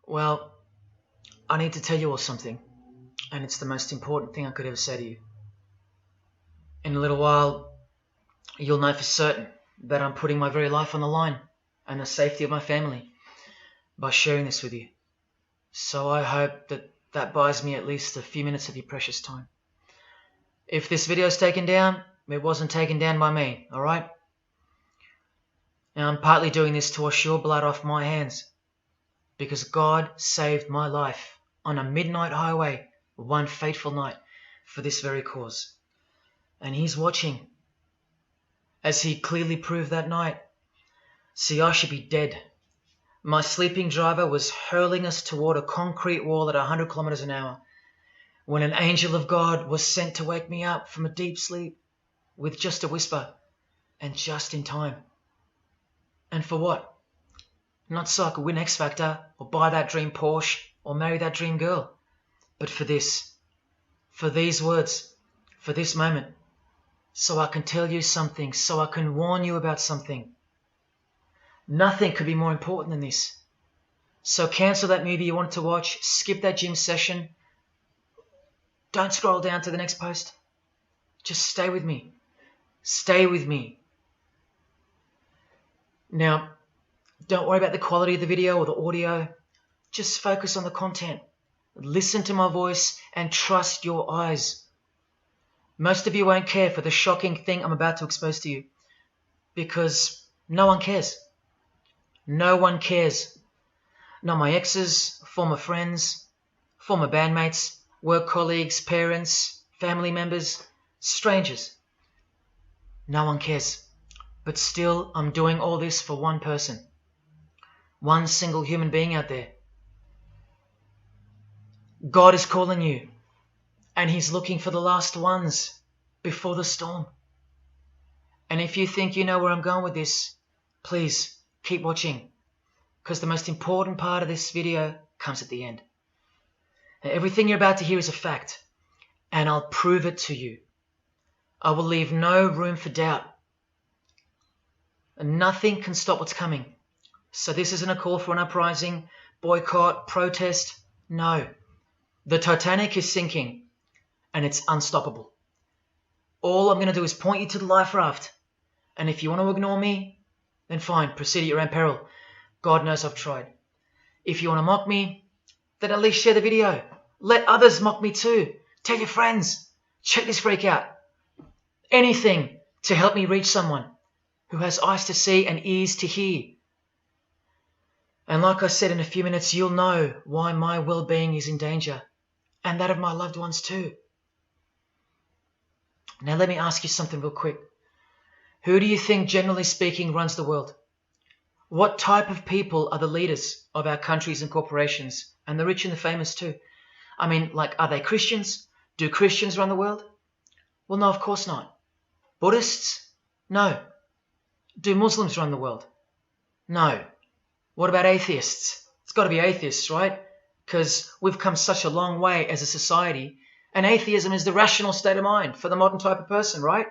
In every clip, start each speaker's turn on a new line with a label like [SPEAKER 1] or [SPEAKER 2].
[SPEAKER 1] Well, I need to tell you all something, and it's the most important thing I could ever say to you. In a little while, you'll know for certain that I'm putting my very life on the line and the safety of my family by sharing this with you. So I hope that buys me at least a few minutes of your precious time. If this video is taken down, it wasn't taken down by me, alright? Now I'm partly doing this to wash your blood off my hands, because God saved my life on a midnight highway one fateful night for this very cause. And He's watching, as He clearly proved that night. See, I should be dead. My sleeping driver was hurling us toward a concrete wall at 100 kilometers an hour when an angel of God was sent to wake me up from a deep sleep with just a whisper, and just in time. And for what? Not so I could win X Factor or buy that dream Porsche or marry that dream girl, but for this, for these words, for this moment, so I can tell you something, so I can warn you about something. Nothing could be more important than this. So cancel that movie you wanted to watch, skip that gym session. Don't scroll down to the next post. Just stay with me. Stay with me. Now, don't worry about the quality of the video or the audio. Just focus on the content. Listen to my voice and trust your eyes. Most of you won't care for the shocking thing I'm about to expose to you, because no one cares. No one cares. Not my exes, former friends, former bandmates, work colleagues, parents, family members, strangers. No one cares. But still, I'm doing all this for one person. One single human being out there. God is calling you, and He's looking for the last ones before the storm. And if you think you know where I'm going with this, please keep watching, because the most important part of this video comes at the end. Now, everything you're about to hear is a fact, and I'll prove it to you. I will leave no room for doubt. And nothing can stop what's coming. So this isn't a call for an uprising, boycott, protest. No. The Titanic is sinking, and it's unstoppable. All I'm going to do is point you to the life raft. And if you want to ignore me, then fine, proceed at your own peril. God knows I've tried. If you want to mock me, then at least share the video. Let others mock me too. Tell your friends. Check this freak out. Anything to help me reach someone who has eyes to see and ears to hear. And like I said, in a few minutes, you'll know why my well-being is in danger, and that of my loved ones too. Now let me ask you something real quick. Who do you think, generally speaking, runs the world? What type of people are the leaders of our countries and corporations, and the rich and the famous too? I mean, like, are they Christians? Do Christians run the world? Well, no, of course not. Buddhists? No. Do Muslims run the world? No. What about atheists? It's got to be atheists, right? Because we've come such a long way as a society, and atheism is the rational state of mind for the modern type of person, right?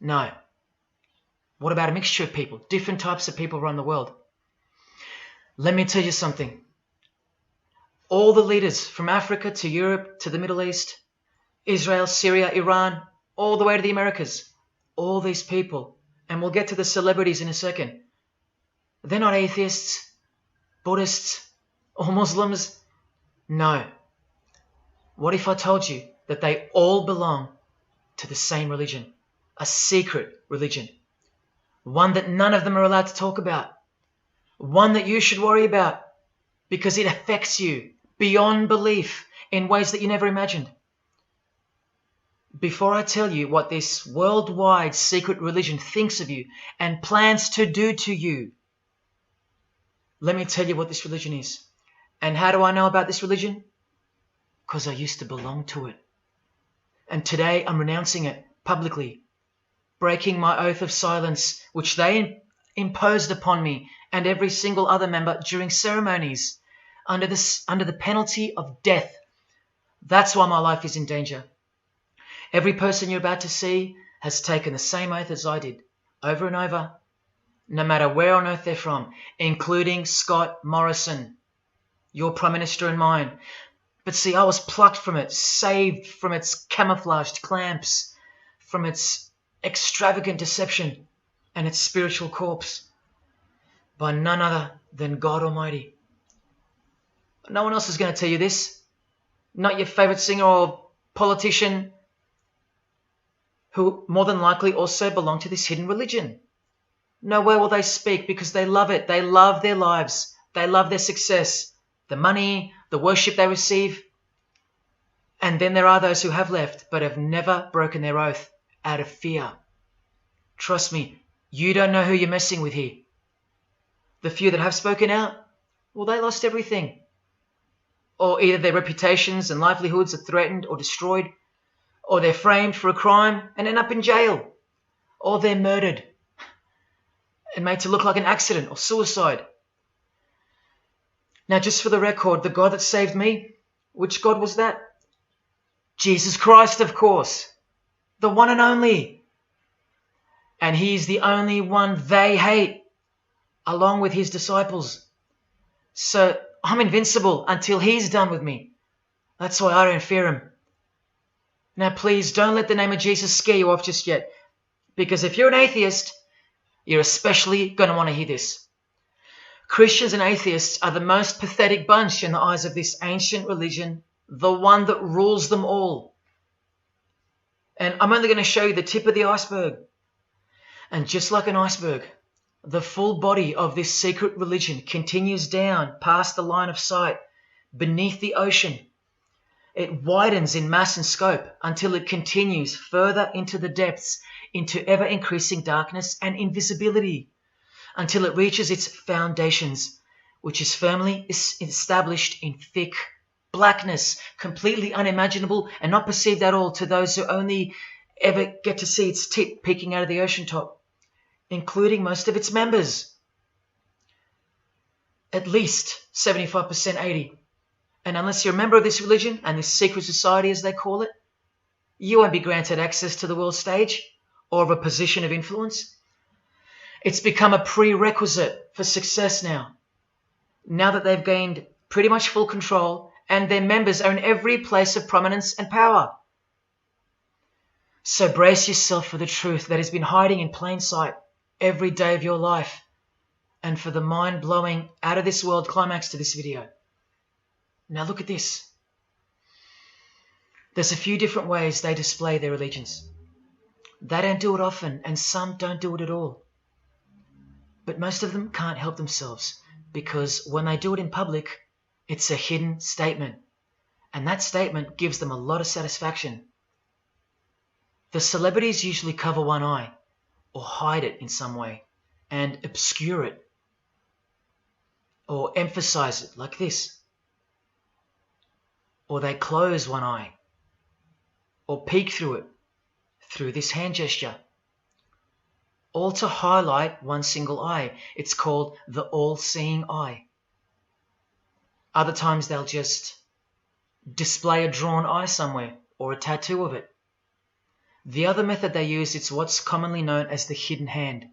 [SPEAKER 1] No. What about a mixture of people? Different types of people run the world. Let me tell you something. All the leaders from Africa to Europe to the Middle East, Israel, Syria, Iran, all the way to the Americas, all these people, and we'll get to the celebrities in a second, they're not atheists, Buddhists, or Muslims. No. What if I told you that they all belong to the same religion? A secret religion. One that none of them are allowed to talk about. One that you should worry about because it affects you beyond belief in ways that you never imagined. Before I tell you what this worldwide secret religion thinks of you and plans to do to you, let me tell you what this religion is. And how do I know about this religion? Because I used to belong to it. And today I'm renouncing it publicly, breaking my oath of silence, which they imposed upon me and every single other member during ceremonies under the penalty of death. That's why my life is in danger. Every person you're about to see has taken the same oath as I did, over and over, no matter where on earth they're from, including Scott Morrison, your Prime Minister and mine. But see, I was plucked from it, saved from its camouflaged clamps, from its extravagant deception and its spiritual corpse, by none other than God Almighty. No one else is going to tell you this. Not your favorite singer or politician, who more than likely also belong to this hidden religion. Nowhere will they speak because they love it. They love their lives. They love their success, the money, the worship they receive. And then there are those who have left but have never broken their oath out of fear. Trust me, you don't know who you're messing with here. The few that have spoken out, well, they lost everything. Or either their reputations and livelihoods are threatened or destroyed, or they're framed for a crime and end up in jail, or they're murdered and made to look like an accident or suicide. Now, just for the record, the God that saved me, which God was that? Jesus Christ, of course, the one and only. And he's the only one they hate, along with his disciples. So I'm invincible until he's done with me. That's why I don't fear him. Now, please don't let the name of Jesus scare you off just yet, because if you're an atheist, you're especially going to want to hear this. Christians and atheists are the most pathetic bunch in the eyes of this ancient religion, the one that rules them all. And I'm only going to show you the tip of the iceberg. And just like an iceberg, the full body of this secret religion continues down past the line of sight, beneath the ocean. It widens in mass and scope until it continues further into the depths, into ever-increasing darkness and invisibility, until it reaches its foundations, which is firmly established in thick blackness, completely unimaginable and not perceived at all to those who only ever get to see its tip peeking out of the ocean top, including most of its members. At least 75%, 80%. And unless you're a member of this religion and this secret society, as they call it, you won't be granted access to the world stage or of a position of influence. It's become a prerequisite for success now that they've gained pretty much full control and their members are in every place of prominence and power. So brace yourself for the truth that has been hiding in plain sight every day of your life, and for the mind-blowing, out-of-this-world climax to this video. Now look at this. There's a few different ways they display their allegiance. They don't do it often, and some don't do it at all. But most of them can't help themselves, because when they do it in public, it's a hidden statement, and that statement gives them a lot of satisfaction. The celebrities usually cover one eye, or hide it in some way, and obscure it, or emphasize it like this. Or they close one eye, or peek through it, through this hand gesture, all to highlight one single eye. It's called the all-seeing eye. Other times they'll just display a drawn eye somewhere, or a tattoo of it. The other method they use is what's commonly known as the hidden hand.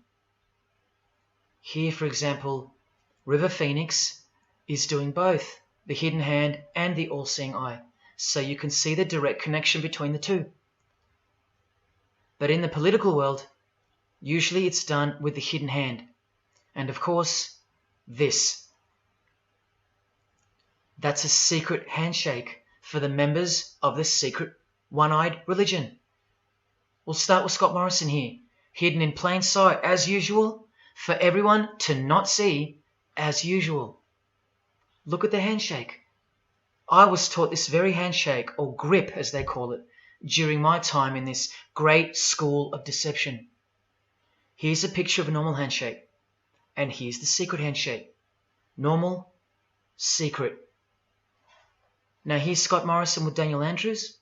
[SPEAKER 1] Here, for example, River Phoenix is doing both, the hidden hand and the all-seeing eye, so you can see the direct connection between the two. But in the political world, usually it's done with the hidden hand, and of course, this. That's a secret handshake for the members of this secret one-eyed religion. We'll start with Scott Morrison here, hidden in plain sight as usual, for everyone to not see as usual. Look at the handshake. I was taught this very handshake, or grip as they call it, during my time in this great school of deception. Here's a picture of a normal handshake, and here's the secret handshake. Normal, secret. Now here's Scott Morrison with Daniel Andrews.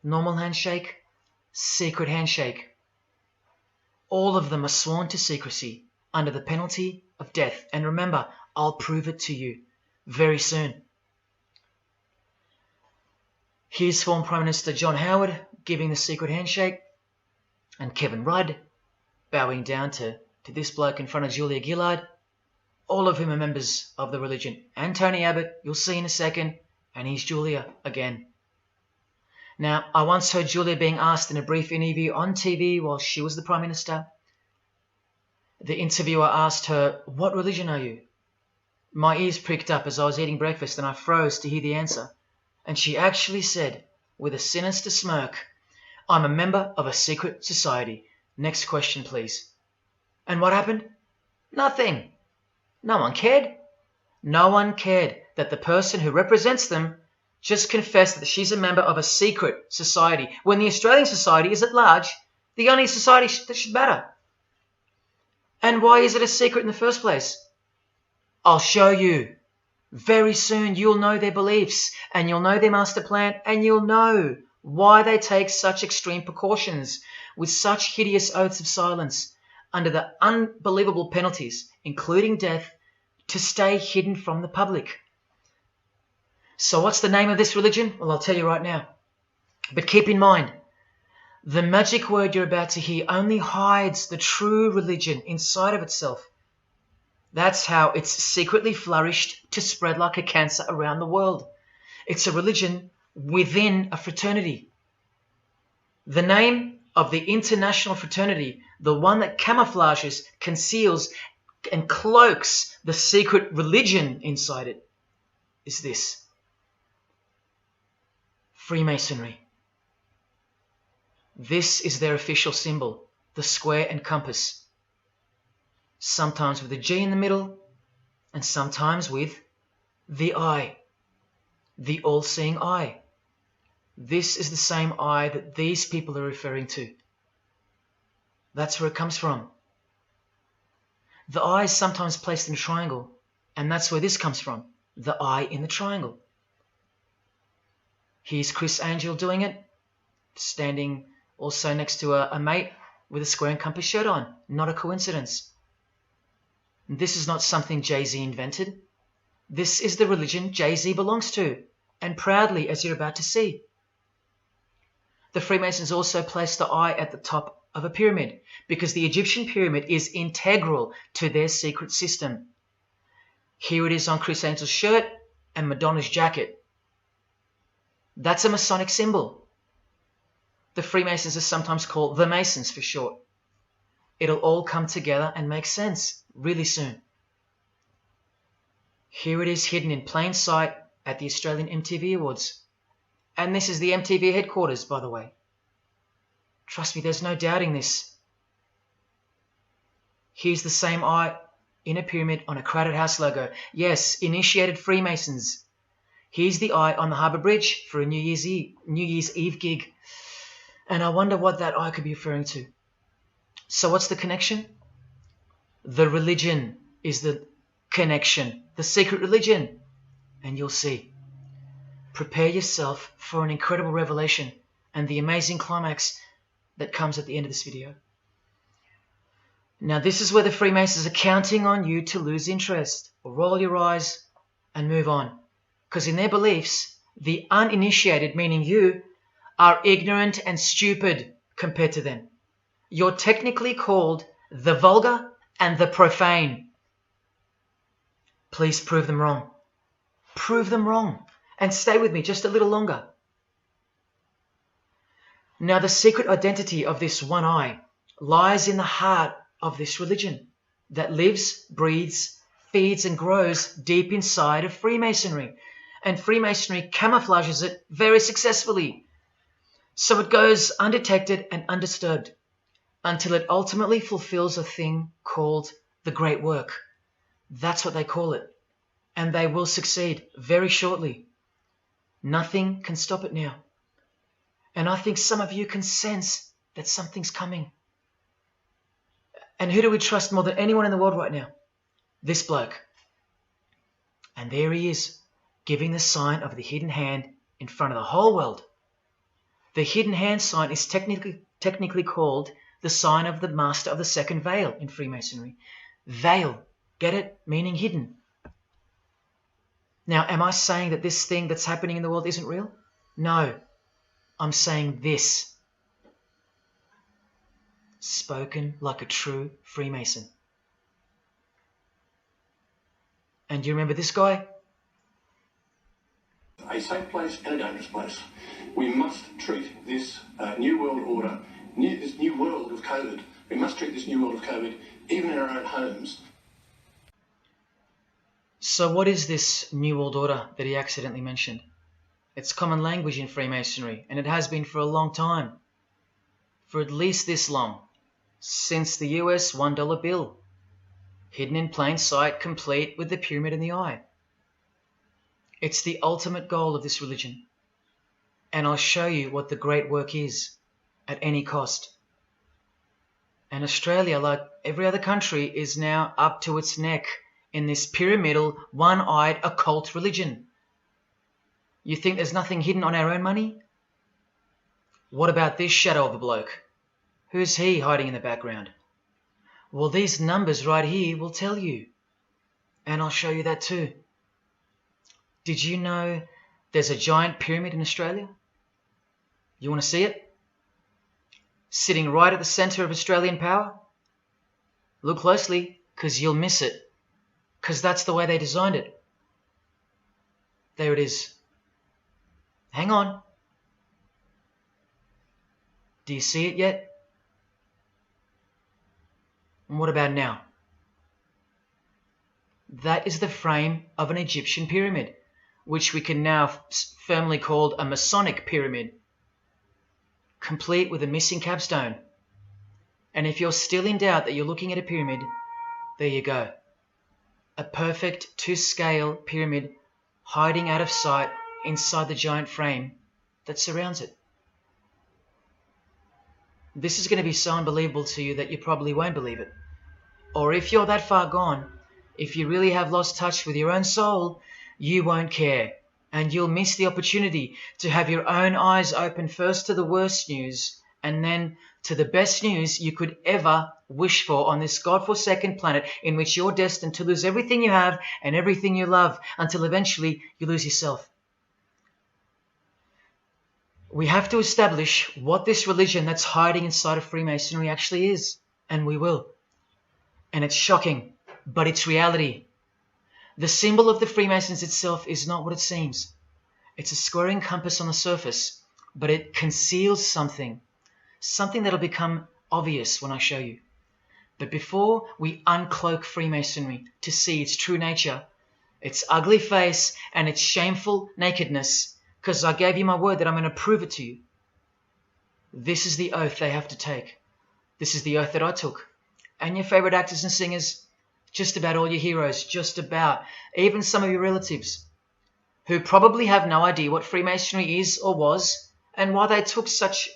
[SPEAKER 1] Normal handshake, secret handshake. All of them are sworn to secrecy under the penalty of death. And remember, I'll prove it to you very soon. Here's former Prime Minister John Howard giving the secret handshake, and Kevin Rudd bowing down to to this bloke in front of Julia Gillard, all of whom are members of the religion. And Tony Abbott, you'll see in a second, and he's Julia again. Now, I once heard Julia being asked in a brief interview on TV while she was the Prime Minister. The interviewer asked her, "What religion are you?" My ears pricked up as I was eating breakfast and I froze to hear the answer. And she actually said, with a sinister smirk, "I'm a member of a secret society. Next question, please." And what happened? Nothing. No one cared. No one cared that the person who represents them just confessed that she's a member of a secret society, when the Australian society is at large the only society that should matter. And why is it a secret in the first place? I'll show you. Very soon you'll know their beliefs, and you'll know their master plan, and you'll know why they take such extreme precautions with such hideous oaths of silence under the unbelievable penalties, including death, to stay hidden from the public. So what's the name of this religion? Well, I'll tell you right now. But keep in mind, the magic word you're about to hear only hides the true religion inside of itself. That's how it's secretly flourished to spread like a cancer around the world. It's a religion within a fraternity. The name of the international fraternity, the one that camouflages, conceals, and cloaks the secret religion inside it, is this: Freemasonry. This is their official symbol, the square and compass. Sometimes with a G in the middle, and sometimes with the eye, the all-seeing eye. This is the same eye that these people are referring to. That's where it comes from. The eye is sometimes placed in a triangle, and that's where this comes from, the eye in the triangle. Here's Criss Angel doing it, standing also next to a mate with a square and compass shirt on. Not a coincidence. This is not something Jay-Z invented. This is the religion Jay-Z belongs to, and proudly, as you're about to see. The Freemasons also placed the eye at the top of a pyramid, because the Egyptian pyramid is integral to their secret system. Here it is on Criss Angel's shirt and Madonna's jacket. That's a Masonic symbol. The Freemasons are sometimes called the Masons for short. It'll all come together and make sense really soon. Here it is hidden in plain sight at the Australian MTV Awards. And this is the MTV headquarters, by the way. Trust me, there's no doubting this. Here's the same eye in a pyramid on a Crowded House logo. Yes, initiated Freemasons. Here's the eye on the Harbour Bridge for a New Year's Eve gig. And I wonder what that eye could be referring to. So what's the connection? The religion is the connection, the secret religion. And you'll see. Prepare yourself for an incredible revelation and the amazing climax that comes at the end of this video. Now this is where the Freemasons are counting on you to lose interest, or roll your eyes and move on. Because in their beliefs, the uninitiated, meaning you, are ignorant and stupid compared to them. You're technically called the vulgar and the profane. Please prove them wrong. Prove them wrong. And stay with me just a little longer. Now the secret identity of this one eye lies in the heart of this religion that lives, breathes, feeds and grows deep inside of Freemasonry. And Freemasonry camouflages it very successfully. So it goes undetected and undisturbed until it ultimately fulfills a thing called the Great Work. That's what they call it. And they will succeed very shortly. Nothing can stop it now. And I think some of you can sense that something's coming. And who do we trust more than anyone in the world right now? This bloke. And there he is, giving the sign of the hidden hand in front of the whole world. The hidden hand sign is technically called the sign of the Master of the Second Veil in Freemasonry. Veil, get it? Meaning hidden. Now, am I saying that this thing that's happening in the world isn't real? No, I'm saying this. Spoken like a true Freemason. And you remember this guy?
[SPEAKER 2] A safe place and a dangerous place. We must treat this new world order, this new world of COVID, we must treat this new world of COVID even in our own homes.
[SPEAKER 1] So what is this New World Order that he accidentally mentioned? It's common language in Freemasonry, and it has been for a long time. For at least this long. Since the US $1 bill. Hidden in plain sight, complete with the pyramid in the eye. It's the ultimate goal of this religion. And I'll show you what the great work is, at any cost. And Australia, like every other country, is now up to its neck in this pyramidal, one-eyed, occult religion. You think there's nothing hidden on our own money? What about this shadow of a bloke? Who's he hiding in the background? Well, these numbers right here will tell you. And I'll show you that too. Did you know there's a giant pyramid in Australia? You want to see it? Sitting right at the centre of Australian power? Look closely, because you'll miss it. Because that's the way they designed it. There it is. Hang on. Do you see it yet? And what about now? That is the frame of an Egyptian pyramid, which we can now firmly call a Masonic pyramid, complete with a missing capstone. And if you're still in doubt that you're looking at a pyramid, there you go. A perfect to-scale pyramid hiding out of sight inside the giant frame that surrounds it. This is going to be so unbelievable to you that you probably won't believe it. Or if you're that far gone, if you really have lost touch with your own soul, you won't care. And you'll miss the opportunity to have your own eyes open first to the worst news and then to the best news you could ever wish for on this godforsaken planet in which you're destined to lose everything you have and everything you love until eventually you lose yourself. We have to establish what this religion that's hiding inside of Freemasonry actually is, and we will. And it's shocking, but it's reality. The symbol of the Freemasons itself is not what it seems. It's a squaring compass on the surface, but it conceals something that'll become obvious when I show you. But before we uncloak Freemasonry to see its true nature, its ugly face and its shameful nakedness, because I gave you my word that I'm going to prove it to you. This is the oath they have to take. This is the oath that I took. And your favorite actors and singers, just about all your heroes, just about, even some of your relatives, who probably have no idea what Freemasonry is or was, and why they took such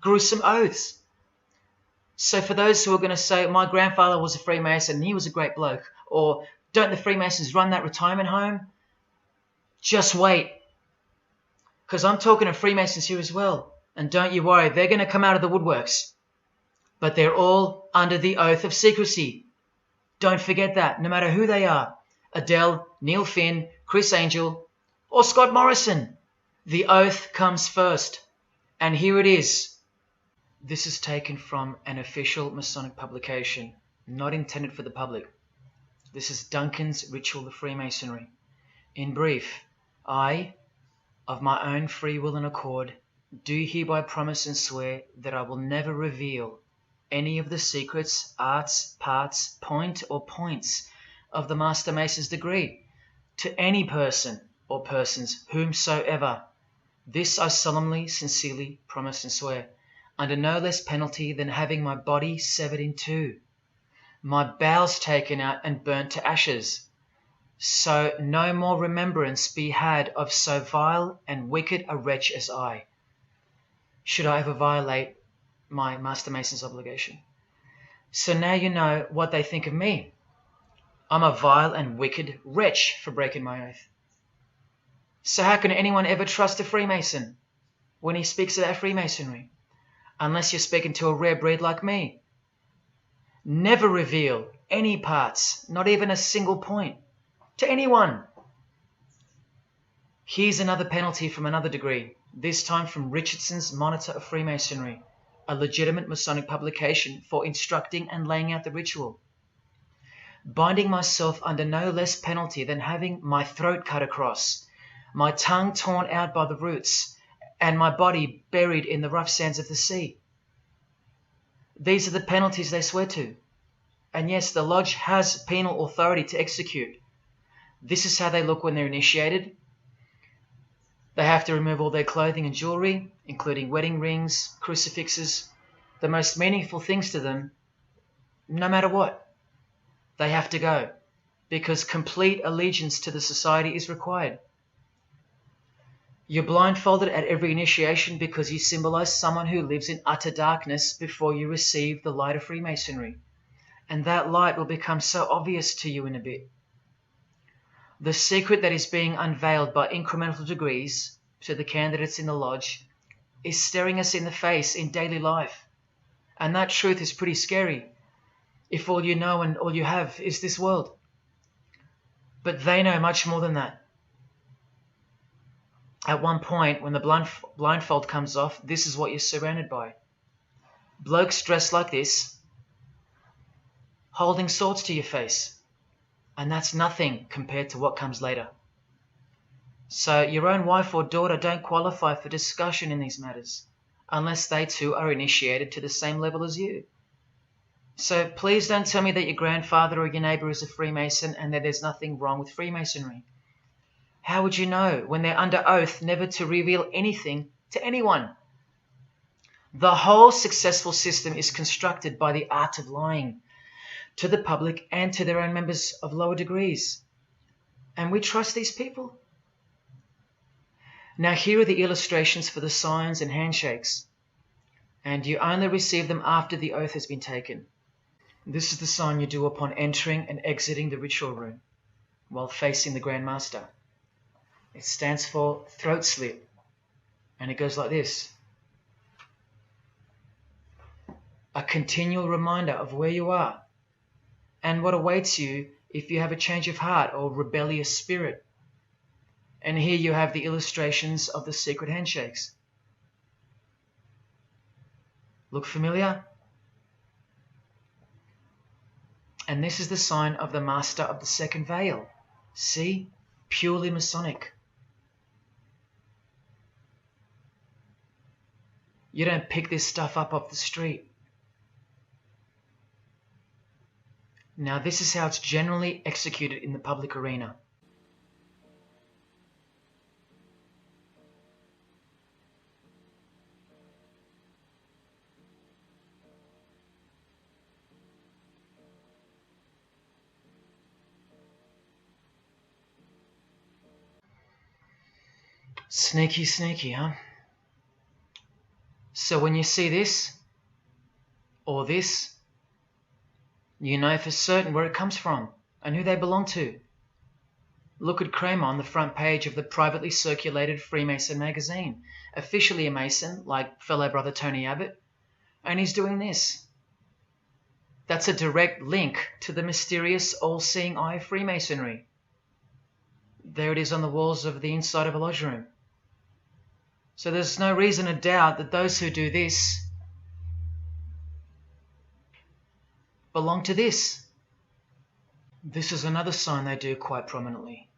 [SPEAKER 1] gruesome oaths. So for those who are going to say, my grandfather was a Freemason and he was a great bloke, or don't the Freemasons run that retirement home? Just wait. Because I'm talking to Freemasons here as well. And don't you worry, they're going to come out of the woodworks. But they're all under the oath of secrecy. Don't forget that, no matter who they are. Adele, Neil Finn, Chris Angel, or Scott Morrison. The oath comes first. And here it is. This is taken from an official Masonic publication, not intended for the public. This is Duncan's Ritual of Freemasonry. In brief, I, of my own free will and accord, do hereby promise and swear that I will never reveal any of the secrets, arts, parts, point or points of the Master Mason's degree to any person or persons whomsoever. This I solemnly, sincerely promise and swear, under no less penalty than having my body severed in two, my bowels taken out and burnt to ashes, so no more remembrance be had of so vile and wicked a wretch as I, should I ever violate my Master Mason's obligation. So now you know what they think of me. I'm a vile and wicked wretch for breaking my oath. So how can anyone ever trust a Freemason when he speaks about Freemasonry? Unless you're speaking to a rare breed like me. Never reveal any parts, not even a single point, to anyone. Here's another penalty from another degree, this time from Richardson's Monitor of Freemasonry, a legitimate Masonic publication for instructing and laying out the ritual. binding myself under no less penalty than having my throat cut across, my tongue torn out by the roots, and my body buried in the rough sands of the sea. These are the penalties they swear to. And yes, the lodge has penal authority to execute. This is how they look when they're initiated. They have to remove all their clothing and jewelry, including wedding rings, crucifixes, the most meaningful things to them, no matter what. They have to go, because complete allegiance to the society is required. You're blindfolded at every initiation because you symbolize someone who lives in utter darkness before you receive the light of Freemasonry. And that light will become so obvious to you in a bit. The secret that is being unveiled by incremental degrees to the candidates in the lodge is staring us in the face in daily life. And that truth is pretty scary if all you know and all you have is this world. But they know much more than that. At one point, when the blindfold comes off, this is what you're surrounded by. Blokes dressed like this, holding swords to your face. And that's nothing compared to what comes later. So your own wife or daughter don't qualify for discussion in these matters, unless they too are initiated to the same level as you. So please don't tell me that your grandfather or your neighbour is a Freemason and that there's nothing wrong with Freemasonry. How would you know when they're under oath never to reveal anything to anyone? The whole successful system is constructed by the art of lying to the public and to their own members of lower degrees. And we trust these people? Now here are the illustrations for the signs and handshakes. And you only receive them after the oath has been taken. This is the sign you do upon entering and exiting the ritual room while facing the Grand Master. It stands for throat slit, and it goes like this. A continual reminder of where you are and what awaits you if you have a change of heart or rebellious spirit. And here you have the illustrations of the secret handshakes. Look familiar? And this is the sign of the Master of the Second Veil. See? Purely Masonic. You don't pick this stuff up off the street. Now this is how it's generally executed in the public arena. Sneaky, sneaky, huh? So when you see this, or this, you know for certain where it comes from and who they belong to. Look at Kramer on the front page of the privately circulated Freemason magazine, officially a Mason, like fellow brother Tony Abbott, and he's doing this. That's a direct link to the mysterious all-seeing eye of Freemasonry. There it is on the walls of the inside of a lodge room. So there's no reason to doubt that those who do this belong to this. This is another sign they do quite prominently.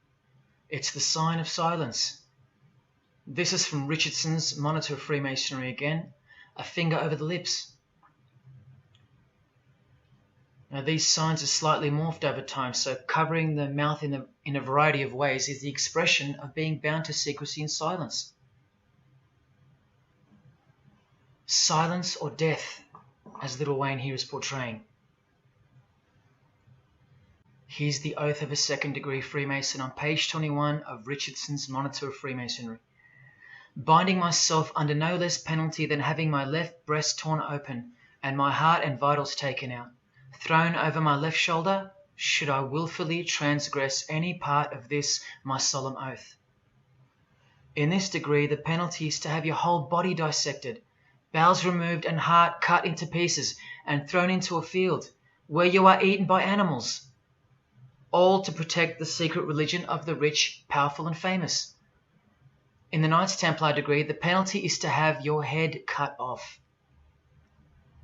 [SPEAKER 1] It's the sign of silence. This is from Richardson's Monitor of Freemasonry again, a finger over the lips. Now these signs are slightly morphed over time, so covering the mouth in a variety of ways is the expression of being bound to secrecy and silence. Silence or death, as Little Wayne here is portraying. Here's the oath of a second-degree Freemason on page 21 of Richardson's Monitor of Freemasonry. Binding myself under no less penalty than having my left breast torn open and my heart and vitals taken out, thrown over my left shoulder, should I wilfully transgress any part of this my solemn oath. In this degree, the penalty is to have your whole body dissected, bowels removed and heart cut into pieces and thrown into a field where you are eaten by animals, all to protect the secret religion of the rich, powerful and famous. In the Knights Templar degree, the penalty is to have your head cut off.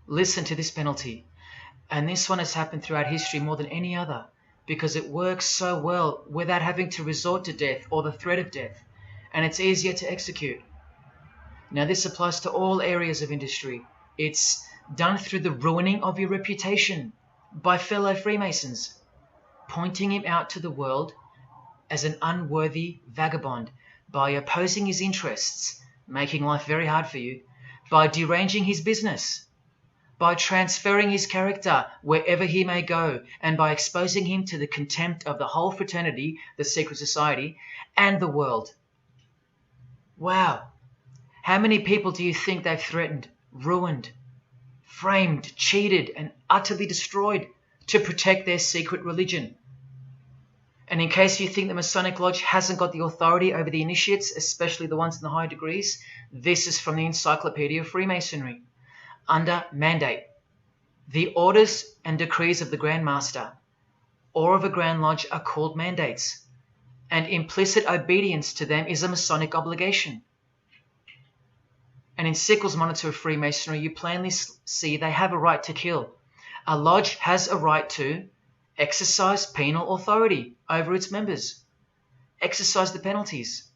[SPEAKER 1] Listen to this penalty, and this one has happened throughout history more than any other, because it works so well without having to resort to death or the threat of death, and it's easier to execute. Now, this applies to all areas of industry. It's done through the ruining of your reputation by fellow Freemasons, pointing him out to the world as an unworthy vagabond, by opposing his interests, making life very hard for you, by deranging his business, by transferring his character wherever he may go, and by exposing him to the contempt of the whole fraternity, the secret society, and the world. Wow. How many people do you think they've threatened, ruined, framed, cheated, and utterly destroyed to protect their secret religion? And in case you think the Masonic Lodge hasn't got the authority over the initiates, especially the ones in the higher degrees, this is from the Encyclopedia of Freemasonry. Under mandate, the orders and decrees of the Grand Master or of a Grand Lodge are called mandates, and implicit obedience to them is a Masonic obligation. And in Sickles' Monitor of Freemasonry, you plainly see they have a right to kill. A lodge has a right to exercise penal authority over its members, exercise the penalties.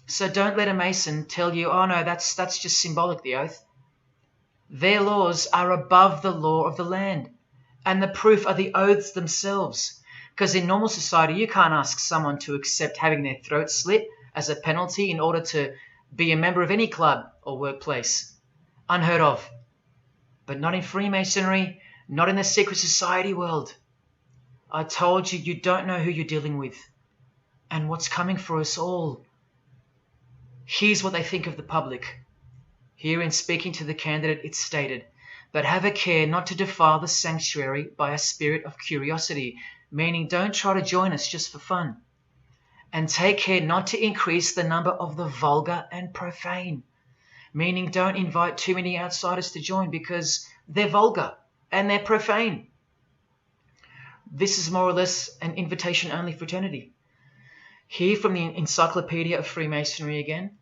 [SPEAKER 1] So don't let a Mason tell you, oh no, that's just symbolic, the oath. Their laws are above the law of the land, and the proof are the oaths themselves. Because in normal society, you can't ask someone to accept having their throat slit as a penalty in order to be a member of any club or workplace. Unheard of. But not in Freemasonry, not in the secret society world. I told you, you don't know who you're dealing with and what's coming for us all. Here's what they think of the public. Here in speaking to the candidate, it's stated, but have a care not to defile the sanctuary by a spirit of curiosity, meaning don't try to join us just for fun. And take care not to increase the number of the vulgar and profane, meaning don't invite too many outsiders to join because they're vulgar and they're profane. This is more or less an invitation-only fraternity. Here from the Encyclopedia of Freemasonry again,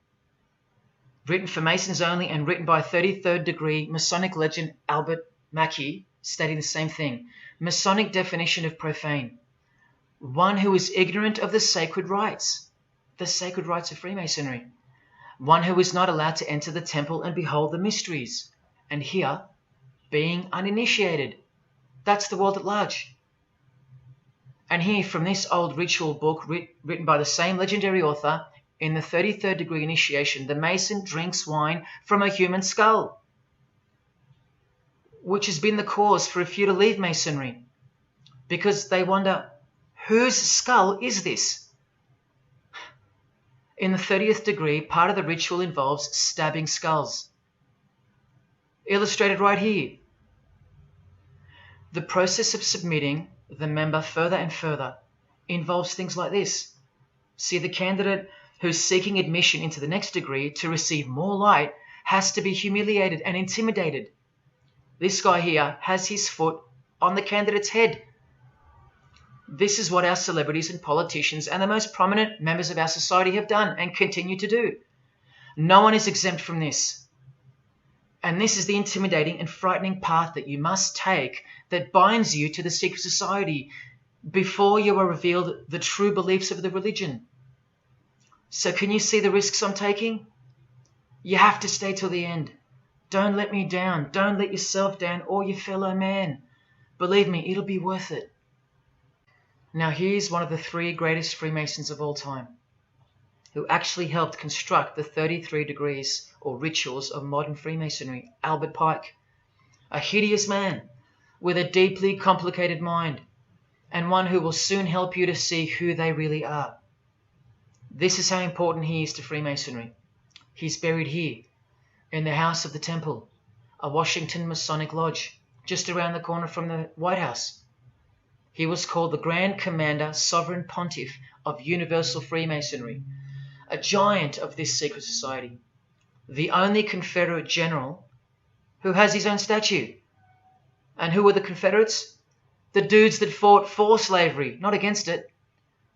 [SPEAKER 1] written for Masons only and written by 33rd degree Masonic legend Albert Mackey, stating the same thing. Masonic definition of profane. One who is ignorant of the sacred rites of Freemasonry. One who is not allowed to enter the temple and behold the mysteries. And here, being uninitiated. That's the world at large. And here, from this old ritual book written by the same legendary author, in the 33rd degree initiation, the Mason drinks wine from a human skull, which has been the cause for a few to leave Masonry, because they wonder, whose skull is this? In the 30th degree, part of the ritual involves stabbing skulls. Illustrated right here. The process of submitting the member further and further involves things like this. See, the candidate who's seeking admission into the next degree to receive more light has to be humiliated and intimidated. This guy here has his foot on the candidate's head. This is what our celebrities and politicians and the most prominent members of our society have done and continue to do. No one is exempt from this. And this is the intimidating and frightening path that you must take that binds you to the secret society before you are revealed the true beliefs of the religion. So can you see the risks I'm taking? You have to stay till the end. Don't let me down. Don't let yourself down or your fellow man. Believe me, it'll be worth it. Now here's one of the 3 greatest Freemasons of all time, who actually helped construct the 33 degrees or rituals of modern Freemasonry, Albert Pike. A hideous man with a deeply complicated mind, and one who will soon help you to see who they really are. This is how important he is to Freemasonry. He's buried here, in the House of the Temple, a Washington Masonic Lodge, just around the corner from the White House. He was called the Grand Commander Sovereign Pontiff of Universal Freemasonry, a giant of this secret society, the only Confederate general who has his own statue. And who were the Confederates? The dudes that fought for slavery, not against it,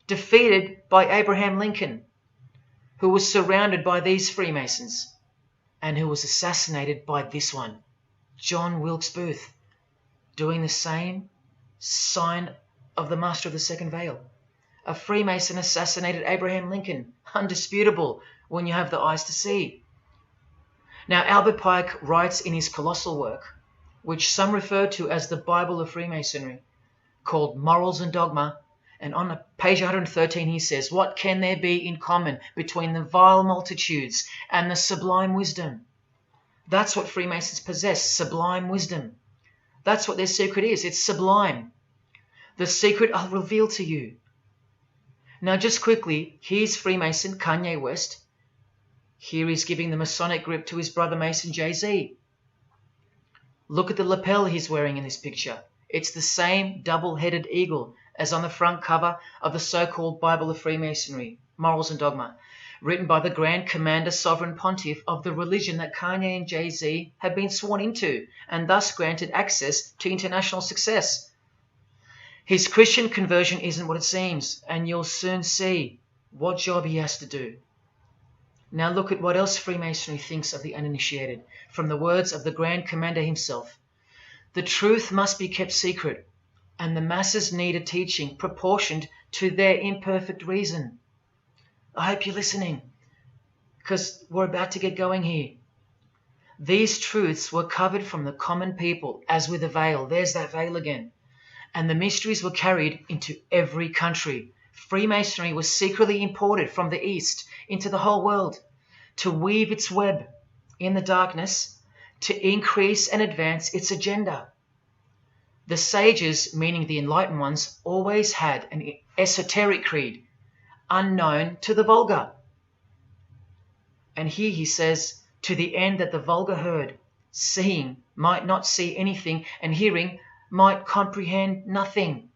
[SPEAKER 1] defeated by Abraham Lincoln, who was surrounded by these Freemasons, and who was assassinated by this one, John Wilkes Booth, doing the same sign of the master of the second veil. A Freemason assassinated Abraham Lincoln. Undisputable when you have the eyes to see. Now, Albert Pike writes in his colossal work, which some refer to as the Bible of Freemasonry, called Morals and Dogma, and on page 113 he says, "What can there be in common between the vile multitudes and the sublime wisdom?" That's what Freemasons possess, sublime wisdom. That's what their secret is. It's sublime. The secret I'll reveal to you. Now, just quickly, here's Freemason Kanye West. Here he's giving the Masonic grip to his brother Mason Jay-Z. Look at the lapel he's wearing in this picture. It's the same double-headed eagle as on the front cover of the so-called Bible of Freemasonry, Morals and Dogma, written by the Grand Commander Sovereign Pontiff of the religion that Kanye and Jay-Z have been sworn into and thus granted access to international success. His Christian conversion isn't what it seems, and you'll soon see what job he has to do. Now look at what else Freemasonry thinks of the uninitiated, from the words of the Grand Commander himself. The truth must be kept secret, and the masses need a teaching proportioned to their imperfect reason. I hope you're listening, because we're about to get going here. These truths were covered from the common people, as with a veil. There's that veil again. And the mysteries were carried into every country. Freemasonry was secretly imported from the East into the whole world to weave its web in the darkness, to increase and advance its agenda. The sages, meaning the enlightened ones, always had an esoteric creed, unknown to the vulgar. And here he says, to the end that the vulgar herd, seeing, might not see anything, and hearing, might comprehend nothing.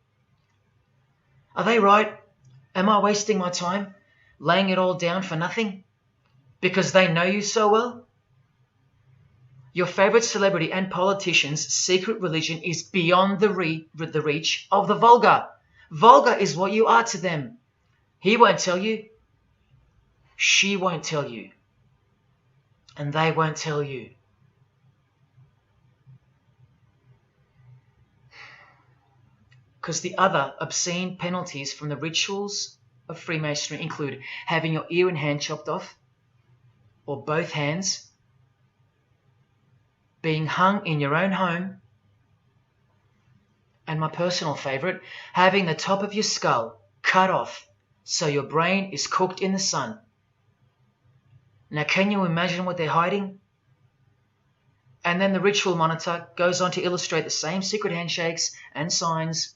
[SPEAKER 1] Are they right? Am I wasting my time, laying it all down for nothing? Because they know you so well? Your favorite celebrity and politician's secret religion is beyond the reach of the vulgar. Vulgar is what you are to them. He won't tell you. She won't tell you. And they won't tell you. Because the other obscene penalties from the rituals of Freemasonry include having your ear and hand chopped off, or both hands, being hung in your own home, and my personal favorite, having the top of your skull cut off so your brain is cooked in the sun. Now, can you imagine what they're hiding? And then the ritual monitor goes on to illustrate the same secret handshakes and signs: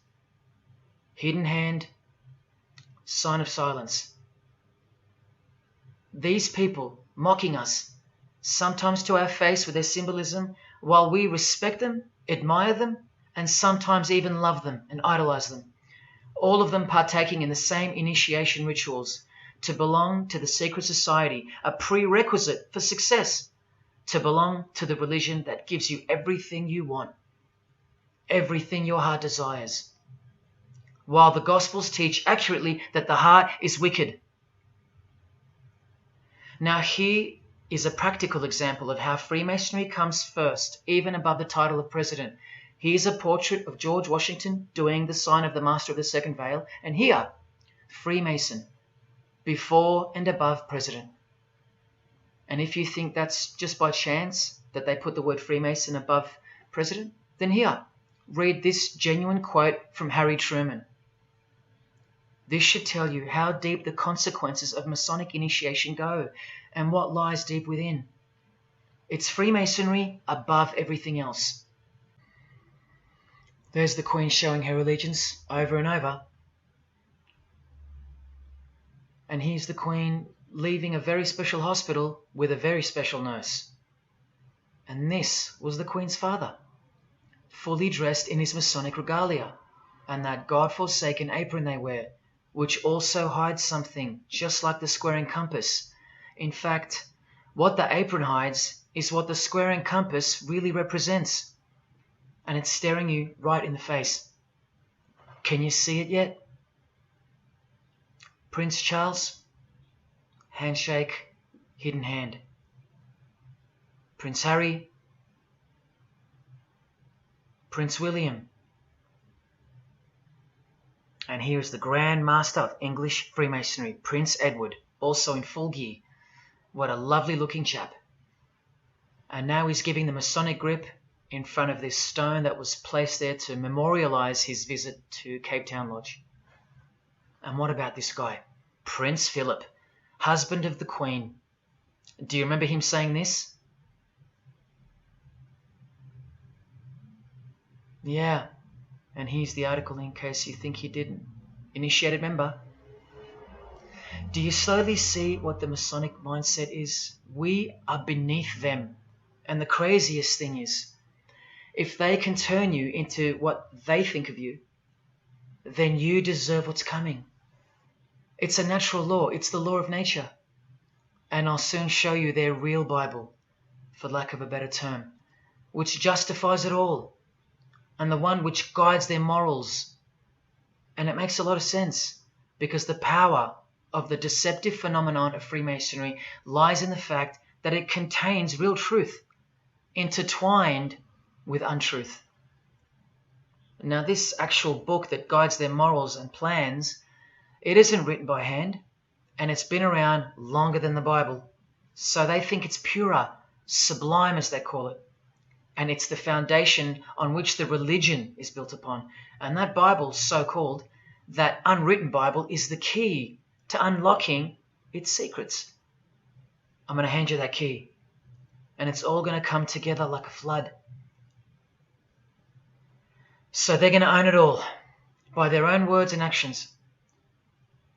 [SPEAKER 1] hidden hand, sign of silence. These people mocking us, sometimes to our face with their symbolism, while we respect them, admire them, and sometimes even love them and idolize them. All of them partaking in the same initiation rituals. To belong to the secret society, a prerequisite for success. To belong to the religion that gives you everything you want, everything your heart desires. While the Gospels teach accurately that the heart is wicked. Now here is a practical example of how Freemasonry comes first, even above the title of president. Here's a portrait of George Washington doing the sign of the Master of the Second Veil, and here, Freemason, before and above president. And if you think that's just by chance that they put the word Freemason above president, then here, read this genuine quote from Harry Truman. This should tell you how deep the consequences of Masonic initiation go and what lies deep within. It's Freemasonry above everything else. There's the Queen showing her allegiance over and over. And here's the Queen leaving a very special hospital with a very special nurse. And this was the Queen's father, fully dressed in his Masonic regalia, and that God-forsaken apron they wear, which also hides something, just like the square and compass. In fact, what the apron hides is what the square and compass really represents. And it's staring you right in the face. Can you see it yet? Prince Charles, handshake, hidden hand. Prince Harry, Prince William, And here is the Grand Master of English Freemasonry, Prince Edward, also in full gear. What a lovely looking chap. And now he's giving the Masonic grip in front of this stone that was placed there to memorialize his visit to Cape Town Lodge. And what about this guy? Prince Philip, husband of the Queen. Do you remember him saying this? Yeah, and here's the article in case you think he didn't. Initiated member. Do you slowly see what the Masonic mindset is? We are beneath them. And the craziest thing is, if they can turn you into what they think of you, then you deserve what's coming. It's a natural law. It's the law of nature. And I'll soon show you their real Bible, for lack of a better term, which justifies it all, and the one which guides their morals. And it makes a lot of sense, because the power of the deceptive phenomenon of Freemasonry lies in the fact that it contains real truth, intertwined with untruth. Now, this actual book that guides their morals and plans, it isn't written by hand, and it's been around longer than the Bible. So they think it's purer, sublime as they call it. And it's the foundation on which the religion is built upon. And that Bible, so-called, that unwritten Bible, is the key to unlocking its secrets. I'm going to hand you that key. And it's all going to come together like a flood. So they're going to own it all by their own words and actions.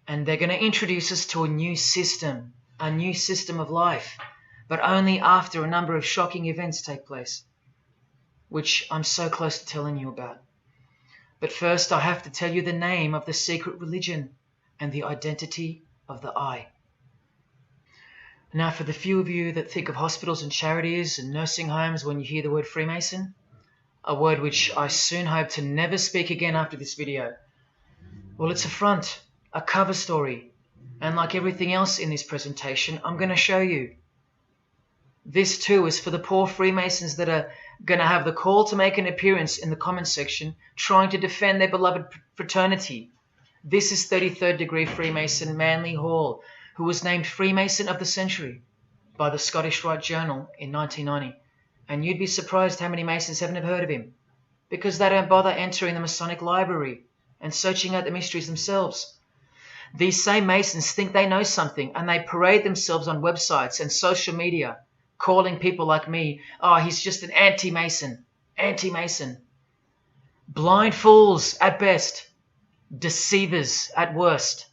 [SPEAKER 1] And they're going to introduce us to a new system of life, but only after a number of shocking events take place, which I'm so close to telling you about. But first, I have to tell you the name of the secret religion and the identity of the I. Now, for the few of you that think of hospitals and charities and nursing homes when you hear the word Freemason, a word which I soon hope to never speak again after this video, well, it's a front, a cover story, and like everything else in this presentation, I'm going to show you. This too is for the poor Freemasons that are going to have the call to make an appearance in the comments section trying to defend their beloved fraternity. This is 33rd degree Freemason Manly Hall, who was named Freemason of the Century by the Scottish Rite Journal in 1990. And you'd be surprised how many Masons haven't heard of him, because they don't bother entering the Masonic library and searching out the mysteries themselves. These same Masons think they know something, and they parade themselves on websites and social media, calling people like me, oh, he's just an anti-Mason, anti-Mason. Blind fools at best, deceivers at worst.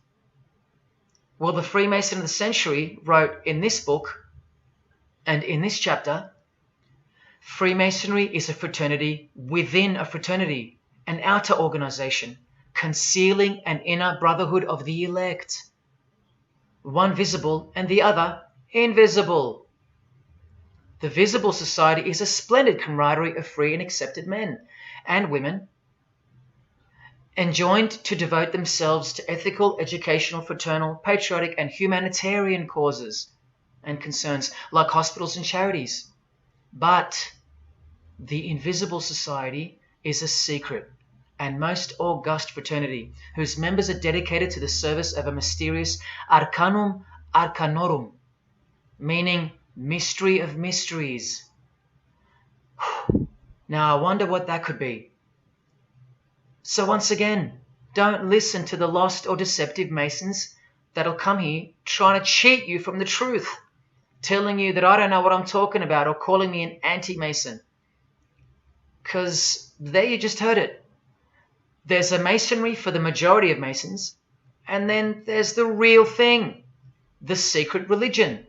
[SPEAKER 1] Well, the Freemason of the Century wrote in this book, and in this chapter, Freemasonry is a fraternity within a fraternity, an outer organization, concealing an inner brotherhood of the elect. One visible and the other invisible. The visible society is a splendid camaraderie of free and accepted men and women, enjoined to devote themselves to ethical, educational, fraternal, patriotic, and humanitarian causes and concerns like hospitals and charities. But the invisible society is a secret and most august fraternity whose members are dedicated to the service of a mysterious arcanum arcanorum, meaning mystery of mysteries. Now I wonder what that could be. So once again, don't listen to the lost or deceptive Masons that'll come here trying to cheat you from the truth, telling you that I don't know what I'm talking about or calling me an anti-Mason. Because there you just heard it. There's a Masonry for the majority of Masons, and then there's the real thing, the secret religion,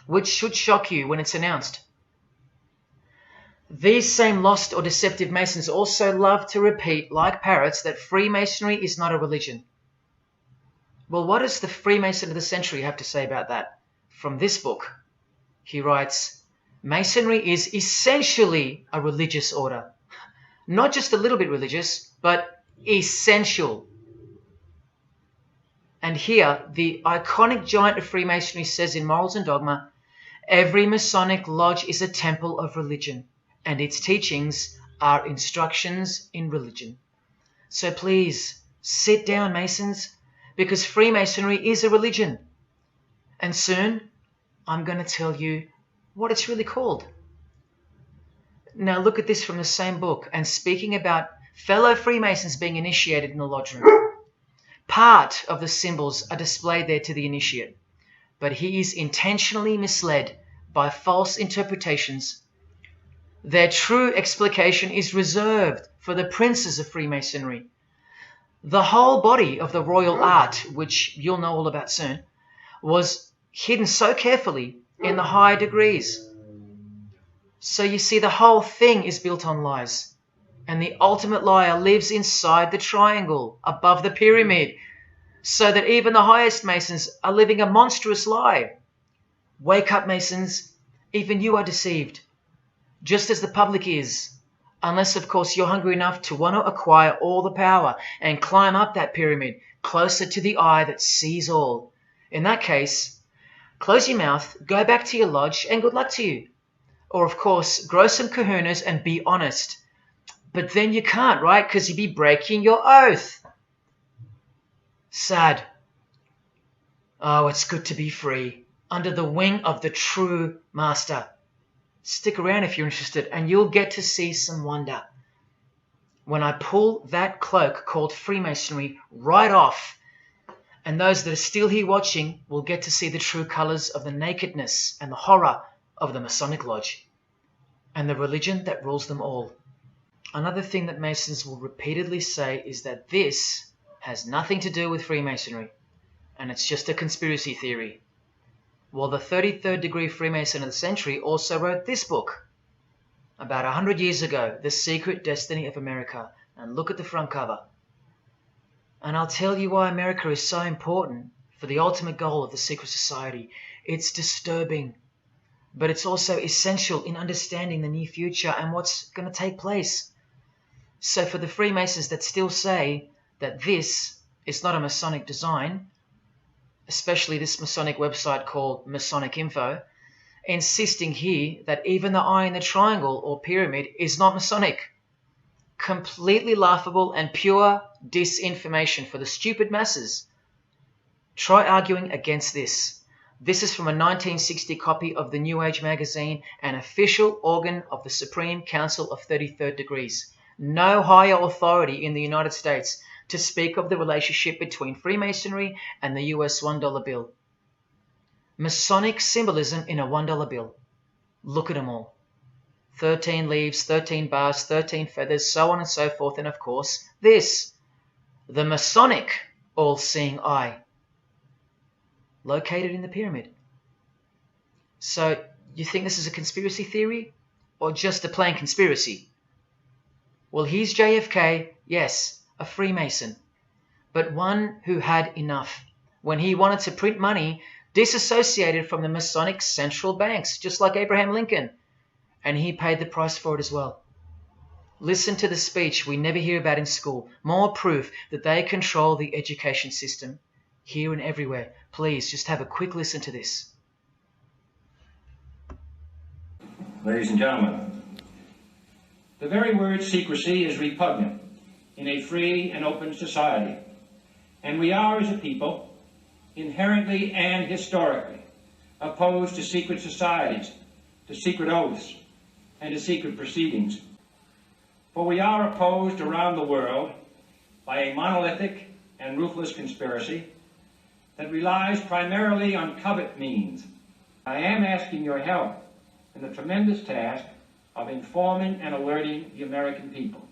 [SPEAKER 1] which should shock you when it's announced. These same lost or deceptive Masons also love to repeat, like parrots, that Freemasonry is not a religion. Well, what does the Freemason of the Century have to say about that? From this book, he writes, Masonry is essentially a religious order. Not just a little bit religious, but essential. And here, the iconic giant of Freemasonry says in Morals and Dogma, every Masonic lodge is a temple of religion, and its teachings are instructions in religion. So please, Sit down, Masons, because Freemasonry is a religion. And soon, I'm going to tell you what it's really called. Now look at this from the same book, and speaking about fellow Freemasons being initiated in the lodge room. Part of the symbols are displayed there to the initiate, but he is intentionally misled by false interpretations. Their true explication is reserved for the princes of Freemasonry. The whole body of the royal art, which you'll know all about soon, was hidden so carefully in the higher degrees. So you see, the whole thing is built on lies. And the ultimate liar lives inside the triangle, above the pyramid, so that even the highest Masons are living a monstrous lie. Wake up, Masons. Even you are deceived, just as the public is. Unless, of course, you're hungry enough to want to acquire all the power and climb up that pyramid closer to the eye that sees all. In that case, close your mouth, go back to your lodge, and good luck to you. Or, of course, grow some kahunas and be honest. But then you can't, right? Because you'd be breaking your oath. Sad. Oh, it's good to be free, under the wing of the true master. Stick around if you're interested, and you'll get to see some wonder. When I pull that cloak called Freemasonry right off, and those that are still here watching will get to see the true colours of the nakedness and the horror of the Masonic Lodge, and the religion that rules them all. Another thing that Masons will repeatedly say is that this has nothing to do with Freemasonry, and it's just a conspiracy theory. Well, the 33rd degree Freemason of the century also wrote this book about 100 years ago, The Secret Destiny of America. And look at the front cover. And I'll tell you why America is so important for the ultimate goal of the secret society. It's disturbing, but it's also essential in understanding the near future and what's going to take place. So for the Freemasons that still say that this is not a Masonic design, especially this Masonic website called Masonic Info, insisting here that even the eye in the triangle or pyramid is not Masonic. Completely laughable and pure disinformation for the stupid masses. Try arguing against this. This is from a 1960 copy of the New Age magazine, an official organ of the Supreme Council of 33rd Degrees. No higher authority in the United States to speak of the relationship between Freemasonry and the US $1 bill. Masonic symbolism in a $1 bill. Look at them all. 13 leaves, 13 bars, 13 feathers, so on and so forth, and of course, this, the Masonic all-seeing eye, located in the pyramid. So, you think this is a conspiracy theory, or just a plain conspiracy? Well, here's JFK, yes, a Freemason, but one who had enough when he wanted to print money disassociated from the Masonic central banks, just like Abraham Lincoln, and he paid the price for it as well. Listen to the speech we never hear about in school, more proof that they control the education system here and everywhere. Please, just have a quick listen to this.
[SPEAKER 3] Ladies and gentlemen, the very word secrecy is repugnant in a free and open society, and we are, as a people, inherently and historically opposed to secret societies, to secret oaths, and to secret proceedings. For we are opposed around the world by a monolithic and ruthless conspiracy that relies primarily on covert means. I am asking your help in the tremendous task of informing and alerting the American people.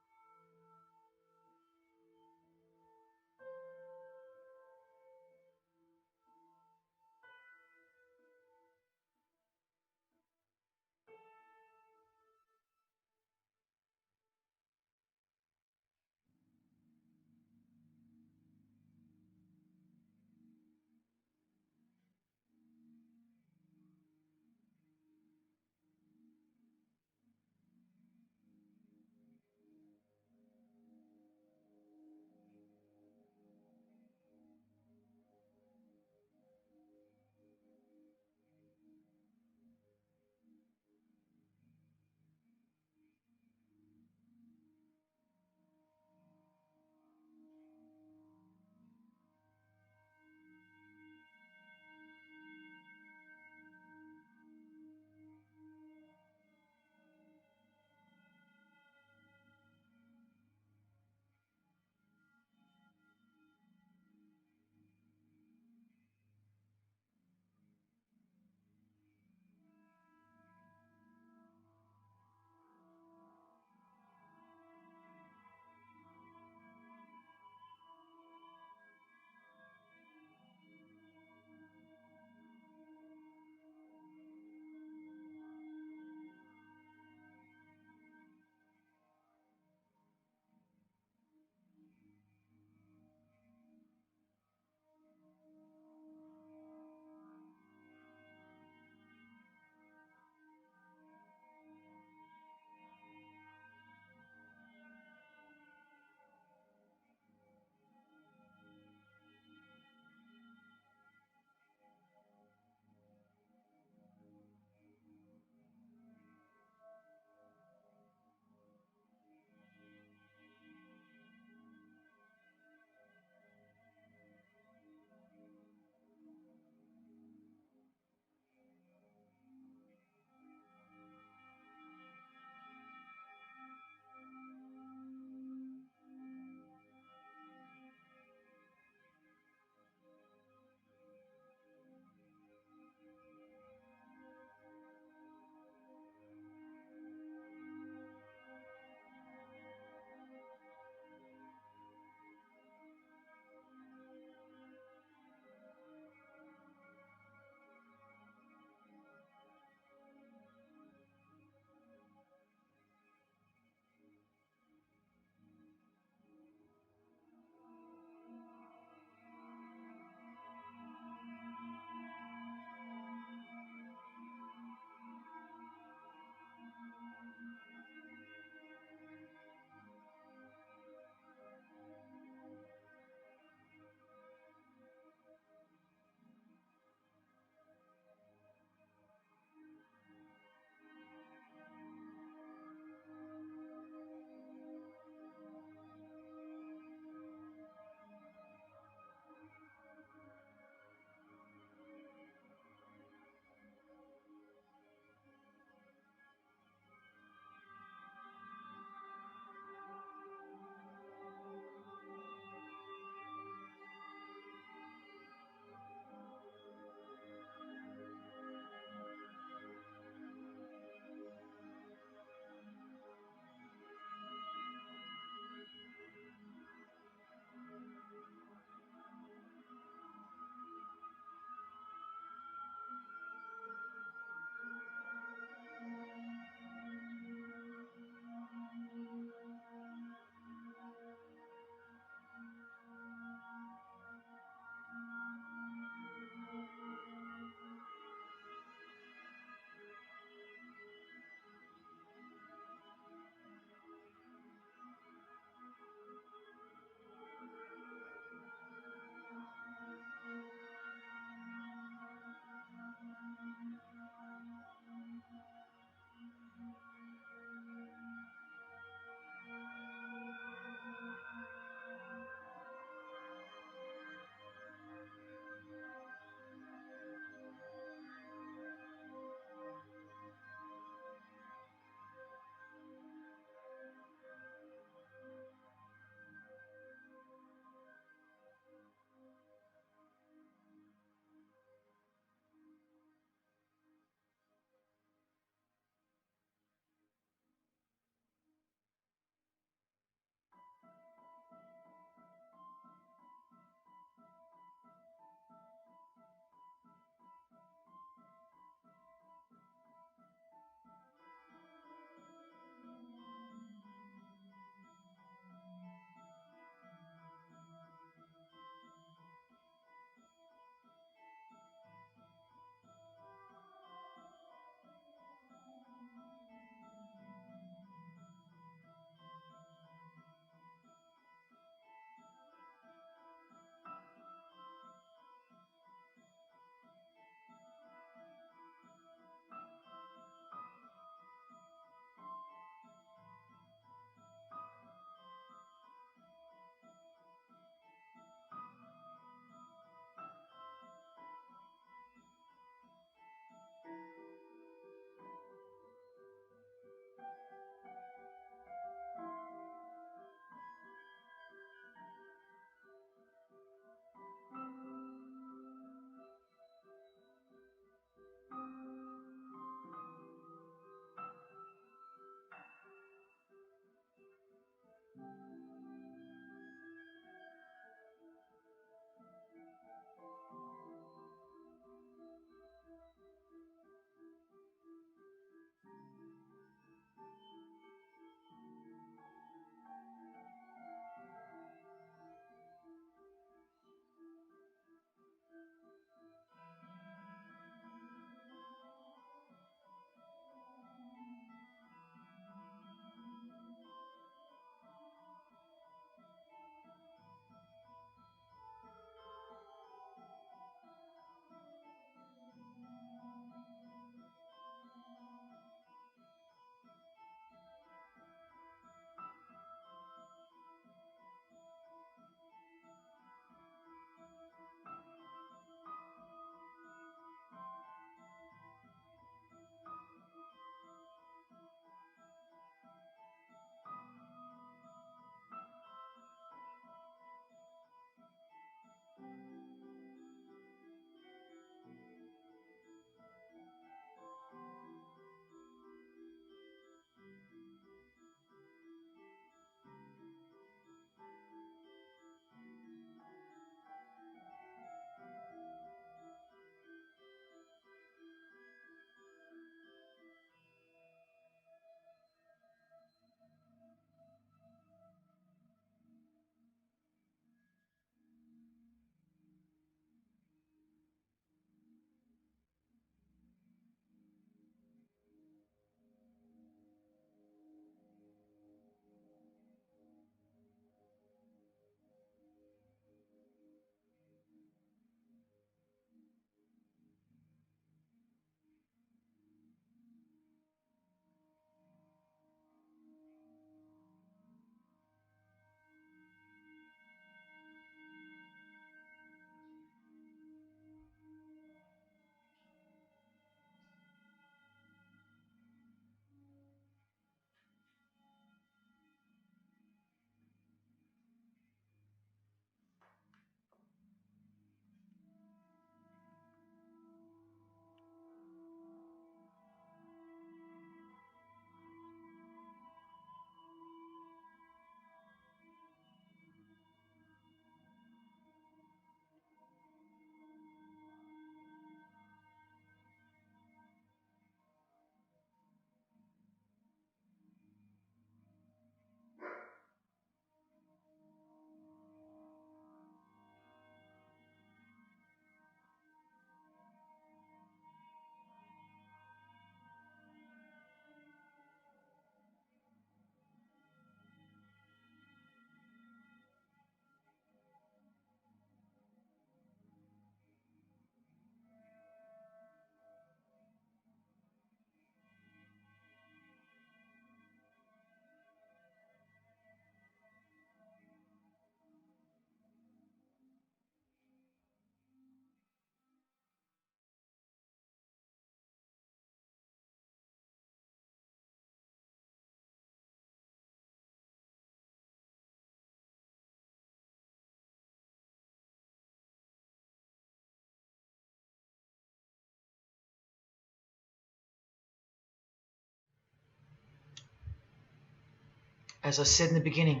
[SPEAKER 1] As I said in the beginning,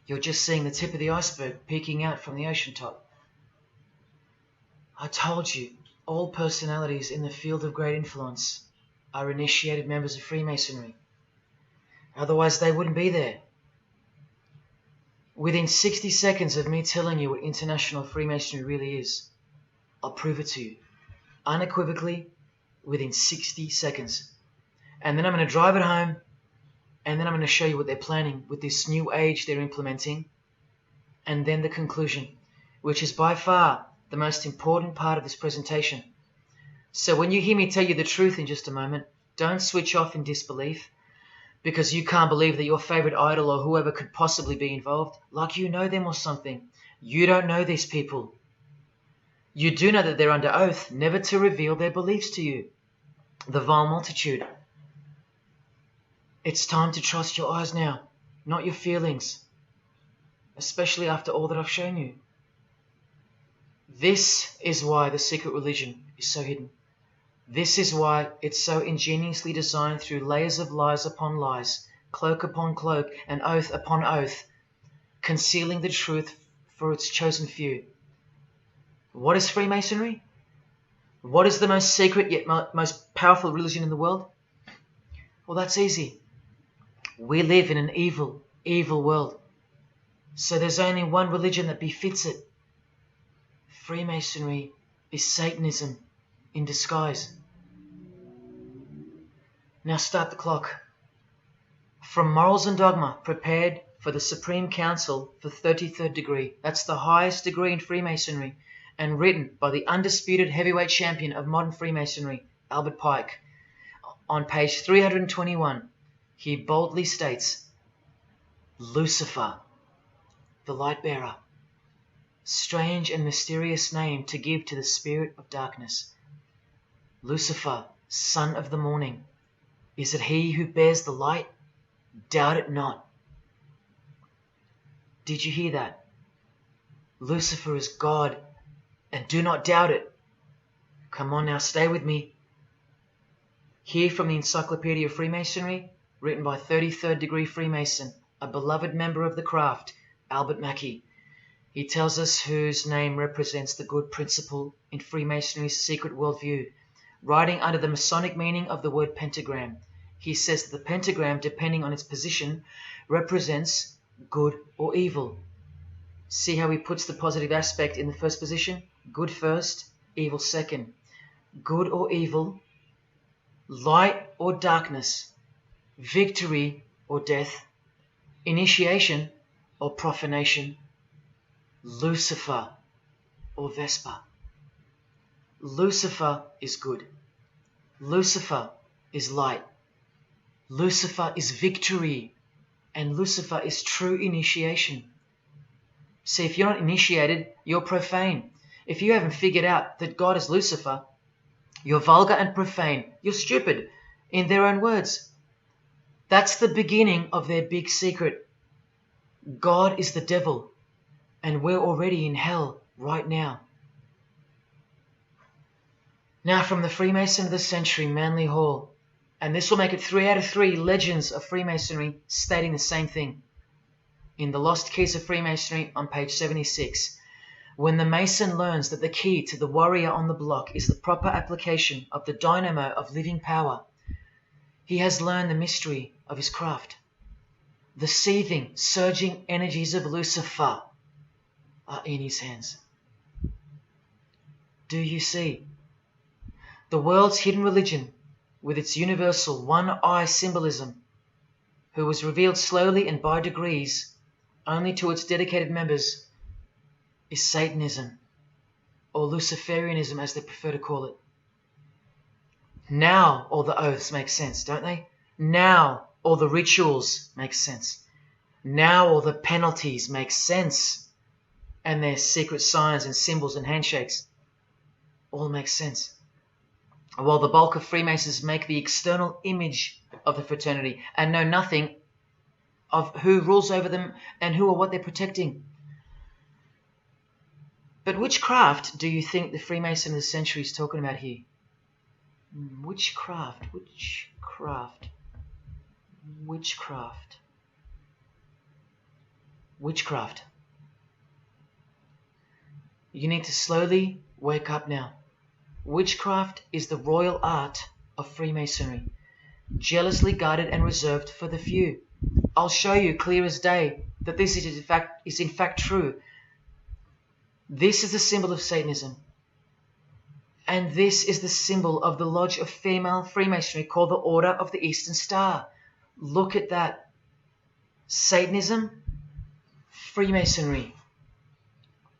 [SPEAKER 1] you're just seeing the tip of the iceberg peeking out from the ocean top. I told you, all personalities in the field of great influence are initiated members of Freemasonry. Otherwise, they wouldn't be there. Within 60 seconds of me telling you what international Freemasonry really is, I'll prove it to you. Unequivocally, within 60 seconds. And then I'm going to drive it home, and then I'm going to show you what they're planning with this new age they're implementing, and then the conclusion, which is by far the most important part of this presentation. So when you hear me tell you the truth in just a moment, don't switch off in disbelief because you can't believe that your favorite idol or whoever could possibly be involved, like you know them or something. You don't know these people. You do know that they're under oath never to reveal their beliefs to you. The vile multitude. It's time to trust your eyes now, not your feelings, especially after all that I've shown you. This is why the secret religion is so hidden. This is why it's so ingeniously designed through layers of lies upon lies, cloak upon cloak, and oath upon oath, concealing the truth for its chosen few. What is Freemasonry? What is the most secret yet most powerful religion in the world? Well, that's easy. We live in an evil, evil world. So there's only one religion that befits it. Freemasonry is Satanism in disguise. Now start the clock. From Morals and Dogma, prepared for the Supreme Council for 33rd degree. That's the highest degree in Freemasonry, and written by the undisputed heavyweight champion of modern Freemasonry, Albert Pike. On page 321, he boldly states, Lucifer, the light bearer. Strange and mysterious name to give to the spirit of darkness. Lucifer, son of the morning. Is it he who bears the light? Doubt it not. Did you hear that? Lucifer is God, and do not doubt it. Come on now, stay with me. Here from the Encyclopedia of Freemasonry, written by 33rd degree Freemason, a beloved member of the craft, Albert Mackey. He tells us whose name represents the good principle in Freemasonry's secret worldview. Writing under the Masonic meaning of the word pentagram, he says that the pentagram, depending on its position, represents good or evil. See how he puts the positive aspect in the first position? Good first, evil second. Good or evil, light or darkness, victory or death, initiation or profanation, Lucifer or Vesper. Lucifer is good. Lucifer is light. Lucifer is victory. And Lucifer is true initiation. See, if you're not initiated, you're profane. If you haven't figured out that God is Lucifer, you're vulgar and profane. You're stupid, in their own words. That's the beginning of their big secret. God is the devil, and we're already in hell right now. Now from the Freemason of the Century, Manly Hall, and this will make it 3 out of 3 legends of Freemasonry stating the same thing. In The Lost Keys of Freemasonry on page 76, when the Mason learns that the key to the warrior on the block is the proper application of the dynamo of living power, he has learned the mystery of his craft. The seething, surging energies of Lucifer are in his hands. Do you see? The world's hidden religion, with its universal one-eye symbolism, who was revealed slowly and by degrees only to its dedicated members, is Satanism, or Luciferianism as they prefer to call it. Now all the oaths make sense, don't they? Now all the rituals make sense. Now all the penalties make sense. And their secret signs and symbols and handshakes all make sense. While the bulk of Freemasons make the external image of the fraternity and know nothing of who rules over them and who or what they're protecting. But which craft do you think the Freemason of the Century is talking about here? Which craft? Which craft? Which craft? witchcraft. You need to slowly wake up now. Witchcraft is the royal art of Freemasonry, jealously guarded and reserved for the few. I'll show you clear as day that this is in fact true. This is the symbol of Satanism. And this is the symbol of the lodge of female Freemasonry called the Order of the Eastern Star. Look at that. Satanism, Freemasonry.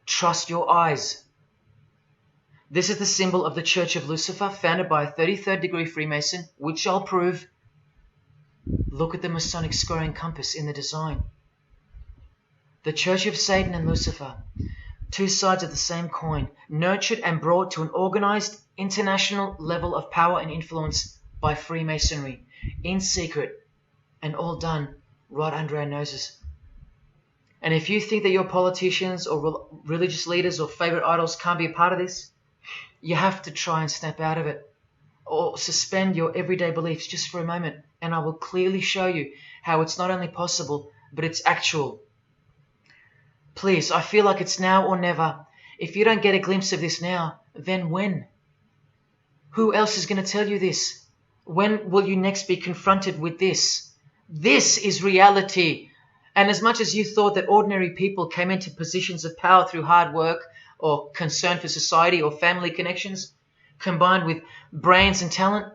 [SPEAKER 1] Trust your eyes. This is the symbol of the Church of Lucifer, founded by a 33rd degree Freemason, which I'll prove. Look at the Masonic scoring compass in the design. The Church of Satan and Lucifer, two sides of the same coin, nurtured and brought to an organized international level of power and influence by Freemasonry, in secret, and all done right under our noses. And if you think that your politicians or religious leaders or favorite idols can't be a part of this, you have to try and snap out of it, or suspend your everyday beliefs just for a moment, and I will clearly show you how it's not only possible, but it's actual. Please, I feel like it's now or never. If you don't get a glimpse of this now, then when? Who else is going to tell you this? When will you next be confronted with this? This is reality. And as much as you thought that ordinary people came into positions of power through hard work or concern for society or family connections, combined with brains and talent,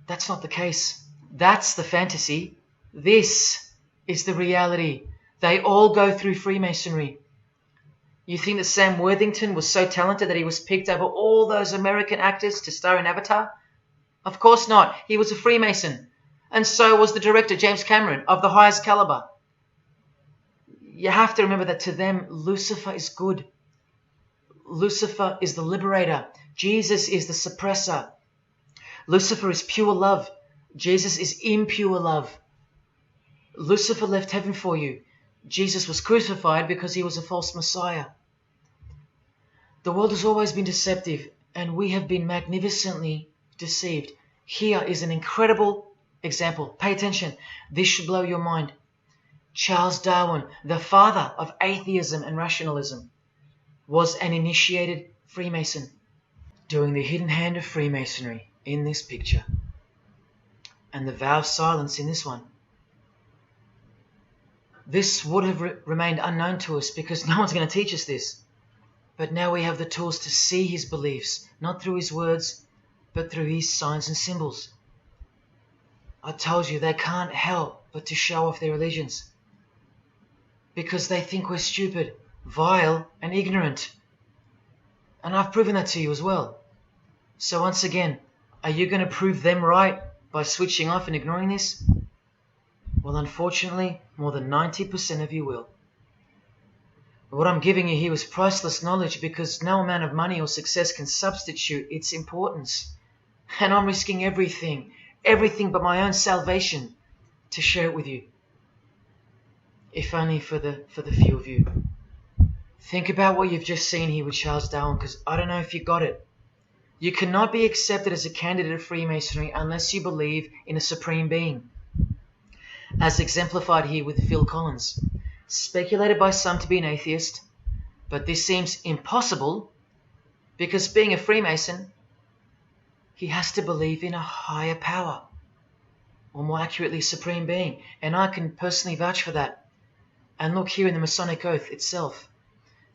[SPEAKER 1] that's not the case. That's the fantasy. This is the reality. They all go through Freemasonry. You think that Sam Worthington was so talented that he was picked over all those American actors to star in Avatar? Of course not. He was a Freemason. And so was the director, James Cameron, of the highest caliber. You have to remember that to them, Lucifer is good. Lucifer is the liberator. Jesus is the suppressor. Lucifer is pure love. Jesus is impure love. Lucifer left heaven for you. Jesus was crucified because he was a false Messiah. The world has always been deceptive, and we have been magnificently deceived. Here is an incredible example. Pay attention. This should blow your mind. Charles Darwin, the father of atheism and rationalism, was an initiated Freemason, doing the hidden hand of Freemasonry in this picture, and the vow of silence in this one. This would have remained unknown to us because no one's going to teach us this. But now we have the tools to see his beliefs, not through his words, but through his signs and symbols. I told you they can't help but to show off their religions, because they think we're stupid, vile, and ignorant. And I've proven that to you as well. So once again, are you going to prove them right by switching off and ignoring this? Well, unfortunately, more than 90% of you will. What I'm giving you here is priceless knowledge, because no amount of money or success can substitute its importance. And I'm risking everything but my own salvation to share it with you. If only for the few of you. Think about what you've just seen here with Charles Darwin, because I don't know if you got it. You cannot be accepted as a candidate of Freemasonry unless you believe in a supreme being, as exemplified here with Phil Collins, speculated by some to be an atheist, but this seems impossible because, being a Freemason, he has to believe in a higher power, or more accurately, supreme being, and I can personally vouch for that. And look here in the Masonic Oath itself.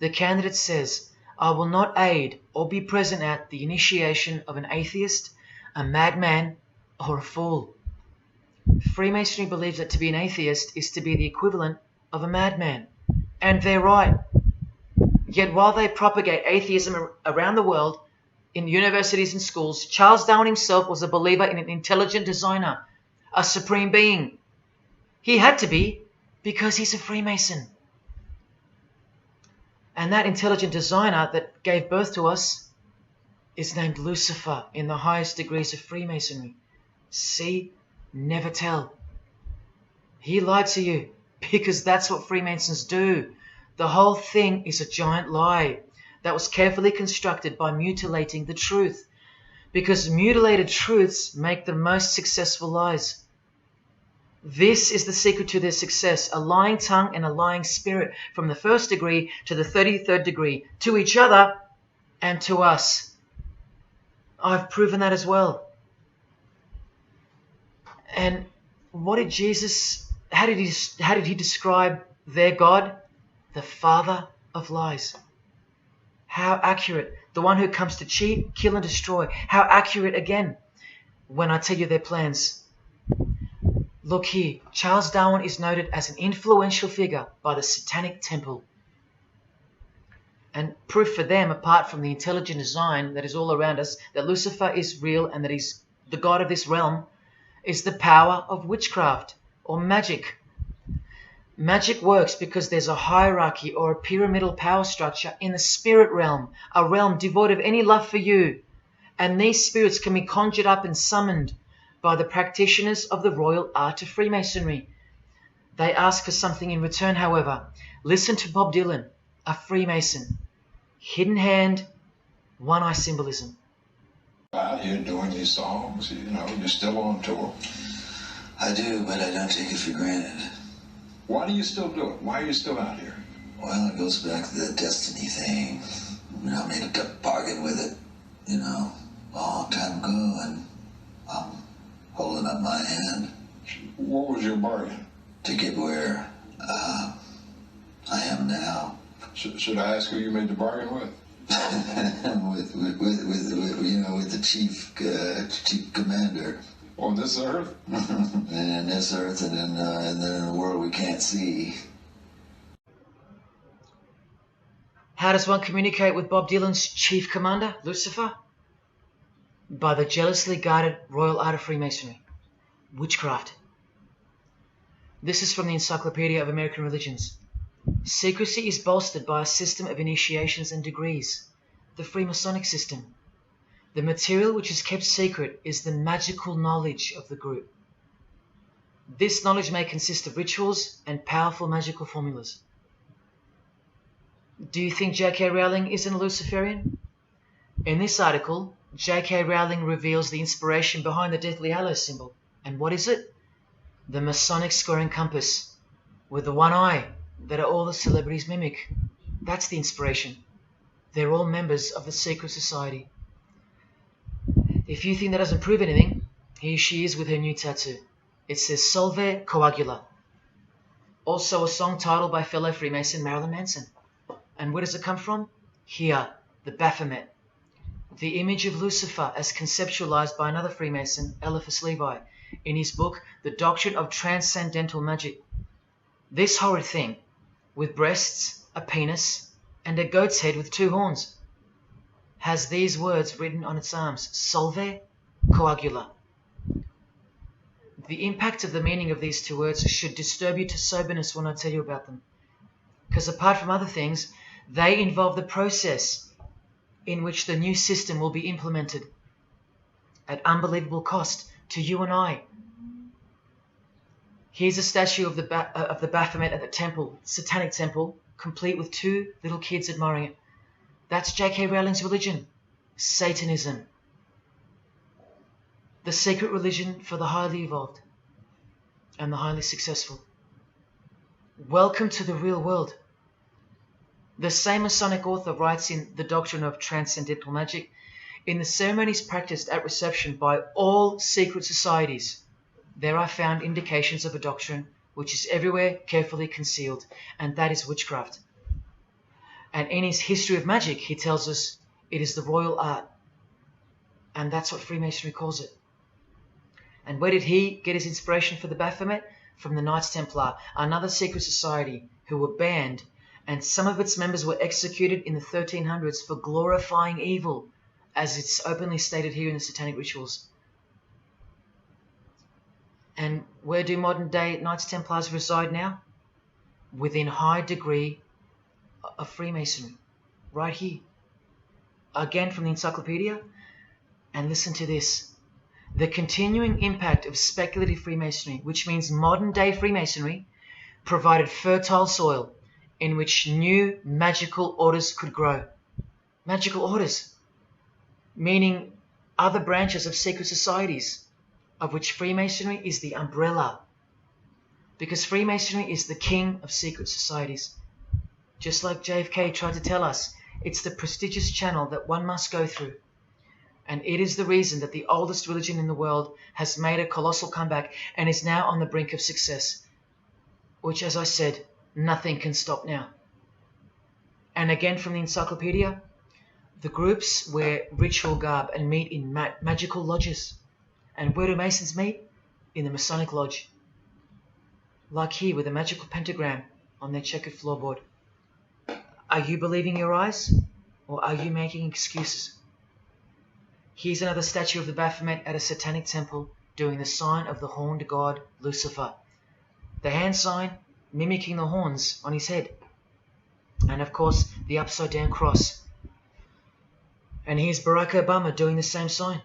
[SPEAKER 1] The candidate says, "I will not aid or be present at the initiation of an atheist, a madman, or a fool." Freemasonry believes that to be an atheist is to be the equivalent of a madman. And they're right. Yet while they propagate atheism around the world, in universities and schools, Charles Darwin himself was a believer in an intelligent designer, a supreme being. He had to be, because he's a Freemason. And that intelligent designer that gave birth to us is named Lucifer in the highest degrees of Freemasonry. See? Never tell. He lied to you, because that's what Freemasons do. The whole thing is a giant lie that was carefully constructed by mutilating the truth, because mutilated truths make the most successful lies. This is the secret to their success, a lying tongue and a lying spirit from the 1st degree to the 33rd degree, to each other and to us. I've proven that as well. And what did Jesus, how did he describe their God? The father of lies. How accurate. The one who comes to cheat, kill and destroy. How accurate again when I tell you their plans. Look here, Charles Darwin is noted as an influential figure by the Satanic Temple. And proof for them, apart from the intelligent design that is all around us, that Lucifer is real and that he's the god of this realm, is the power of witchcraft or magic. Magic works because there's a hierarchy or a pyramidal power structure in the spirit realm, a realm devoid of any love for you. And these spirits can be conjured up and summoned by the practitioners of the royal art of Freemasonry. They ask for something in return, however. Listen to Bob Dylan, a Freemason. Hidden hand, one-eye symbolism.
[SPEAKER 4] Out here doing these songs, you know, you're still on tour.
[SPEAKER 5] I do, but I don't take it for granted.
[SPEAKER 4] Why do you still do it? Why are you still out here?
[SPEAKER 5] Well, it goes back to the destiny thing. You know, I made a bargain with it, you know, a long time ago, and I'm holding up my hand.
[SPEAKER 4] What was your bargain?
[SPEAKER 5] To get where I am now.
[SPEAKER 4] Should I ask who you made the bargain with?
[SPEAKER 5] with the chief commander.
[SPEAKER 4] On this earth?
[SPEAKER 5] And in this earth, and then in the world we can't see.
[SPEAKER 1] How does one communicate with Bob Dylan's chief commander, Lucifer? By the jealously guarded royal art of Freemasonry, witchcraft. This is from the Encyclopedia of American Religions. Secrecy is bolstered by a system of initiations and degrees, the Freemasonic system. The material which is kept secret is the magical knowledge of the group. This knowledge may consist of rituals and powerful magical formulas. Do you think J.K. Rowling isn't a Luciferian? In this article, J.K. Rowling reveals the inspiration behind the Deathly Hallows symbol. And what is it? The Masonic squaring compass, with the one eye that all the celebrities mimic. That's the inspiration. They're all members of the secret society. If you think that doesn't prove anything, here she is with her new tattoo. It says Solve Coagula. Also a song title by fellow Freemason Marilyn Manson. And where does it come from? Here, the Baphomet. The image of Lucifer as conceptualized by another Freemason, Eliphas Levi, in his book, The Doctrine of Transcendental Magic. This horrid thing, with breasts, a penis, and a goat's head with 2 horns, has these words written on its arms, Solve Coagula. The impact of the meaning of these 2 words should disturb you to soberness when I tell you about them. Because apart from other things, they involve the process in which the new system will be implemented at unbelievable cost to you and I. Here's a statue of the Baphomet at the temple, Satanic Temple, complete with 2 little kids admiring it. That's J.K. Rowling's religion, Satanism. The secret religion for the highly evolved and the highly successful. Welcome to the real world. The same Masonic author writes in The Doctrine of Transcendental Magic, in the ceremonies practiced at reception by all secret societies, there are found indications of a doctrine which is everywhere carefully concealed, and that is witchcraft. And in his History of Magic, he tells us it is the royal art. And that's what Freemasonry calls it. And where did he get his inspiration for the Baphomet? From the Knights Templar, another secret society who were banned, and some of its members were executed in the 1300s for glorifying evil, as it's openly stated here in the Satanic Rituals. And where do modern day Knights Templars reside now? Within high degree of Freemasonry, right here. Again from the encyclopedia, and listen to this. The continuing impact of speculative Freemasonry, which means modern day Freemasonry, provided fertile soil in which new magical orders could grow. Magical orders, meaning other branches of secret societies, of which Freemasonry is the umbrella. Because Freemasonry is the king of secret societies. Just like JFK tried to tell us, it's the prestigious channel that one must go through. And it is the reason that the oldest religion in the world has made a colossal comeback and is now on the brink of success. Which, as I said, nothing can stop now. And again from the encyclopedia, the groups wear ritual garb and meet in magical lodges. And where do Masons meet? In the Masonic Lodge. Like here with a magical pentagram on their checkered floorboard. Are you believing your eyes? Or are you making excuses? Here's another statue of the Baphomet at a satanic temple doing the sign of the horned god Lucifer. The hand sign mimicking the horns on his head. And of course the upside down cross. And here's Barack Obama doing the same sign.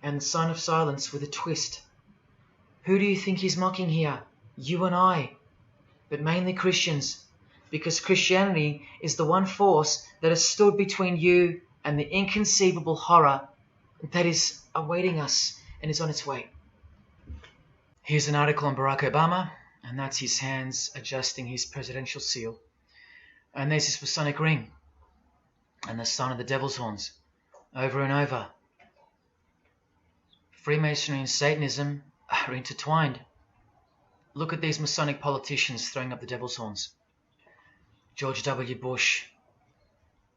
[SPEAKER 1] And the sign of silence with a twist. Who do you think he's mocking here? You and I. But mainly Christians. Because Christianity is the one force that has stood between you and the inconceivable horror that is awaiting us and is on its way. Here's an article on Barack Obama, and that's his hands adjusting his presidential seal. And there's his Masonic ring, and the sign of the devil's horns, over and over. Freemasonry and Satanism are intertwined. Look at these Masonic politicians throwing up the devil's horns. George W. Bush.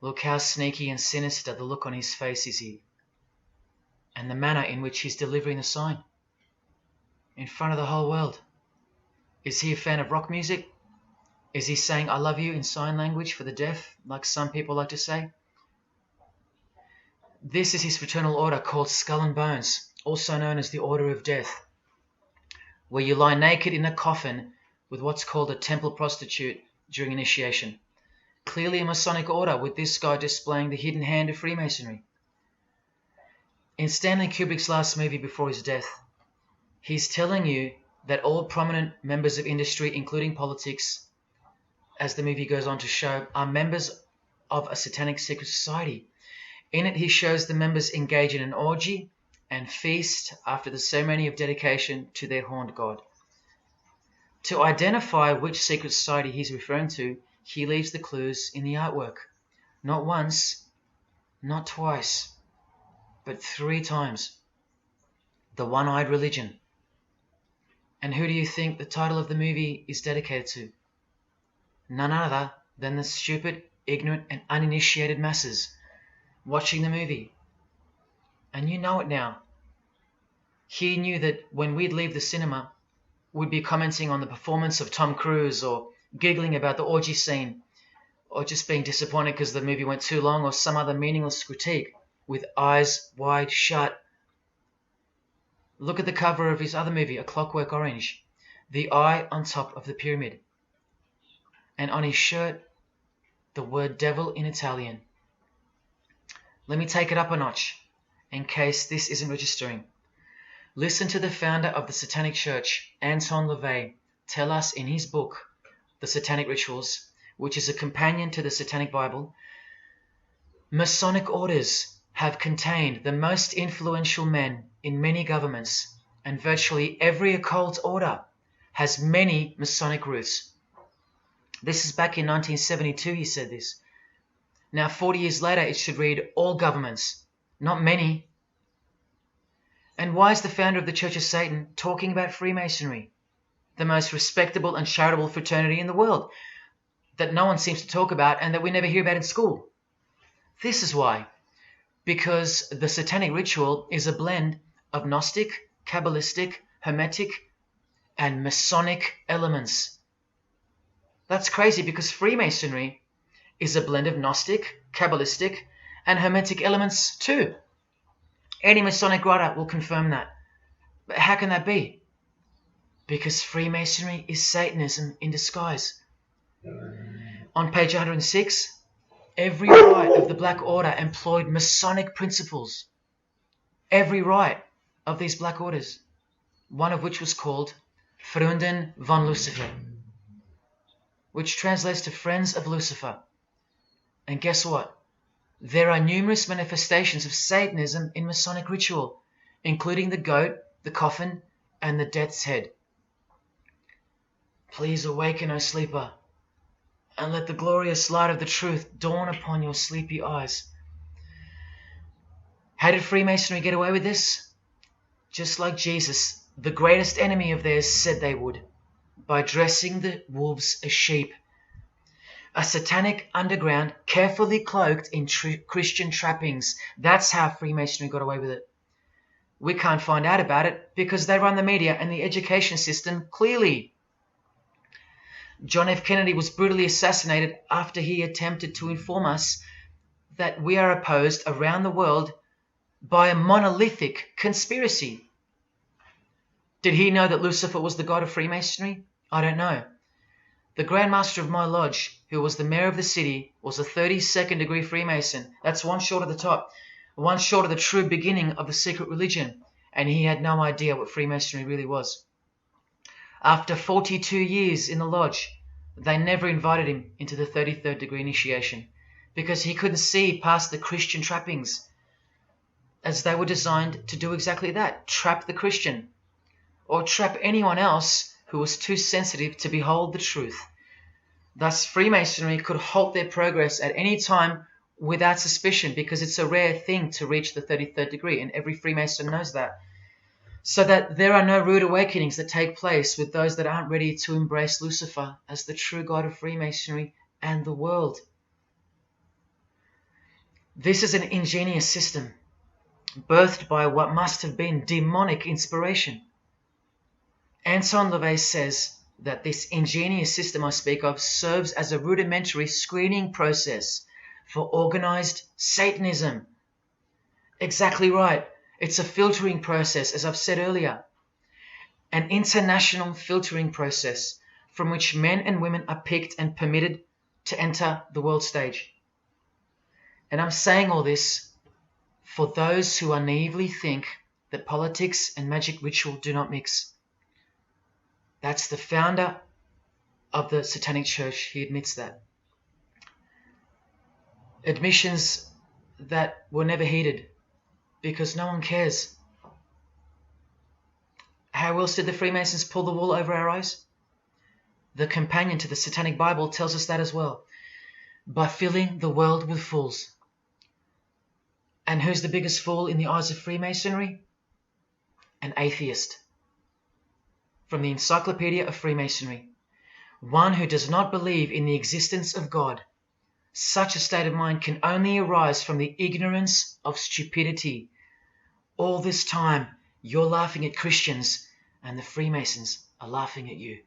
[SPEAKER 1] Look how sneaky and sinister the look on his face is here. And the manner in which he's delivering the sign. In front of the whole world. Is he a fan of rock music? Is he saying I love you in sign language for the deaf, like some people like to say? This is his fraternal order called Skull and Bones, also known as the Order of Death, where you lie naked in a coffin with what's called a temple prostitute during initiation. Clearly a Masonic order, with this guy displaying the hidden hand of Freemasonry. In Stanley Kubrick's last movie before his death, he's telling you that all prominent members of industry, including politics, as the movie goes on to show, are members of a satanic secret society. In it, he shows the members engage in an orgy and feast after the ceremony of dedication to their horned god. To identify which secret society he's referring to, he leaves the clues in the artwork. Not once, not twice, but 3 times. The One-Eyed Religion. And who do you think the title of the movie is dedicated to? None other than the stupid, ignorant, and uninitiated masses watching the movie. And you know it now. He knew that when we'd leave the cinema, we'd be commenting on the performance of Tom Cruise, or giggling about the orgy scene, or just being disappointed because the movie went too long, or some other meaningless critique, with eyes wide shut. Look at the cover of his other movie, A Clockwork Orange. The eye on top of the pyramid. And on his shirt, the word devil in Italian. Let me take it up a notch, in case this isn't registering. Listen to the founder of the Satanic Church, Anton LaVey, tell us in his book, The Satanic Rituals, which is a companion to the Satanic Bible, Masonic orders have contained the most influential men in many governments, and virtually every occult order has many Masonic roots. This is back in 1972 he said this. Now 40 years later it should read all governments, not many. And why is the founder of the Church of Satan talking about Freemasonry, the most respectable and charitable fraternity in the world, that no one seems to talk about and that we never hear about in school? This is why. Because the Satanic Ritual is a blend of Gnostic, Kabbalistic, Hermetic, and Masonic elements. That's crazy, because Freemasonry is a blend of Gnostic, Kabbalistic, and Hermetic elements too. Any Masonic writer will confirm that. But how can that be? Because Freemasonry is Satanism in disguise. On page 106, every rite of the Black Order employed Masonic principles. Every rite of these Black Orders, one of which was called Freunden von Lucifer, which translates to Friends of Lucifer. And guess what? There are numerous manifestations of Satanism in Masonic ritual, including the goat, the coffin, and the death's head. Please awaken, O sleeper, and let the glorious light of the truth dawn upon your sleepy eyes. How did Freemasonry get away with this? Just like Jesus, the greatest enemy of theirs, said they would, by dressing the wolves as sheep. A satanic underground carefully cloaked in Christian trappings. That's how Freemasonry got away with it. We can't find out about it because they run the media and the education system clearly. John F. Kennedy was brutally assassinated after he attempted to inform us that we are opposed around the world by a monolithic conspiracy. Did he know that Lucifer was the god of Freemasonry? I don't know. The Grand Master of my lodge, who was the mayor of the city, was a 32nd degree Freemason. That's one short of the top, one short of the true beginning of the secret religion, and he had no idea what Freemasonry really was. After 42 years in the lodge, they never invited him into the 33rd degree initiation because he couldn't see past the Christian trappings, as they were designed to do exactly that, trap the Christian, or trap anyone else who was too sensitive to behold the truth. Thus, Freemasonry could halt their progress at any time without suspicion because it's a rare thing to reach the 33rd degree, and every Freemason knows that. So that there are no rude awakenings that take place with those that aren't ready to embrace Lucifer as the true god of Freemasonry and the world. This is an ingenious system, birthed by what must have been demonic inspiration. Anton LaVey says that this ingenious system I speak of serves as a rudimentary screening process for organized Satanism. Exactly right. It's a filtering process, as I've said earlier. An international filtering process from which men and women are picked and permitted to enter the world stage. And I'm saying all this for those who naively think that politics and magic ritual do not mix. That's the founder of the Satanic Church. He admits that. Admissions that were never heeded because no one cares. How else did the Freemasons pull the wool over our eyes? The companion to the Satanic Bible tells us that as well. By filling the world with fools. And who's the biggest fool in the eyes of Freemasonry? An atheist. From the Encyclopedia of Freemasonry. One who does not believe in the existence of God. Such a state of mind can only arise from the ignorance of stupidity. All this time, you're laughing at Christians, and the Freemasons are laughing at you.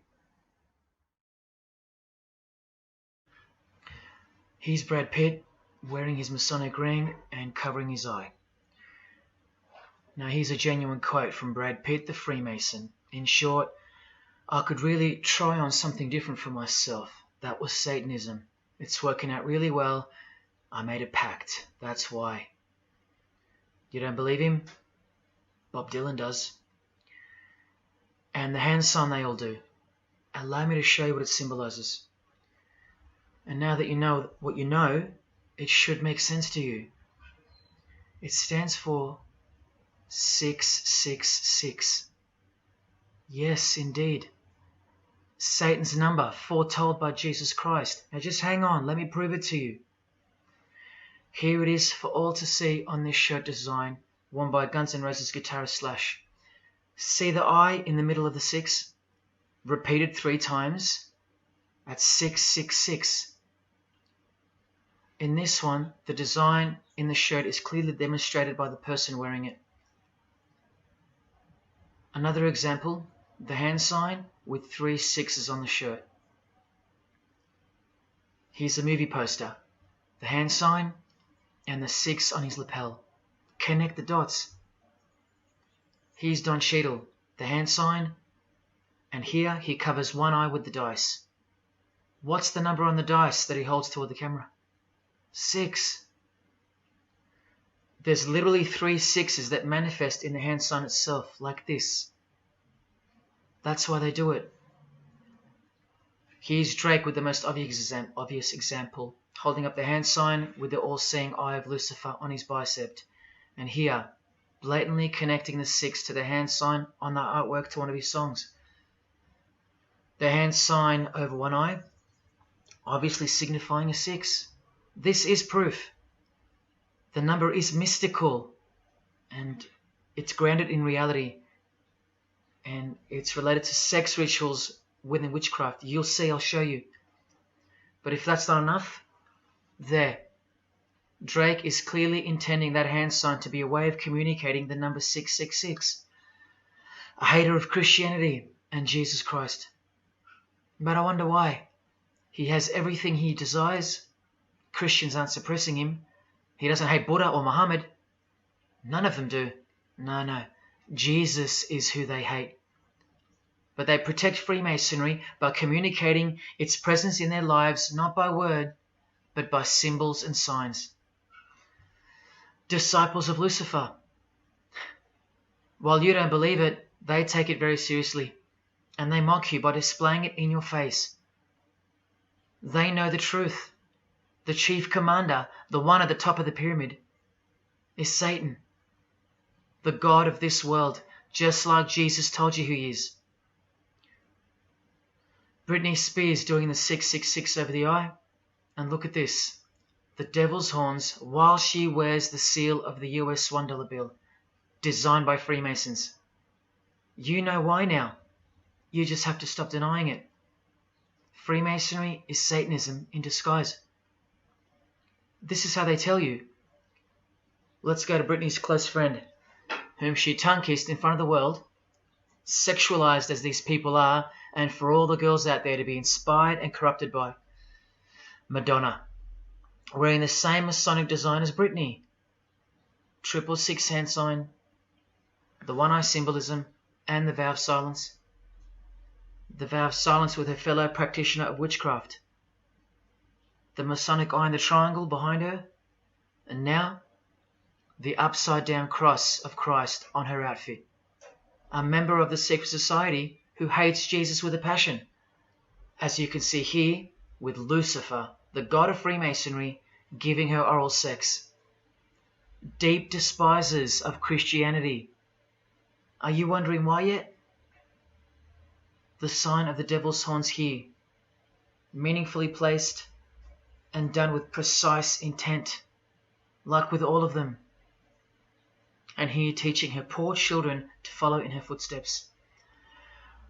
[SPEAKER 1] Here's Brad Pitt, wearing his Masonic ring and covering his eye. Now here's a genuine quote from Brad Pitt, the Freemason. In short, I could really try on something different for myself. That was Satanism. It's working out really well. I made a pact. That's why. You don't believe him? Bob Dylan does. And the hand sign they all do. Allow me to show you what it symbolizes. And now that you know what you know, it should make sense to you. It stands for 666. Yes, indeed. Satan's number, foretold by Jesus Christ. Now just hang on, let me prove it to you. Here it is for all to see on this shirt design, worn by Guns N' Roses guitarist Slash. See the I in the middle of the 6? Repeated 3 times. That's 666. In this one, the design in the shirt is clearly demonstrated by the person wearing it. Another example, the hand sign with 3 6s on the shirt. Here's a movie poster, the hand sign and the 6 on his lapel. Connect the dots. Here's Don Cheadle, the hand sign, and here he covers one eye with the dice. What's the number on the dice that he holds toward the camera? 6. There's literally 3 6s that manifest in the hand sign itself, like this. That's why they do it. Here's Drake with the most obvious example, holding up the hand sign with the all-seeing eye of Lucifer on his bicep. And here, blatantly connecting the 6 to the hand sign on the artwork to one of his songs. The hand sign over one eye, obviously signifying a 6. This is proof. The number is mystical and it's grounded in reality, and it's related to sex rituals within witchcraft. You'll see, I'll show you. But if that's not enough, there. Drake is clearly intending that hand sign to be a way of communicating the number 666. A hater of Christianity and Jesus Christ. But I wonder why. He has everything he desires. Christians aren't suppressing him. He doesn't hate Buddha or Muhammad. None of them do. No. Jesus is who they hate. But they protect Freemasonry by communicating its presence in their lives, not by word, but by symbols and signs. Disciples of Lucifer. While you don't believe it, they take it very seriously, and they mock you by displaying it in your face. They know the truth. The chief commander, the one at the top of the pyramid, is Satan, the god of this world, just like Jesus told you who he is. Britney Spears doing the 666 over the eye, and look at this. The devil's horns while she wears the seal of the US $1 bill, designed by Freemasons. You know why now. You just have to stop denying it. Freemasonry is Satanism in disguise. This is how they tell you. Let's go to Britney's close friend, whom she tongue-kissed in front of the world, sexualized as these people are, and for all the girls out there to be inspired and corrupted by. Madonna, wearing the same Masonic design as Britney. 666 hand sign, the one eye symbolism, and the vow of silence. The vow of silence with her fellow practitioner of witchcraft. The Masonic eye in the triangle behind her, and now the upside down cross of Christ on her outfit. A member of the secret society who hates Jesus with a passion, as you can see here with Lucifer, the god of Freemasonry, giving her oral sex. Deep despisers of Christianity. Are you wondering why yet? The sign of the devil's horns here, meaningfully placed and done with precise intent, like with all of them. And here teaching her poor children to follow in her footsteps.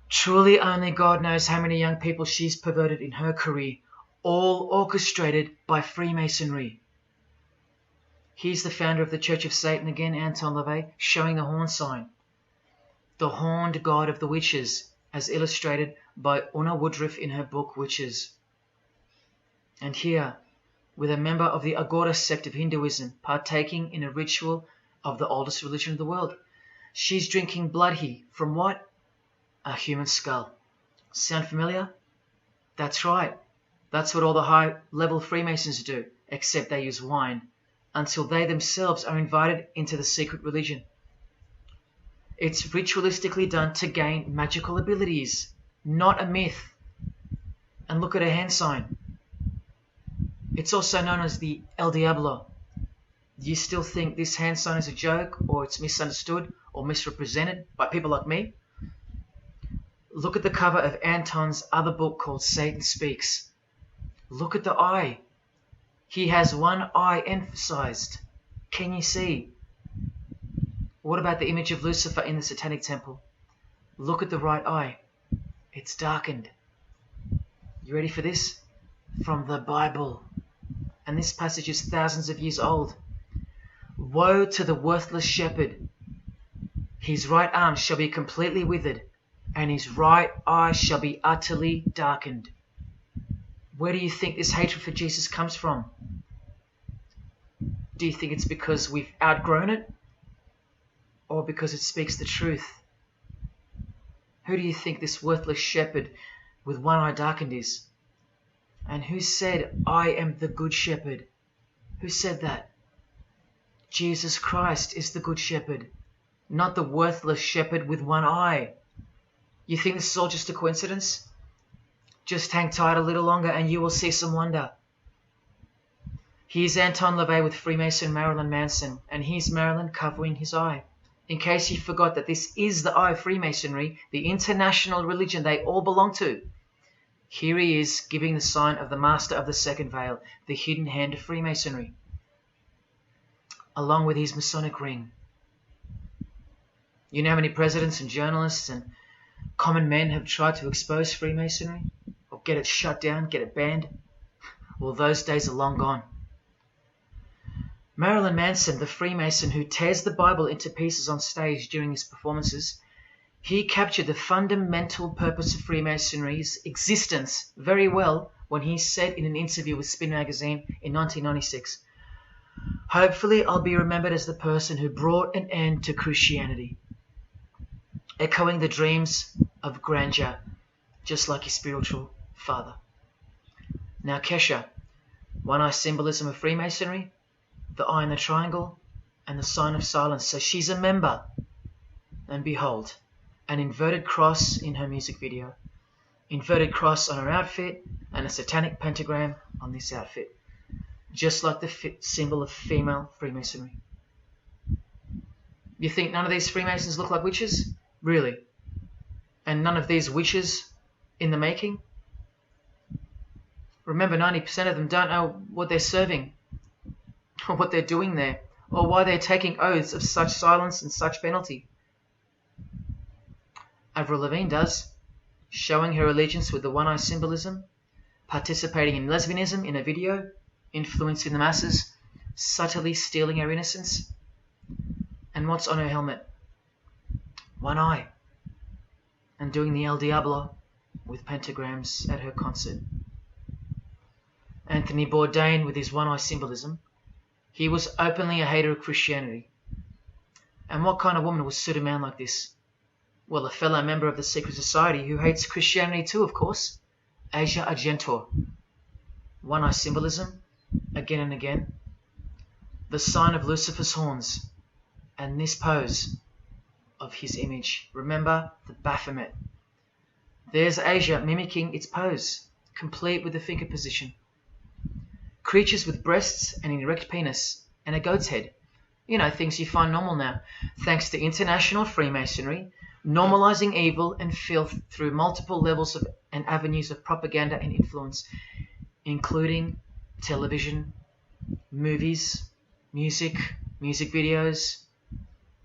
[SPEAKER 1] Truly only God knows how many young people she's perverted in her career, all orchestrated by Freemasonry. Here's the founder of the Church of Satan again, Anton LaVey, showing the horn sign. The horned god of the witches, as illustrated by Una Woodruff in her book Witches. And here, with a member of the Agora sect of Hinduism partaking in a ritual of the oldest religion of the world. She's drinking blood here from what? A human skull. Sound familiar? That's right. That's what all the high-level Freemasons do, except they use wine, until they themselves are invited into the secret religion. It's ritualistically done to gain magical abilities, not a myth. And look at her hand sign. It's also known as the El Diablo. Do you still think this hand sign is a joke, or it's misunderstood or misrepresented by people like me? Look at the cover of Anton's other book called Satan Speaks. Look at the eye. He has one eye emphasized. Can you see? What about the image of Lucifer in the Satanic Temple? Look at the right eye. It's darkened. You ready for this? From the Bible. And this passage is thousands of years old. Woe to the worthless shepherd. His right arm shall be completely withered, and his right eye shall be utterly darkened. Where do you think this hatred for Jesus comes from? Do you think it's because we've outgrown it? Or because it speaks the truth? Who do you think this worthless shepherd with one eye darkened is? And who said, I am the good shepherd? Who said that? Jesus Christ is the good shepherd, not the worthless shepherd with one eye. You think this is all just a coincidence? Just hang tight a little longer and you will see some wonder. Here's Anton LaVey with Freemason Marilyn Manson, and here's Marilyn covering his eye. In case you forgot that this is the eye of Freemasonry, the international religion they all belong to. Here he is giving the sign of the master of the second veil, the hidden hand of Freemasonry, along with his Masonic ring. You know how many presidents and journalists and common men have tried to expose Freemasonry or get it shut down, get it banned? Well, those days are long gone. Marilyn Manson, the Freemason who tears the Bible into pieces on stage during his performances, he captured the fundamental purpose of Freemasonry's existence very well when he said in an interview with Spin Magazine in 1996, "Hopefully I'll be remembered as the person who brought an end to Christianity," echoing the dreams of grandeur, just like his spiritual father. Now Kesha, one-eye symbolism of Freemasonry, the eye in the triangle, and the sign of silence. So she's a member. And behold, an inverted cross in her music video, inverted cross on her outfit, and a satanic pentagram on this outfit, just like the symbol of female Freemasonry. You think none of these Freemasons look like witches? Really? And none of these witches in the making? Remember, 90% of them don't know what they're serving, or what they're doing there, or why they're taking oaths of such silence and such penalty. Avril Lavigne does, showing her allegiance with the one-eye symbolism, participating in lesbianism in a video, influencing the masses, subtly stealing her innocence. And what's on her helmet? One eye. And doing the El Diablo with pentagrams at her concert. Anthony Bourdain, with his one-eye symbolism, he was openly a hater of Christianity. And what kind of woman would suit a man like this? Well, a fellow member of the secret society who hates Christianity too, of course, Asia Argento. One-eye symbolism, again and again. The sign of Lucifer's horns, and this pose of his image. Remember the Baphomet. There's Asia mimicking its pose, complete with the finger position. Creatures with breasts and an erect penis and a goat's head. You know, things you find normal now, thanks to international Freemasonry, normalizing evil and filth through multiple levels of and avenues of propaganda and influence, including television, movies, music videos,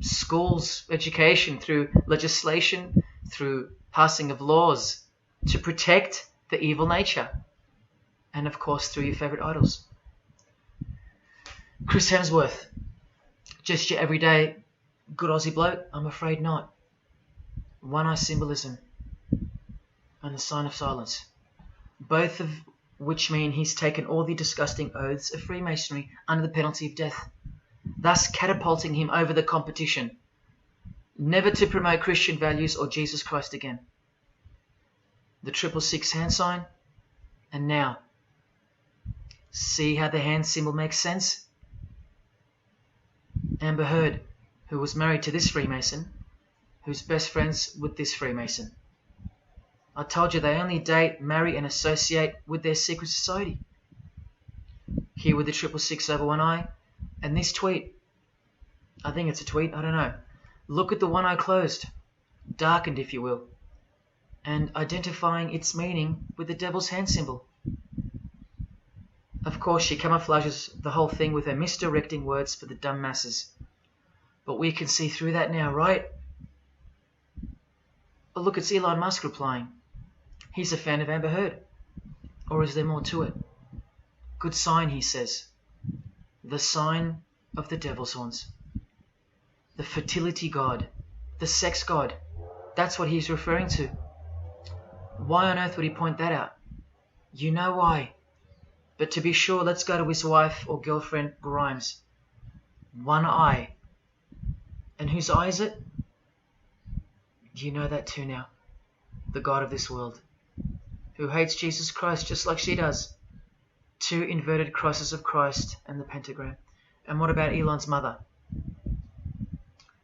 [SPEAKER 1] schools, education, through legislation, through passing of laws to protect the evil nature, and of course through your favorite idols. Chris Hemsworth, just your everyday good Aussie bloke? I'm afraid not. One-eye symbolism and the sign of silence, both of which mean he's taken all the disgusting oaths of Freemasonry under the penalty of death, thus catapulting him over the competition, never to promote Christian values or Jesus Christ again. The 666 hand sign, and now, see how the hand symbol makes sense? Amber Heard, who was married to this Freemason, who's best friends with this Freemason. I told you they only date, marry and associate with their secret society. Here with the 666 over one eye, and this tweet. I think it's a tweet, I don't know. Look at the one eye closed, darkened if you will, and identifying its meaning with the devil's hand symbol. Of course, she camouflages the whole thing with her misdirecting words for the dumb masses. But we can see through that now, right? But look, it's Elon Musk replying. He's a fan of Amber Heard. Or is there more to it? Good sign, he says. The sign of the devil's horns. The fertility god. The sex god. That's what he's referring to. Why on earth would he point that out? You know why. But to be sure, let's go to his wife or girlfriend, Grimes. One eye. And whose eye is it? You know that too now. The god of this world, who hates Jesus Christ just like she does. 2 inverted crosses of Christ and the pentagram. And what about Elon's mother?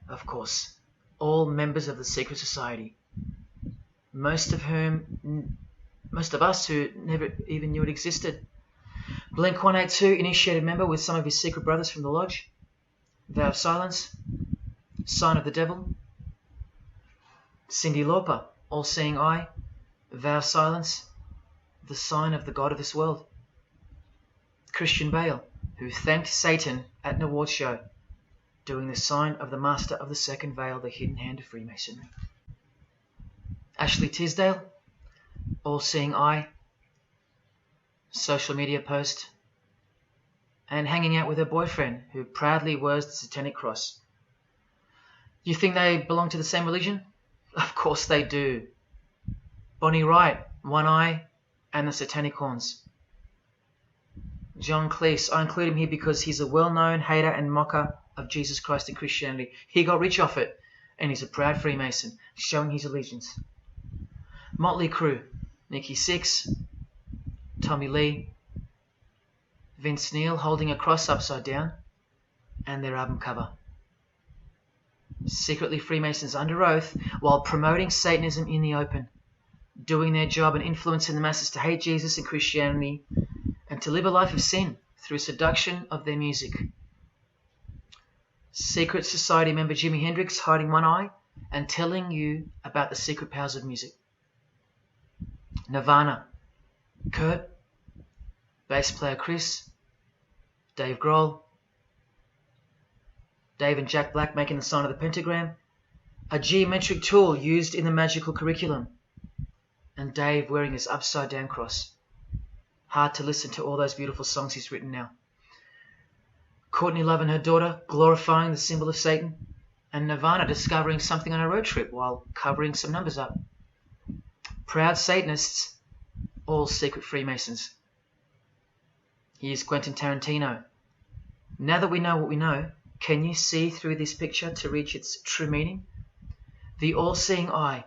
[SPEAKER 1] Of course, all members of the secret society. Most of us who never even knew it existed. Blink-182, initiated member with some of his secret brothers from the lodge. Vow of silence. Sign of the devil. Cyndi Lauper, all-seeing eye. Vow of silence. the sign of the god of this world. Christian Bale, who thanked Satan at an award show, doing the sign of the master of the second veil, the hidden hand of Freemasonry. Ashley Tisdale, all-seeing eye, social media post, and hanging out with her boyfriend, who proudly wears the Satanic Cross. You think they belong to the same religion? Of course they do. Bonnie Wright, one eye, and the Satanic Horns. John Cleese, I include him here because he's a well-known hater and mocker of Jesus Christ and Christianity. He got rich off it, and he's a proud Freemason, showing his allegiance. Motley Crue, Nikki Sixx, Tommy Lee, Vince Neil holding a cross upside down, and their album cover. Secretly Freemasons under oath while promoting Satanism in the open, doing their job and influencing the masses to hate Jesus and Christianity and to live a life of sin through seduction of their music. Secret Society member Jimi Hendrix hiding one eye and telling you about the secret powers of music. Nirvana, Kurt, bass player Chris, Dave Grohl, Dave and Jack Black making the sign of the pentagram, a geometric tool used in the magical curriculum, and Dave wearing his upside down cross. Hard to listen to all those beautiful songs he's written now. Courtney Love and her daughter glorifying the symbol of Satan, and Nirvana discovering something on a road trip while covering some numbers up. Proud Satanists, all secret Freemasons. Here's Quentin Tarantino. Now that we know what we know, can you see through this picture to reach its true meaning? The all-seeing eye,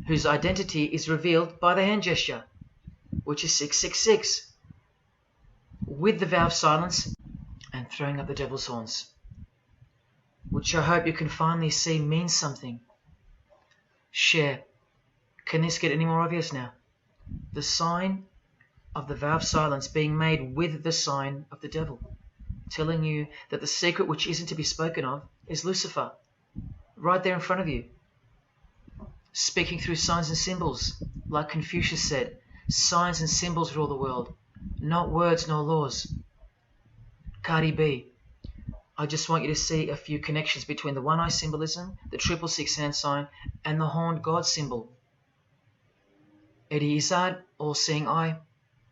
[SPEAKER 1] whose identity is revealed by the hand gesture, which is 666, with the vow of silence and throwing up the devil's horns, which I hope you can finally see means something. Share. Can this get any more obvious now? The sign of the vow of silence being made with the sign of the devil, telling you that the secret which isn't to be spoken of is Lucifer, right there in front of you. Speaking through signs and symbols, like Confucius said, signs and symbols rule the world, not words nor laws. Cardi B, I just want you to see a few connections between the one-eye symbolism, the 666 hand sign, and the horned God symbol. Eddie Izzard, all-seeing eye,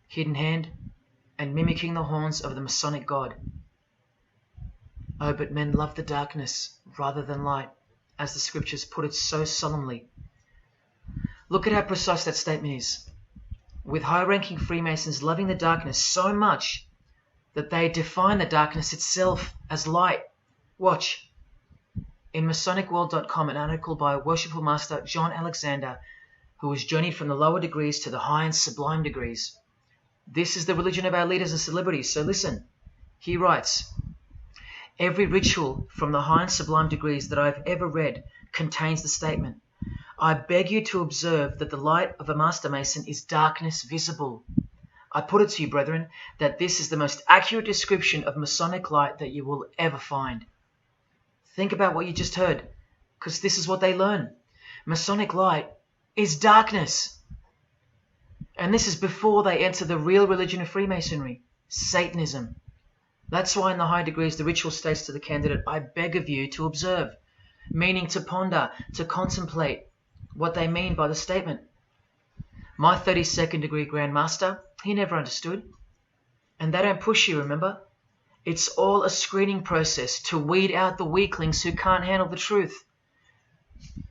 [SPEAKER 1] hidden hand, and mimicking the horns of the Masonic God. Oh, but men love the darkness rather than light, as the scriptures put it so solemnly. Look at how precise that statement is. With high-ranking Freemasons loving the darkness so much that they define the darkness itself as light. Watch. In MasonicWorld.com, an article by Worshipful Master John Alexander, who has journeyed from the lower degrees to the high and sublime degrees. This is the religion of our leaders and celebrities, so listen. He writes, every ritual from the high and sublime degrees that I've ever read contains the statement, I beg you to observe that the light of a Master Mason is darkness visible. I put it to you, brethren, that this is the most accurate description of Masonic light that you will ever find. Think about what you just heard, because this is what they learn. Masonic light is darkness. And this is before they enter the real religion of Freemasonry, Satanism. That's why in the high degrees the ritual states to the candidate, I beg of you to observe, meaning to ponder, to contemplate what they mean by the statement. My 32nd degree Grand Master, he never understood. And they don't push you, remember? It's all a screening process to weed out the weaklings who can't handle the truth.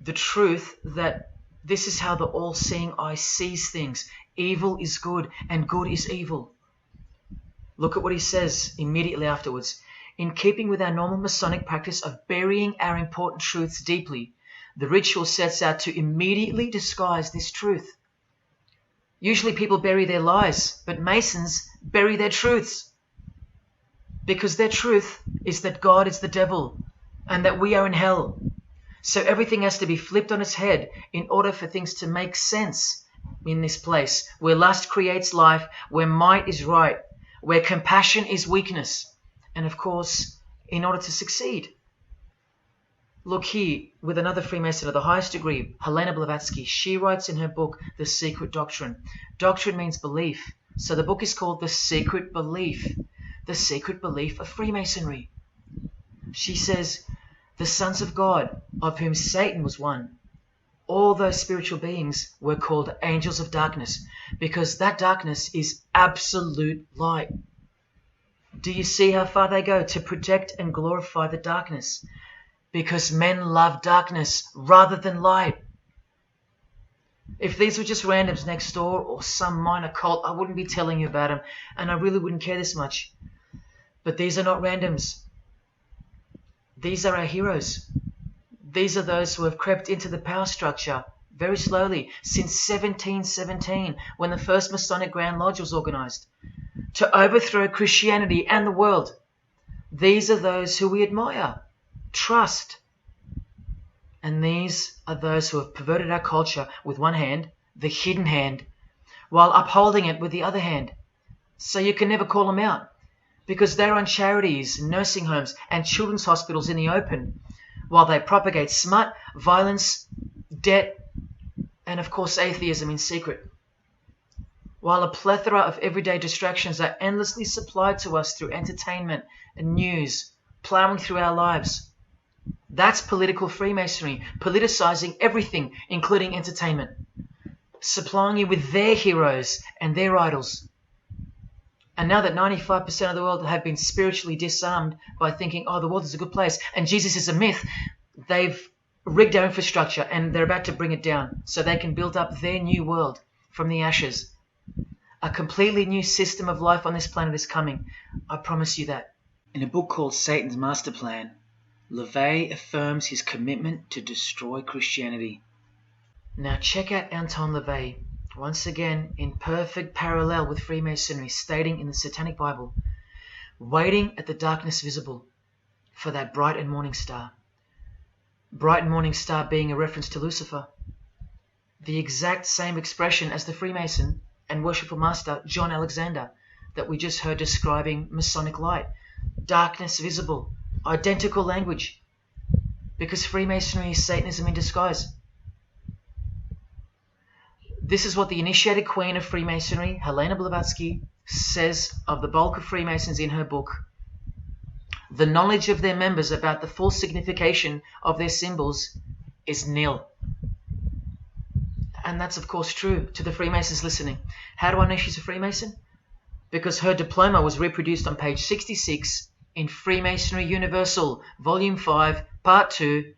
[SPEAKER 1] The truth that this is how the all-seeing eye sees things. Evil is good and good is evil. Look at what he says immediately afterwards. In keeping with our normal Masonic practice of burying our important truths deeply, the ritual sets out to immediately disguise this truth. Usually people bury their lies, but Masons bury their truths. Because their truth is that God is the devil and that we are in hell. So everything has to be flipped on its head in order for things to make sense in this place, where lust creates life, where might is right, where compassion is weakness, and of course, in order to succeed. Look here, with another Freemason of the highest degree, Helena Blavatsky. She writes in her book, The Secret Doctrine. Doctrine means belief. So the book is called The Secret Belief. The Secret Belief of Freemasonry. She says, the sons of God, of whom Satan was one, all those spiritual beings were called angels of darkness, because that darkness is absolute light. Do you see how far they go to protect and glorify the darkness? Because men love darkness rather than light. If these were just randoms next door or some minor cult, I wouldn't be telling you about them, and I really wouldn't care this much. But these are not randoms. These are our heroes. These are those who have crept into the power structure very slowly since 1717, when the first Masonic Grand Lodge was organized, to overthrow Christianity and the world. These are those who we admire, trust. And these are those who have perverted our culture with one hand, the hidden hand, while upholding it with the other hand. So you can never call them out, because they run charities, nursing homes, and children's hospitals in the open, while they propagate smut, violence, debt, and of course atheism in secret. While a plethora of everyday distractions are endlessly supplied to us through entertainment and news, plowing through our lives. That's political Freemasonry, politicizing everything, including entertainment, supplying you with their heroes and their idols. And now that 95% of the world have been spiritually disarmed by thinking, oh, the world is a good place and Jesus is a myth, they've rigged our infrastructure and they're about to bring it down so they can build up their new world from the ashes. A completely new system of life on this planet is coming. I promise you that. In a book called Satan's Master Plan, LaVey affirms his commitment to destroy Christianity. Now check out Anton LaVey, once again in perfect parallel with Freemasonry, stating in the Satanic Bible, waiting at the darkness visible for that bright and morning star. Bright and morning star being a reference to Lucifer. The exact same expression as the Freemason and worshipful master John Alexander that we just heard describing Masonic light. Darkness visible. Identical language. Because Freemasonry is Satanism in disguise. This is what the initiated queen of Freemasonry, Helena Blavatsky, says of the bulk of Freemasons in her book. The knowledge of their members about the full signification of their symbols is nil. And that's of course true to the Freemasons listening. How do I know she's a Freemason? Because her diploma was reproduced on page 66 in Freemasonry Universal, Volume 5, Part 2,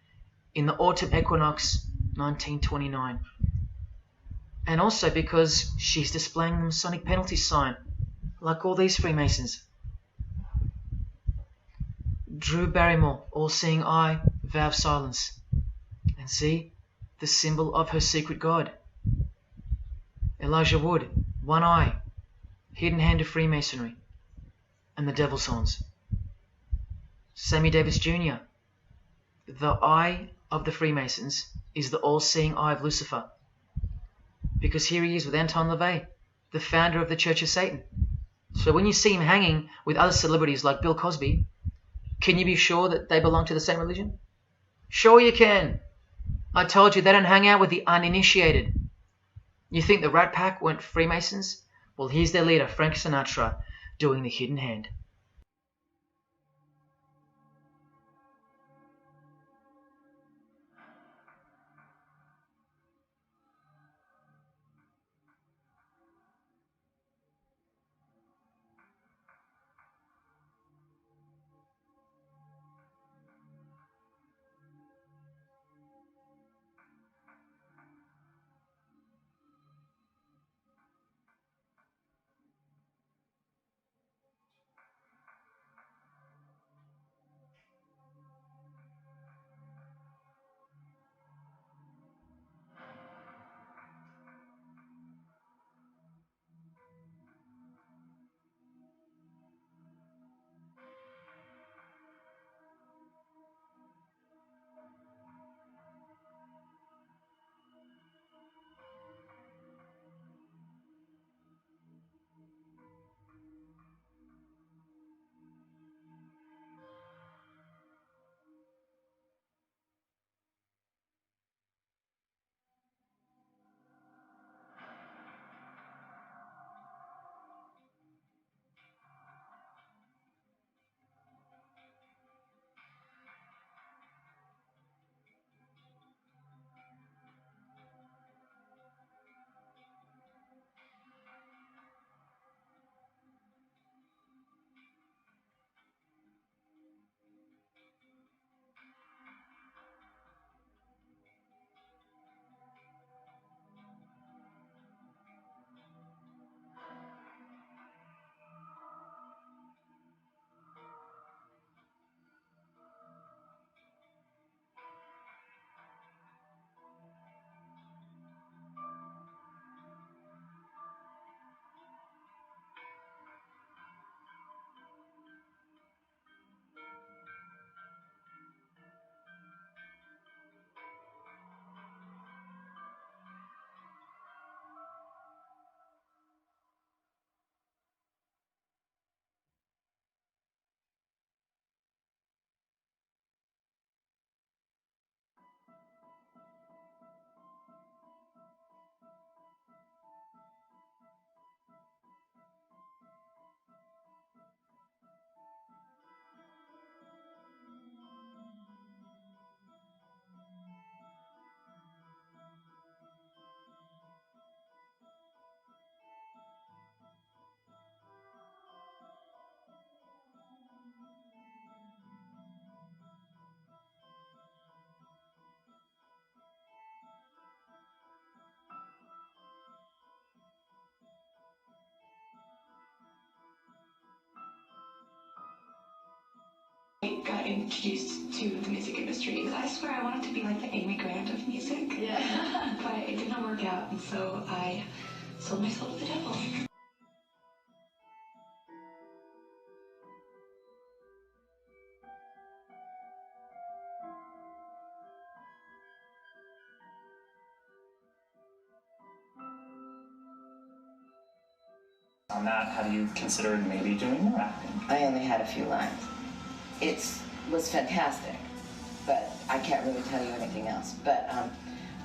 [SPEAKER 1] in the Autumn Equinox, 1929. And also because she's displaying the Masonic penalty sign, like all these Freemasons. Drew Barrymore, all-seeing eye, vow of silence. And see, the symbol of her secret God. Elijah Wood, one eye, hidden hand of Freemasonry, and the devil's horns. Sammy Davis Jr., the eye of the Freemasons is the all-seeing eye of Lucifer. Because here he is with Anton LaVey, the founder of the Church of Satan. So when you see him hanging with other celebrities like Bill Cosby, can you be sure that they belong to the same religion? Sure you can. I told you they don't hang out with the uninitiated. You think the Rat Pack weren't Freemasons? Well, here's their leader, Frank Sinatra, doing the hidden hand.
[SPEAKER 6] introduced to the music industry. I swear I wanted to be like the Amy Grant of music. Yeah. But it did not work out, and so I sold my soul to the devil.
[SPEAKER 7] On that, have you considered maybe doing more acting?
[SPEAKER 8] I only had a few lines. It was fantastic, but I can't really tell you anything else. But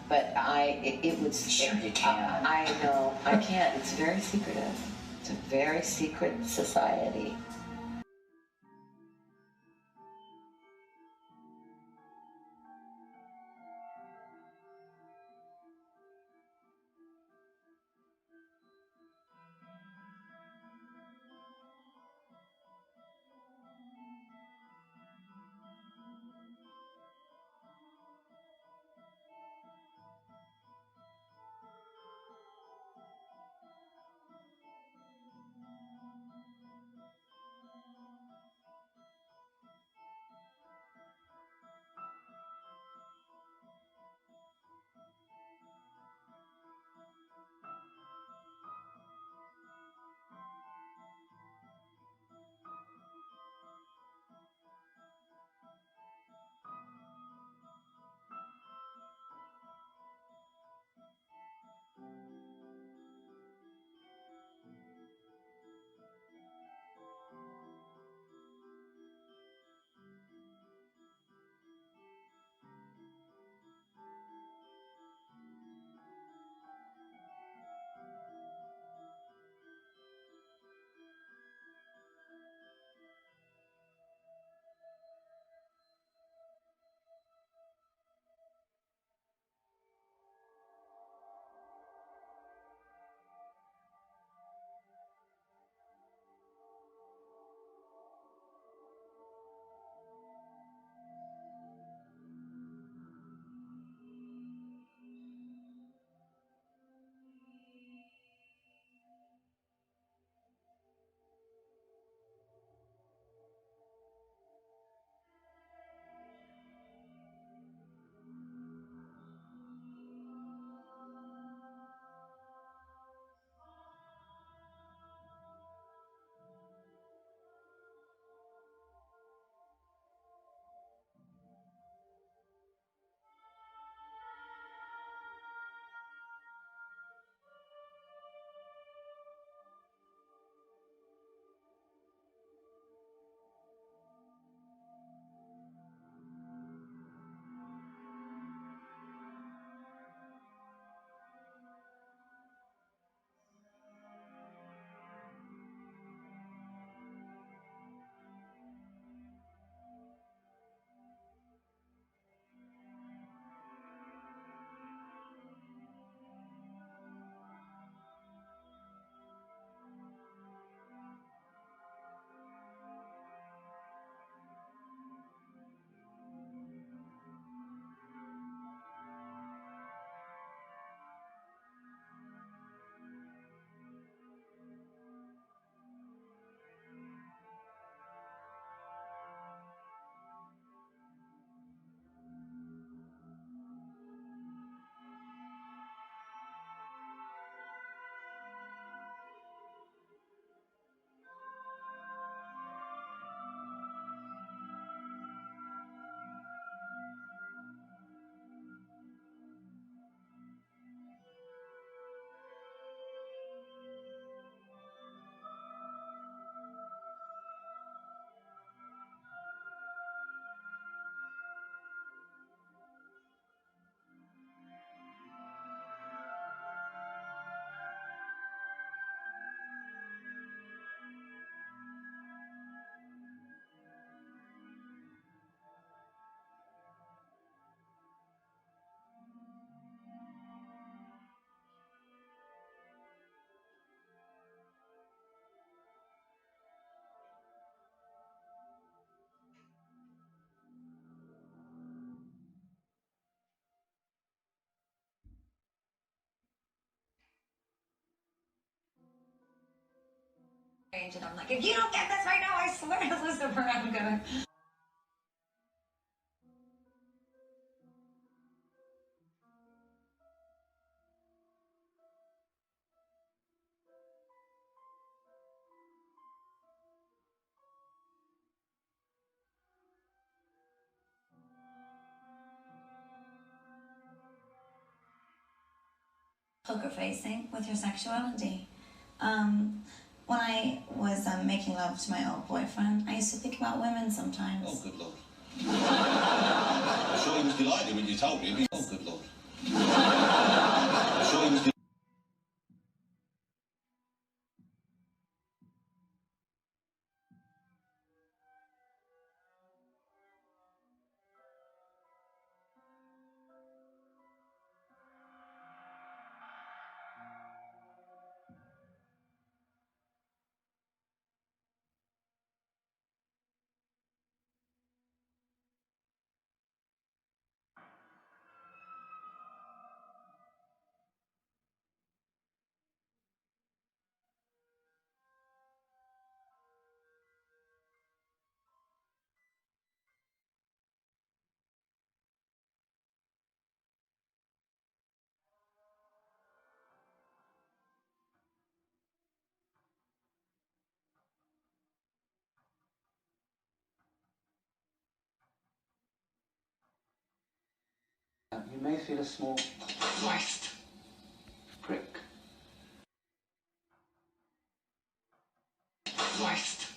[SPEAKER 8] it would.
[SPEAKER 7] Sure you can.
[SPEAKER 8] I know I can't. It's very secretive. It's a very secret society.
[SPEAKER 6] And I'm like, if you don't get this right now, I swear to Lucifer, I'm gonna.
[SPEAKER 9] poker facing with your sexuality. When I was making love to my old boyfriend, I used to think about women sometimes.
[SPEAKER 10] Oh, good Lord. I'm sure he was delighted when you told him. Oh, good Lord. I'm sure he was delighted.
[SPEAKER 11] You may feel a small
[SPEAKER 2] Christ.
[SPEAKER 11] prick.
[SPEAKER 2] Christ.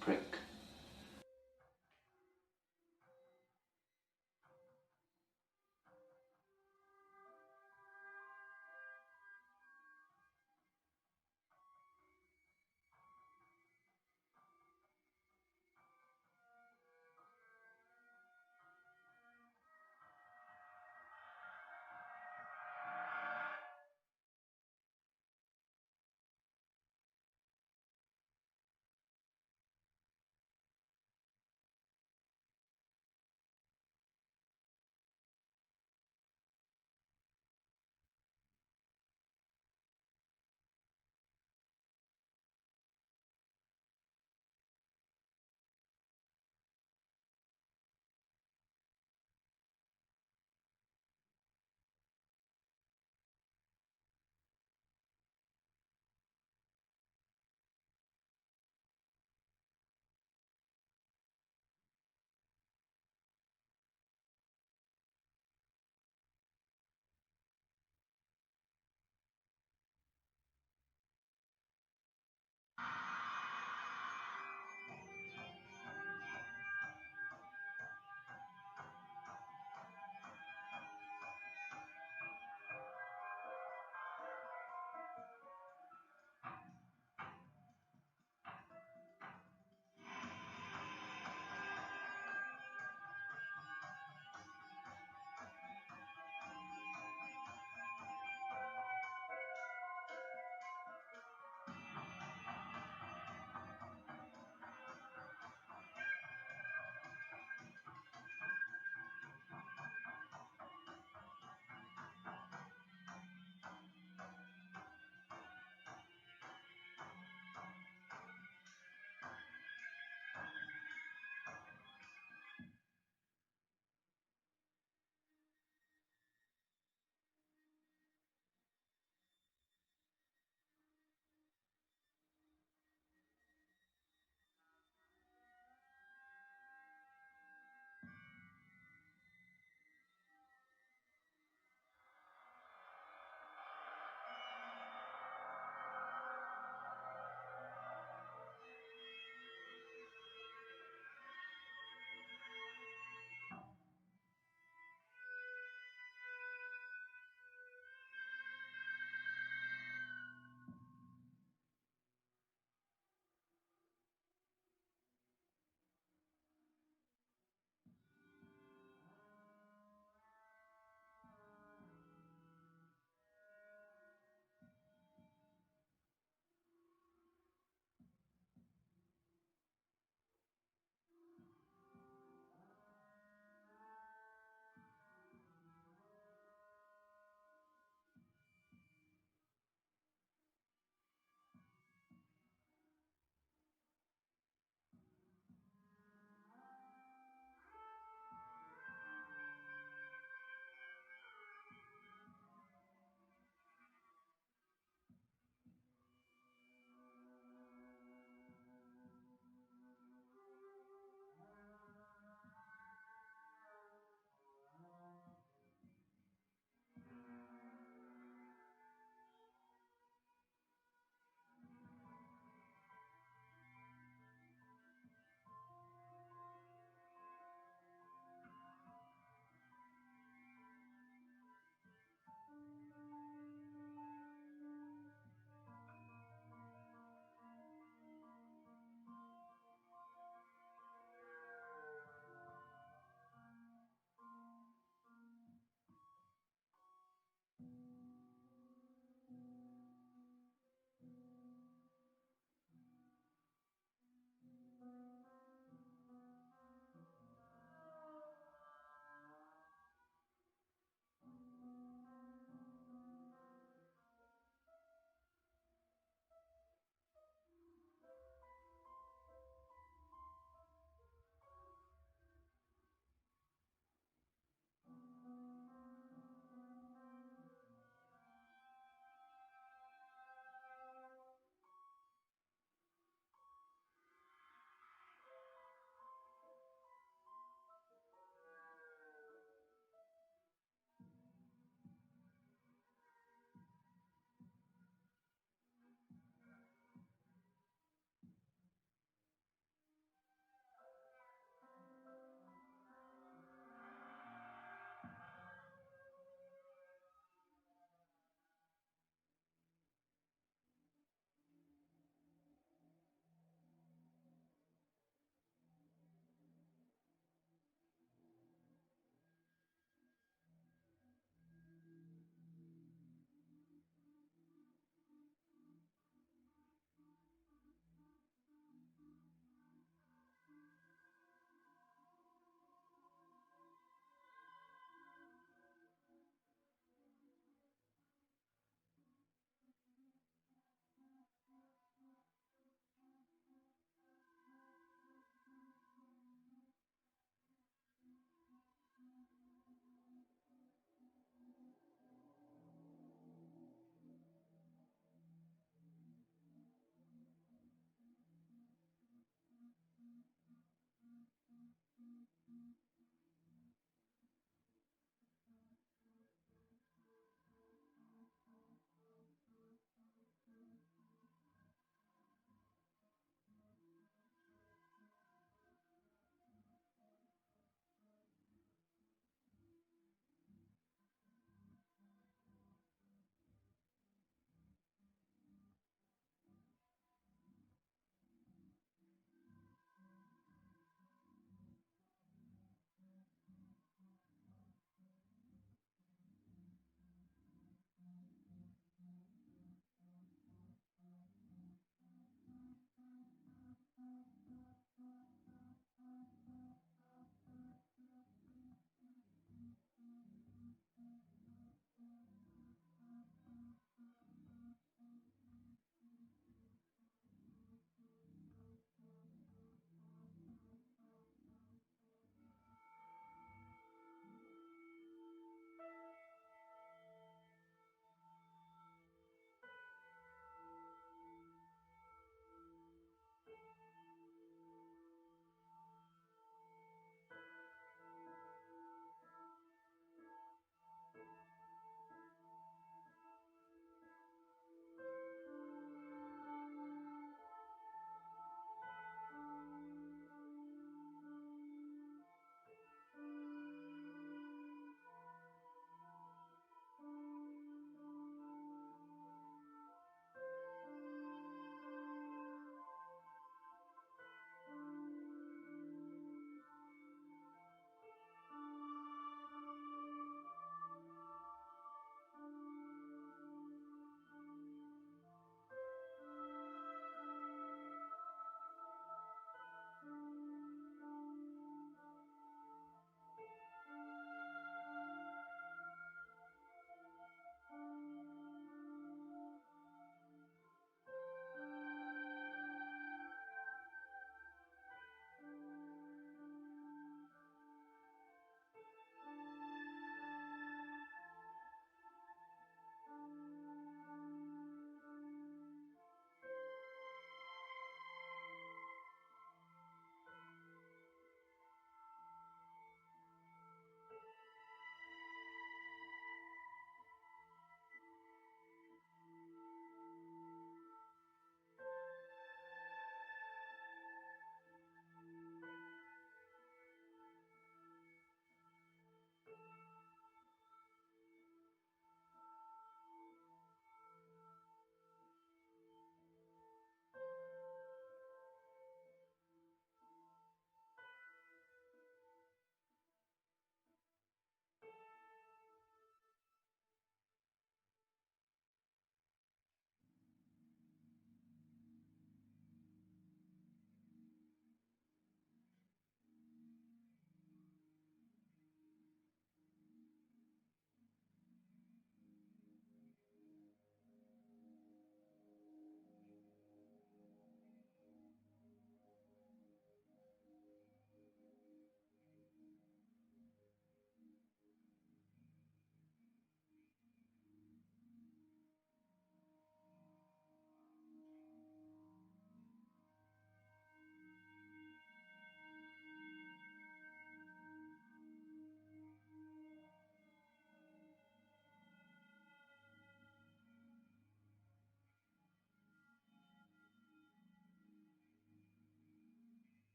[SPEAKER 11] Prick.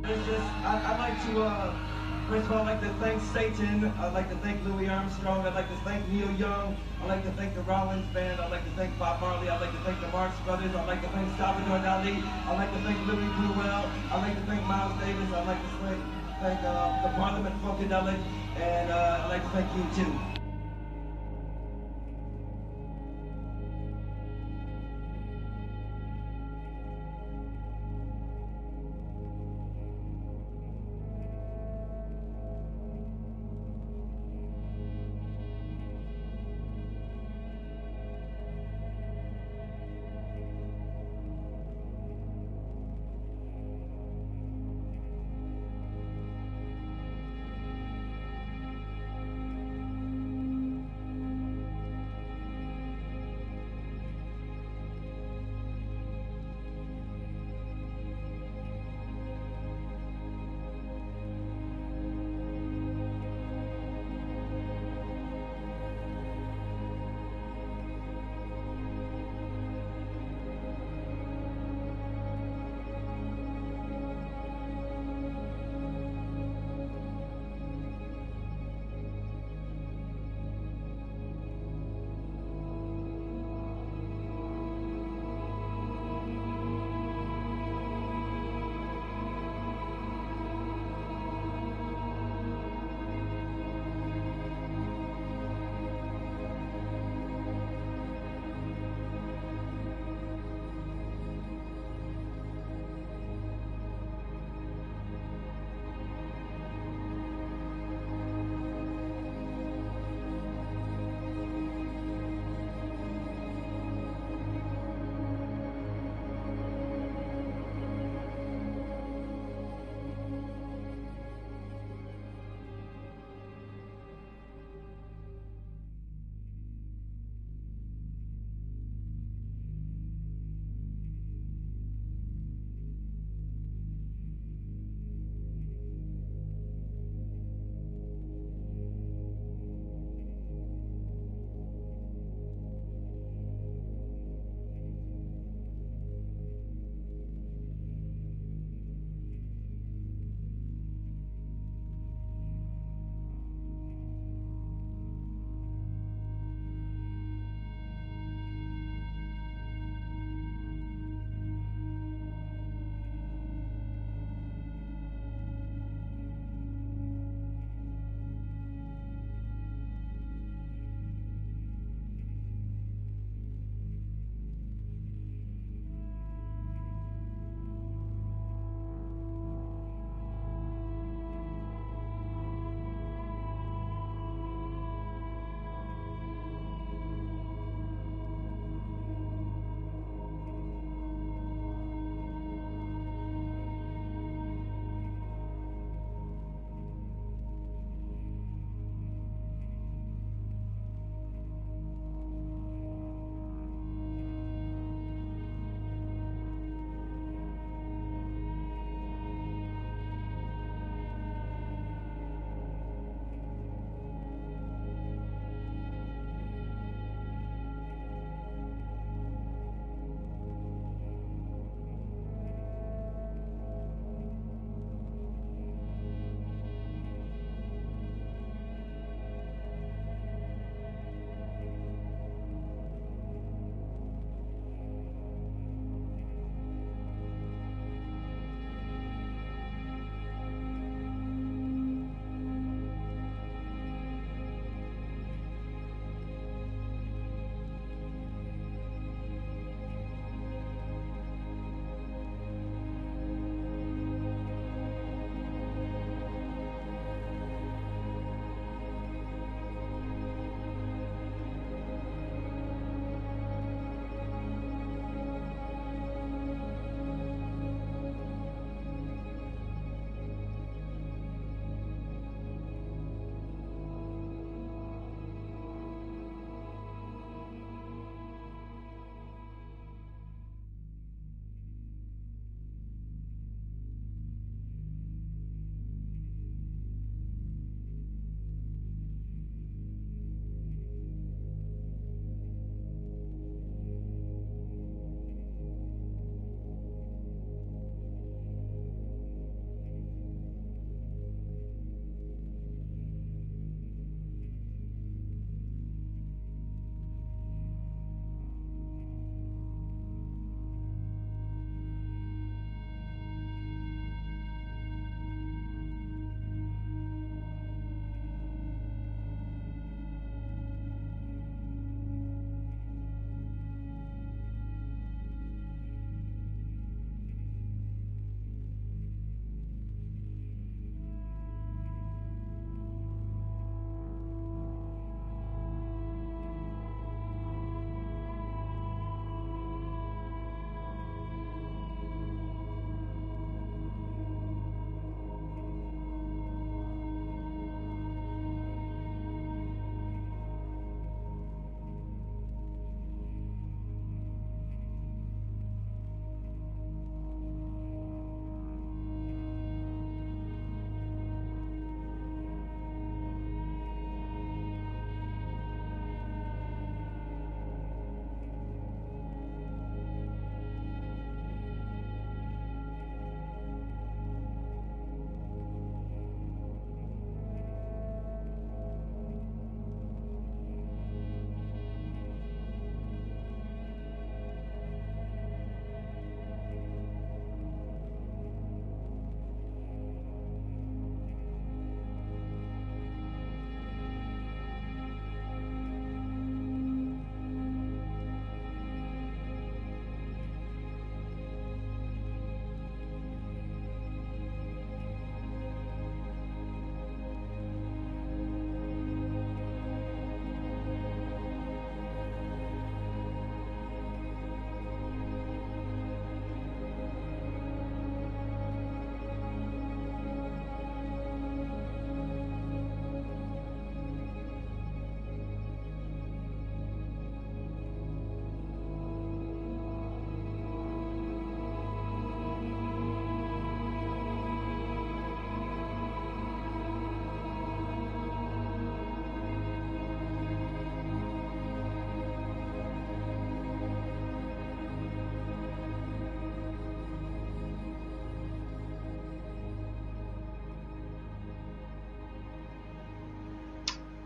[SPEAKER 12] I'd like to, first of all, I'd like to thank Satan. I'd like to thank Louis Armstrong. I'd like to thank Neil Young. I'd like to thank the Rollins Band. I'd like to thank Bob Marley. I'd like to thank the Marx Brothers. I'd like to thank Salvador Dali. I'd like to thank Louis Bluewell. I'd like to thank Miles Davis. I'd like to thank the Parliament Funkadelic. And I'd like to thank you, too.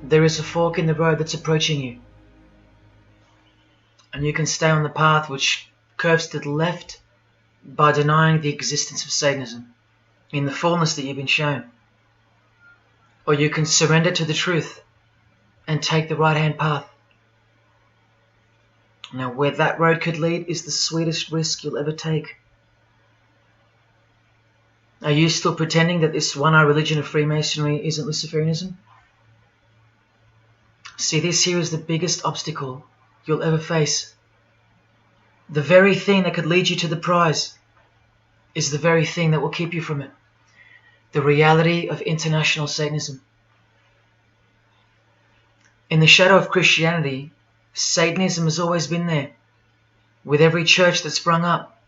[SPEAKER 1] there is a fork in the road that's approaching you. And you can stay on the path which curves to the left by denying the existence of Satanism in the fullness that you've been shown. Or you can surrender to the truth and take the right-hand path. Now, where that road could lead is the sweetest risk you'll ever take. Are you still pretending that this one-eye religion of Freemasonry isn't Luciferianism? See, this here is the biggest obstacle you'll ever face. The very thing that could lead you to the prize is the very thing that will keep you from it. The reality of international Satanism. In the shadow of Christianity, Satanism has always been there. With every church that sprung up,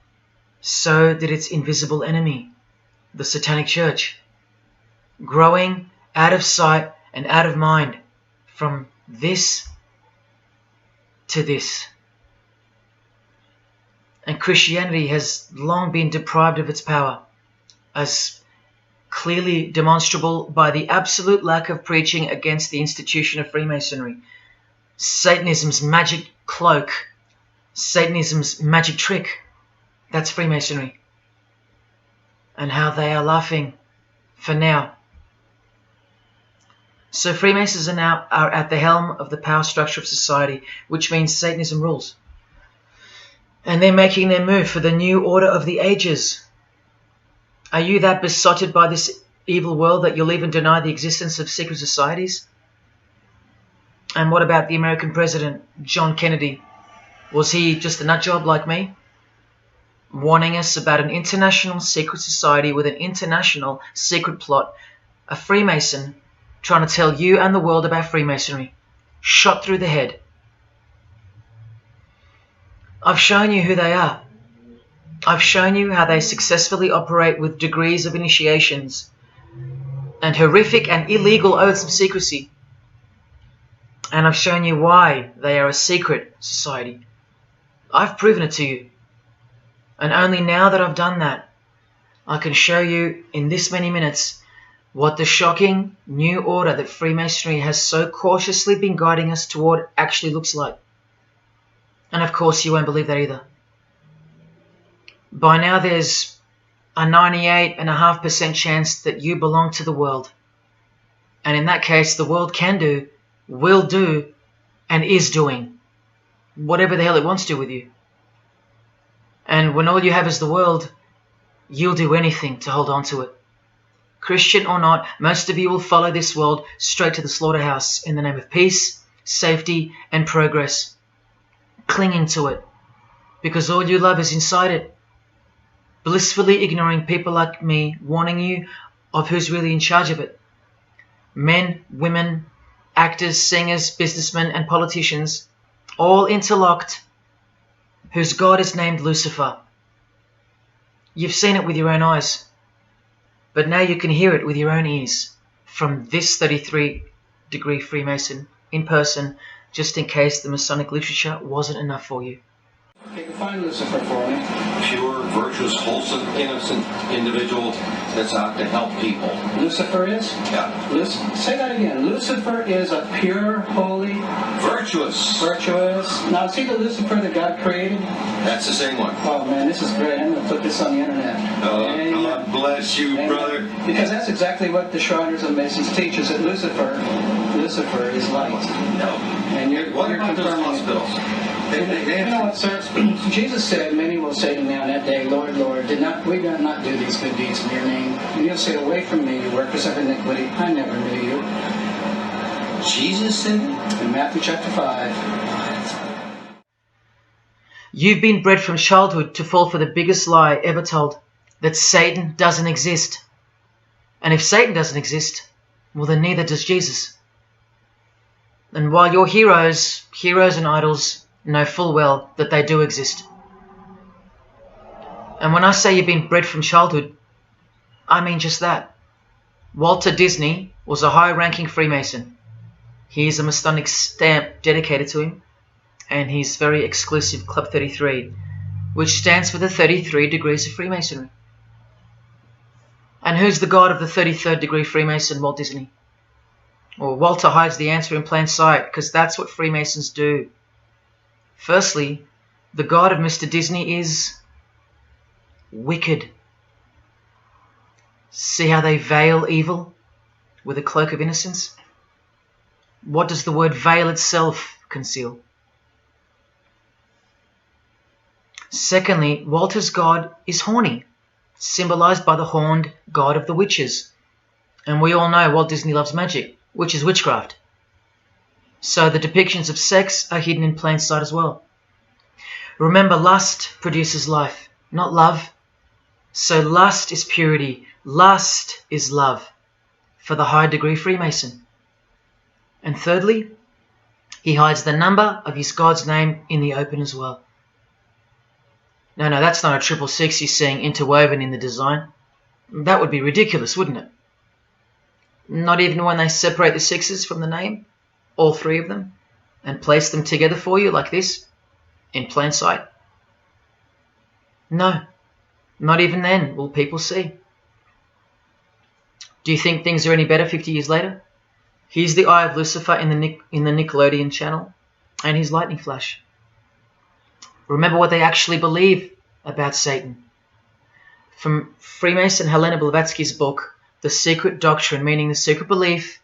[SPEAKER 1] so did its invisible enemy, the Satanic Church, growing out of sight and out of mind from this to this. And Christianity has long been deprived of its power, as clearly demonstrable by the absolute lack of preaching against the institution of Freemasonry. Satanism's magic cloak, Satanism's magic trick, that's Freemasonry. And how they are laughing for now. So Freemasons are at the helm of the power structure of society, which means Satanism rules. And they're making their move for the new order of the ages. Are you that besotted by this evil world that you'll even deny the existence of secret societies? And what about the American president, John Kennedy? Was he just a nutjob like me? Warning us about an international secret society with an international secret plot. A Freemason trying to tell you and the world about Freemasonry. Shot through the head. I've shown you who they are. I've shown you how they successfully operate with degrees of initiations and horrific and illegal oaths of secrecy. And I've shown you why they are a secret society. I've proven it to you. And only now that I've done that, I can show you in this many minutes what the shocking new order that Freemasonry has so cautiously been guiding us toward actually looks like. And of course you won't believe that either. By now there's a 98.5% chance that you belong to the world. And in that case, the world can do, will do, and is doing whatever the hell it wants to with you. And when all you have is the world, you'll do anything to hold on to it. Christian or not, most of you will follow this world straight to the slaughterhouse in the name of peace, safety, and progress. Clinging to it, because all you love is inside it. Blissfully ignoring people like me warning you of who's really in charge of it. Men, women, actors, singers, businessmen, and politicians, all interlocked, whose God is named Lucifer. You've seen it with your own eyes, but now you can hear it with your own ears from this 33-degree Freemason in person, just in case the Masonic literature wasn't enough for you.
[SPEAKER 13] Okay, define Lucifer for me.
[SPEAKER 10] Pure, virtuous, wholesome, innocent individual that's out to help people.
[SPEAKER 13] Lucifer is?
[SPEAKER 10] Yeah.
[SPEAKER 13] Say that again. Lucifer is a pure, holy...
[SPEAKER 10] Virtuous.
[SPEAKER 13] Virtuous. Now, see the Lucifer that God created?
[SPEAKER 10] That's the same one.
[SPEAKER 13] Oh, man, this is great. I'm going to put this on the internet.
[SPEAKER 10] Oh, God bless you, brother.
[SPEAKER 13] Because that's exactly what the Shriners and Masons teach, is that Lucifer is light.
[SPEAKER 10] No.
[SPEAKER 13] And you're
[SPEAKER 10] about those hospitals?
[SPEAKER 13] You know what, sir? Jesus said, many will say to me on that day, Lord, Lord, we did not do these good deeds in your name. And you'll say, away from me, you workers of iniquity, I never knew you.
[SPEAKER 10] Jesus said it?
[SPEAKER 13] In Matthew chapter 5.
[SPEAKER 1] You've been bred from childhood to fall for the biggest lie ever told, that Satan doesn't exist. And if Satan doesn't exist, well then neither does Jesus. And while your heroes and idols know full well that they do exist. And when I say you've been bred from childhood, I mean just that. Walter Disney was a high-ranking Freemason. Here's a Masonic stamp dedicated to him, and his very exclusive Club 33, which stands for the 33 degrees of Freemasonry. And who's the god of the 33rd degree Freemason, Walt Disney? Or Walter hides the answer in plain sight, because that's what Freemasons do. Firstly, the God of Mr. Disney is wicked. See how they veil evil with a cloak of innocence? What does the word veil itself conceal? Secondly, Walter's God is horny, symbolized by the horned god of the witches. And we all know Walt Disney loves magic, which is witchcraft. So the depictions of sex are hidden in plain sight as well. Remember, lust produces life, not love. So lust is purity, lust is love, for the high degree Freemason. And thirdly, he hides the number of his God's name in the open as well. No, that's not a 666 he's seeing interwoven in the design. That would be ridiculous, wouldn't it? Not even when they separate the sixes from the name, all three of them, and place them together for you like this, in plain sight. No, not even then will people see. Do you think things are any better 50 years later? Here's the Eye of Lucifer in the Nickelodeon channel, and his lightning flash. Remember what they actually believe about Satan. From Freemason Helena Blavatsky's book, The Secret Doctrine, meaning the secret belief.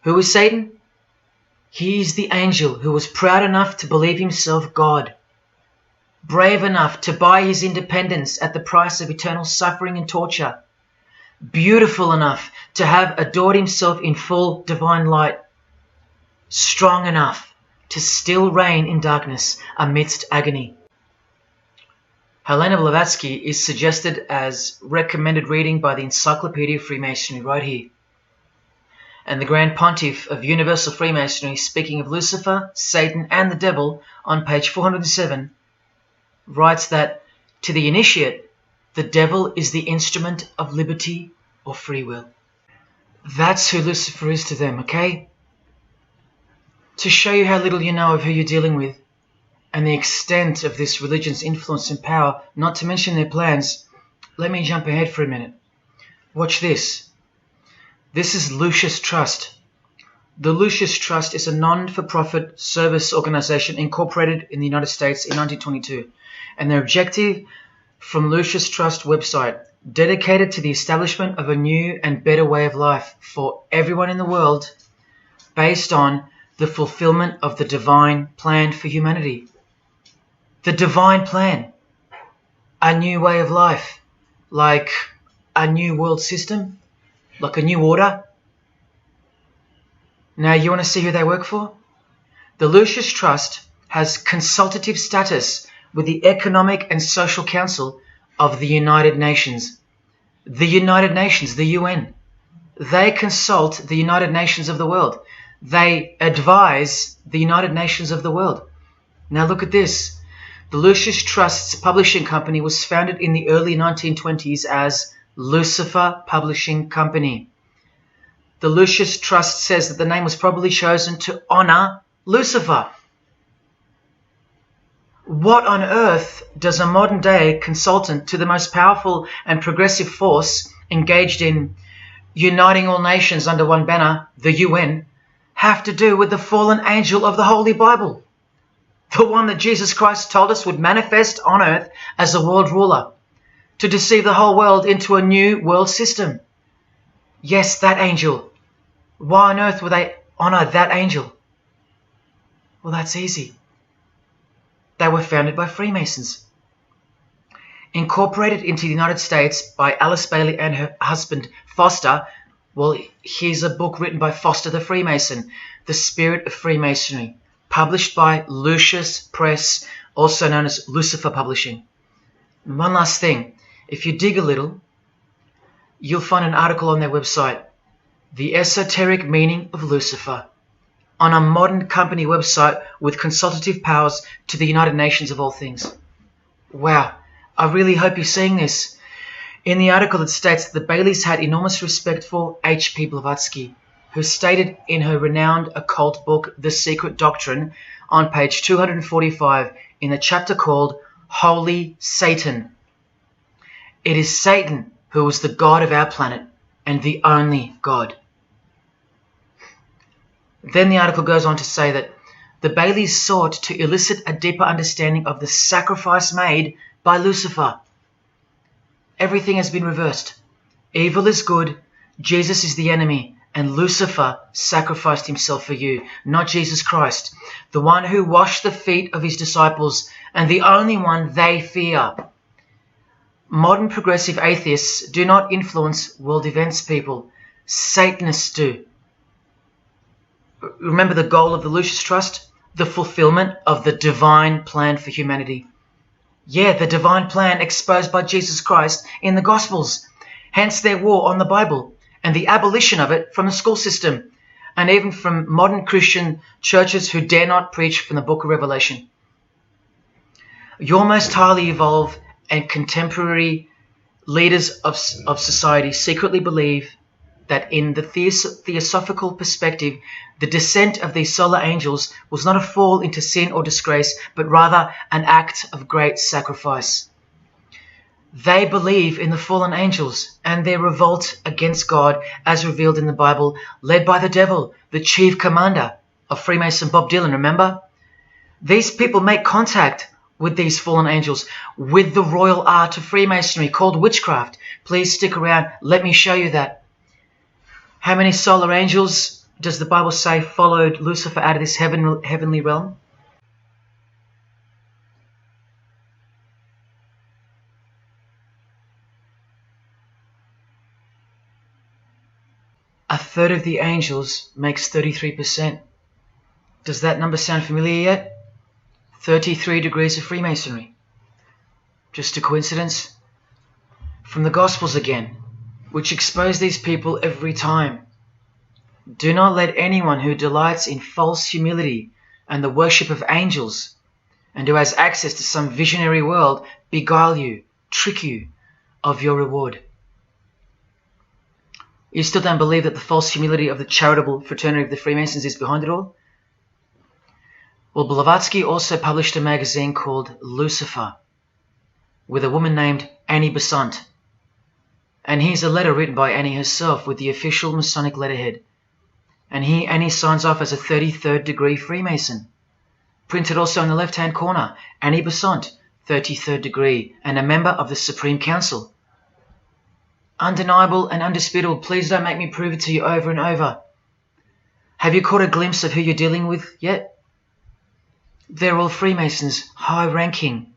[SPEAKER 1] Who is Satan? He is the angel who was proud enough to believe himself God, brave enough to buy his independence at the price of eternal suffering and torture, beautiful enough to have adored himself in full divine light, strong enough to still reign in darkness amidst agony. Helena Blavatsky is suggested as recommended reading by the Encyclopedia of Freemasonry right here. And the Grand Pontiff of Universal Freemasonry, speaking of Lucifer, Satan and the Devil on page 407, writes that to the initiate, the devil is the instrument of liberty or free will. That's who Lucifer is to them, okay? To show you how little you know of who you're dealing with and the extent of this religion's influence and power, not to mention their plans, let me jump ahead for a minute. Watch this. This is Lucius Trust. The Lucius Trust is a non-for-profit service organization incorporated in the United States in 1922, and their objective from Lucius Trust website, dedicated to the establishment of a new and better way of life for everyone in the world based on the fulfillment of the divine plan for humanity. The divine plan. A new way of life. Like a new world system. Like a new order. Now you want to see who they work for? The Lucius Trust has consultative status with the Economic and Social Council of the United Nations. The United Nations, the UN. They consult the United Nations of the world. They advise the United Nations of the world. Now look at this. The Lucius Trust's publishing company was founded in the early 1920s as Lucifer Publishing Company. The Lucius Trust says that the name was probably chosen to honor Lucifer. What on earth does a modern day consultant to the most powerful and progressive force engaged in uniting all nations under one banner, the UN, have to do with the fallen angel of the Holy Bible? The one that Jesus Christ told us would manifest on earth as a world ruler, to deceive the whole world into a new world system. Yes, that angel. Why on earth would they honor that angel? Well, that's easy. They were founded by Freemasons. Incorporated into the United States by Alice Bailey and her husband Foster. Well, here's a book written by Foster the Freemason, The Spirit of Freemasonry, published by Lucius Press, also known as Lucifer Publishing. And one last thing, if you dig a little, you'll find an article on their website, The Esoteric Meaning of Lucifer, on a modern company website with consultative powers to the United Nations of all things. Wow, I really hope you're seeing this. In the article it states that the Baileys had enormous respect for H.P. Blavatsky, who stated in her renowned occult book, The Secret Doctrine, on page 245 in the chapter called Holy Satan. It is Satan who is the God of our planet and the only God. Then the article goes on to say that the Baileys sought to elicit a deeper understanding of the sacrifice made by Lucifer. Everything has been reversed. Evil is good, Jesus is the enemy, and Lucifer sacrificed himself for you, not Jesus Christ, the one who washed the feet of his disciples and the only one they fear. Modern progressive atheists do not influence world events, people. Satanists do. Remember the goal of the Lucis Trust? The fulfillment of the divine plan for humanity. Yeah, the divine plan exposed by Jesus Christ in the Gospels. Hence their war on the Bible and the abolition of it from the school system and even from modern Christian churches who dare not preach from the book of Revelation. Your most highly evolved and contemporary leaders of society secretly believe that in the theosophical perspective, the descent of these solar angels was not a fall into sin or disgrace, but rather an act of great sacrifice. They believe in the fallen angels and their revolt against God as revealed in the Bible, led by the devil, the chief commander of Freemason Bob Dylan, remember? These people make contact with these fallen angels, with the royal art of Freemasonry called witchcraft. Please stick around. Let me show you that. How many solar angels does the Bible say followed Lucifer out of this heavenly realm? A third of the angels makes 33%. Does that number sound familiar yet? 33 degrees of Freemasonry. Just a coincidence? From the Gospels again, which expose these people every time. Do not let anyone who delights in false humility and the worship of angels, and who has access to some visionary world, beguile you, trick you of your reward. You still don't believe that the false humility of the charitable fraternity of the Freemasons is behind it all? Well, Blavatsky also published a magazine called Lucifer with a woman named Annie Besant. And here's a letter written by Annie herself with the official Masonic letterhead. And here Annie signs off as a 33rd degree Freemason. Printed also in the left-hand corner, Annie Besant, 33rd degree, and a member of the Supreme Council. Undeniable and undisputable. Please don't make me prove it to you over and over. Have you caught a glimpse of who you're dealing with yet? They're all Freemasons, high-ranking.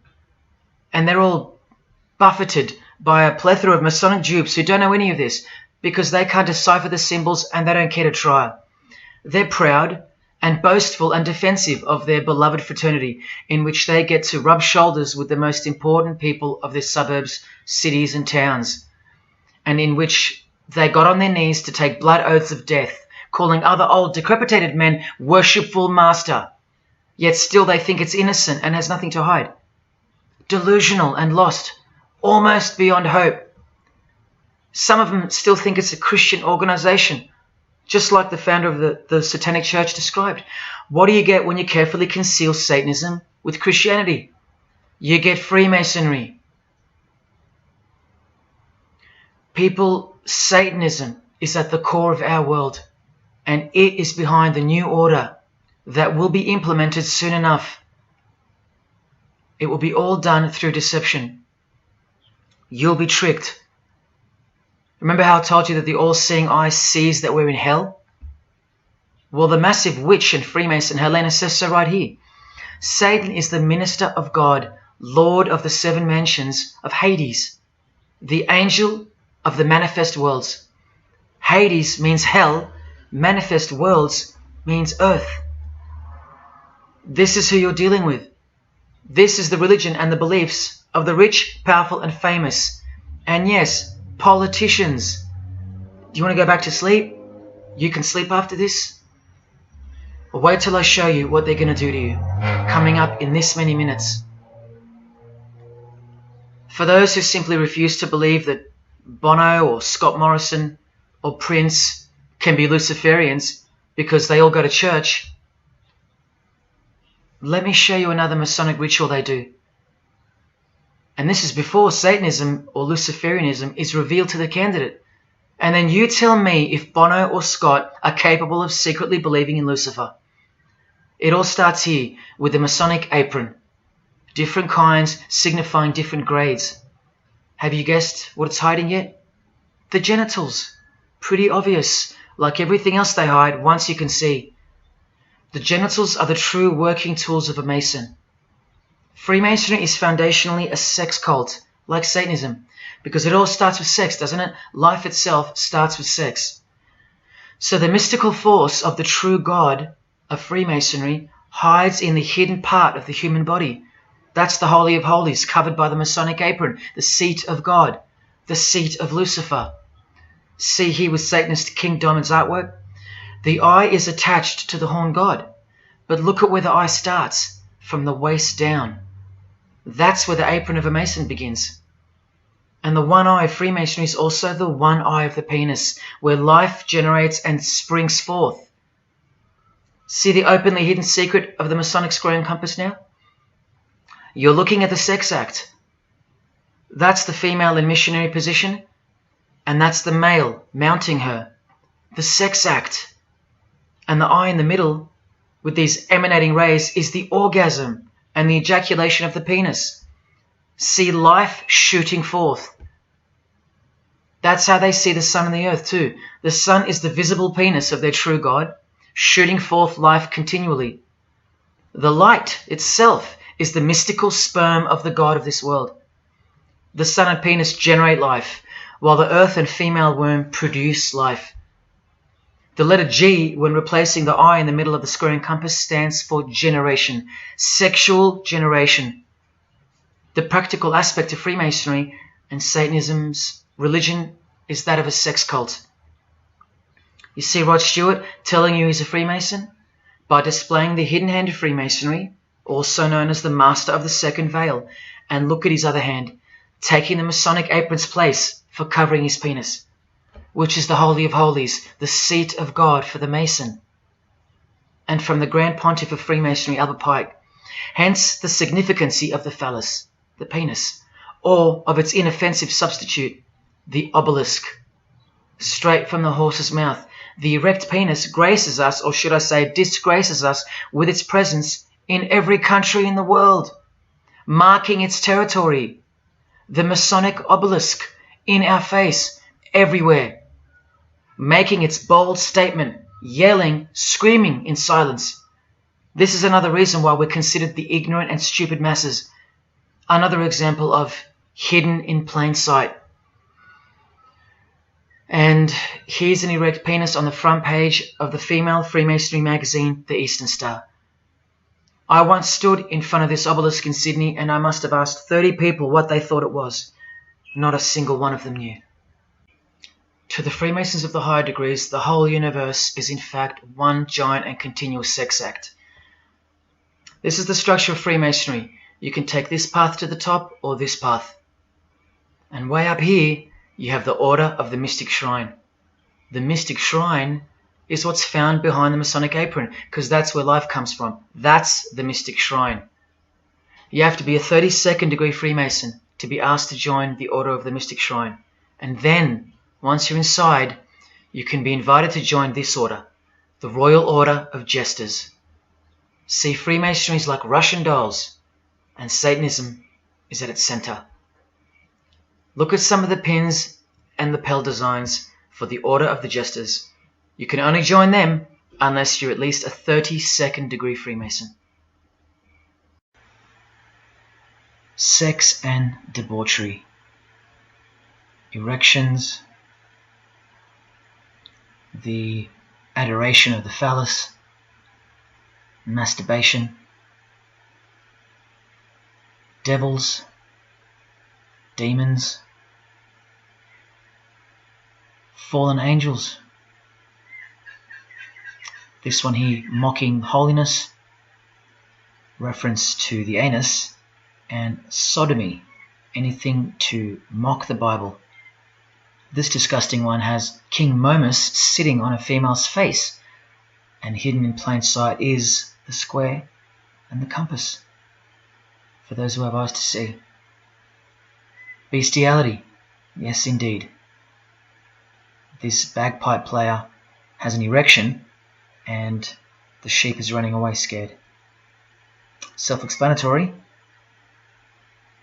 [SPEAKER 1] And they're all buffeted by a plethora of Masonic dupes who don't know any of this because they can't decipher the symbols and they don't care to try. They're proud and boastful and defensive of their beloved fraternity, in which they get to rub shoulders with the most important people of their suburbs, cities and towns, and in which they got on their knees to take blood oaths of death, calling other old decrepitated men worshipful master, yet still they think it's innocent and has nothing to hide. Delusional and lost, almost beyond hope. Some of them still think it's a Christian organization, just like the founder of the Satanic Church described. What do you get when you carefully conceal Satanism with Christianity? You get Freemasonry. People, Satanism is at the core of our world, and it is behind the new order that will be implemented soon enough. It will be all done through deception. You'll be tricked. Remember how I told you that the all-seeing eye sees that we're in hell? Well, the massive witch and Freemason Helena says so right here. Satan is the minister of God, Lord of the seven mansions of Hades, the angel of the manifest worlds. Hades means hell, manifest worlds means earth. This is who you're dealing with. This is the religion and the beliefs of the rich, powerful and famous. And yes, politicians. Do you want to go back to sleep? You can sleep after this. Or wait till I show you what they're going to do to you, coming up in this many minutes. For those who simply refuse to believe that Bono or Scott Morrison or Prince can be Luciferians because they all go to church, let me show you another Masonic ritual they do. And this is before Satanism or Luciferianism is revealed to the candidate. And then you tell me if Bono or Scott are capable of secretly believing in Lucifer. It all starts here with the Masonic apron. Different kinds signifying different grades. Have you guessed what it's hiding yet? The genitals. Pretty obvious. Like everything else they hide, once you can see. The genitals are the true working tools of a Mason. Freemasonry is foundationally a sex cult, like Satanism, because it all starts with sex, doesn't it? Life itself starts with sex. So the mystical force of the true God of Freemasonry hides in the hidden part of the human body. That's the Holy of Holies, covered by the Masonic apron, the seat of God, the seat of Lucifer. See here with Satanist King Diamond's artwork? The eye is attached to the horn god, but look at where the eye starts, from the waist down. That's where the apron of a Mason begins. And the one eye of Freemasonry is also the one eye of the penis, where life generates and springs forth. See the openly hidden secret of the Masonic square and compass now? You're looking at the sex act. That's the female in missionary position, and that's the male mounting her. The sex act. And the eye in the middle, with these emanating rays, is the orgasm and the ejaculation of the penis. See life shooting forth. That's how they see the sun and the earth too. The sun is the visible penis of their true God, shooting forth life continually. The light itself is the mystical sperm of the God of this world. The sun and penis generate life, while the earth and female womb produce life. The letter G, when replacing the I in the middle of the square and compass, stands for generation, sexual generation. The practical aspect of Freemasonry and Satanism's religion is that of a sex cult. You see Rod Stewart telling you he's a Freemason? By displaying the hidden hand of Freemasonry, also known as the Master of the Second Veil, and look at his other hand, taking the Masonic apron's place for covering his penis, which is the Holy of Holies, the seat of God for the Mason. And from the Grand Pontiff of Freemasonry, Albert Pike, hence the significancy of the phallus, the penis, or of its inoffensive substitute, the obelisk. Straight from the horse's mouth, the erect penis graces us, or should I say disgraces us, with its presence in every country in the world, marking its territory. The Masonic obelisk in our face, everywhere, making its bold statement, yelling, screaming in silence. This is another reason why we're considered the ignorant and stupid masses. Another example of hidden in plain sight. And here's an erect penis on the front page of the female Freemasonry magazine, The Eastern Star. I once stood in front of this obelisk in Sydney, and I must have asked 30 people what they thought it was. Not a single one of them knew. To the Freemasons of the higher degrees, the whole universe is in fact one giant and continuous sex act. This is the structure of Freemasonry. You can take this path to the top or this path. And way up here, you have the Order of the Mystic Shrine. The Mystic Shrine is what's found behind the Masonic apron, because that's where life comes from. That's the Mystic Shrine. You have to be a 32nd degree Freemason to be asked to join the Order of the Mystic Shrine. And then, once you're inside, you can be invited to join this order, the Royal Order of Jesters. See, Freemasonry is like Russian dolls, and Satanism is at its center. Look at some of the pins and lapel designs for the Order of the Jesters. You can only join them unless you're at least a 32nd degree Freemason. Sex and debauchery. Erections. The adoration of the phallus. Masturbation. Devils. Demons. Fallen angels. This one here, mocking holiness, reference to the anus, and sodomy, anything to mock the Bible. This disgusting one has King Momus sitting on a female's face, and hidden in plain sight is the square and the compass, for those who have eyes to see. Bestiality, yes indeed. this bagpipe player has an erection and the sheep is running away scared. Self-explanatory.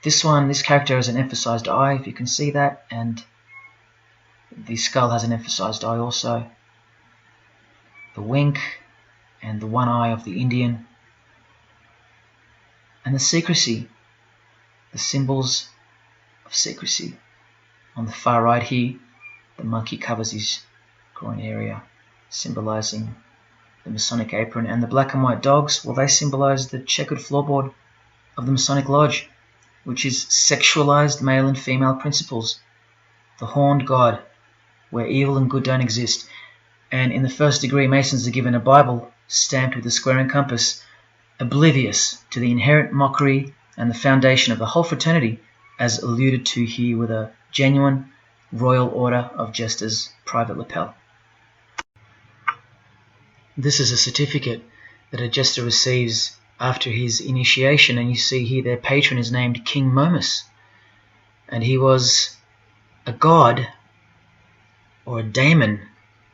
[SPEAKER 1] This character has an emphasized eye, if you can see that, and the skull has an emphasized eye also. The wink and the one eye of the Indian. And the secrecy, the symbols of secrecy. On the far right here, the monkey covers his groin area, symbolizing the Masonic apron, and the black and white dogs, well, they symbolize the checkered floorboard of the Masonic Lodge, which is sexualized male and female principles. The horned god, where evil and good don't exist. And in the first degree, Masons are given a Bible stamped with a square and compass, oblivious to the inherent mockery and the foundation of the whole fraternity, as alluded to here with a genuine Royal Order of Jesters private lapel. This is a certificate that a jester receives after his initiation, and you see here their patron is named King Momus, and he was a god, or a daemon,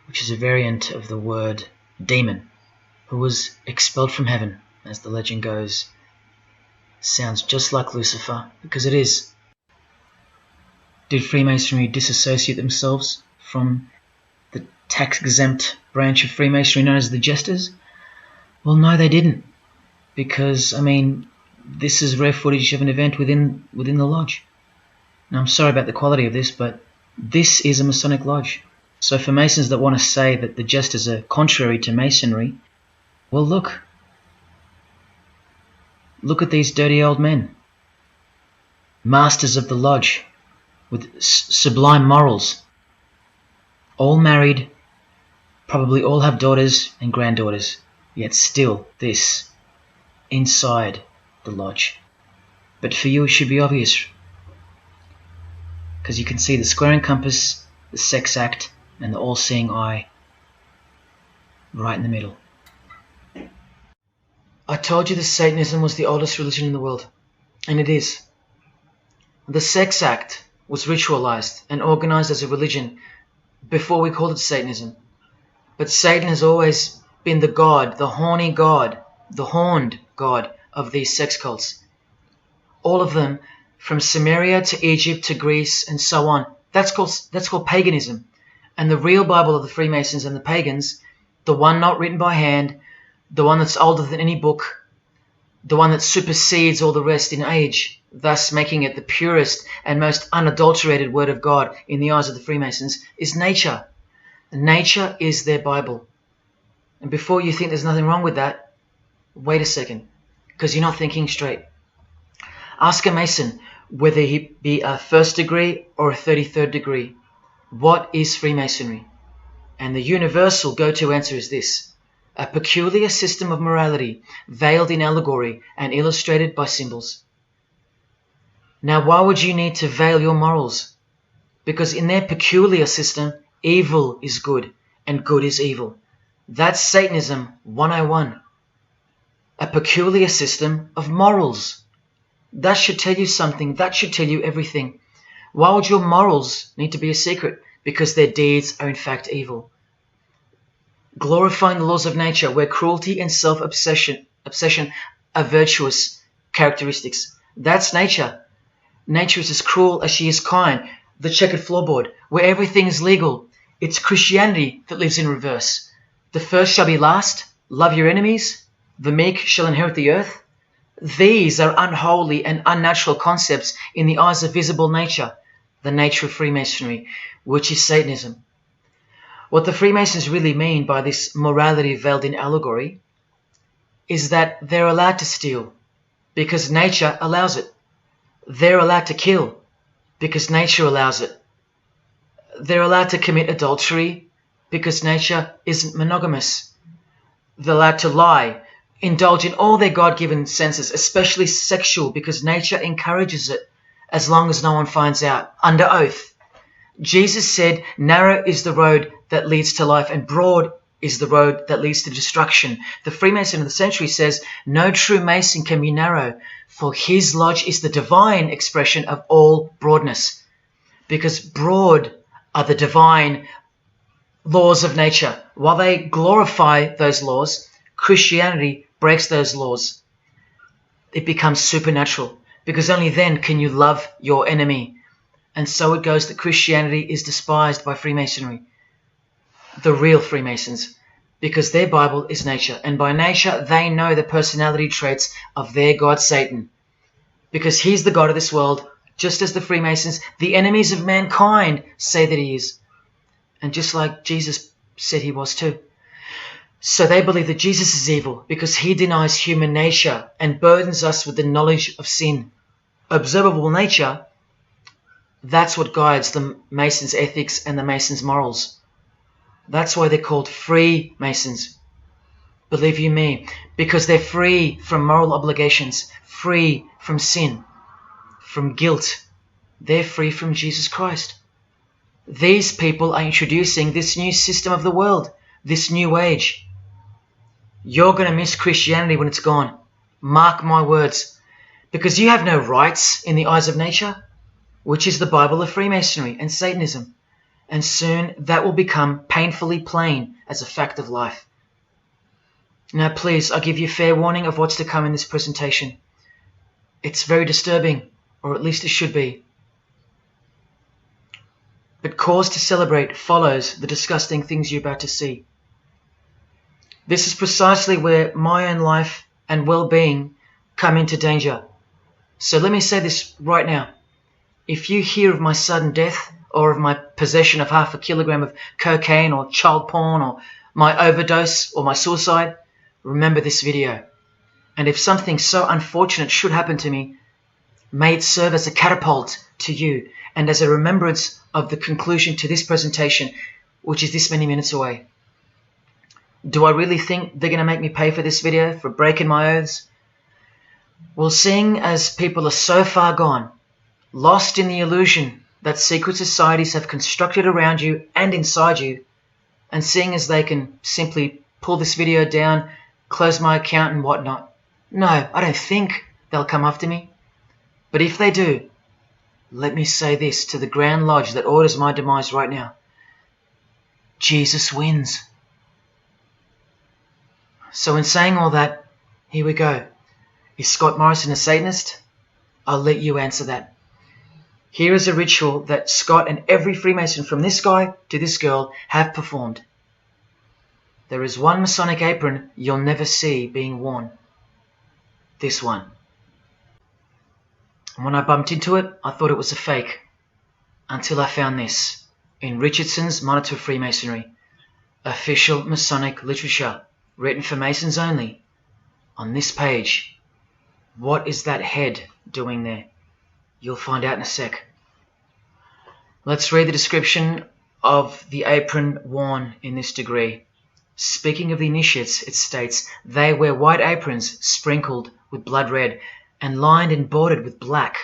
[SPEAKER 1] which is a variant of the word demon, who was expelled from heaven, as the legend goes. Sounds just like Lucifer, because it is. Did Freemasonry disassociate themselves from the tax-exempt branch of Freemasonry known as the Jesters? Well, no, they didn't. Because, I mean, this is rare footage of an event within the lodge. Now, I'm sorry about the quality of this, but this is a Masonic lodge. So for Masons that want to say that the Jesters are contrary to Masonry, well, look. Look at these dirty old men. Masters of the lodge, with sublime morals. All married, probably all have daughters and granddaughters, yet still this inside the lodge. But for you it should be obvious, because you can see the square and compass, the sex act, and the all-seeing eye right in the middle. I told you that Satanism was the oldest religion in the world, and it is. The sex act was ritualized and organized as a religion before we called it Satanism. But Satan has always been the god, the horny god, the horned god of these sex cults. All of them, from Samaria to Egypt to Greece and so on, that's called paganism. And the real Bible of the Freemasons and the pagans, the one not written by hand, the one that's older than any book, the one that supersedes all the rest in age, thus making it the purest and most unadulterated word of God in the eyes of the Freemasons, is nature. Nature is their Bible. And before you think there's nothing wrong with that, wait a second, because you're not thinking straight. Ask a Mason, whether he be a first degree or a 33rd degree, what is Freemasonry? And the universal go-to answer is this: a peculiar system of morality, veiled in allegory and illustrated by symbols. Now, why would you need to veil your morals? Because in their peculiar system, evil is good and good is evil. That's Satanism 101. A peculiar system of morals. That should tell you something. That should tell you everything. Why would your morals need to be a secret? Because their deeds are in fact evil. Glorifying the laws of nature, where cruelty and self-obsession are virtuous characteristics. That's nature. Nature is as cruel as she is kind. The checkered floorboard, where everything is legal. It's Christianity that lives in reverse. The first shall be last. Love your enemies. The meek shall inherit the earth. These are unholy and unnatural concepts in the eyes of visible nature, the nature of Freemasonry, which is Satanism. What the Freemasons really mean by this morality veiled in allegory is that they're allowed to steal because nature allows it. They're allowed to kill because nature allows it. They're allowed to commit adultery because nature isn't monogamous. They're allowed to lie, indulge in all their God-given senses, especially sexual, because nature encourages it, as long as no one finds out, under oath. Jesus said, narrow is the road that leads to life, and broad is the road that leads to destruction. The Freemason of the century says, no true Mason can be narrow, for his lodge is the divine expression of all broadness. Because broad are the divine laws of nature. While they glorify those laws, Christianity breaks those laws. It becomes supernatural, because only then can you love your enemy. And so it goes that Christianity is despised by Freemasonry, the real Freemasons, because their Bible is nature. And by nature, they know the personality traits of their God, Satan, because he's the God of this world, just as the Freemasons, the enemies of mankind, say that he is. And just like Jesus said he was too. So they believe that Jesus is evil because he denies human nature and burdens us with the knowledge of sin. Observable nature, that's what guides the Masons' ethics and the Masons' morals. That's why they're called Freemasons. Believe you me, because they're free from moral obligations, free from sin, from guilt. They're free from Jesus Christ. These people are introducing this new system of the world, this new age. You're going to miss Christianity when it's gone. Mark my words. Because you have no rights in the eyes of nature, which is the Bible of Freemasonry and Satanism. And soon that will become painfully plain as a fact of life. Now please, I give you fair warning of what's to come in this presentation. It's very disturbing, or at least it should be. But cause to celebrate follows the disgusting things you're about to see. This is precisely where my own life and well-being come into danger. So let me say this right now. If you hear of my sudden death, or of my possession of 0.5 kilogram of cocaine or child porn, or my overdose or my suicide, remember this video. And if something so unfortunate should happen to me, may it serve as a catapult to you and as a remembrance of the conclusion to this presentation, which is this many minutes away. Do I really think they're going to make me pay for this video, for breaking my oaths? Well, seeing as people are so far gone, lost in the illusion that secret societies have constructed around you and inside you, and seeing as they can simply pull this video down, close my account and whatnot, no, I don't think they'll come after me. But if they do, let me say this to the Grand Lodge that orders my demise right now. Jesus wins. So in saying all that, here we go. Is Scott Morrison a Satanist? I'll let you answer that. Here is a ritual that Scott and every Freemason from this guy to this girl have performed. There is one Masonic apron you'll never see being worn. This one. And when I bumped into it, I thought it was a fake. Until I found this in Richardson's Monitor of Freemasonry, official Masonic literature, written for Masons only. On this page, what is that head doing there? You'll find out in a sec. Let's read the description of the apron worn in this degree. Speaking of the initiates, it states, they wear white aprons sprinkled with blood red and lined and bordered with black.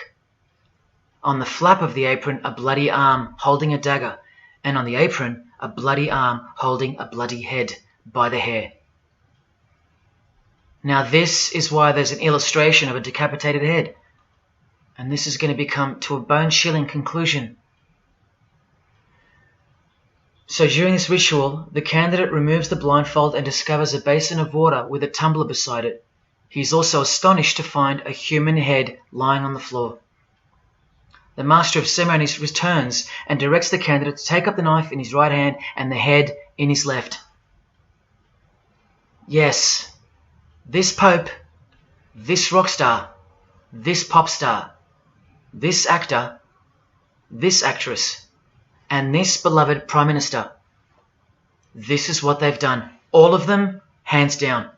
[SPEAKER 1] On the flap of the apron, a bloody arm holding a dagger, and on the apron, a bloody arm holding a bloody head by the hair. Now this is why there's an illustration of a decapitated head. And this is going to become to a bone-chilling conclusion. So during this ritual, the candidate removes the blindfold and discovers a basin of water with a tumbler beside it. He is also astonished to find a human head lying on the floor. The master of ceremonies returns and directs the candidate to take up the knife in his right hand and the head in his left. Yes, this pope, this rock star, this pop star, this actor, this actress, and this beloved Prime Minister. This is what they've done. All of them, hands down.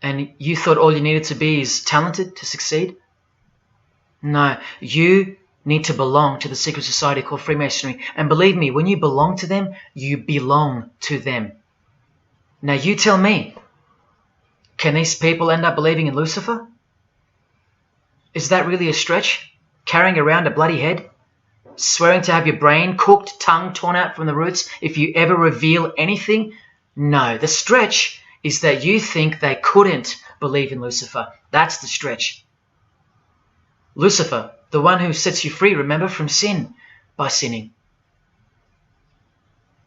[SPEAKER 1] And you thought all you needed to be is talented to succeed? No, you need to belong to the secret society called Freemasonry. And believe me, when you belong to them, you belong to them. Now you tell me, can these people end up believing in Lucifer? Is that really a stretch? Carrying around a bloody head? Swearing to have your brain cooked, tongue torn out from the roots if you ever reveal anything? No, the stretch is that you think they couldn't believe in Lucifer. That's the stretch. Lucifer, the one who sets you free, remember, from sin by sinning.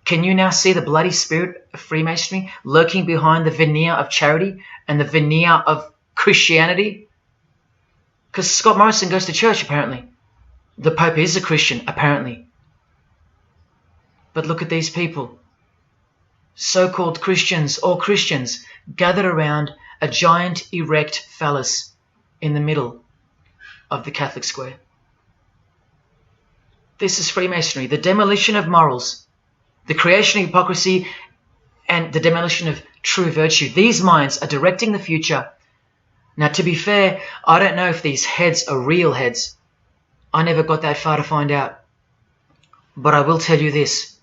[SPEAKER 1] Can you now see the bloody spirit of Freemasonry lurking behind the veneer of charity and the veneer of Christianity? Because Scott Morrison goes to church, apparently. The Pope is a Christian, apparently. But look at these people. So-called Christians or Christians gathered around a giant erect phallus in the middle of the Catholic square. This is Freemasonry, the demolition of morals, the creation of hypocrisy, and the demolition of true virtue. These minds are directing the future. Now, to be fair, I don't know if these heads are real heads. I never got that far to find out. But I will tell you this.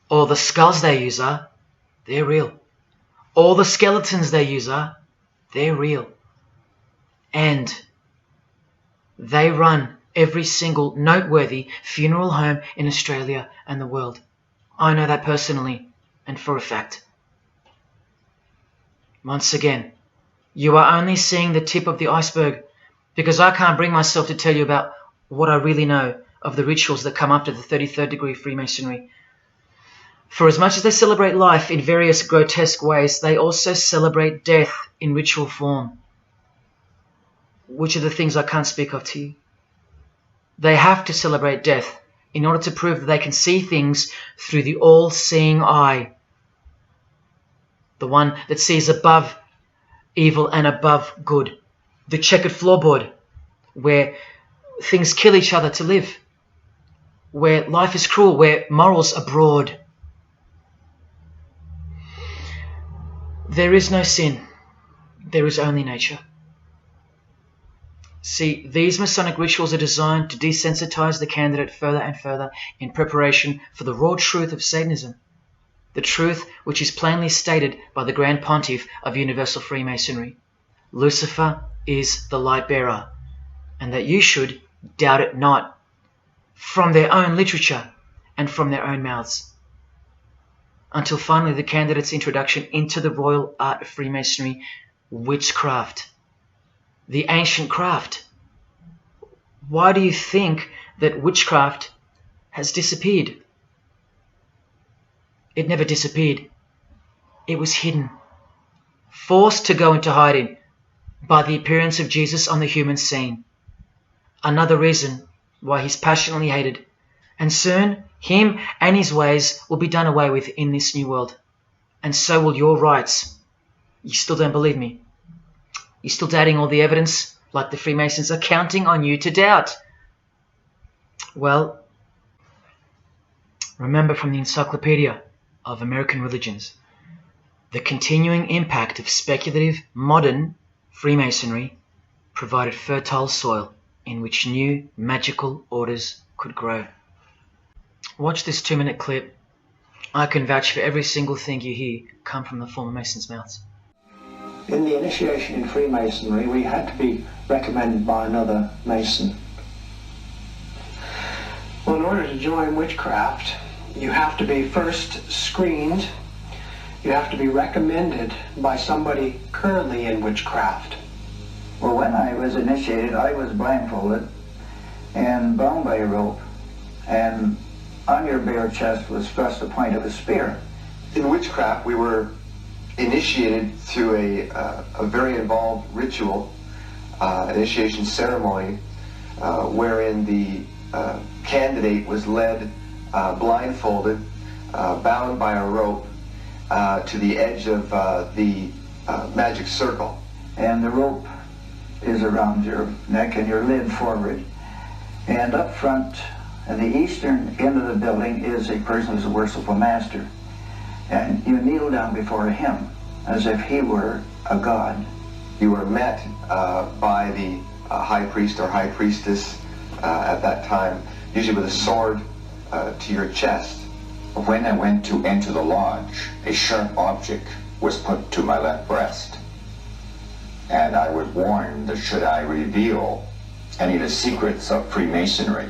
[SPEAKER 1] All the skulls they use they're real. All the skeletons they use they're real. And they run every single noteworthy funeral home in Australia and the world. I know that personally and for a fact. Once again, you are only seeing the tip of the iceberg, because I can't bring myself to tell you about what I really know of the rituals that come after the 33rd degree Freemasonry. For as much as they celebrate life in various grotesque ways, they also celebrate death in ritual form, which are the things I can't speak of to you. They have to celebrate death in order to prove that they can see things through the all-seeing eye, the one that sees above evil and above good, the checkered floorboard, where things kill each other to live, where life is cruel, where morals are broad. There is no sin, there is only nature. See, these Masonic rituals are designed to desensitize the candidate further and further in preparation for the raw truth of Satanism, the truth which is plainly stated by the Grand Pontiff of Universal Freemasonry. Lucifer is the light bearer, and that you should doubt it not, from their own literature and from their own mouths. Until finally the candidate's introduction into the royal art of Freemasonry, witchcraft. The ancient craft. Why do you think that witchcraft has disappeared? It never disappeared. It was hidden, forced to go into hiding by the appearance of Jesus on the human scene. Another reason why he's passionately hated, and soon him and his ways will be done away with in this new world, and so will your rights. You still don't believe me? You're still doubting all the evidence, like the Freemasons are counting on you to doubt? Well, remember from the Encyclopedia of American Religions, the continuing impact of speculative modern Freemasonry provided fertile soil in which new magical orders could grow. Watch this 2-minute clip. I can vouch for every single thing you hear come from the former Masons' mouths.
[SPEAKER 14] In the initiation in Freemasonry, we had to be recommended by another Mason. Well, in order to join witchcraft, you have to be first screened. You have to be recommended by somebody currently in witchcraft.
[SPEAKER 15] Well, when I was initiated, I was blindfolded and bound by a rope, and on your bare chest was thrust the point of a spear.
[SPEAKER 16] In witchcraft, we were initiated through a very involved ritual, initiation ceremony, wherein the candidate was led blindfolded, bound by a rope to the edge of the magic circle.
[SPEAKER 15] And the rope is around your neck and you're led forward. And up front, at the eastern end of the building, is a person who's a worshipful master. And you kneel down before him as if he were a god.
[SPEAKER 16] You were met by the high priest or high priestess at that time, usually with a sword to your chest.
[SPEAKER 17] When I went to enter the lodge, a sharp object was put to my left breast. And I was warned that should I reveal any of the secrets of Freemasonry,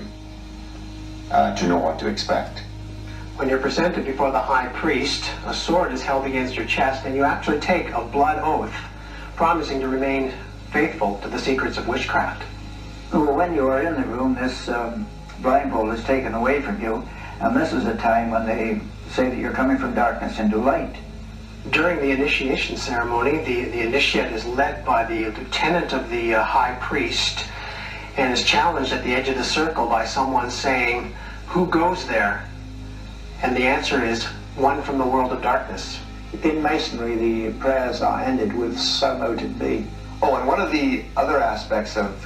[SPEAKER 17] to know what to expect.
[SPEAKER 14] When you're presented before the high priest, a sword is held against your chest, and you actually take a blood oath, promising to remain faithful to the secrets of witchcraft.
[SPEAKER 15] Well, when you are in the room, this blindfold is taken away from you, And this is a time when they say that you're coming from darkness into light.
[SPEAKER 14] During the initiation ceremony, the initiate is led by the lieutenant of the high priest and is challenged at the edge of the circle by someone saying, "Who goes there?" And the answer is, "One from the world of darkness."
[SPEAKER 15] In Masonry, the prayers are ended with "So mote it be."
[SPEAKER 16] Oh, and one of the other aspects of,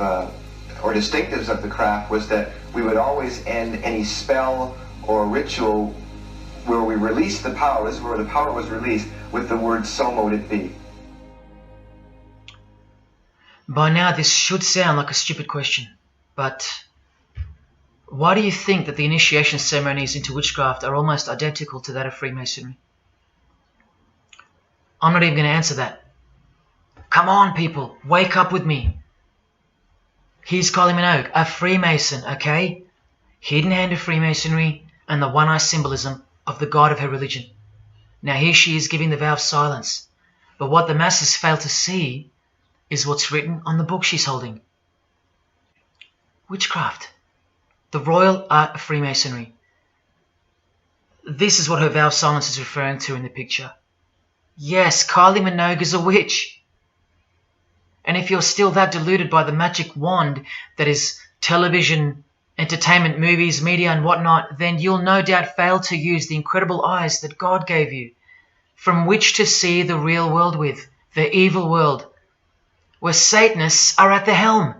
[SPEAKER 16] or distinctives of the craft was that we would always end any spell or ritual where we released the power, this is where the power was released, with the word "So mote it be."
[SPEAKER 1] By now this should sound like a stupid question, but why do you think that the initiation ceremonies into witchcraft are almost identical to that of Freemasonry? I'm not even going to answer that. Come on, people, wake up with me. Here's Kylie Minogue, a Freemason, okay? Hidden hand of Freemasonry and the one-eye symbolism of the god of her religion. Now here she is giving the vow of silence, but what the masses fail to see is what's written on the book she's holding. Witchcraft, the royal art of Freemasonry. This is what her vow of silence is referring to in the picture. Yes, Kylie Minogue is a witch. And if you're still that deluded by the magic wand that is television, entertainment, movies, media and whatnot, then you'll no doubt fail to use the incredible eyes that God gave you, from which to see the real world with, the evil world, where Satanists are at the helm.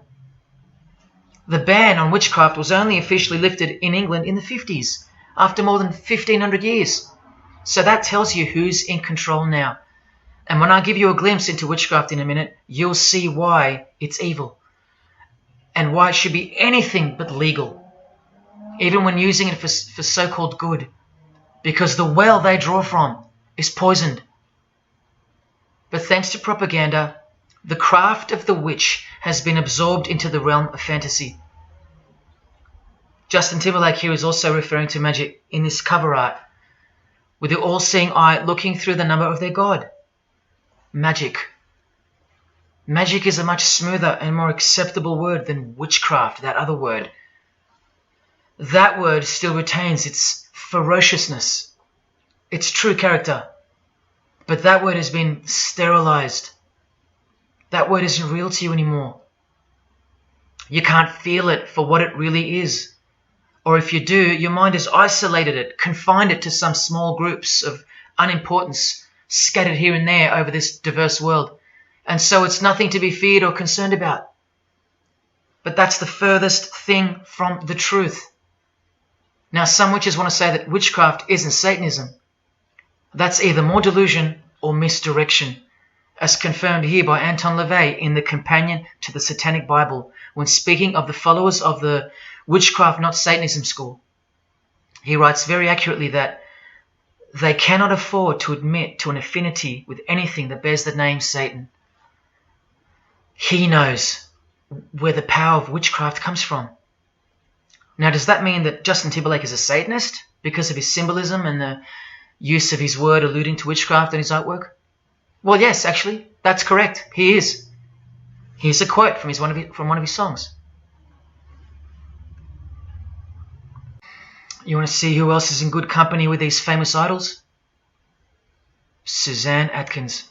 [SPEAKER 1] The ban on witchcraft was only officially lifted in England in the 50s, after more than 1500 years. So that tells you who's in control now. And when I give you a glimpse into witchcraft in a minute, you'll see why it's evil. And why it should be anything but legal, even when using it for so-called good, because the well they draw from is poisoned. But thanks to propaganda, the craft of the witch has been absorbed into the realm of fantasy. Justin Timberlake here is also referring to magic in this cover art, with the all-seeing eye looking through the number of their god. Magic. Magic is a much smoother and more acceptable word than witchcraft, that other word. That word still retains its ferociousness, its true character. But that word has been sterilized. That word isn't real to you anymore. You can't feel it for what it really is. Or if you do, your mind has isolated it, confined it to some small groups of unimportance scattered here and there over this diverse world. And so it's nothing to be feared or concerned about. But that's the furthest thing from the truth. Now, some witches want to say that witchcraft isn't Satanism. That's either more delusion or misdirection, as confirmed here by Anton LaVey in the Companion to the Satanic Bible, when speaking of the followers of the Witchcraft Not Satanism school. He writes very accurately that they cannot afford to admit to an affinity with anything that bears the name Satan. He knows where the power of witchcraft comes from. Now, does that mean that Justin Timberlake is a Satanist because of his symbolism and the use of his word alluding to witchcraft in his artwork? Well, yes, actually, that's correct. He is. Here's a quote from one of his songs. You want to see who else is in good company with these famous idols? Suzanne Atkins.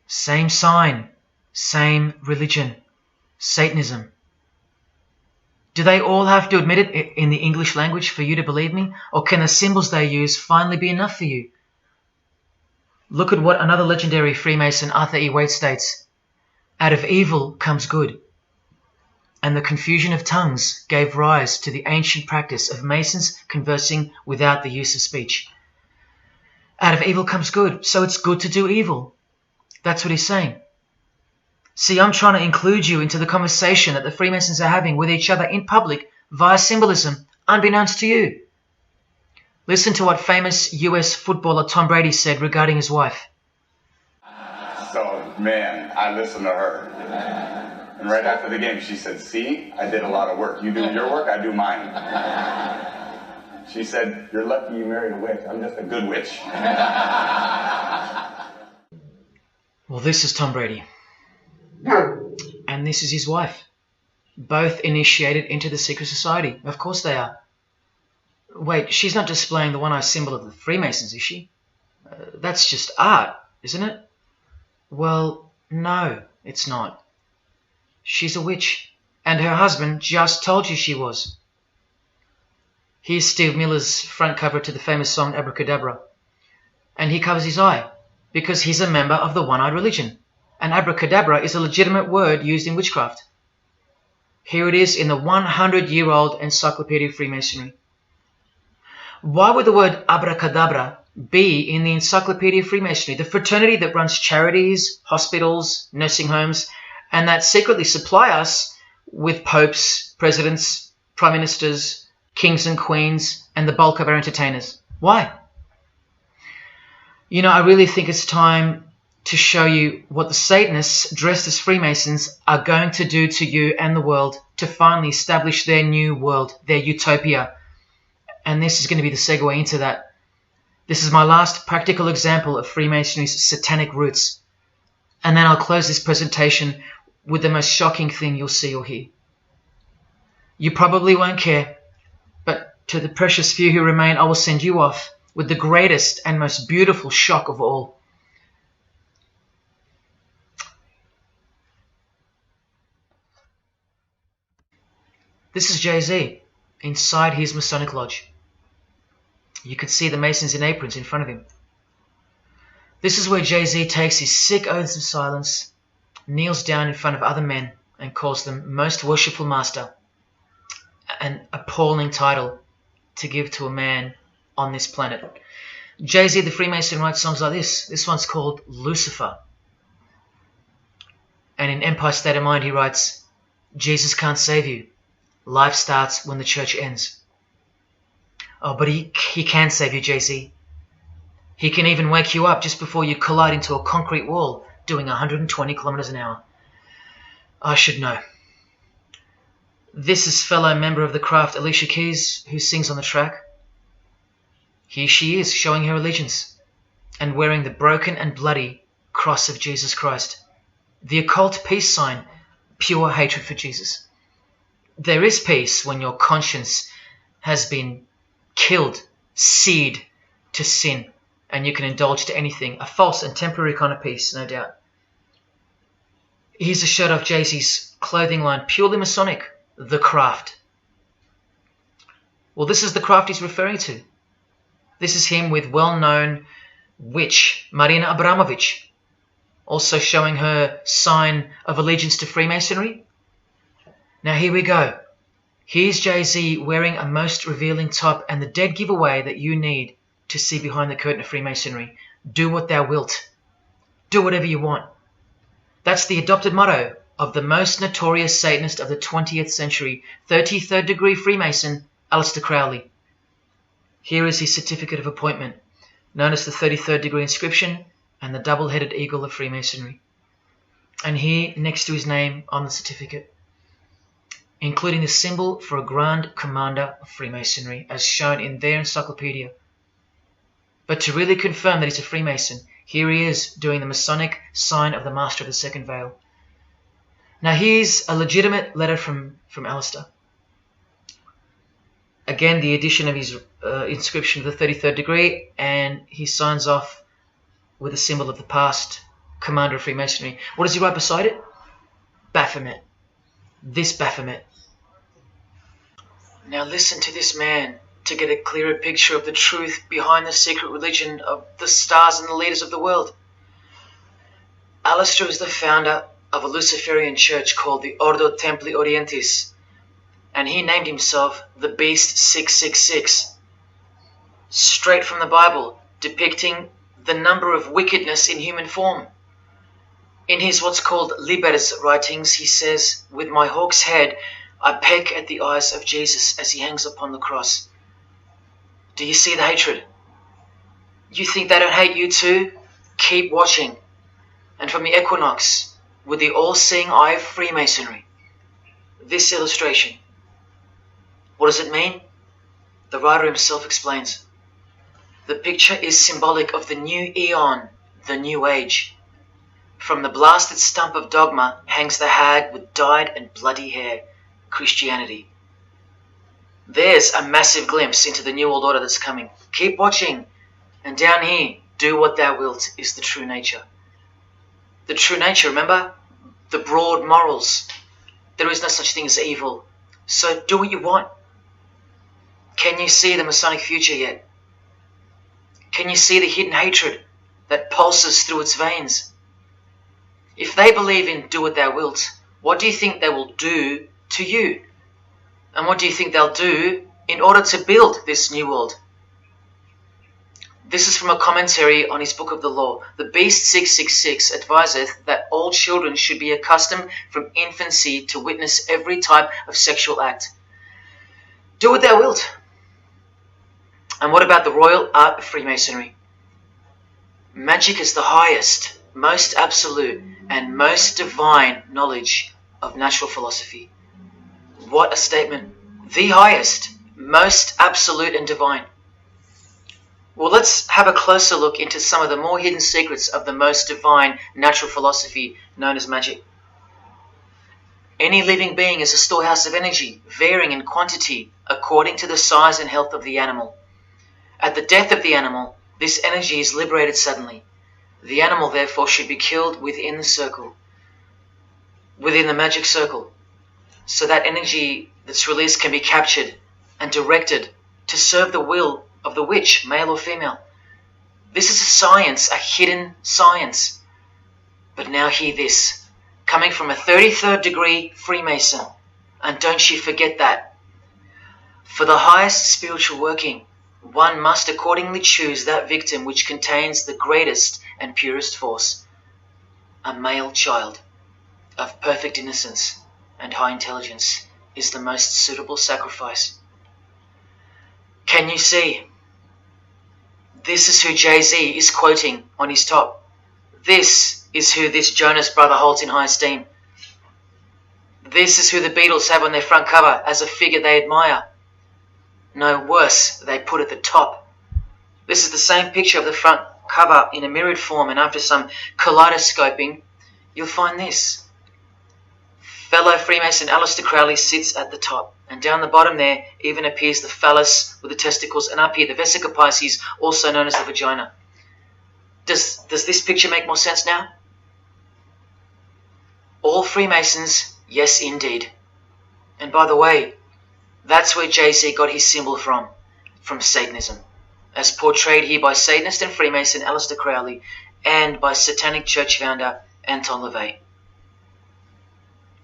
[SPEAKER 1] Same sign, same religion, Satanism. Do they all have to admit it in the English language for you to believe me? Or can the symbols they use finally be enough for you? Look at what another legendary Freemason, Arthur E. Waite, states. Out of evil comes good. And the confusion of tongues gave rise to the ancient practice of Masons conversing without the use of speech. Out of evil comes good, so it's good to do evil. That's what he's saying. See, I'm trying to include you into the conversation that the Freemasons are having with each other in public via symbolism, unbeknownst to you. Listen to what famous US footballer Tom Brady said regarding his wife.
[SPEAKER 18] So, man, I listened to her. And right after the game, she said, see, I did a lot of work. You do your work, I do mine. She said, you're lucky you married a witch. I'm just a good witch.
[SPEAKER 1] Well, this is Tom Brady. And this is his wife. Both initiated into the secret society. Of course they are. Wait, she's not displaying the one-eye symbol of the Freemasons, is she? That's just art, isn't it? Well, no, it's not. She's a witch, and her husband just told you she was. Here's Steve Miller's front cover to the famous song Abracadabra, and he covers his eye because he's a member of the one-eyed religion, and abracadabra is a legitimate word used in witchcraft. Here it is in the 100-year-old Encyclopedia of Freemasonry. Why would the word abracadabra be in the Encyclopedia of Freemasonry, the fraternity that runs charities, hospitals, nursing homes, and that secretly supply us with popes, presidents, prime ministers, kings and queens, and the bulk of our entertainers? Why? You know, I really think it's time to show you what the Satanists dressed as Freemasons are going to do to you and the world to finally establish their new world, their utopia. And this is going to be the segue into that. This is my last practical example of Freemasonry's satanic roots. And then I'll close this presentation with the most shocking thing you'll see or hear. You probably won't care, but to the precious few who remain, I will send you off with the greatest and most beautiful shock of all. This is Jay-Z inside his Masonic Lodge. You can see the Masons in aprons in front of him. This is where Jay-Z takes his sick oaths of silence, kneels down in front of other men, and calls them Most Worshipful Master, an appalling title to give to a man on this planet. Jay-Z the Freemason writes songs like this. This one's called Lucifer. And in Empire State of Mind he writes, Jesus can't save you. Life starts when the church ends. Oh, but he can save you, Jay-Z. He can even wake you up just before you collide into a concrete wall doing 120 kilometers an hour. I should know. This is fellow member of the craft Alicia Keys, who sings on the track. Here she is, showing her allegiance and wearing the broken and bloody cross of Jesus Christ, the occult peace sign, pure hatred for Jesus. There is peace when your conscience has been killed, seared to sin, and you can indulge to anything, a false and temporary kind of peace, no doubt. Here's a shot of Jay-Z's clothing line, purely Masonic, The Craft. Well, this is the craft he's referring to. This is him with well-known witch Marina Abramovich, also showing her sign of allegiance to Freemasonry. Now here we go. Here's Jay-Z wearing a most revealing top and the dead giveaway that you need to see behind the curtain of Freemasonry. Do what thou wilt. Do whatever you want. That's the adopted motto of the most notorious Satanist of the 20th century, 33rd degree Freemason, Aleister Crowley. Here is his certificate of appointment, known as the 33rd degree inscription and the double-headed eagle of Freemasonry. And here, next to his name on the certificate, including the symbol for a Grand Commander of Freemasonry, as shown in their encyclopedia. But to really confirm that he's a Freemason, here he is doing the Masonic sign of the Master of the Second Veil. Now here's a legitimate letter from Aleister. Again, the addition of his inscription of the 33rd degree, and he signs off with a symbol of the past Commander of Freemasonry. What does he write beside it? Baphomet. This Baphomet. Now listen to this man to get a clearer picture of the truth behind the secret religion of the stars and the leaders of the world. Aleister is the founder of a Luciferian church called the Ordo Templi Orientis, and he named himself the Beast 666, straight from the Bible, depicting the number of wickedness in human form. In his what's called Liber's writings, he says, "With my hawk's head, I peck at the eyes of Jesus as he hangs upon the cross." Do you see the hatred? You think they don't hate you too? Keep watching. And from the Equinox, with the all-seeing eye of Freemasonry, this illustration. What does it mean? The writer himself explains. The picture is symbolic of the new eon, the new age. From the blasted stump of dogma hangs the hag with dyed and bloody hair, Christianity. There's a massive glimpse into the New World Order that's coming. Keep watching. And down here, do what thou wilt is the true nature. The true nature, remember? The broad morals. There is no such thing as evil. So do what you want. Can you see the Masonic future yet? Can you see the hidden hatred that pulses through its veins? If they believe in do what thou wilt, what do you think they will do to you? And what do you think they'll do in order to build this new world? This is from a commentary on his book of the law. The Beast 666 adviseth that all children should be accustomed from infancy to witness every type of sexual act. Do what thou wilt. And what about the royal art of Freemasonry? Magic is the highest, most absolute, and most divine knowledge of natural philosophy. What a statement. The highest, most absolute and divine. Well, let's have a closer look into some of the more hidden secrets of the most divine natural philosophy known as magic. Any living being is a storehouse of energy, varying in quantity according to the size and health of the animal. At the death of the animal, this energy is liberated suddenly. The animal, therefore, should be killed within the circle, within the magic circle, so that energy that's released can be captured and directed to serve the will of the witch, male or female. This is a science, a hidden science. But now hear this, coming from a 33rd degree Freemason, and don't you forget that. For the highest spiritual working, one must accordingly choose that victim which contains the greatest and purest force, a male child of perfect innocence and high intelligence is the most suitable sacrifice. Can you see? This is who Jay-Z is quoting on his top. This is who this Jonas brother holds in high esteem. This is who the Beatles have on their front cover as a figure they admire. No, worse, they put at the top. This is the same picture of the front cover in a mirrored form, and after some kaleidoscoping, you'll find this. Fellow Freemason Aleister Crowley sits at the top, and down the bottom there even appears the phallus with the testicles, and up here the vesica Pisces, also known as the vagina. Does this picture make more sense now? All Freemasons, yes indeed. And by the way, that's where Jay-Z got his symbol from Satanism, as portrayed here by Satanist and Freemason Aleister Crowley and by Satanic Church founder Anton LaVey.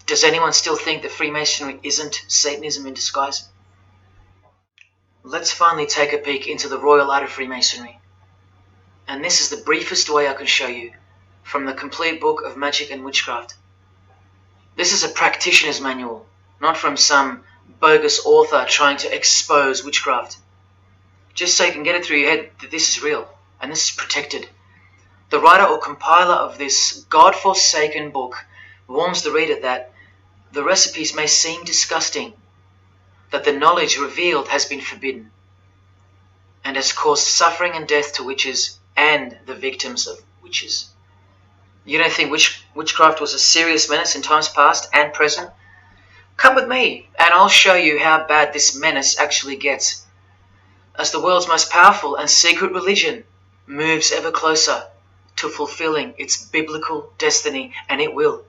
[SPEAKER 1] Does anyone still think that Freemasonry isn't Satanism in disguise? Let's finally take a peek into the royal art of Freemasonry. And this is the briefest way I can show you from the complete book of Magic and Witchcraft. This is a practitioner's manual, not from some bogus author trying to expose witchcraft. Just so you can get it through your head that this is real and this is protected. The writer or compiler of this God-forsaken book warns the reader that the recipes may seem disgusting, that the knowledge revealed has been forbidden, and has caused suffering and death to witches and the victims of witches. You don't think witchcraft was a serious menace in times past and present? Come with me, and I'll show you how bad this menace actually gets, as the world's most powerful and secret religion moves ever closer to fulfilling its biblical destiny, and it will.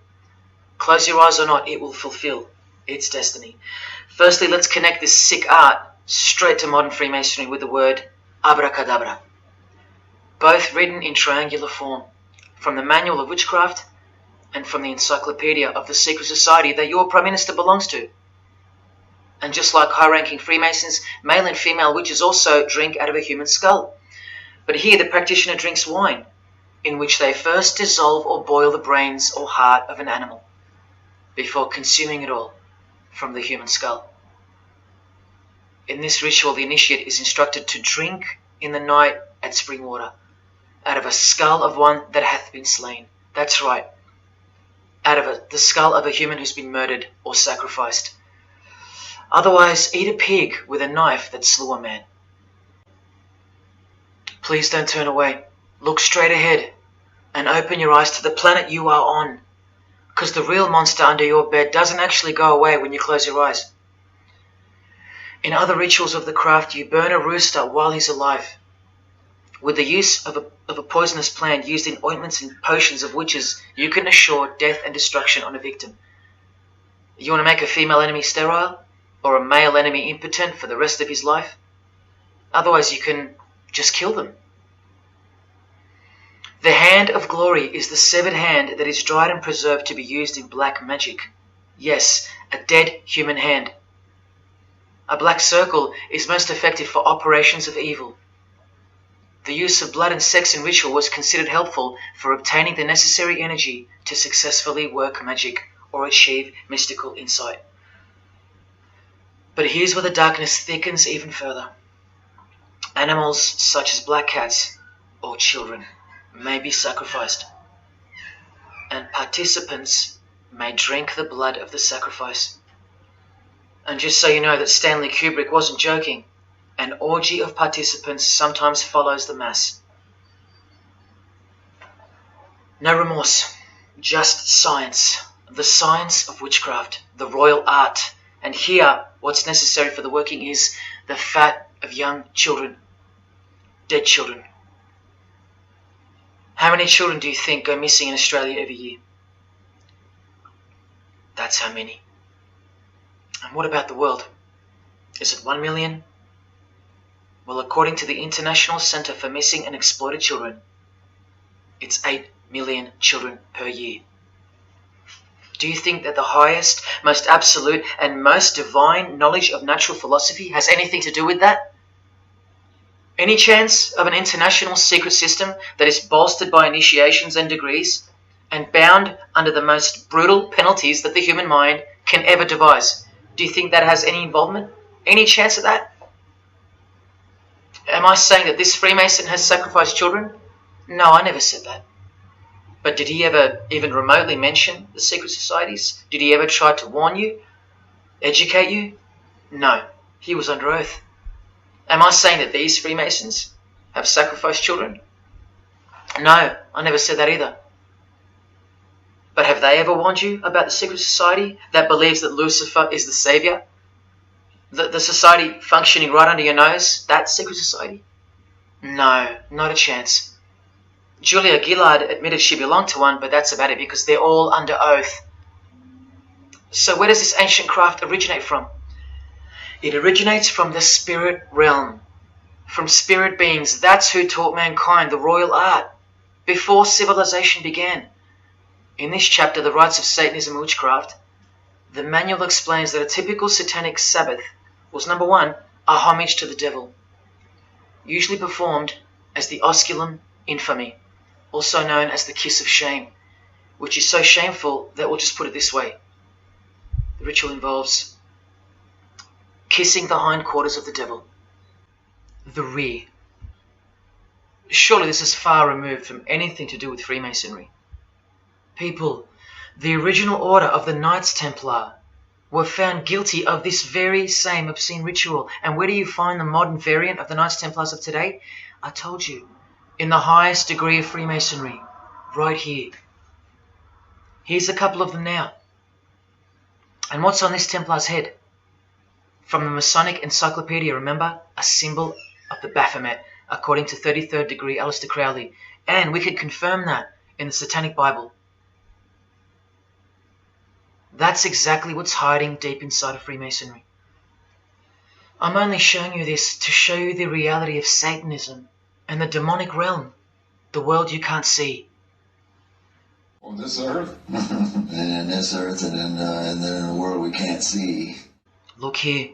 [SPEAKER 1] Close your eyes or not, it will fulfill its destiny. Firstly, let's connect this sick art straight to modern Freemasonry with the word abracadabra, both written in triangular form, from the Manual of Witchcraft and from the Encyclopedia of the Secret Society that your Prime Minister belongs to. And just like high-ranking Freemasons, male and female witches also drink out of a human skull. But here the practitioner drinks wine, in which they first dissolve or boil the brains or heart of an animal, before consuming it all from the human skull. In this ritual, the initiate is instructed to drink in the night at spring water, out of a skull of one that hath been slain. That's right, out of the skull of a human who's been murdered or sacrificed. Otherwise, eat a pig with a knife that slew a man. Please don't turn away. Look straight ahead and open your eyes to the planet you are on, because the real monster under your bed doesn't actually go away when you close your eyes. In other rituals of the craft, you burn a rooster while he's alive, with the use of a poisonous plant used in ointments and potions of witches. You can assure death and destruction on a victim. You want to make a female enemy sterile, or a male enemy impotent for the rest of his life? Otherwise you can just kill them. The hand of glory is the severed hand that is dried and preserved to be used in black magic. Yes, a dead human hand. A black circle is most effective for operations of evil. The use of blood and sex in ritual was considered helpful for obtaining the necessary energy to successfully work magic or achieve mystical insight. But here's where the darkness thickens even further. Animals such as black cats or children may be sacrificed, and participants may drink the blood of the sacrifice. And just so you know that Stanley Kubrick wasn't joking, an orgy of participants sometimes follows the mass. No remorse, just science, the science of witchcraft, the royal art. And here, what's necessary for the working is the fat of young children, dead children. How many children do you think go missing in Australia every year? That's how many. And what about the world? Is it 1 million? Well, according to the International Centre for Missing and Exploited Children, it's 8 million children per year. Do you think that the highest, most absolute, and most divine knowledge of natural philosophy has anything to do with that? Any chance of an international secret system that is bolstered by initiations and degrees, and bound under the most brutal penalties that the human mind can ever devise? Do you think that has any involvement? Any chance of that? Am I saying that this Freemason has sacrificed children? No, I never said that. But did he ever even remotely mention the secret societies? Did he ever try to warn you? Educate you? No, he was under oath. Am I saying that these Freemasons have sacrificed children? No, I never said that either. But have they ever warned you about the secret society that believes that Lucifer is the savior? The society functioning right under your nose, that secret society? No, not a chance. Julia Gillard admitted she belonged to one, but that's about it because they're all under oath. So where does this ancient craft originate from? It originates from the spirit realm, from spirit beings. That's who taught mankind the royal art before civilization began. In this chapter, The Rites of Satanism and Witchcraft, the manual explains that a typical satanic Sabbath was, number one, a homage to the devil, usually performed as the osculum infami, also known as the kiss of shame, which is so shameful that we'll just put it this way. The ritual involves kissing the hindquarters of the devil, the rear. Surely this is far removed from anything to do with Freemasonry. People, the original order of the Knights Templar were found guilty of this very same obscene ritual. And where do you find the modern variant of the Knights Templars of today? I told you, in the highest degree of Freemasonry, right here. Here's a couple of them now. And what's on this Templar's head? From the Masonic Encyclopedia, remember? A symbol of the Baphomet, according to 33rd degree Aleister Crowley. And we could confirm that in the Satanic Bible. That's exactly what's hiding deep inside of Freemasonry. I'm only showing you this to show you the reality of Satanism and the demonic realm, the world you can't see.
[SPEAKER 4] On this earth?
[SPEAKER 5] And in this earth and then in a world we can't see.
[SPEAKER 1] Look here.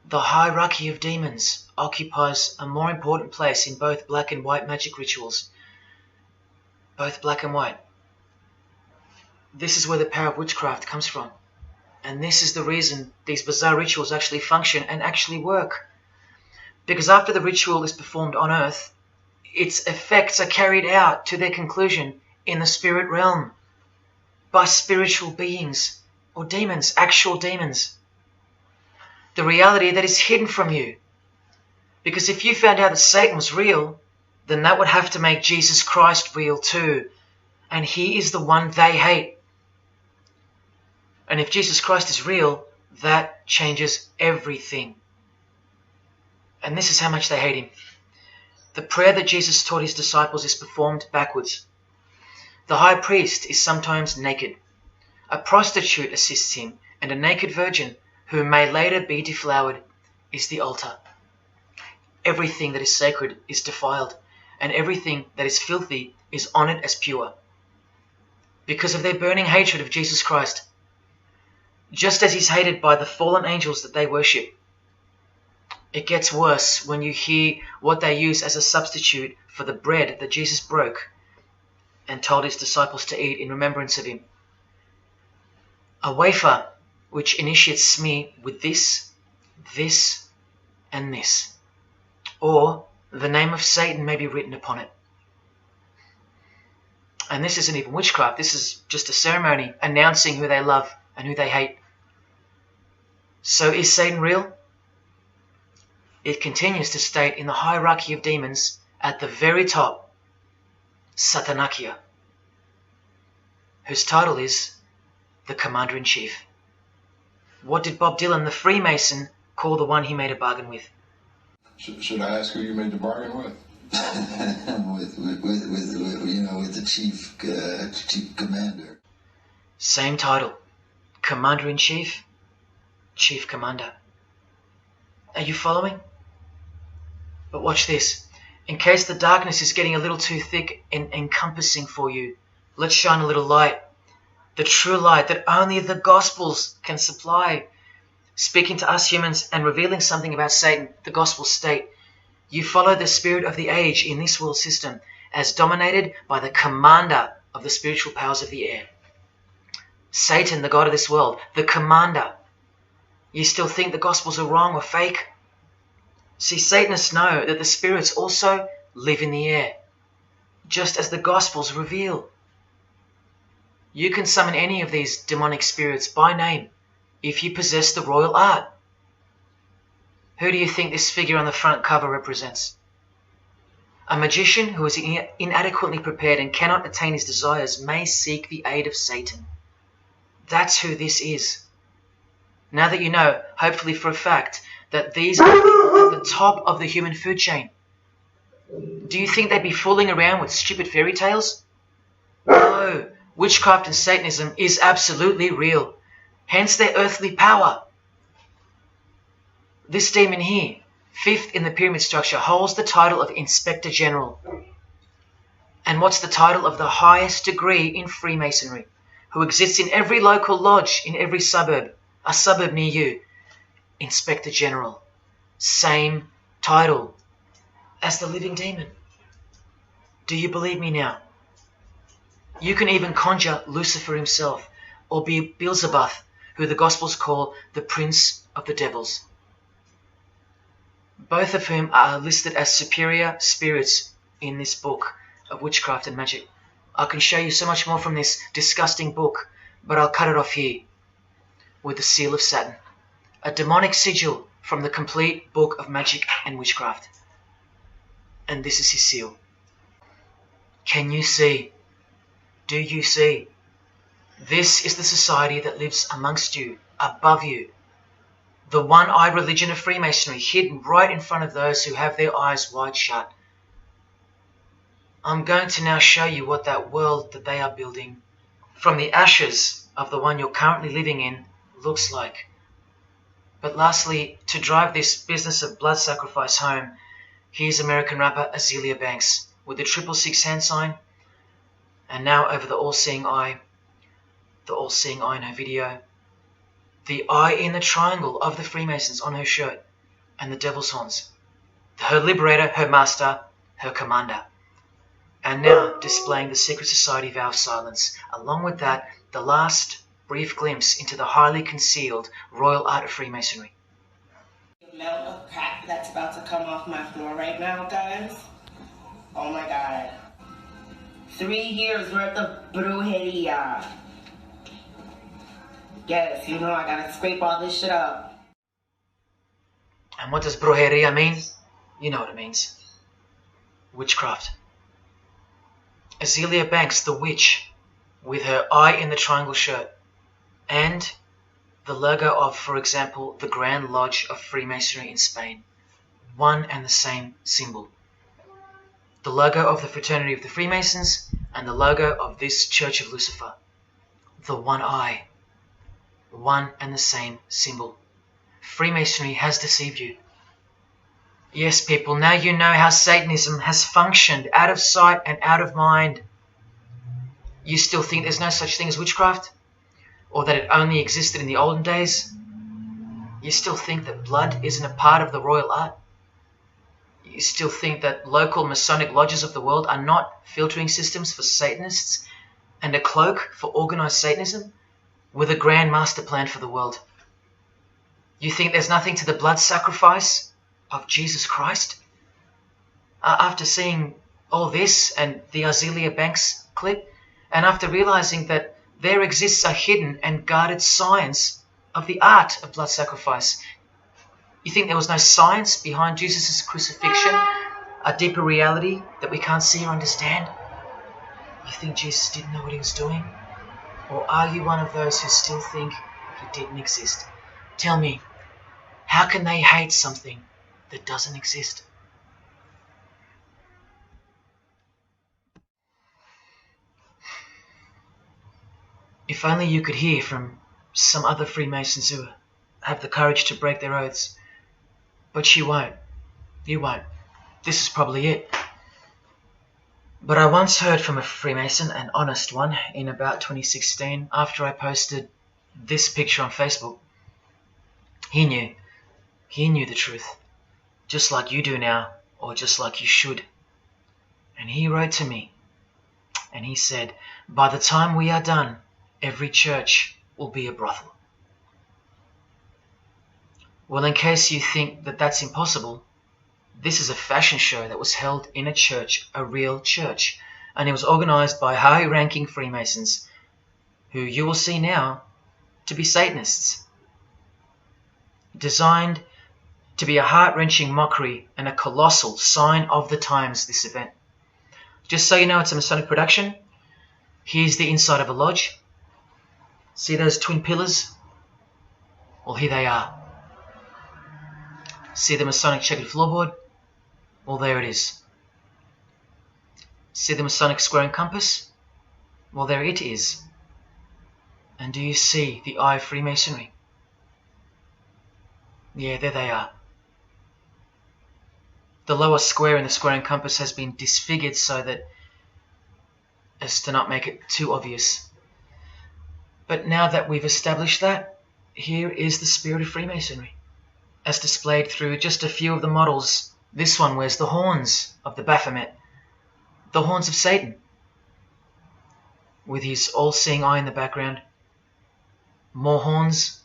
[SPEAKER 1] The hierarchy of demons occupies a more important place in both black and white magic rituals. Both black and white. This is where the power of witchcraft comes from. And this is the reason these bizarre rituals actually function and actually work. Because after the ritual is performed on earth, its effects are carried out to their conclusion in the spirit realm by spiritual beings or demons, actual demons. The reality that is hidden from you. Because if you found out that Satan was real, then that would have to make Jesus Christ real too. And he is the one they hate. And if Jesus Christ is real, that changes everything. And this is how much they hate him. The prayer that Jesus taught his disciples is performed backwards. The high priest is sometimes naked. A prostitute assists him, and a naked virgin, who may later be deflowered, is the altar. Everything that is sacred is defiled, and everything that is filthy is honored as pure. Because of their burning hatred of Jesus Christ, just as he's hated by the fallen angels that they worship. It gets worse when you hear what they use as a substitute for the bread that Jesus broke and told his disciples to eat in remembrance of him. A wafer which initiates me with this, this, and this. Or the name of Satan may be written upon it. And this isn't even witchcraft. This is just a ceremony announcing who they love and who they hate. So is Satan real? It continues to state in the hierarchy of demons at the very top, Satanakia, whose title is the Commander-in-Chief. What did Bob Dylan, the Freemason, call the one he made a bargain with?
[SPEAKER 4] Should I ask who you made the bargain with?
[SPEAKER 5] with the chief commander.
[SPEAKER 1] Same title, Commander-in-Chief, Chief Commander. Are you following? But watch this. In case the darkness is getting a little too thick and encompassing for you, let's shine a little light. The true light that only the Gospels can supply. Speaking to us humans and revealing something about Satan, the Gospels state, you follow the spirit of the age in this world system as dominated by the commander of the spiritual powers of the air. Satan, the god of this world, the commander. You still think the Gospels are wrong or fake? See, Satanists know that the spirits also live in the air, just as the Gospels reveal. You can summon any of these demonic spirits by name if you possess the royal art. Who do you think this figure on the front cover represents? A magician who is inadequately prepared and cannot attain his desires may seek the aid of Satan. That's who this is. Now that you know, hopefully for a fact, that these are people at the top of the human food chain, do you think they'd be fooling around with stupid fairy tales? No, witchcraft and Satanism is absolutely real, hence their earthly power. This demon here, fifth in the pyramid structure, holds the title of Inspector General. And what's the title of the highest degree in Freemasonry, who exists in every local lodge in every suburb, a suburb near you? Inspector General. Same title as the living demon. Do you believe me now? You can even conjure Lucifer himself, or be Beelzebub, who the Gospels call the Prince of the Devils. Both of whom are listed as superior spirits in this book of witchcraft and magic. I can show you so much more from this disgusting book, but I'll cut it off here with the seal of Saturn, a demonic sigil from the complete book of magic and witchcraft. And this is his seal. Can you see? Do you see? This is the society that lives amongst you, above you. The one-eyed religion of Freemasonry, hidden right in front of those who have their eyes wide shut. I'm going to now show you what that world that they are building, from the ashes of the one you're currently living in, looks like. But lastly, to drive this business of blood sacrifice home, here's American rapper Azealia Banks with the 666 hand sign, and now over the all-seeing eye in her video, the eye in the triangle of the Freemasons on her shirt, and the devil's horns, her liberator, her master, her commander. And now displaying the secret society vow of silence, along with that, the last brief glimpse into the highly concealed royal art of Freemasonry.
[SPEAKER 19] The amount of crap that's about to come off my floor right now, guys. Oh my god. 3 years worth of brujeria. Yes, you know I gotta scrape all this shit up.
[SPEAKER 1] And what does brujeria mean? You know what it means. Witchcraft. Azealia Banks, the witch, with her eye in the triangle shirt, and the logo of, for example, the Grand Lodge of Freemasonry in Spain. one and the same symbol. The logo of the Fraternity of the Freemasons and the logo of this Church of Lucifer. The one eye. One and the same symbol. Freemasonry has deceived you. Yes, people, now you know how Satanism has functioned out of sight and out of mind. You still think there's no such thing as witchcraft? Or that it only existed in the olden days? You still think that blood isn't a part of the royal art? You still think that local Masonic lodges of the world are not filtering systems for Satanists and a cloak for organized Satanism with a grand master plan for the world? You think there's nothing to the blood sacrifice of Jesus Christ? After seeing all this and the Azealia Banks clip, and after realizing that there exists a hidden and guarded science of the art of blood sacrifice, you think there was no science behind Jesus' crucifixion, a deeper reality that we can't see or understand? You think Jesus didn't know what he was doing? Or are you one of those who still think he didn't exist? Tell me, how can they hate something that doesn't exist? If only you could hear from some other Freemasons who have the courage to break their oaths. But you won't. You won't. This is probably it. But I once heard from a Freemason, an honest one, in about 2016, after I posted this picture on Facebook. He knew the truth, just like you do now, or just like you should. And he wrote to me, and he said, by the time we are done, every church will be a brothel. Well, in case you think that that's impossible, this is a fashion show that was held in a church, a real church, and it was organized by high-ranking Freemasons, who you will see now to be Satanists. Designed to be a heart-wrenching mockery and a colossal sign of the times, this event. Just so you know, it's a Masonic production. Here's the inside of a lodge. See those twin pillars? Well, here they are. See the Masonic checkered floorboard? Well, there it is. See the Masonic square and compass? Well, there it is. And do you see the eye of Freemasonry? Yeah, there they are. The lower square in the square and compass has been disfigured so that as to not make it too obvious. But now that we've established that, here is the spirit of Freemasonry, as displayed through just a few of the models. This one wears the horns of the Baphomet, the horns of Satan, with his all-seeing eye in the background. More horns.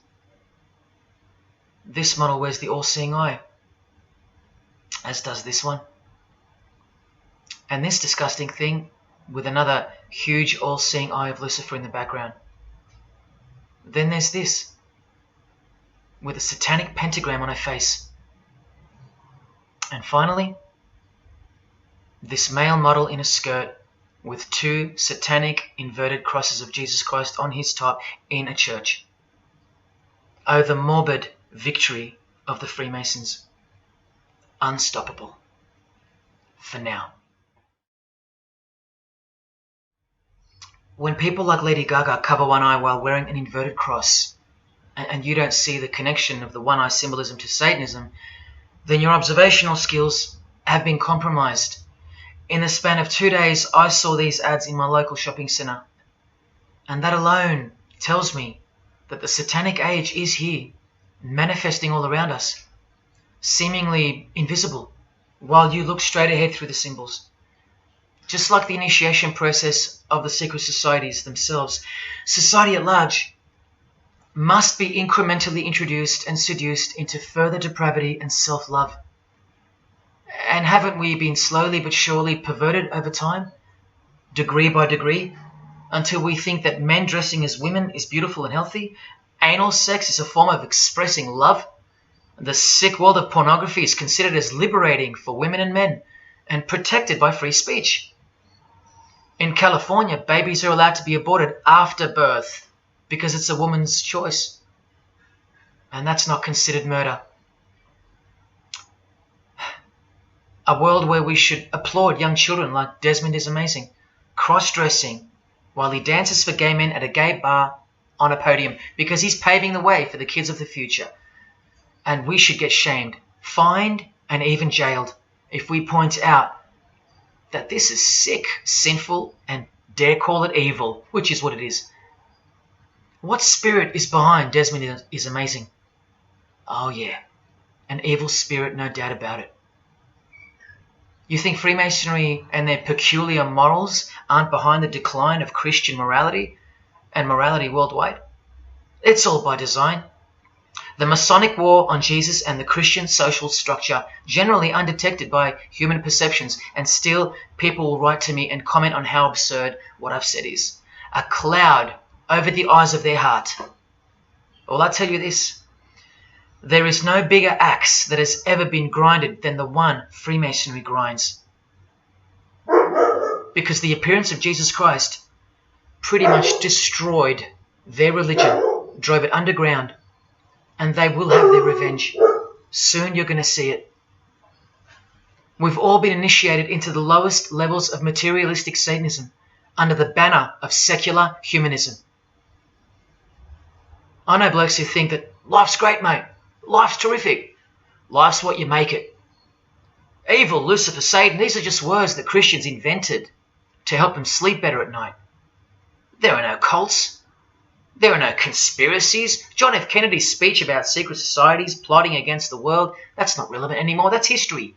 [SPEAKER 1] This model wears the all-seeing eye, as does this one. And this disgusting thing with another huge all-seeing eye of Lucifer in the background. Then there's this, with a satanic pentagram on her face. And finally, this male model in a skirt with two satanic inverted crosses of Jesus Christ on his top in a church. Oh, the morbid victory of the Freemasons. Unstoppable. For now. When people like Lady Gaga cover one eye while wearing an inverted cross, and you don't see the connection of the one eye symbolism to Satanism, then your observational skills have been compromised. In the span of 2 days, I saw these ads in my local shopping centre. And that alone tells me that the satanic age is here, manifesting all around us, seemingly invisible, while you look straight ahead through the symbols. Just like the initiation process of the secret societies themselves, society at large must be incrementally introduced and seduced into further depravity and self-love. And haven't we been slowly but surely perverted over time, degree by degree, until we think that men dressing as women is beautiful and healthy, anal sex is a form of expressing love, the sick world of pornography is considered as liberating for women and men, and protected by free speech. In California, babies are allowed to be aborted after birth because it's a woman's choice. And that's not considered murder. A world where we should applaud young children like Desmond is amazing, cross-dressing while he dances for gay men at a gay bar on a podium because he's paving the way for the kids of the future. And we should get shamed, fined, and even jailed if we point out that this is sick, sinful, and dare call it evil, which is what it is. What spirit is behind Desmond is amazing? Oh yeah, an evil spirit, no doubt about it. You think Freemasonry and their peculiar morals aren't behind the decline of Christian morality and morality worldwide? It's all by design. The Masonic war on Jesus and the Christian social structure, generally undetected by human perceptions, and still people will write to me and comment on how absurd what I've said is. A cloud over the eyes of their heart. Well, I'll tell you this. There is no bigger axe that has ever been grinded than the one Freemasonry grinds. Because the appearance of Jesus Christ pretty much destroyed their religion, drove it underground, and they will have their revenge. Soon you're going to see it. We've all been initiated into the lowest levels of materialistic Satanism under the banner of secular humanism. I know blokes who think that life's great, mate. Life's terrific. Life's what you make it. Evil, Lucifer, Satan, these are just words that Christians invented to help them sleep better at night. There are no cults. There are no conspiracies. John F. Kennedy's speech about secret societies plotting against the world, that's not relevant anymore. That's history.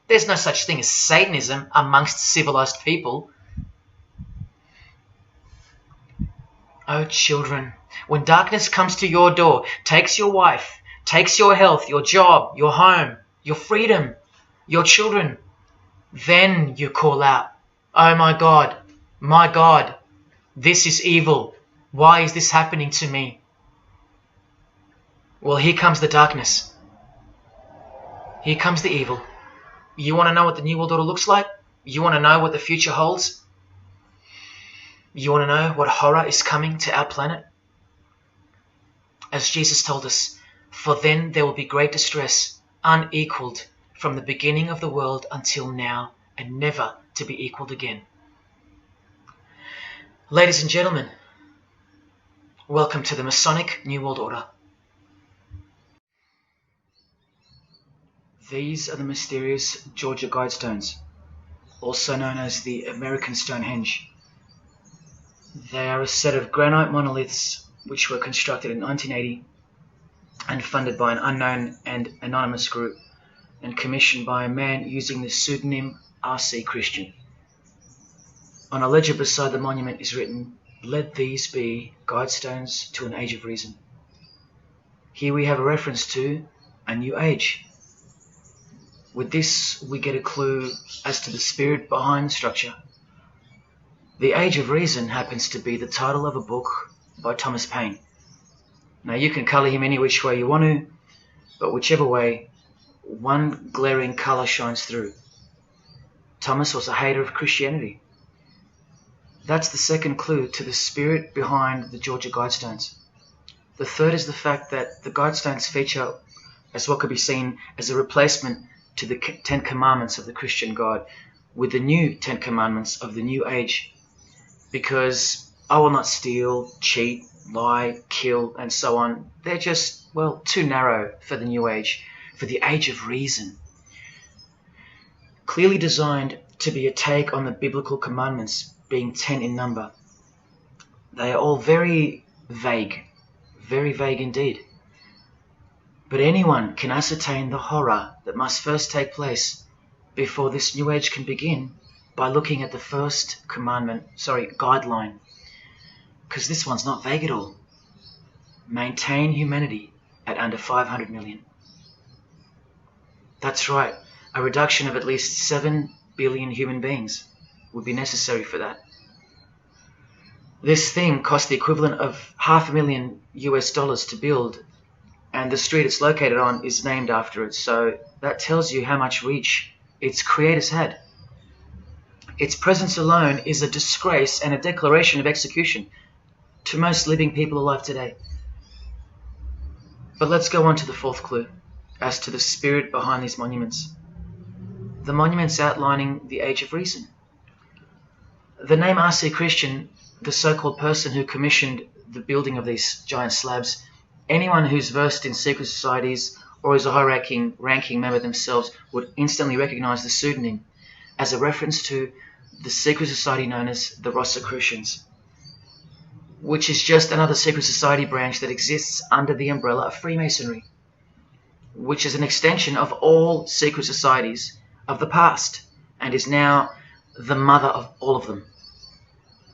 [SPEAKER 1] There's no such thing as Satanism amongst civilized people. Oh, children, when darkness comes to your door, takes your wife, takes your health, your job, your home, your freedom, your children, then you call out, oh my God, this is evil. Why is this happening to me? Well, here comes the darkness. Here comes the evil. You want to know what the New World Order looks like? You want to know what the future holds? You want to know what horror is coming to our planet? As Jesus told us, for then there will be great distress, unequaled from the beginning of the world until now, and never to be equaled again. Ladies and gentlemen, welcome to the Masonic New World Order. These are the mysterious Georgia Guidestones, also known as the American Stonehenge. They are a set of granite monoliths which were constructed in 1980 and funded by an unknown and anonymous group and commissioned by a man using the pseudonym R.C. Christian. On a ledger beside the monument is written, "Let these be guidestones to an age of reason." Here we have a reference to a new age. With this, we get a clue as to the spirit behind the structure. The Age of Reason happens to be the title of a book by Thomas Paine. Now, you can colour him any which way you want to, but whichever way, one glaring colour shines through. Thomas was a hater of Christianity. That's the second clue to the spirit behind the Georgia Guidestones. The third is the fact that the Guidestones feature as what could be seen as a replacement to the Ten Commandments of the Christian God with the new Ten Commandments of the New Age. Because I will not steal, cheat, lie, kill, and so on. They're just, well, too narrow for the New Age, for the Age of Reason. Clearly designed to be a take on the biblical commandments, being 10 in number. They are all very vague indeed. But anyone can ascertain the horror that must first take place before this New Age can begin by looking at the first guideline. Because this one's not vague at all. Maintain humanity at under 500 million. That's right, a reduction of at least 7 billion human beings would be necessary for that. This thing cost the equivalent of $500,000 US to build, and the street it's located on is named after it, so that tells you how much reach its creators had. Its presence alone is a disgrace and a declaration of execution to most living people alive today. But let's go on to the fourth clue as to the spirit behind these monuments. the monuments outlining the Age of Reason. The name R.C. Christian, the so-called person who commissioned the building of these giant slabs, anyone who's versed in secret societies or is a high-ranking member themselves would instantly recognize the pseudonym as a reference to the secret society known as the Rosicrucians, which is just another secret society branch that exists under the umbrella of Freemasonry, which is an extension of all secret societies of the past and is now the mother of all of them.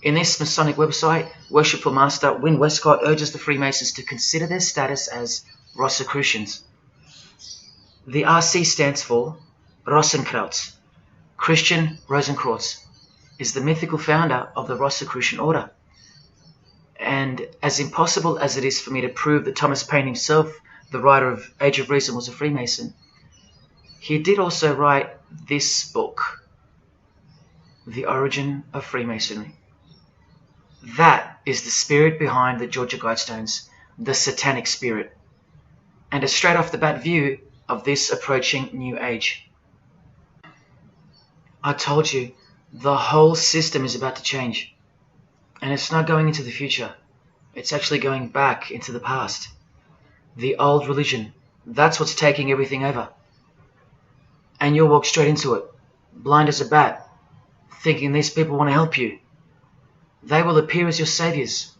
[SPEAKER 1] In this Masonic website, Worshipful Master Win Westcott urges the Freemasons to consider their status as Rosicrucians. The RC stands for Rosenkreuz. Christian Rosenkreuz is the mythical founder of the Rosicrucian order. And as impossible as it is for me to prove that Thomas Paine himself, the writer of Age of Reason, was a Freemason, he did also write this book, The Origin of Freemasonry. That is the spirit behind the Georgia Guidestones, the satanic spirit, and a straight off the bat view of this approaching new age. I told you, the whole system is about to change, and it's not going into the future, it's actually going back into the past. The old religion, that's what's taking everything over. And you'll walk straight into it, blind as a bat, thinking these people want to help you. They will appear as your saviors,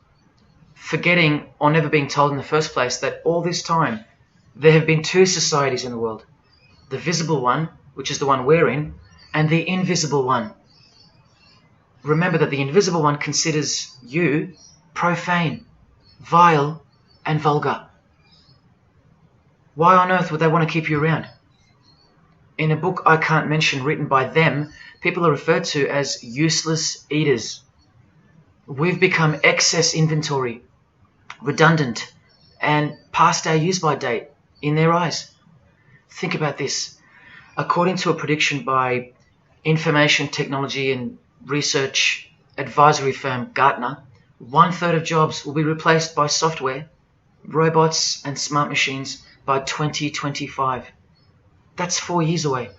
[SPEAKER 1] forgetting or never being told in the first place that all this time there have been two societies in the world. The visible one, which is the one we're in, and the invisible one. Remember that the invisible one considers you profane, vile, and vulgar. Why on earth would they want to keep you around? In a book I can't mention written by them, people are referred to as useless eaters. We've become excess inventory, redundant, and past our use-by date in their eyes. Think about this. According to a prediction by information technology and research advisory firm Gartner, 1/3 of jobs will be replaced by software, robots, and smart machines by 2025. That's 4 years away.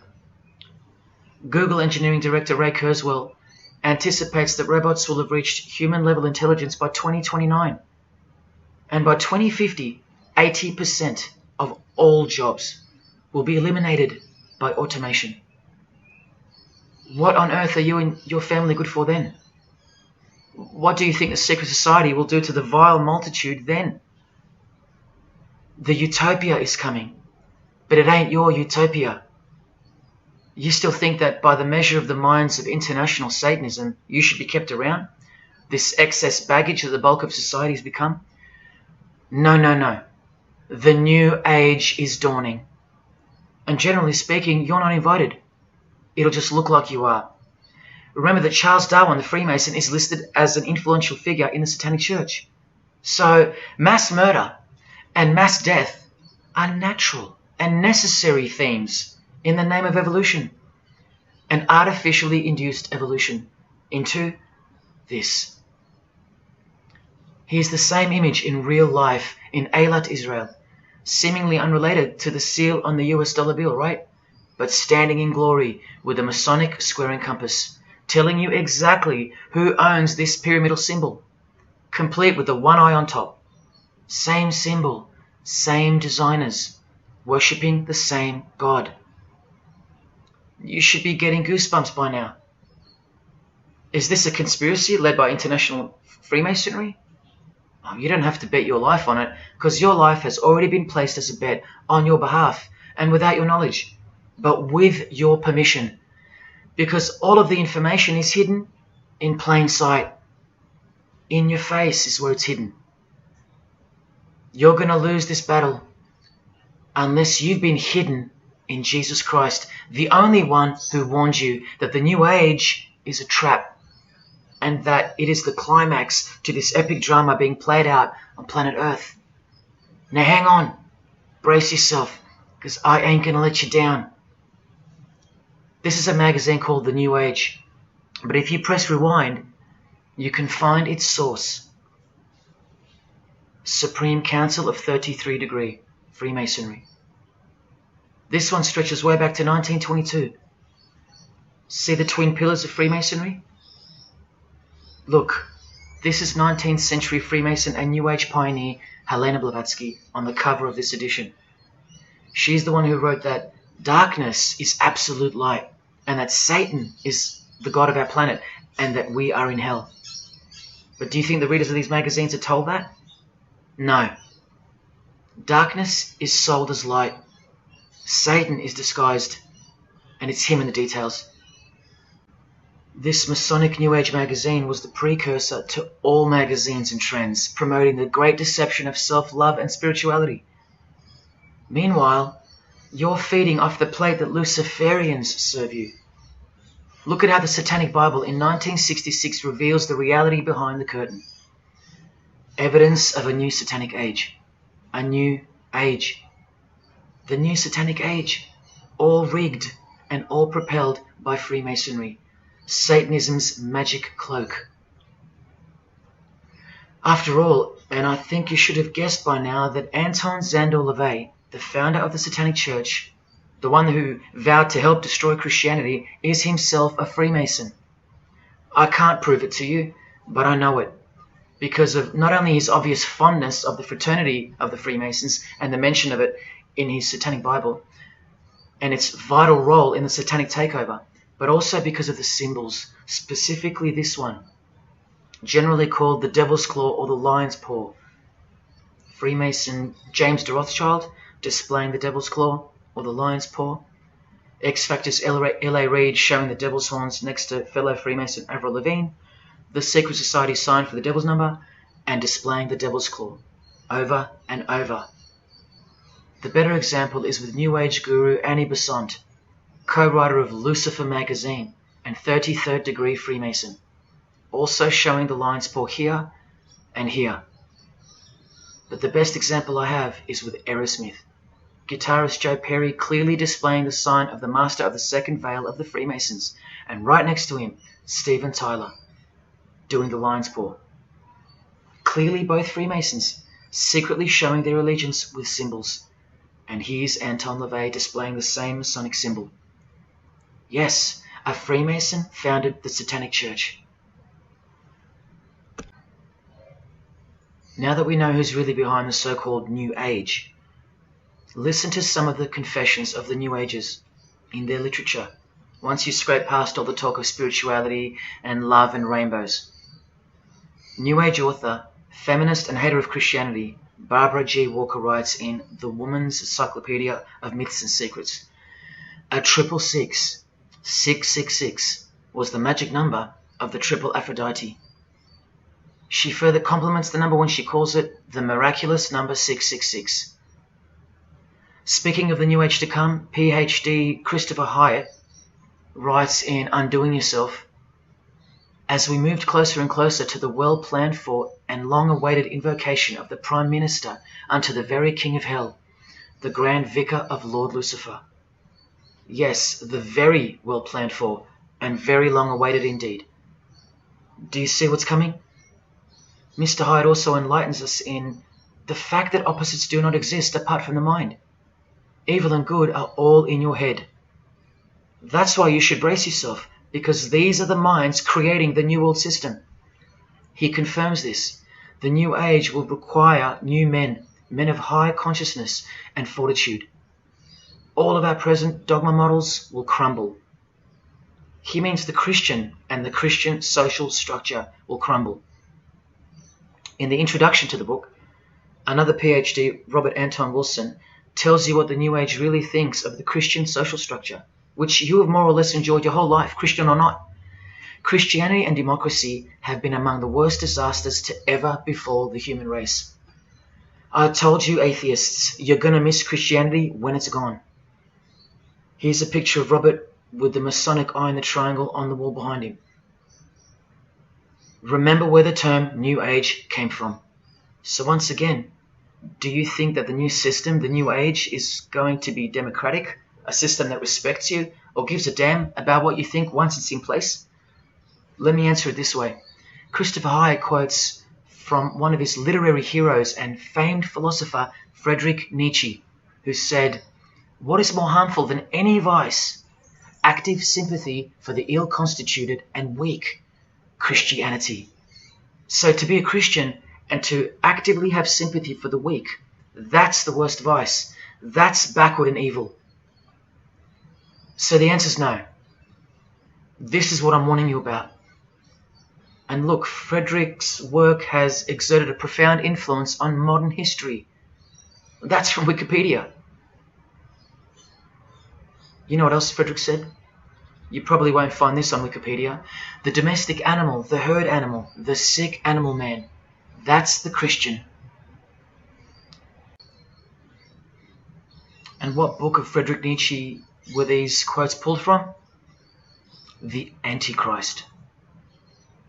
[SPEAKER 1] Google engineering director Ray Kurzweil anticipates that robots will have reached human-level intelligence by 2029. And by 2050, 80% of all jobs will be eliminated by automation. What on earth are you and your family good for then? What do you think the secret society will do to the vile multitude then? The utopia is coming, but it ain't your utopia. You still think that by the measure of the minds of international Satanism, you should be kept around? This excess baggage that the bulk of society has become? No, no, no. The new age is dawning. And generally speaking, you're not invited. It'll just look like you are. Remember that Charles Darwin, the Freemason, is listed as an influential figure in the Satanic Church. So mass murder and mass death are natural and necessary themes in the name of evolution, an artificially induced evolution into this. He is the same image in real life in Eilat, Israel, seemingly unrelated to the seal on the US dollar bill, right? But standing in glory with a Masonic square and compass, telling you exactly who owns this pyramidal symbol, complete with the one eye on top. Same symbol, same designers, worshipping the same God. You should be getting goosebumps by now. Is this a conspiracy led by international Freemasonry? Oh, you don't have to bet your life on it, because your life has already been placed as a bet on your behalf and without your knowledge, but with your permission, because all of the information is hidden in plain sight. In your face is where it's hidden. You're going to lose this battle unless you've been hidden in Jesus Christ, the only one who warned you that the new age is a trap and that it is the climax to this epic drama being played out on planet Earth. Now hang on, brace yourself, because I ain't going to let you down. This is a magazine called The New Age, but if you press rewind, you can find its source. Supreme Council of 33 Degree, Freemasonry. This one stretches way back to 1922. See the twin pillars of Freemasonry? Look, this is 19th century Freemason and New Age pioneer Helena Blavatsky on the cover of this edition. She's the one who wrote that darkness is absolute light, and that Satan is the god of our planet, and that we are in hell. But do you think the readers of these magazines are told that? No. Darkness is sold as light. Satan is disguised, and it's him in the details. This Masonic New Age magazine was the precursor to all magazines and trends, promoting the great deception of self-love and spirituality. Meanwhile, you're feeding off the plate that Luciferians serve you. Look at how the Satanic Bible in 1966 reveals the reality behind the curtain. Evidence of a new Satanic age. A new age. The new Satanic age. All rigged and all propelled by Freemasonry. Satanism's magic cloak. After all, and I think you should have guessed by now that Anton Szandor LaVey, the founder of the Satanic Church, the one who vowed to help destroy Christianity, is himself a Freemason. I can't prove it to you, but I know it, because of not only his obvious fondness of the fraternity of the Freemasons and the mention of it in his Satanic Bible, and its vital role in the Satanic takeover, but also because of the symbols, specifically this one, generally called the Devil's Claw or the Lion's Paw. Freemason James de Rothschild displaying the Devil's Claw or the Lion's Paw. X-Factor's L.A. Reid showing the Devil's Horns next to fellow Freemason Avril Lavigne. The Secret Society sign for the Devil's Number, and displaying the Devil's Claw over and over. The better example is with New Age guru Annie Besant, co-writer of Lucifer magazine and 33rd degree Freemason, also showing the Lion's Paw here and here. But the best example I have is with Aerosmith, guitarist Joe Perry clearly displaying the sign of the Master of the Second Veil of the Freemasons, and right next to him, Steven Tyler, doing the Lion's Paw. Clearly both Freemasons, secretly showing their allegiance with symbols. And here's Anton LaVey displaying the same Masonic symbol. Yes, a Freemason founded the Satanic Church. Now that we know who's really behind the so-called New Age, listen to some of the confessions of the New Agers in their literature, once you scrape past all the talk of spirituality and love and rainbows. New Age author, feminist and hater of Christianity, Barbara G. Walker writes in The Woman's Encyclopedia of Myths and Secrets, a 666, 666, was the magic number of the triple Aphrodite. She further compliments the number when she calls it the miraculous number 666. Speaking of the New Age to come, PhD Christopher Hyatt writes in Undoing Yourself, as we moved closer and closer to the well-planned for and long-awaited invocation of the Prime Minister unto the very King of Hell, the Grand Vicar of Lord Lucifer. Yes, the very well-planned for and very long-awaited indeed. Do you see what's coming? Mr. Hyde also enlightens us in the fact that opposites do not exist apart from the mind. Evil and good are all in your head. That's why you should brace yourself, because these are the minds creating the New World System. He confirms this. The New Age will require new men, men of high consciousness and fortitude. All of our present dogma models will crumble. He means the Christian and the Christian social structure will crumble. In the introduction to the book, another PhD, Robert Anton Wilson, tells you what the New Age really thinks of the Christian social structure, which you have more or less enjoyed your whole life, Christian or not. Christianity and democracy have been among the worst disasters to ever befall the human race. I told you, atheists, you're going to miss Christianity when it's gone. Here's a picture of Robert with the Masonic eye in the triangle on the wall behind him. Remember where the term New Age came from. So once again, do you think that the new system, the New Age, is going to be democratic, a system that respects you or gives a damn about what you think once it's in place? Let me answer it this way. Christopher Hyatt quotes from one of his literary heroes and famed philosopher, Friedrich Nietzsche, who said, "What is more harmful than any vice? active sympathy for the ill-constituted and weak Christianity. So to be a Christian and to actively have sympathy for the weak, that's the worst vice. That's backward and evil. So the answer is no. This is what I'm warning you about. And look, Frederick's work has exerted a profound influence on modern history. That's from Wikipedia. You know what else Frederick said? You probably won't find this on Wikipedia. The domestic animal, the herd animal, the sick animal man. That's the Christian. And what book of Friedrich Nietzsche were these quotes pulled from? The Antichrist.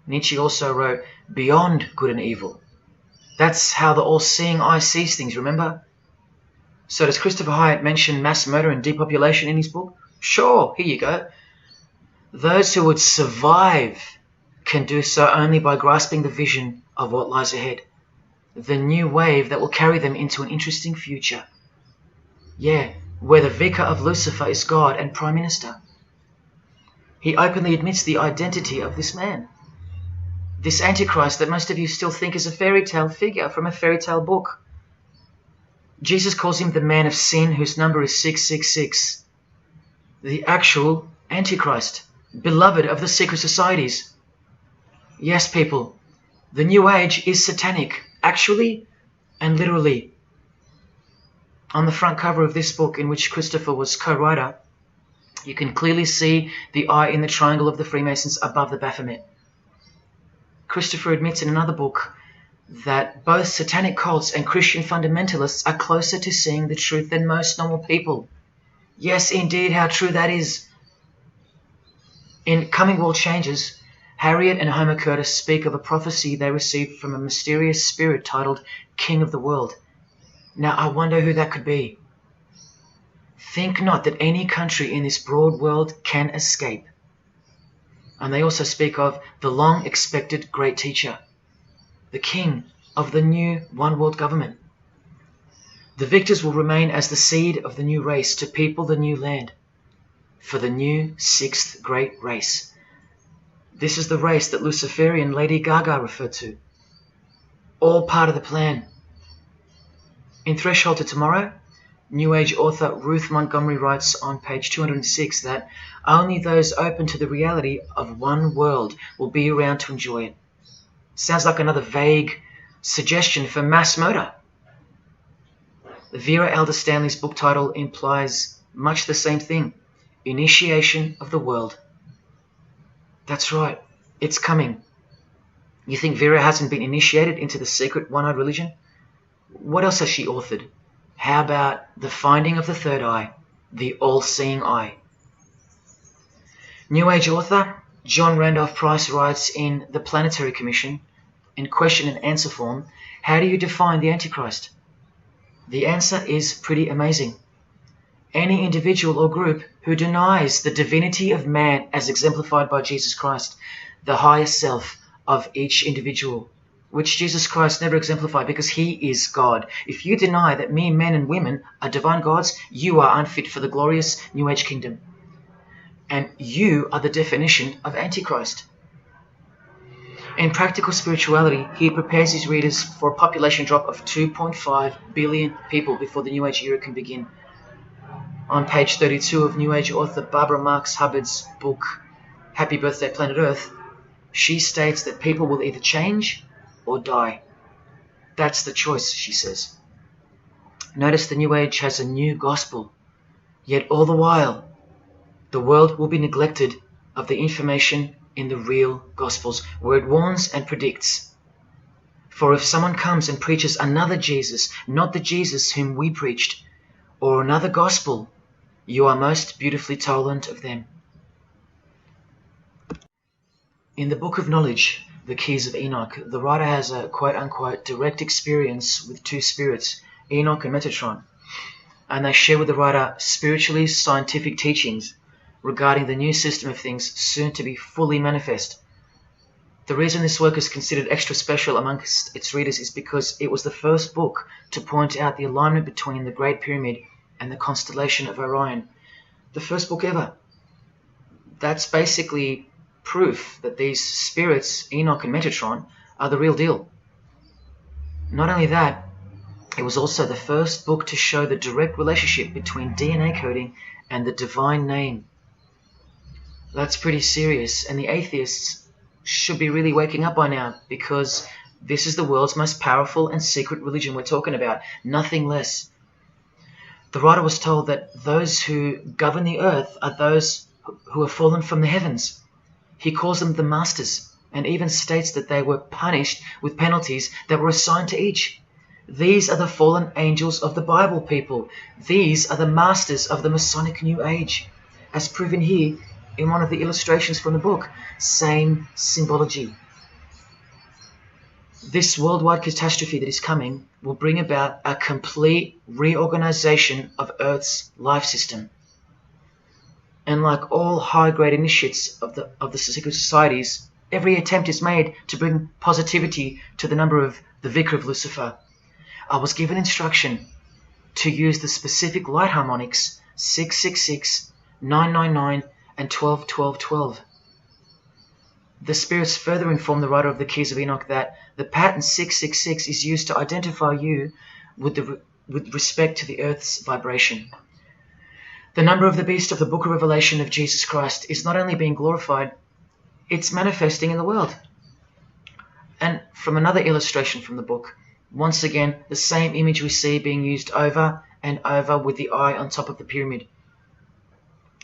[SPEAKER 1] Nietzsche also wrote Beyond Good and Evil. That's how the all-seeing eye sees things, remember? So does Christopher Hyatt mention mass murder and depopulation in his book? Sure, here you go. Those who would survive can do so only by grasping the vision of what lies ahead. The new wave that will carry them into an interesting future. Yeah, where the vicar of Lucifer is God and Prime Minister. He openly admits the identity of this man. This Antichrist that most of you still think is a fairy tale figure from a fairy tale book. Jesus calls him the man of sin whose number is 666. The actual Antichrist, beloved of the secret societies. Yes, people, the New Age is satanic, actually and literally. On the front cover of this book, in which Christopher was co-writer, you can clearly see the eye in the triangle of the Freemasons above the Baphomet. Christopher admits in another book that both satanic cults and Christian fundamentalists are closer to seeing the truth than most normal people. Yes, indeed, how true that is. In Coming World Changes, Harriet and Homer Curtis speak of a prophecy they received from a mysterious spirit titled King of the World. Now, I wonder who that could be. Think not that any country in this broad world can escape. And they also speak of the long-expected great teacher, the king of the new one-world government. The victors will remain as the seed of the new race to people the new land, for the new sixth great race. This is the race that Luciferian Lady Gaga referred to. All part of the plan. In Threshold to Tomorrow, New Age author Ruth Montgomery writes on page 206 that only those open to the reality of one world will be around to enjoy it. Sounds like another vague suggestion for mass murder. Vera Elder Stanley's book title implies much the same thing. Initiation of the world. That's right, it's coming. You think Vera hasn't been initiated into the secret one-eyed religion? What else has she authored? How about The Finding of the Third Eye, the all-seeing eye? New Age author John Randolph Price writes in The Planetary Commission, in question and answer form, how do you define the Antichrist? The answer is pretty amazing. Any individual or group who denies the divinity of man as exemplified by Jesus Christ, the higher self of each individual, which Jesus Christ never exemplified because he is God. If you deny that mere men and women are divine gods, you are unfit for the glorious New Age kingdom. And you are the definition of Antichrist. In Practical Spirituality, he prepares his readers for a population drop of 2.5 billion people before the New Age era can begin. On page 32 of New Age author Barbara Marx Hubbard's book, Happy Birthday Planet Earth, she states that people will either change or die. That's the choice, she says. Notice the New Age has a new gospel, yet all the while, the world will be neglected of the information in the real Gospels, where it warns and predicts. For if someone comes and preaches another Jesus, not the Jesus whom we preached, or another gospel, you are most beautifully tolerant of them. In the Book of Knowledge, The Keys of Enoch, the writer has a quote-unquote direct experience with two spirits, Enoch and Metatron, and they share with the writer spiritually scientific teachings regarding the new system of things soon to be fully manifest. The reason this work is considered extra special amongst its readers is because it was the first book to point out the alignment between the Great Pyramid and the constellation of Orion. The first book ever. That's basically proof that these spirits, Enoch and Metatron, are the real deal. Not only that, it was also the first book to show the direct relationship between DNA coding and the divine name. That's pretty serious, and the atheists should be really waking up by now, because this is the world's most powerful and secret religion we're talking about, nothing less. The writer was told that those who govern the earth are those who have fallen from the heavens. He calls them the masters, and even states that they were punished with penalties that were assigned to each. These are the fallen angels of the Bible, people. These are the masters of the Masonic New Age, as proven here in one of the illustrations from the book. Same symbology. This worldwide catastrophe that is coming will bring about a complete reorganization of Earth's life system. And like all high-grade initiates of the secret societies, every attempt is made to bring positivity to the number of the Vicar of Lucifer. I was given instruction to use the specific light harmonics 666, 999, and 12, 12, 12. The spirits further inform the writer of the Keys of Enoch that the pattern 666 is used to identify you with respect to the Earth's vibration. The number of the beast of the Book of Revelation of Jesus Christ is not only being glorified, it's manifesting in the world. And from another illustration from the book, once again, the same image we see being used over and over with the eye on top of the pyramid.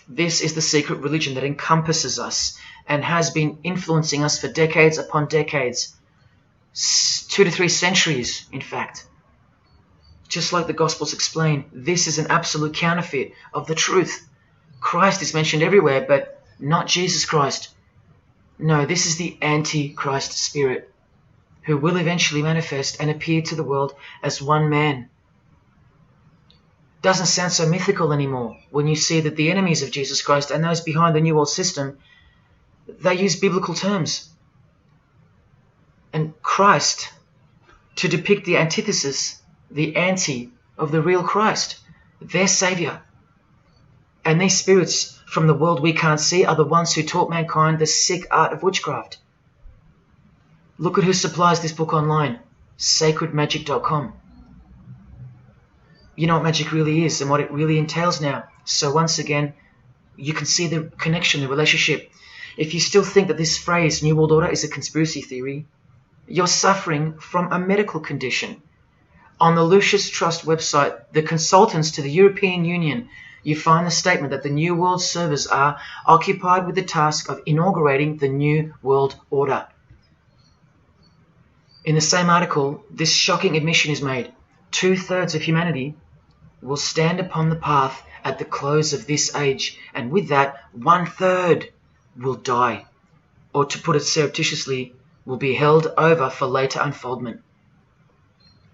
[SPEAKER 1] This is the secret religion that encompasses us and has been influencing us for decades upon decades, 2 to 3 centuries, in fact. Just like the Gospels explain, this is an absolute counterfeit of the truth. Christ is mentioned everywhere, but not Jesus Christ. No, this is the Antichrist spirit, who will eventually manifest and appear to the world as one man. Doesn't sound so mythical anymore when you see that the enemies of Jesus Christ and those behind the New World System, they use biblical terms. And Christ, to depict the antithesis, the anti of the real Christ, their Saviour. And these spirits from the world we can't see are the ones who taught mankind the sick art of witchcraft. Look at who supplies this book online, sacredmagic.com. You know what magic really is and what it really entails now. So once again, you can see the connection, the relationship. If you still think that this phrase, New World Order, is a conspiracy theory, you're suffering from a medical condition. On the Lucis Trust website, the consultants to the European Union, you find the statement that the New World servers are occupied with the task of inaugurating the New World Order. In the same article, this shocking admission is made. 2/3 of humanity will stand upon the path at the close of this age, and with that, 1/3 will die, or to put it surreptitiously, will be held over for later unfoldment.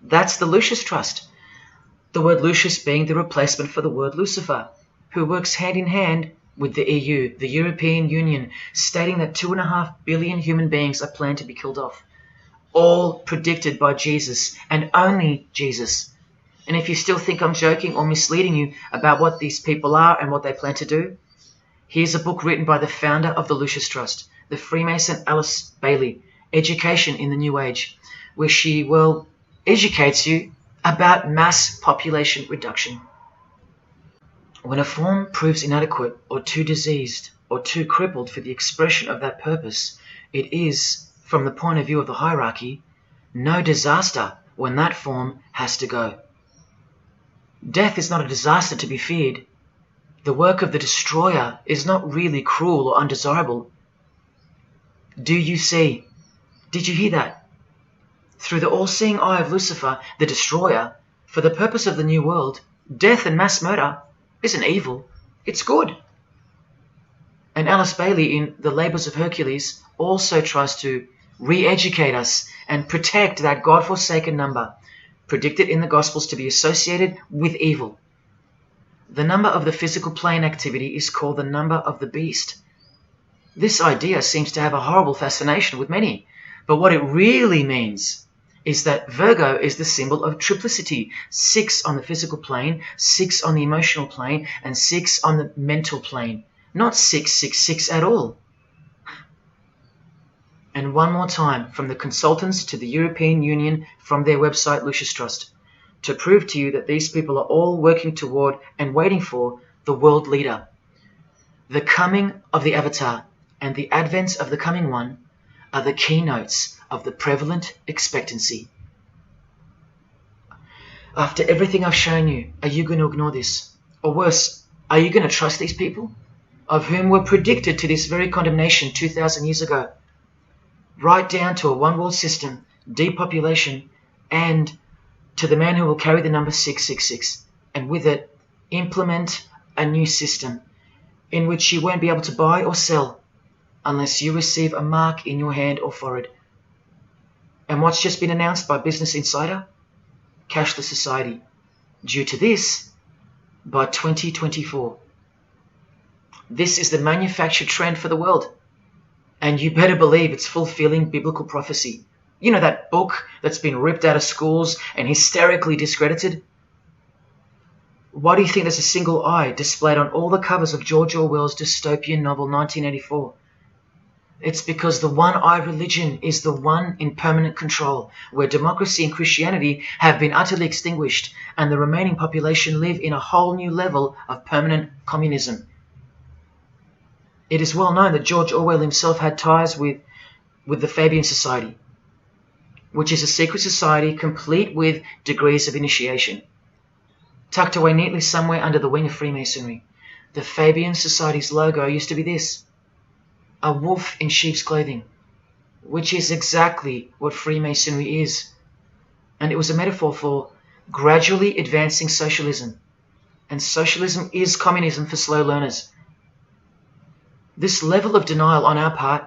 [SPEAKER 1] That's the Lucis Trust, the word Lucis being the replacement for the word Lucifer, who works hand in hand with the EU, the European Union, stating that 2.5 billion human beings are planned to be killed off, all predicted by Jesus and only Jesus. And if you still think I'm joking or misleading you about what these people are and what they plan to do, here's a book written by the founder of the Lucis Trust, the Freemason Alice Bailey, Education in the New Age, where she, well, educates you about mass population reduction. When a form proves inadequate or too diseased or too crippled for the expression of that purpose, it is, from the point of view of the hierarchy, no disaster when that form has to go. Death is not a disaster to be feared. The work of the destroyer is not really cruel or undesirable. Do you see? Did you hear that? Through the all-seeing eye of Lucifer, the destroyer, for the purpose of the new world, death and mass murder isn't evil, it's good. And Alice Bailey in The Labours of Hercules also tries to re-educate us and protect that God-forsaken number, predicted in the Gospels to be associated with evil. The number of the physical plane activity is called the number of the beast. This idea seems to have a horrible fascination with many, but what it really means is that Virgo is the symbol of triplicity, 6 on the physical plane, 6 on the emotional plane, and 6 on the mental plane. not 666 at all. And one more time, from the consultants to the European Union, from their website Lucis Trust, to prove to you that these people are all working toward and waiting for the world leader. The coming of the Avatar and the advent of the coming one are the keynotes of the prevalent expectancy. After everything I've shown you, are you going to ignore this? Or worse, are you going to trust these people, of whom were predicted to this very condemnation 2,000 years ago? Right down to a one-world system, depopulation, and to the man who will carry the number 666, and with it implement a new system in which you won't be able to buy or sell unless you receive a mark in your hand or forehead. And what's just been announced by Business Insider? Cashless society. Due to this, by 2024. This is the manufactured trend for the world. And you better believe it's fulfilling biblical prophecy. You know that book that's been ripped out of schools and hysterically discredited? Why do you think there's a single eye displayed on all the covers of George Orwell's dystopian novel 1984? It's because the one-eye religion is the one in permanent control, where democracy and Christianity have been utterly extinguished, and the remaining population live in a whole new level of permanent communism. It is well known that George Orwell himself had ties with the Fabian Society, which is a secret society complete with degrees of initiation. Tucked away neatly somewhere under the wing of Freemasonry, the Fabian Society's logo used to be this: a wolf in sheep's clothing, which is exactly what Freemasonry is. And it was a metaphor for gradually advancing socialism. And socialism is communism for slow learners. This level of denial on our part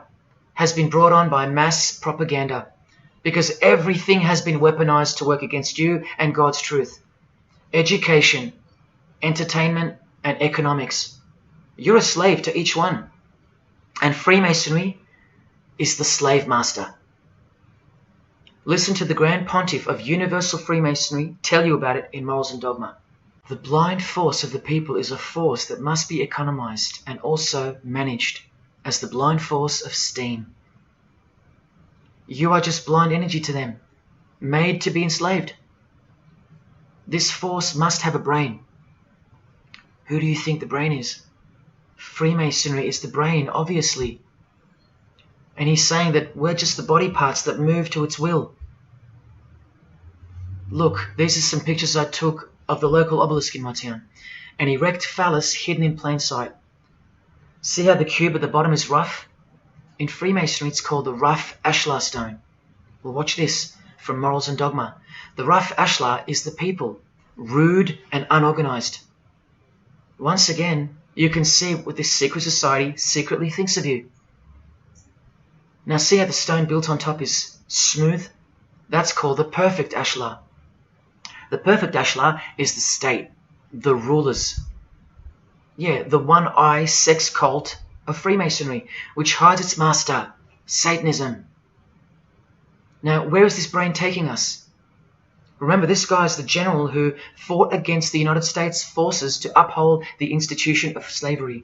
[SPEAKER 1] has been brought on by mass propaganda, because everything has been weaponized to work against you and God's truth. Education, entertainment, and economics. You're a slave to each one. And Freemasonry is the slave master. Listen to the Grand Pontiff of Universal Freemasonry tell you about it in Morals and Dogma. The blind force of the people is a force that must be economized and also managed as the blind force of steam. You are just blind energy to them, made to be enslaved. This force must have a brain. Who do you think the brain is? Freemasonry is the brain, obviously. And he's saying that we're just the body parts that move to its will. Look, these are some pictures I took of the local obelisk in my town. An erect phallus hidden in plain sight. See how the cube at the bottom is rough? In Freemasonry it's called the rough ashlar stone. Well, watch this from Morals and Dogma. The rough ashlar is the people, rude and unorganized. Once again, you can see what this secret society secretly thinks of you. Now see how the stone built on top is smooth? That's called the perfect ashlar. The perfect ashlar is the state, the rulers. Yeah, the one-eye sex cult of Freemasonry, which hides its master, Satanism. Now, where is this brain taking us? Remember, this guy is the general who fought against the United States forces to uphold the institution of slavery.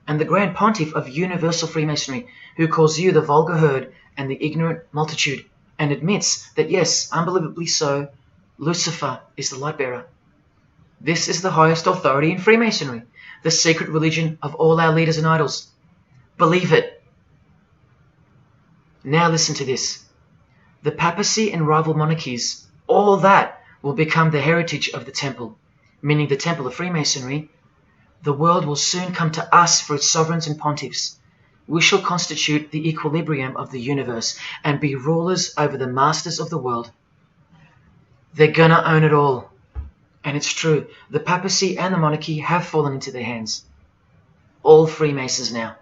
[SPEAKER 1] And the Grand Pontiff of Universal Freemasonry, who calls you the vulgar herd and the ignorant multitude, and admits that, yes, unbelievably so, Lucifer is the light bearer. This is the highest authority in Freemasonry, the secret religion of all our leaders and idols. Believe it. Now listen to this. The papacy and rival monarchies, all that will become the heritage of the temple, meaning the temple of Freemasonry. The world will soon come to us for its sovereigns and pontiffs. We shall constitute the equilibrium of the universe and be rulers over the masters of the world. They're gonna own it all. And it's true, the papacy and the monarchy have fallen into their hands. All Freemasons now.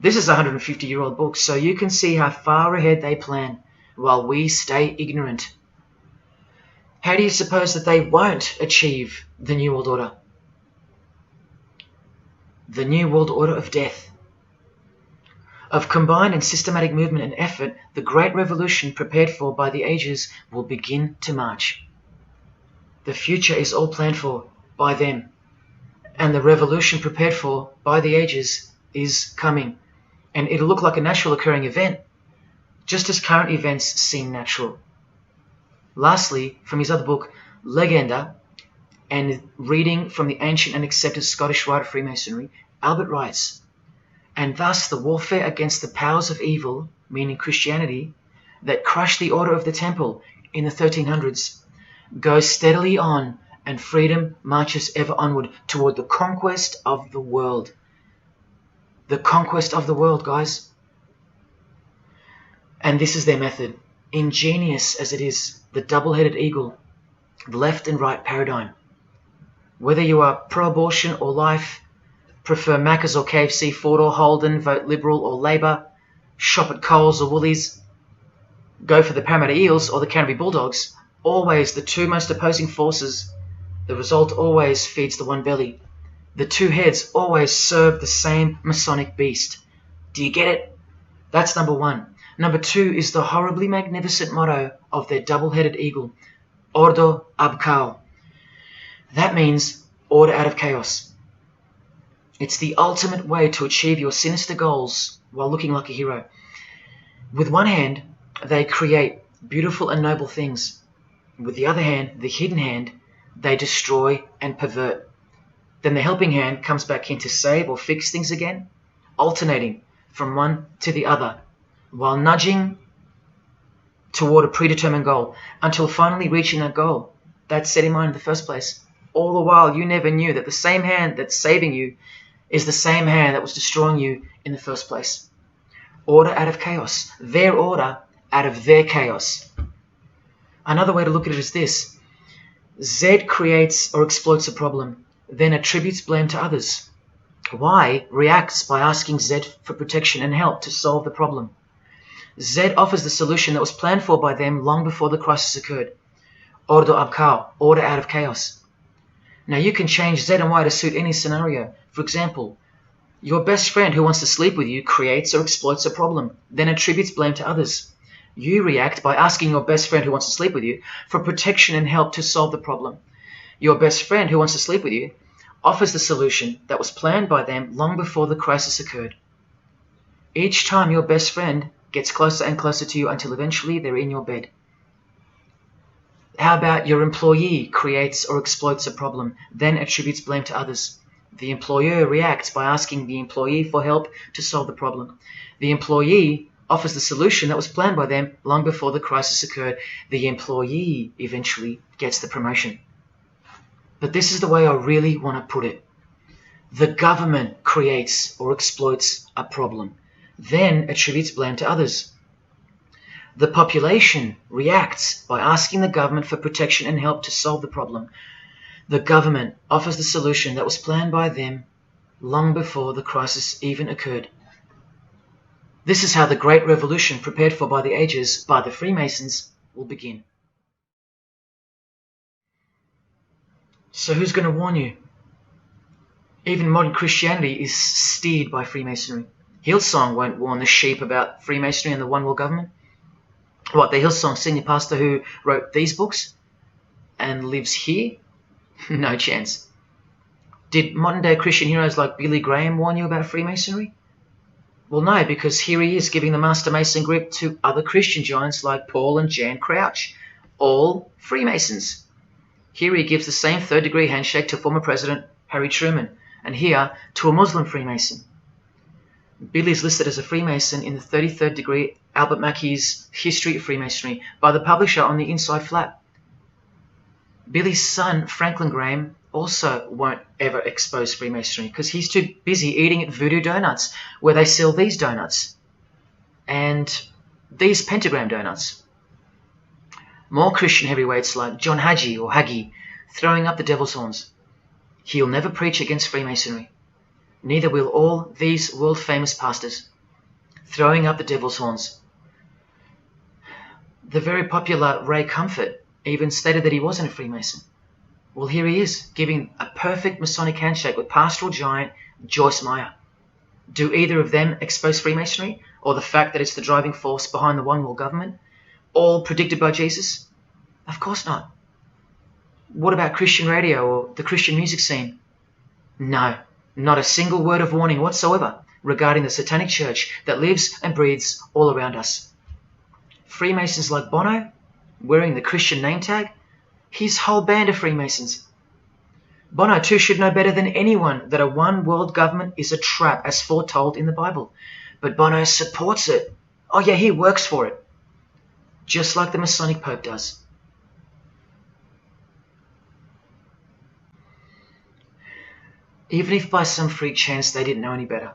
[SPEAKER 1] This is a 150-year-old book, so you can see how far ahead they plan, while we stay ignorant. How do you suppose that they won't achieve the New World Order? The New World Order of death. Of combined and systematic movement and effort, the great revolution prepared for by the ages will begin to march. The future is all planned for by them, And the revolution prepared for by the ages is coming. And it'll look like a natural occurring event, just as current events seem natural. Lastly, from his other book, Legenda, and reading from the ancient and accepted Scottish rite of Freemasonry, Albert writes, "And thus the warfare against the powers of evil, meaning Christianity, that crushed the order of the temple in the 1300s, goes steadily on, and freedom marches ever onward toward the conquest of the world." The conquest of the world, guys. And this is their method. Ingenious as it is, the double-headed eagle, the left and right paradigm. Whether you are pro-abortion or life, prefer Macca's or KFC, Ford or Holden, vote Liberal or Labour, shop at Coles or Woolies, go for the Parramatta Eels or the Canterbury Bulldogs, always the two most opposing forces, the result always feeds the one belly. The two heads always serve the same Masonic beast. Do you get it? That's number one. Number two is the horribly magnificent motto of their double-headed eagle, Ordo ab Chaos. That means order out of chaos. It's the ultimate way to achieve your sinister goals while looking like a hero. With one hand, they create beautiful and noble things. With the other hand, the hidden hand, they destroy and pervert. Then the helping hand comes back in to save or fix things again, alternating from one to the other, while nudging toward a predetermined goal, until finally reaching that goal that's set in mind in the first place. All the while, you never knew that the same hand that's saving you is the same hand that was destroying you in the first place. Order out of chaos. Their order out of their chaos. Another way to look at it is this. Z creates or exploits a problem, then attributes blame to others. Y reacts by asking Z for protection and help to solve the problem. Z offers the solution that was planned for by them long before the crisis occurred. Ordo ab Chaos, order out of chaos. Now you can change Z and Y to suit any scenario. For example, your best friend who wants to sleep with you creates or exploits a problem, then attributes blame to others. You react by asking your best friend who wants to sleep with you for protection and help to solve the problem. Your best friend who wants to sleep with you offers the solution that was planned by them long before the crisis occurred. Each time your best friend gets closer and closer to you until eventually they're in your bed. How about your employee creates or exploits a problem, then attributes blame to others? The employer reacts by asking the employee for help to solve the problem. The employee offers the solution that was planned by them long before the crisis occurred. The employee eventually gets the promotion. But this is the way I really want to put it. The government creates or exploits a problem, then attributes blame to others. The population reacts by asking the government for protection and help to solve the problem. The government offers the solution that was planned by them long before the crisis even occurred. This is how the Great Revolution, prepared for by the ages by the Freemasons, will begin. So who's going to warn you? Even modern Christianity is steered by Freemasonry. Hillsong won't warn the sheep about Freemasonry and the One World Government. What, the Hillsong senior pastor who wrote these books and lives here? No chance. Did modern day Christian heroes like Billy Graham warn you about Freemasonry? Well, no, because here he is giving the Master Mason grip to other Christian giants like Paul and Jan Crouch, all Freemasons. Here he gives the same third-degree handshake to former President Harry Truman, and here to a Muslim Freemason. Billy is listed as a Freemason in the 33rd degree Albert Mackey's History of Freemasonry by the publisher on the inside flap. Billy's son, Franklin Graham, also won't ever expose Freemasonry because he's too busy eating at Voodoo Donuts, where they sell these donuts and these pentagram donuts. More Christian heavyweights like John Hagee or Hagee throwing up the devil's horns. He'll never preach against Freemasonry. Neither will all these world-famous pastors throwing up the devil's horns. The very popular Ray Comfort even stated that he wasn't a Freemason. Well, here he is, giving a perfect Masonic handshake with pastoral giant Joyce Meyer. Do either of them expose Freemasonry, or the fact that it's the driving force behind the One World Government, all predicted by Jesus? Of course not. What about Christian radio or the Christian music scene? No, not a single word of warning whatsoever regarding the satanic church that lives and breathes all around us. Freemasons like Bono, wearing the Christian name tag, his whole band of Freemasons. Bono too should know better than anyone that a one world government is a trap as foretold in the Bible. But Bono supports it. Oh yeah, he works for it. Just like the Masonic Pope does. Even if by some freak chance they didn't know any better.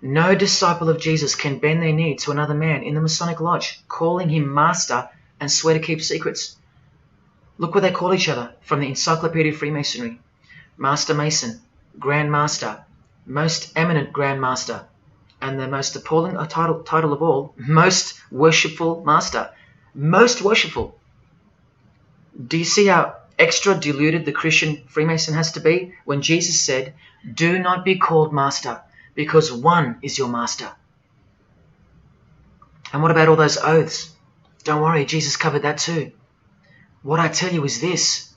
[SPEAKER 1] No disciple of Jesus can bend their knee to another man in the Masonic Lodge, calling him master and swear to keep secrets. Look what they call each other from the Encyclopedia of Freemasonry. Master Mason, Grand Master, Most Eminent Grand Master, and the most appalling title of all, Most Worshipful Master. Most worshipful. Do you see how extra deluded the Christian Freemason has to be when Jesus said, "Do not be called master, because one is your master"? And what about all those oaths? Don't worry, Jesus covered that too. What I tell you is this: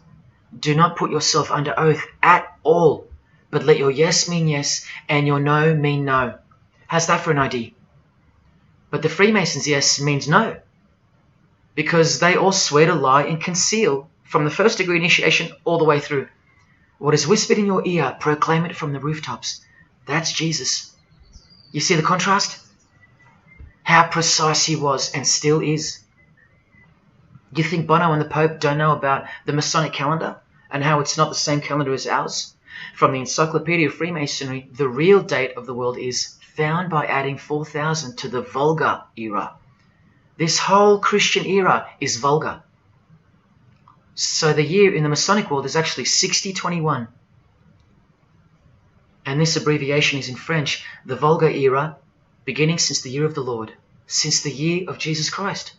[SPEAKER 1] do not put yourself under oath at all, but let your yes mean yes and your no mean no. How's that for an idea? But the Freemasons' yes means no, because they all swear to lie and conceal from the first degree initiation all the way through. What is whispered in your ear, proclaim it from the rooftops. That's Jesus. You see the contrast? How precise he was and still is. You think Bono and the Pope don't know about the Masonic calendar and how it's not the same calendar as ours? From the Encyclopedia of Freemasonry, the real date of the world is found by adding 4000 to the Vulgar era. This whole Christian era is vulgar. So the year in the Masonic world is actually 6021. And this abbreviation is in French, the Vulgar era, beginning since the year of the Lord, since the year of Jesus Christ.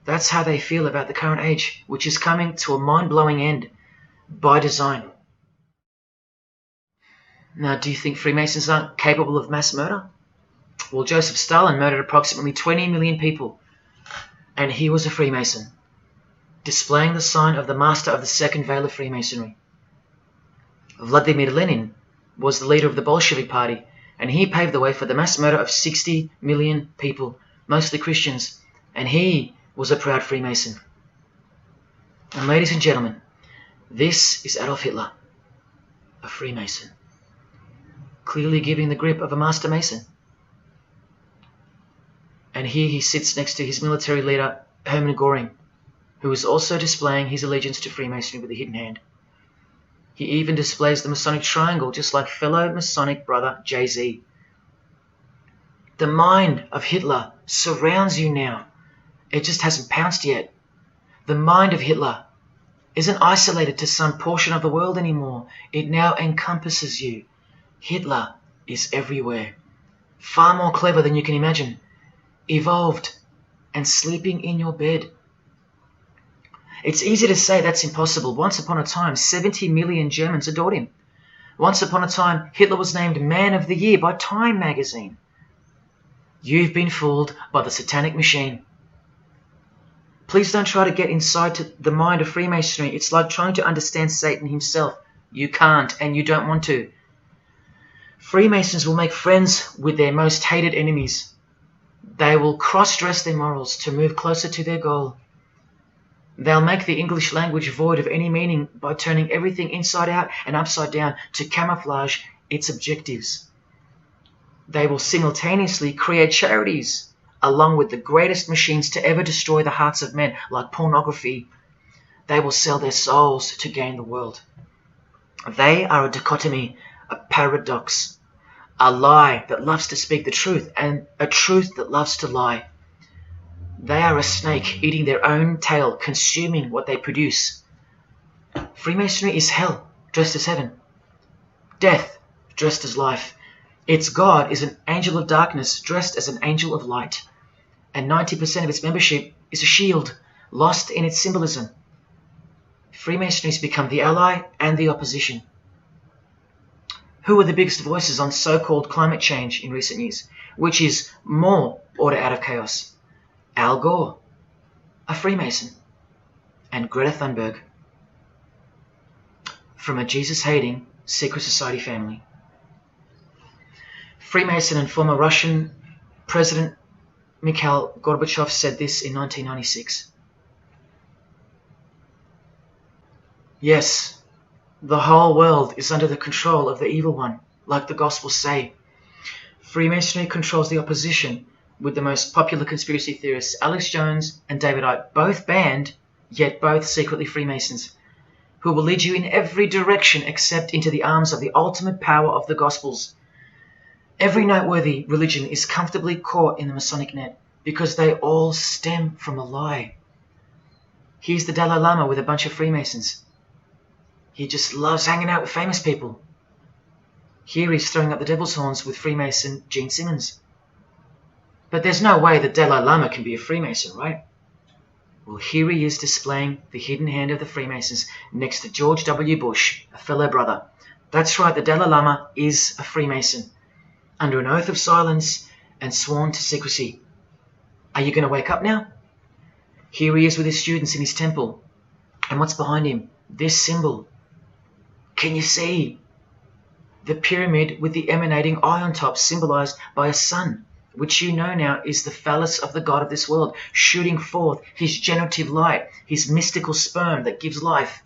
[SPEAKER 1] That's how they feel about the current age, which is coming to a mind-blowing end by design. Now, do you think Freemasons aren't capable of mass murder? Well, Joseph Stalin murdered approximately 20 million people, and he was a Freemason, displaying the sign of the master of the second veil of Freemasonry. Vladimir Lenin was the leader of the Bolshevik Party, and he paved the way for the mass murder of 60 million people, mostly Christians, and he was a proud Freemason. And ladies and gentlemen, this is Adolf Hitler, a Freemason, clearly giving the grip of a Master Mason. And here he sits next to his military leader, Hermann Göring, who is also displaying his allegiance to Freemasonry with a hidden hand. He even displays the Masonic triangle, just like fellow Masonic brother Jay-Z. The mind of Hitler surrounds you now. It just hasn't pounced yet. The mind of Hitler isn't isolated to some portion of the world anymore. It now encompasses you. Hitler is everywhere. Far more clever than you can imagine. Evolved and sleeping in your bed. It's easy to say that's impossible. Once upon a time, 70 million Germans adored him. Once upon a time, Hitler was named Man of the Year by Time magazine. You've been fooled by the satanic machine. Please don't try to get inside to the mind of Freemasonry. It's like trying to understand Satan himself. You can't, and you don't want to. Freemasons will make friends with their most hated enemies. They will cross-dress their morals to move closer to their goal. They'll make the English language void of any meaning by turning everything inside out and upside down to camouflage its objectives. They will simultaneously create charities along with the greatest machines to ever destroy the hearts of men, like pornography. They will sell their souls to gain the world. They are a dichotomy, a paradox, a lie that loves to speak the truth and a truth that loves to lie. They are a snake eating their own tail, consuming what they produce. Freemasonry is hell dressed as heaven, death dressed as life. Its God is an angel of darkness dressed as an angel of light, and 90% of its membership is a shield, lost in its symbolism. Freemasonry has become the ally and the opposition. Who are the biggest voices on so-called climate change in recent years? Which is more order out of chaos? Al Gore, a Freemason, and Greta Thunberg. From a Jesus-hating, secret society family. Freemason and former Russian President Mikhail Gorbachev said this in 1996. Yes, the whole world is under the control of the evil one, like the Gospels say. Freemasonry controls the opposition, with the most popular conspiracy theorists Alex Jones and David Icke, both banned, yet both secretly Freemasons, who will lead you in every direction except into the arms of the ultimate power of the Gospels. Every noteworthy religion is comfortably caught in the Masonic net because they all stem from a lie. Here's the Dalai Lama with a bunch of Freemasons. He just loves hanging out with famous people. Here he's throwing up the devil's horns with Freemason Gene Simmons. But there's no way the Dalai Lama can be a Freemason, right? Well, here he is displaying the hidden hand of the Freemasons next to George W. Bush, a fellow brother. That's right, the Dalai Lama is a Freemason, under an oath of silence and sworn to secrecy. Are you going to wake up now? Here he is with his students in his temple. And what's behind him? This symbol. Can you see? The pyramid with the emanating eye on top, symbolized by a sun, which you know now is the phallus of the god of this world, shooting forth his generative light, his mystical sperm that gives life,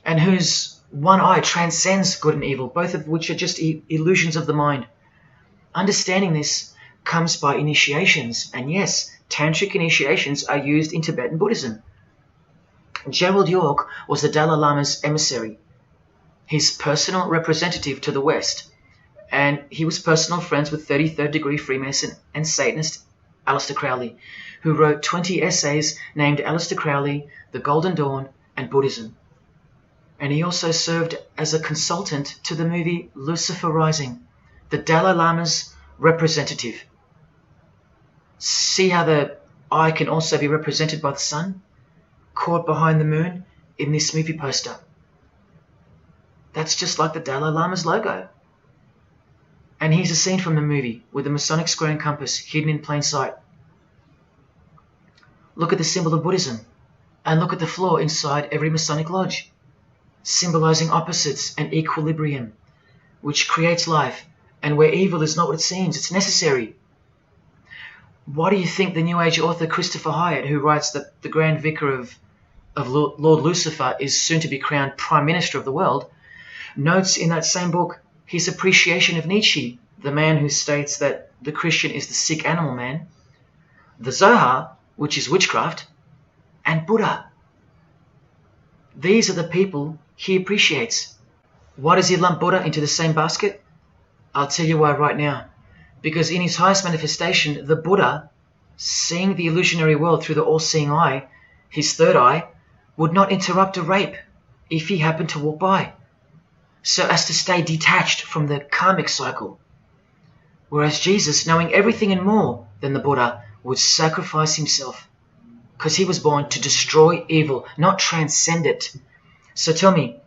[SPEAKER 1] and whose one eye transcends good and evil, both of which are just illusions of the mind. Understanding this comes by initiations, and yes, tantric initiations are used in Tibetan Buddhism. Gerald York was the Dalai Lama's emissary, his personal representative to the West, and he was personal friends with 33rd degree Freemason and Satanist Aleister Crowley, who wrote 20 essays named Aleister Crowley, The Golden Dawn, and Buddhism. And he also served as a consultant to the movie Lucifer Rising, the Dalai Lama's representative. See how the eye can also be represented by the sun, caught behind the moon in this movie poster. That's just like the Dalai Lama's logo. And here's a scene from the movie with the Masonic square and compass hidden in plain sight. Look at the symbol of Buddhism, and look at the floor inside every Masonic lodge, symbolizing opposites and equilibrium, which creates life, and where evil is not what it seems, it's necessary. Why do you think the New Age author Christopher Hyatt, who writes that the Grand Vicar of Lord Lucifer is soon to be crowned Prime Minister of the world, notes in that same book his appreciation of Nietzsche, the man who states that the Christian is the sick animal man, the Zohar, which is witchcraft, and Buddha. These are the people he appreciates. Why does he lump Buddha into the same basket? I'll tell you why right now. Because in his highest manifestation, the Buddha, seeing the illusionary world through the all-seeing eye, his third eye, would not interrupt a rape if he happened to walk by, so as to stay detached from the karmic cycle. Whereas Jesus, knowing everything and more than the Buddha, would sacrifice himself, because he was born to destroy evil, not transcend it. So tell me,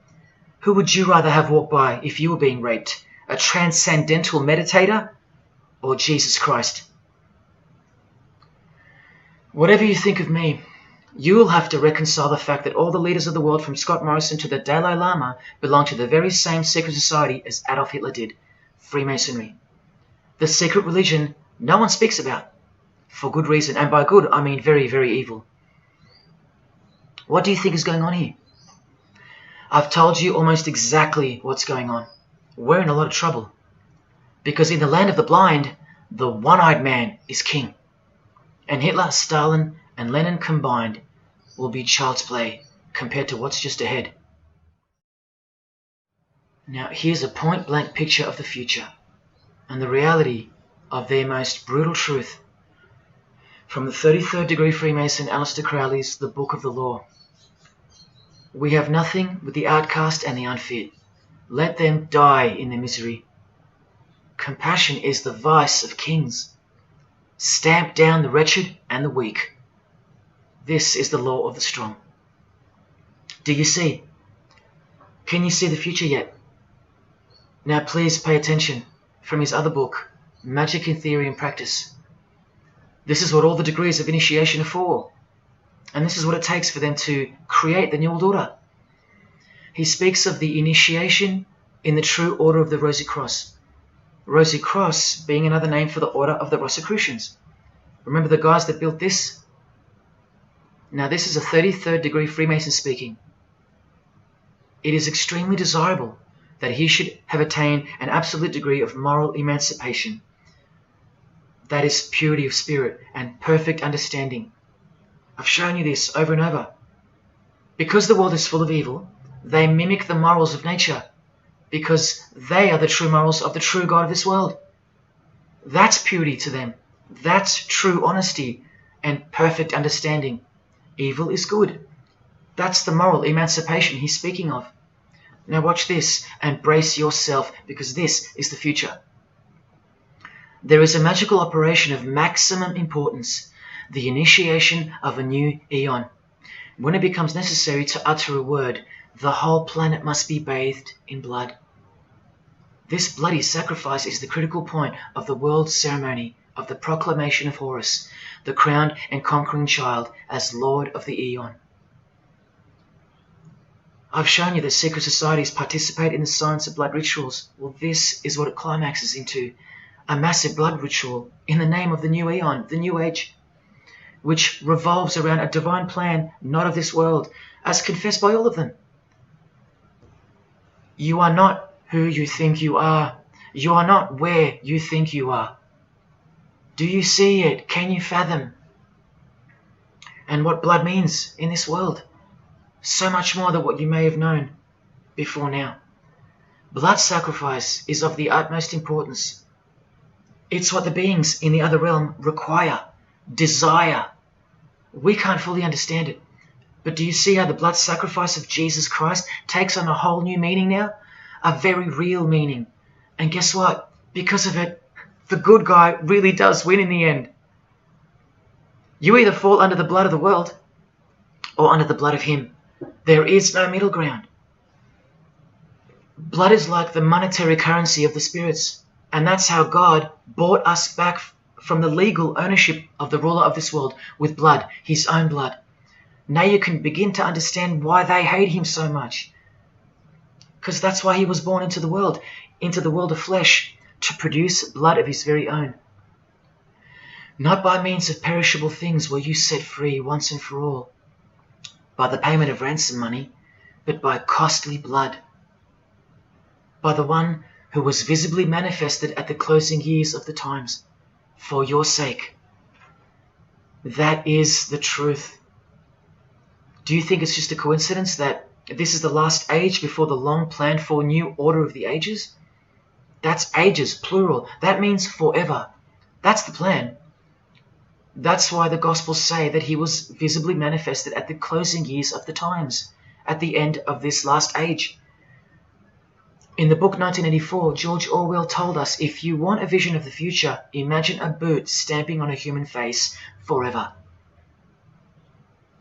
[SPEAKER 1] who would you rather have walk by if you were being raped? A transcendental meditator or Jesus Christ? Whatever you think of me, you will have to reconcile the fact that all the leaders of the world, from Scott Morrison to the Dalai Lama, belong to the very same secret society as Adolf Hitler did, Freemasonry. The secret religion no one speaks about, for good reason, and by good I mean very, very evil. What do you think is going on here? I've told you almost exactly what's going on. We're in a lot of trouble, because in the land of the blind, the one-eyed man is king, and Hitler, Stalin, and Lenin combined will be child's play compared to what's just ahead. Now here's a point-blank picture of the future and the reality of their most brutal truth from the 33rd degree Freemason Aleister Crowley's The Book of the Law. We have nothing but the outcast and the unfit. Let them die in their misery. Compassion is the vice of kings. Stamp down the wretched and the weak. This is the law of the strong. Do you see? Can you see the future yet? Now please pay attention from his other book, Magic in Theory and Practice. This is what all the degrees of initiation are for. And this is what it takes for them to create the New World Order. he speaks of the initiation in the true order of the Rosy Cross. Rosy Cross being another name for the order of the Rosicrucians. Remember the guys that built this? Now this is a 33rd degree Freemason speaking. It is extremely desirable that he should have attained an absolute degree of moral emancipation. That is purity of spirit and perfect understanding. I've shown you this over and over. Because the world is full of evil, they mimic the morals of nature, because they are the true morals of the true God of this world. That's purity to them. That's true honesty and perfect understanding. Evil is good. That's the moral emancipation he's speaking of. Now watch this and brace yourself, because this is the future. There is a magical operation of maximum importance, the initiation of a new eon. When it becomes necessary to utter a word, the whole planet must be bathed in blood. This bloody sacrifice is the critical point of the world ceremony of the proclamation of Horus, the crowned and conquering child, as Lord of the Eon. I've shown you that secret societies participate in the science of blood rituals. Well, this is what it climaxes into. A massive blood ritual in the name of the new Eon, the new age, which revolves around a divine plan not of this world, as confessed by all of them. You are not who you think you are. You are not where you think you are. Do you see it? Can you fathom? And what blood means in this world? So much more than what you may have known before now. Blood sacrifice is of the utmost importance. It's what the beings in the other realm require, desire. We can't fully understand it. But do you see how the blood sacrifice of Jesus Christ takes on a whole new meaning now? A very real meaning. And guess what? Because of it, the good guy really does win in the end. You either fall under the blood of the world or under the blood of him. There is no middle ground. Blood is like the monetary currency of the spirits. And that's how God bought us back from the legal ownership of the ruler of this world with blood, his own blood. Now you can begin to understand why they hate him so much. Because that's why he was born into the world of flesh, to produce blood of his very own. Not by means of perishable things were you set free once and for all, by the payment of ransom money, but by costly blood, by the one who was visibly manifested at the closing years of the times, for your sake. That is the truth. Do you think it's just a coincidence that this is the last age before the long planned for new order of the ages? That's ages, plural. That means forever. That's the plan. That's why the Gospels say that he was visibly manifested at the closing years of the times, at the end of this last age. In the book 1984, George Orwell told us, if you want a vision of the future, imagine a boot stamping on a human face forever.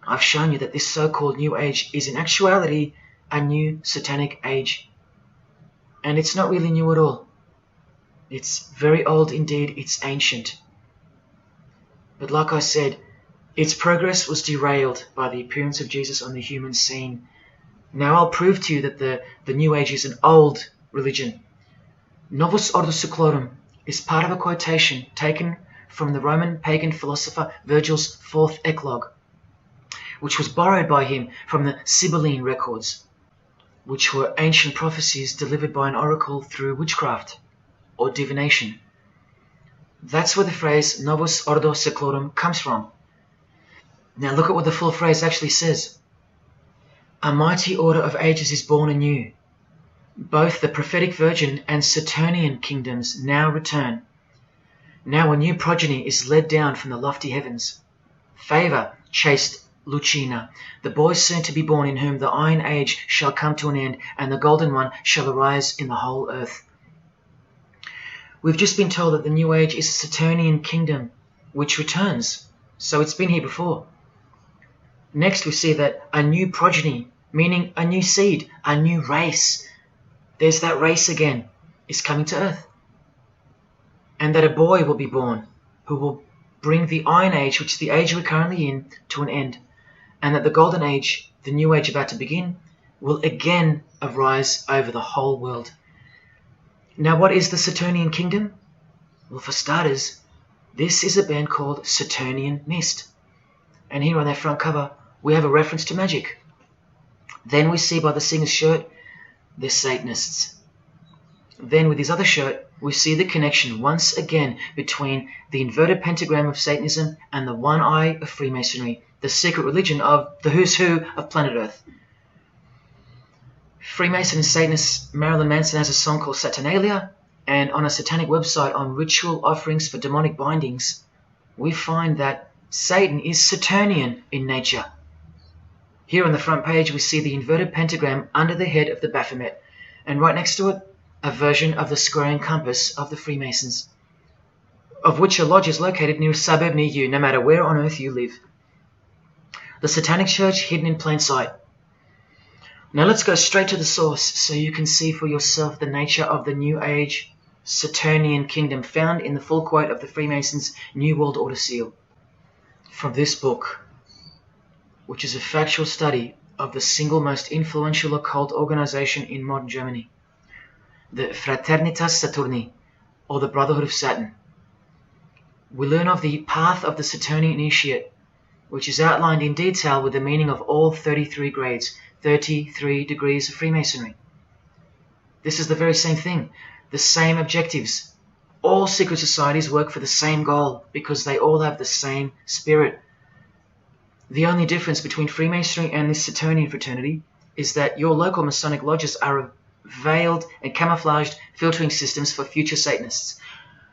[SPEAKER 1] I've shown you that this so-called New Age is in actuality a new satanic age. And it's not really new at all. It's very old indeed, it's ancient. But like I said, its progress was derailed by the appearance of Jesus on the human scene. Now I'll prove to you that the New Age is an old religion. Novus Ordo Seclorum is part of a quotation taken from the Roman pagan philosopher Virgil's fourth eclogue, which was borrowed by him from the Sibylline records, which were ancient prophecies delivered by an oracle through witchcraft or divination. That's where the phrase Novus Ordo Seclorum comes from. Now look at what the full phrase actually says. A mighty order of ages is born anew. Both the prophetic virgin and Saturnian kingdoms now return. Now a new progeny is led down from the lofty heavens. Favor, chaste Lucina, the boy soon to be born, in whom the Iron Age shall come to an end, and the Golden One shall arise in the whole earth. We've just been told that the New Age is a Saturnian kingdom, which returns, so it's been here before. Next we see that a new progeny, meaning a new seed, a new race, there's that race again, is coming to earth. And that a boy will be born, who will bring the Iron Age, which is the age we're currently in, to an end. And that the Golden Age, the New Age about to begin, will again arise over the whole world. Now, what is the Saturnian kingdom? Well, for starters, this is a band called Saturnian Mist. And here on their front cover, we have a reference to magic. Then we see by the singer's shirt, they're Satanists. Then with his other shirt, we see the connection once again between the inverted pentagram of Satanism and the one eye of Freemasonry, the secret religion of the who's who of planet Earth. Freemason and Satanist Marilyn Manson has a song called Saturnalia, and on a satanic website on ritual offerings for demonic bindings, we find that Satan is Saturnian in nature. Here on the front page we see the inverted pentagram under the head of the Baphomet, and right next to it, a version of the square and compass of the Freemasons, of which a lodge is located near a suburb near you, no matter where on earth you live. The Satanic Church hidden in plain sight. Now let's go straight to the source so you can see for yourself the nature of the New Age Saturnian kingdom found in the full quote of the Freemasons' New World Order seal. From this book, which is a factual study of the single most influential occult organization in modern Germany, the Fraternitas Saturni, or the Brotherhood of Saturn. We learn of the path of the Saturnian initiate, which is outlined in detail with the meaning of all 33 grades, 33 degrees of Freemasonry. This is the very same thing, the same objectives. All secret societies work for the same goal because they all have the same spirit. The only difference between Freemasonry and this Saturnian fraternity is that your local Masonic lodges are veiled and camouflaged filtering systems for future Satanists,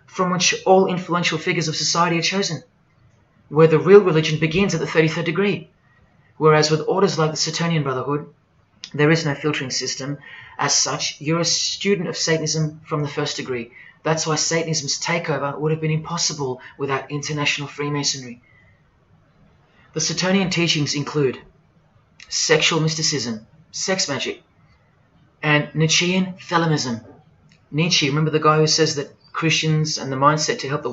[SPEAKER 1] from which all influential figures of society are chosen, where the real religion begins at the 33rd degree. Whereas with orders like the Saturnian Brotherhood, there is no filtering system. As such, you're a student of Satanism from the first degree. That's why Satanism's takeover would have been impossible without international Freemasonry. The Saturnian teachings include sexual mysticism, sex magic, and Nietzschean Thelemism. Nietzsche, remember the guy who says that Christians and the mindset to help the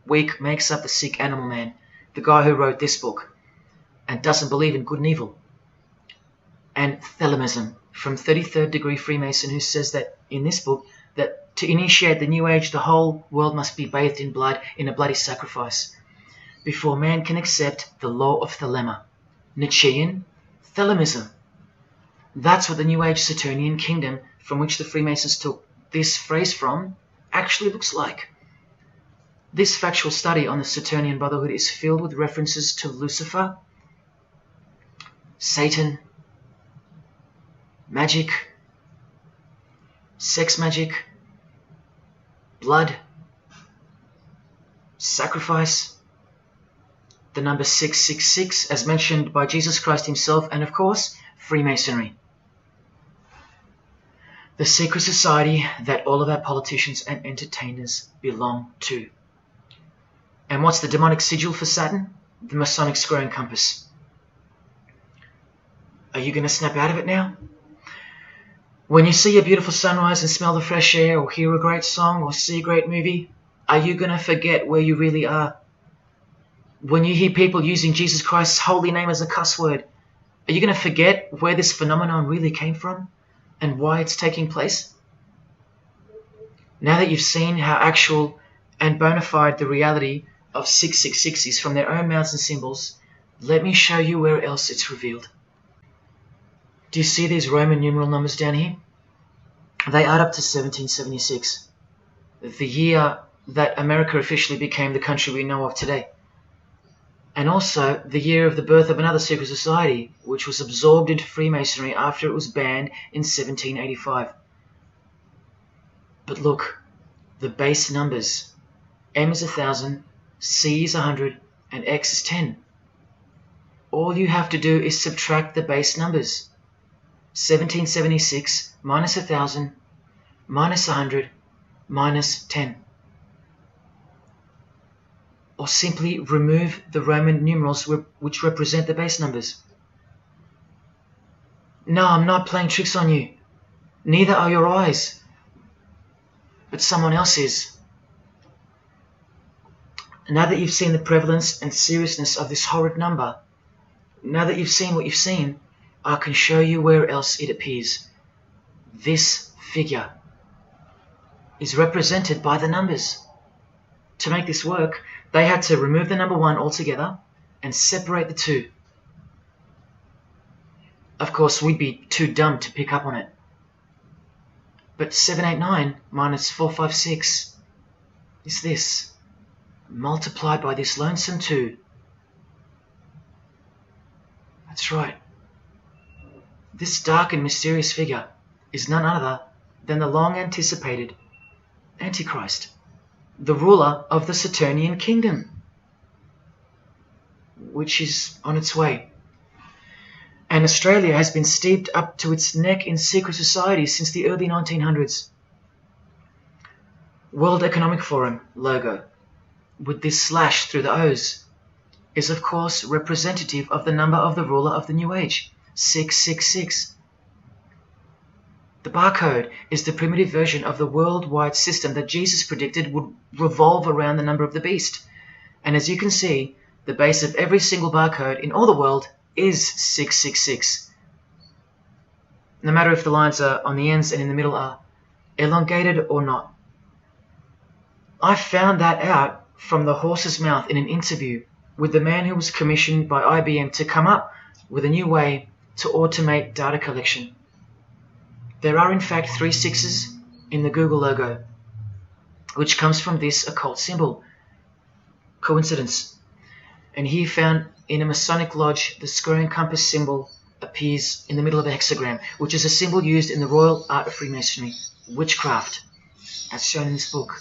[SPEAKER 1] weak makes up the sick animal man, the guy who wrote this book and doesn't believe in good and evil. And Thelemism from 33rd degree Freemason, who says that in this book that to initiate the New Age the whole world must be bathed in blood in a bloody sacrifice before man can accept the law of Thelema. Nietzschean Thelemism. That's what the New Age Saturnian kingdom, from which the Freemasons took this phrase from, actually looks like. This factual study on the Saturnian Brotherhood is filled with references to Lucifer, Satan, magic, sex magic, blood, sacrifice, the number 666 as mentioned by Jesus Christ himself, and of course, Freemasonry. The secret society that all of our politicians and entertainers belong to. And what's the demonic sigil for Saturn? The Masonic square and compass. Are you going to snap out of it now? When you see a beautiful sunrise and smell the fresh air, or hear a great song, or see a great movie, are you going to forget where you really are? When you hear people using Jesus Christ's holy name as a cuss word, are you going to forget where this phenomenon really came from and why it's taking place? Now that you've seen how actual and bona fide the reality of 666 is from their own mouths and symbols, let me show you where else it's revealed. Do you see these Roman numeral numbers down here? They add up to 1776, the year that America officially became the country we know of today. And also the year of the birth of another secret society, which was absorbed into Freemasonry after it was banned in 1785. But look, the base numbers. M is 1,000, C is 100, and X is 10. All you have to do is subtract the base numbers. 1776 minus 1,000 minus 100 minus 10. Or simply remove the Roman numerals which represent the base numbers. No, I'm not playing tricks on you. Neither are your eyes. But someone else is. Now that you've seen the prevalence and seriousness of this horrid number, now that you've seen what you've seen, I can show you where else it appears. This figure is represented by the numbers. To make this work, they had to remove the number 1 altogether and separate the 2. Of course, we'd be too dumb to pick up on it. But 789 minus 456 is this, multiplied by this lonesome 2. That's right. This dark and mysterious figure is none other than the long-anticipated Antichrist, the ruler of the Saturnian kingdom, which is on its way. And Australia has been steeped up to its neck in secret societies since the early 1900s. World Economic Forum logo, with this slash through the O's, is of course representative of the number of the ruler of the New Age, 666. The barcode is the primitive version of the worldwide system that Jesus predicted would revolve around the number of the beast. And as you can see, the base of every single barcode in all the world is 666. No matter if the lines are on the ends and in the middle are elongated or not. I found that out from the horse's mouth in an interview with the man who was commissioned by IBM to come up with a new way to automate data collection. There are in fact 3 6s in the Google logo, which comes from this occult symbol. Coincidence? And he found in a Masonic lodge the square and compass symbol appears in the middle of a hexagram, which is a symbol used in the royal art of Freemasonry, witchcraft, as shown in this book.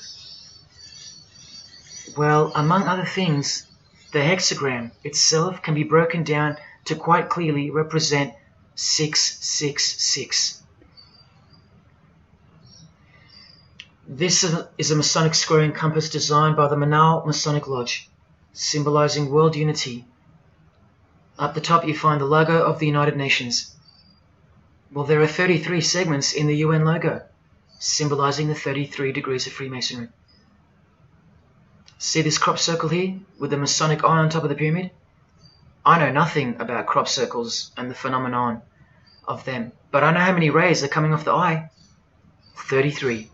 [SPEAKER 1] Well, among other things, the hexagram itself can be broken down to quite clearly represent 666. This is a Masonic square and compass designed by the Manal Masonic Lodge, symbolizing world unity. Up the top you find the logo of the United Nations. Well, there are 33 segments in the UN logo, symbolizing the 33 degrees of Freemasonry. See this crop circle here with the Masonic eye on top of the pyramid? I know nothing about crop circles and the phenomenon of them, but I know how many rays are coming off the eye. 33.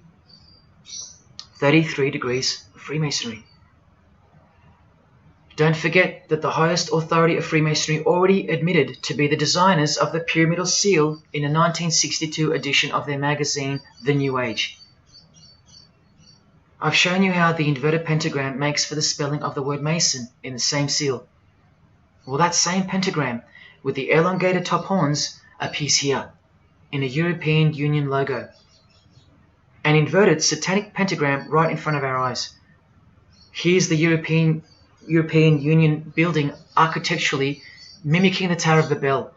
[SPEAKER 1] 33 degrees of Freemasonry. Don't forget that the highest authority of Freemasonry already admitted to be the designers of the pyramidal seal in a 1962 edition of their magazine, The New Age. I've shown you how the inverted pentagram makes for the spelling of the word Mason in the same seal. Well, that same pentagram with the elongated top horns appears here in a European Union logo. An inverted satanic pentagram right in front of our eyes. Here's the European Union building architecturally mimicking the Tower of Babel.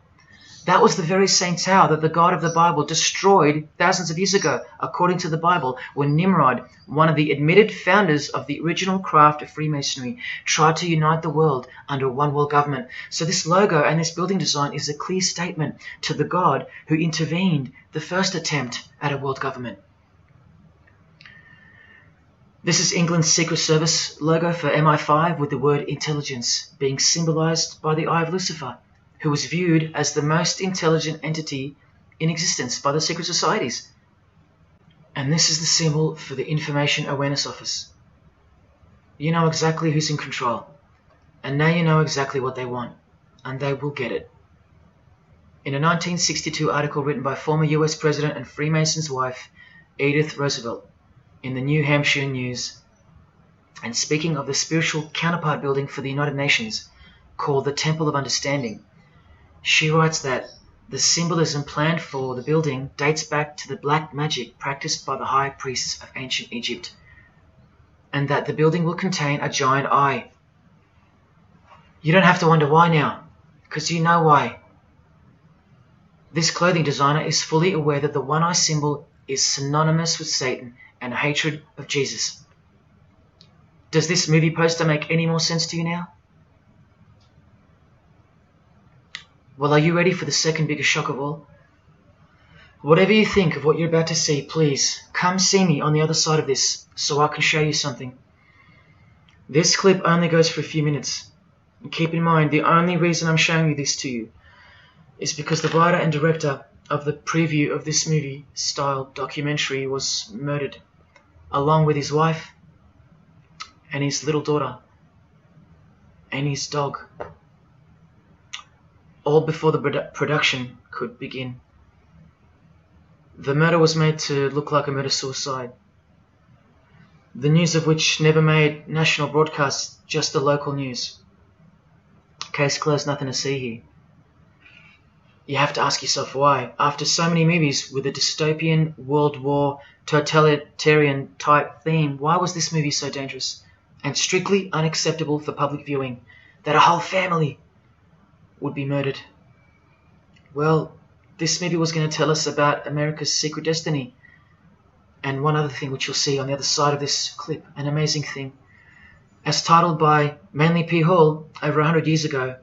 [SPEAKER 1] That was the very same tower that the God of the Bible destroyed thousands of years ago, according to the Bible, when Nimrod, one of the admitted founders of the original craft of Freemasonry, tried to unite the world under one world government. So this logo and this building design is a clear statement to the God who intervened the first attempt at a world government. This is England's Secret Service logo for MI5 with the word intelligence being symbolized by the eye of Lucifer, who was viewed as the most intelligent entity in existence by the secret societies. And this is the symbol for the Information Awareness Office. You know exactly who's in control, and now you know exactly what they want, and they will get it. In a 1962 article written by former US President and Freemason's wife, Edith Roosevelt, in the New Hampshire News, and speaking of the spiritual counterpart building for the United Nations, called the Temple of Understanding, she writes that the symbolism planned for the building dates back to the black magic practiced by the high priests of ancient Egypt, and that the building will contain a giant eye. You don't have to wonder why now, because you know why. This clothing designer is fully aware that the one-eye symbol is synonymous with Satan and a hatred of Jesus. Does this movie poster make any more sense to you now? Well, are you ready for the second biggest shock of all? Whatever you think of what you're about to see, please come see me on the other side of this so I can show you something. This clip only goes for a few minutes. And keep in mind, the only reason I'm showing you this to you is because the writer and director of the preview of this movie-style documentary was murdered, along with his wife and his little daughter and his dog, all before the production could begin. The murder was made to look like a murder-suicide, the news of which never made national broadcasts, just the local news. Case closed, nothing to see here. You have to ask yourself why. After so many movies with a dystopian, World War, totalitarian type theme, why was this movie so dangerous and strictly unacceptable for public viewing that a whole family would be murdered? Well, this movie was going to tell us about America's secret destiny. And one other thing which you'll see on the other side of this clip, an amazing thing. As titled by Manly P. Hall over 100 years ago,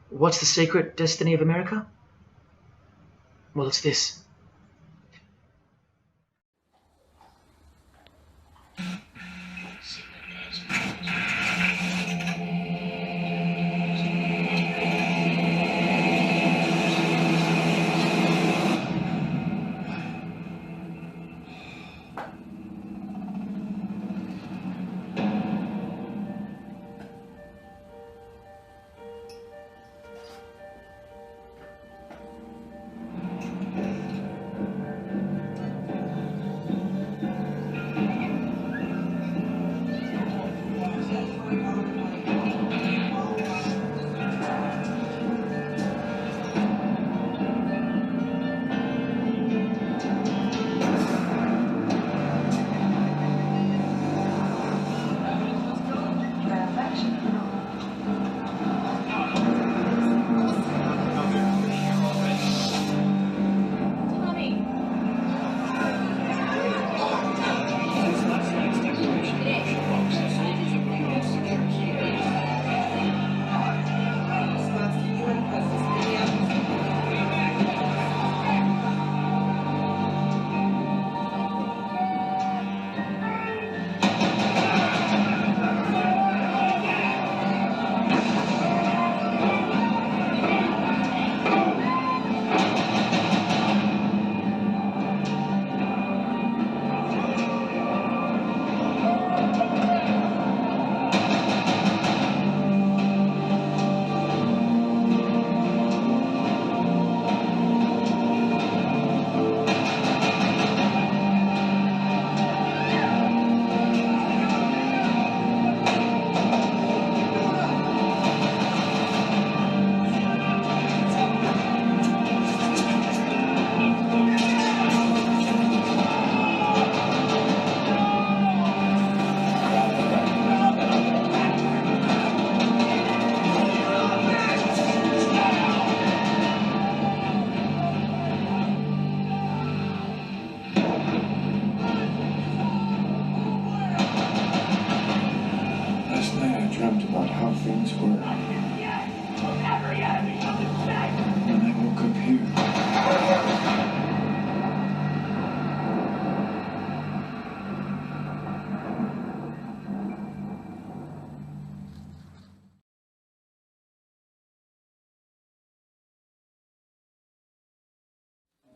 [SPEAKER 1] what's the secret destiny of America? Well, it's this.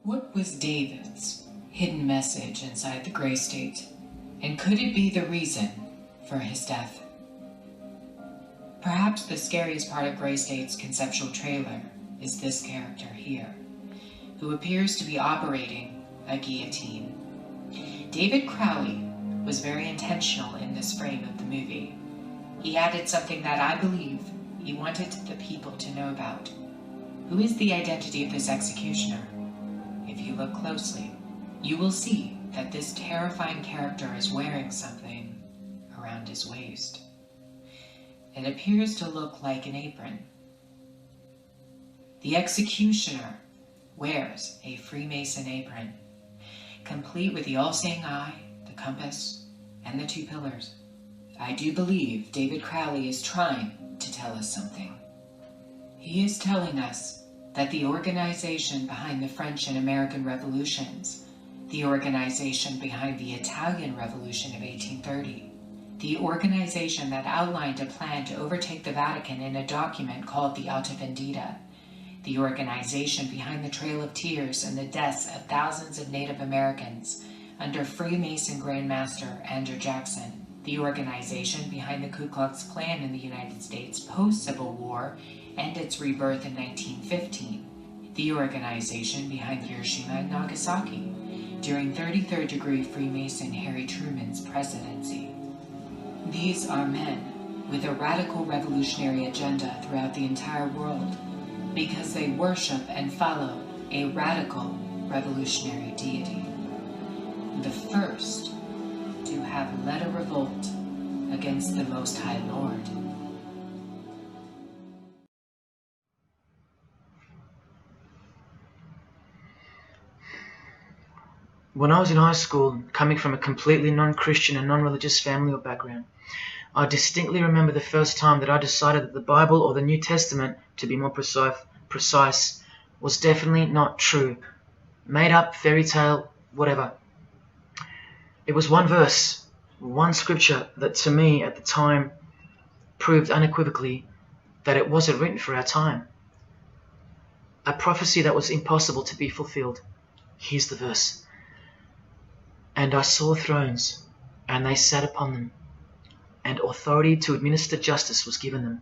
[SPEAKER 20] What was David's hidden message inside the Grey State? And could it be the reason for his death? Perhaps the scariest part of Grey State's conceptual trailer is this character here, who appears to be operating a guillotine. David Crowley was very intentional in this frame of the movie. He added something that I believe he wanted the people to know about. Who is the identity of this executioner? If you look closely, you will see that this terrifying character is wearing something around his waist. It appears to look like an apron. The executioner wears a Freemason apron, complete with the all-seeing eye, the compass, and the two pillars. I do believe David Crowley is trying to tell us something. He is telling us that the organization behind the French and American revolutions, the organization behind the Italian Revolution of 1830, the organization that outlined a plan to overtake the Vatican in a document called the Alta Vendita, the organization behind the Trail of Tears and the deaths of thousands of Native Americans under Freemason Grandmaster Andrew Jackson, the organization behind the Ku Klux Klan in the United States post-Civil War and its rebirth in 1915, the organization behind Hiroshima and Nagasaki during 33rd degree Freemason Harry Truman's presidency. These are men with a radical revolutionary agenda throughout the entire world because they worship and follow a radical revolutionary deity. The first to have led a revolt against the Most High Lord.
[SPEAKER 1] When I was in high school, coming from a completely non-Christian and non-religious family or background, I distinctly remember the first time that I decided that the Bible or the New Testament, to be more precise, was definitely not true. Made up, fairy tale, whatever. It was one verse, one scripture that to me at the time proved unequivocally that it wasn't written for our time. A prophecy that was impossible to be fulfilled. Here's the verse. And I saw thrones, and they sat upon them, and authority to administer justice was given them.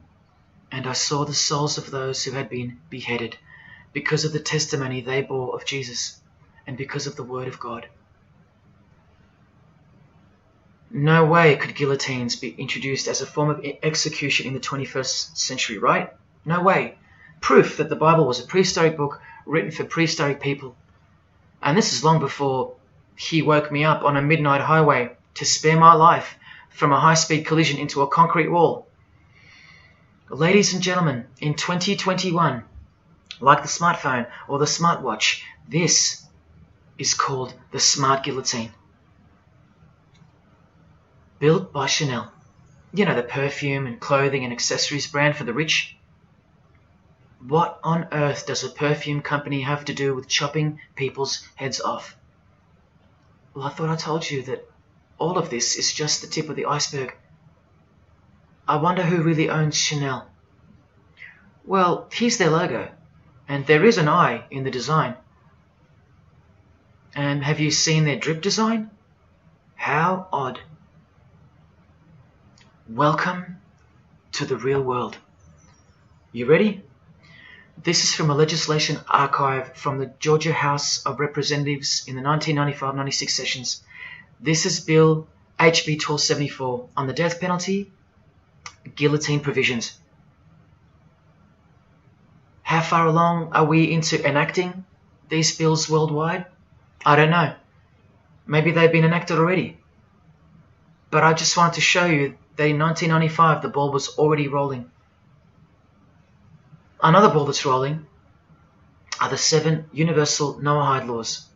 [SPEAKER 1] And I saw the souls of those who had been beheaded, because of the testimony they bore of Jesus, and because of the word of God. No way could guillotines be introduced as a form of execution in the 21st century, right? No way. Proof that the Bible was a prehistoric book written for prehistoric people. And this is long before He woke me up on a midnight highway to spare my life from a high-speed collision into a concrete wall. Ladies and gentlemen, in 2021, like the smartphone or the smartwatch, this is called the Smart Guillotine. Built by Chanel. You know, the perfume and clothing and accessories brand for the rich. What on earth does a perfume company have to do with chopping people's heads off? Well, I thought I told you that all of this is just the tip of the iceberg. I wonder who really owns Chanel. Well, here's their logo, and there is an eye in the design. And have you seen their drip design? How odd. Welcome to the real world. You ready? This is from a legislation archive from the Georgia House of Representatives in the 1995-96 sessions. This is Bill HB 1274 on the death penalty, guillotine provisions. How far along are we into enacting these bills worldwide? I don't know. Maybe they've been enacted already. But I just wanted to show you that in 1995 the ball was already rolling. Another ball that's rolling are the 7 universal Noahide laws.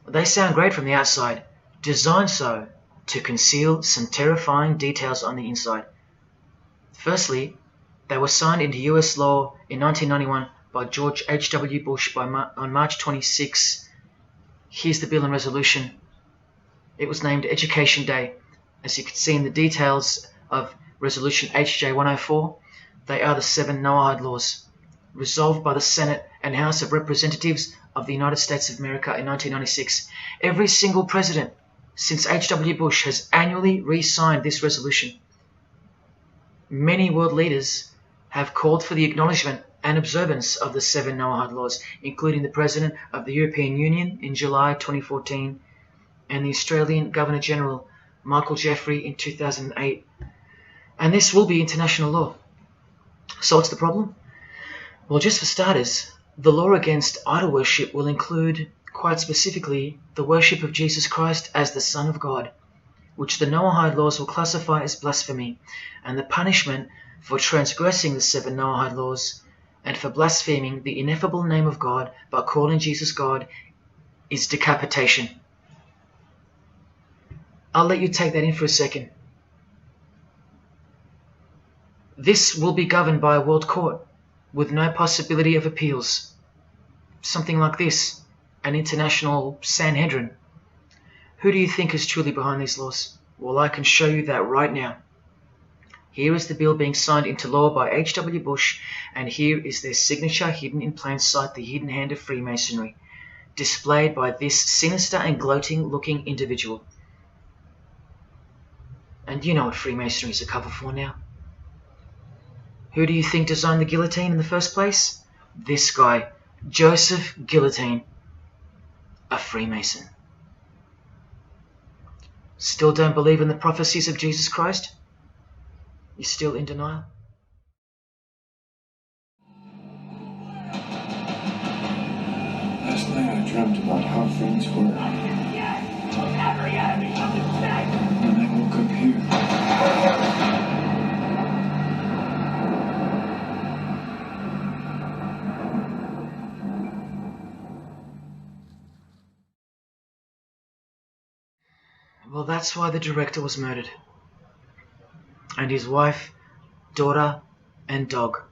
[SPEAKER 1] They sound great from the outside, designed so to conceal some terrifying details on the inside. Firstly, they were signed into US law in 1991 by George H.W. Bush on March 26. Here's the bill and resolution. It was named Education Day. As you can see in the details of Resolution HJ 104, they are the 7 Noahide laws, resolved by the Senate and House of Representatives of the United States of America in 1996. Every single president since H.W. Bush has annually re-signed this resolution. Many world leaders have called for the acknowledgement and observance of the 7 Noahide laws, including the President of the European Union in July 2014 and the Australian Governor-General Michael Jeffrey in 2008. And this will be international law. So what's the problem? Well, just for starters, the law against idol worship will include, quite specifically, the worship of Jesus Christ as the Son of God, which the Noahide laws will classify as blasphemy, and the punishment for transgressing the 7 Noahide laws and for blaspheming the ineffable name of God by calling Jesus God is decapitation. I'll let you take that in for a second. This will be governed by a world court with no possibility of appeals. Something like this, an international Sanhedrin. Who do you think is truly behind these laws? Well, I can show you that right now. Here is the bill being signed into law by H.W. Bush, and here is their signature hidden in plain sight, the hidden hand of Freemasonry, displayed by this sinister and gloating-looking individual. And you know what Freemasonry is a cover for now. Who do you think designed the guillotine in the first place? This guy, Joseph Guillotine, a Freemason. Still don't believe in the prophecies of Jesus Christ? You're still in denial?
[SPEAKER 21] Last night I dreamt about how things were. And I woke up here.
[SPEAKER 1] Well, that's why the director was murdered. And his wife, daughter, and dog.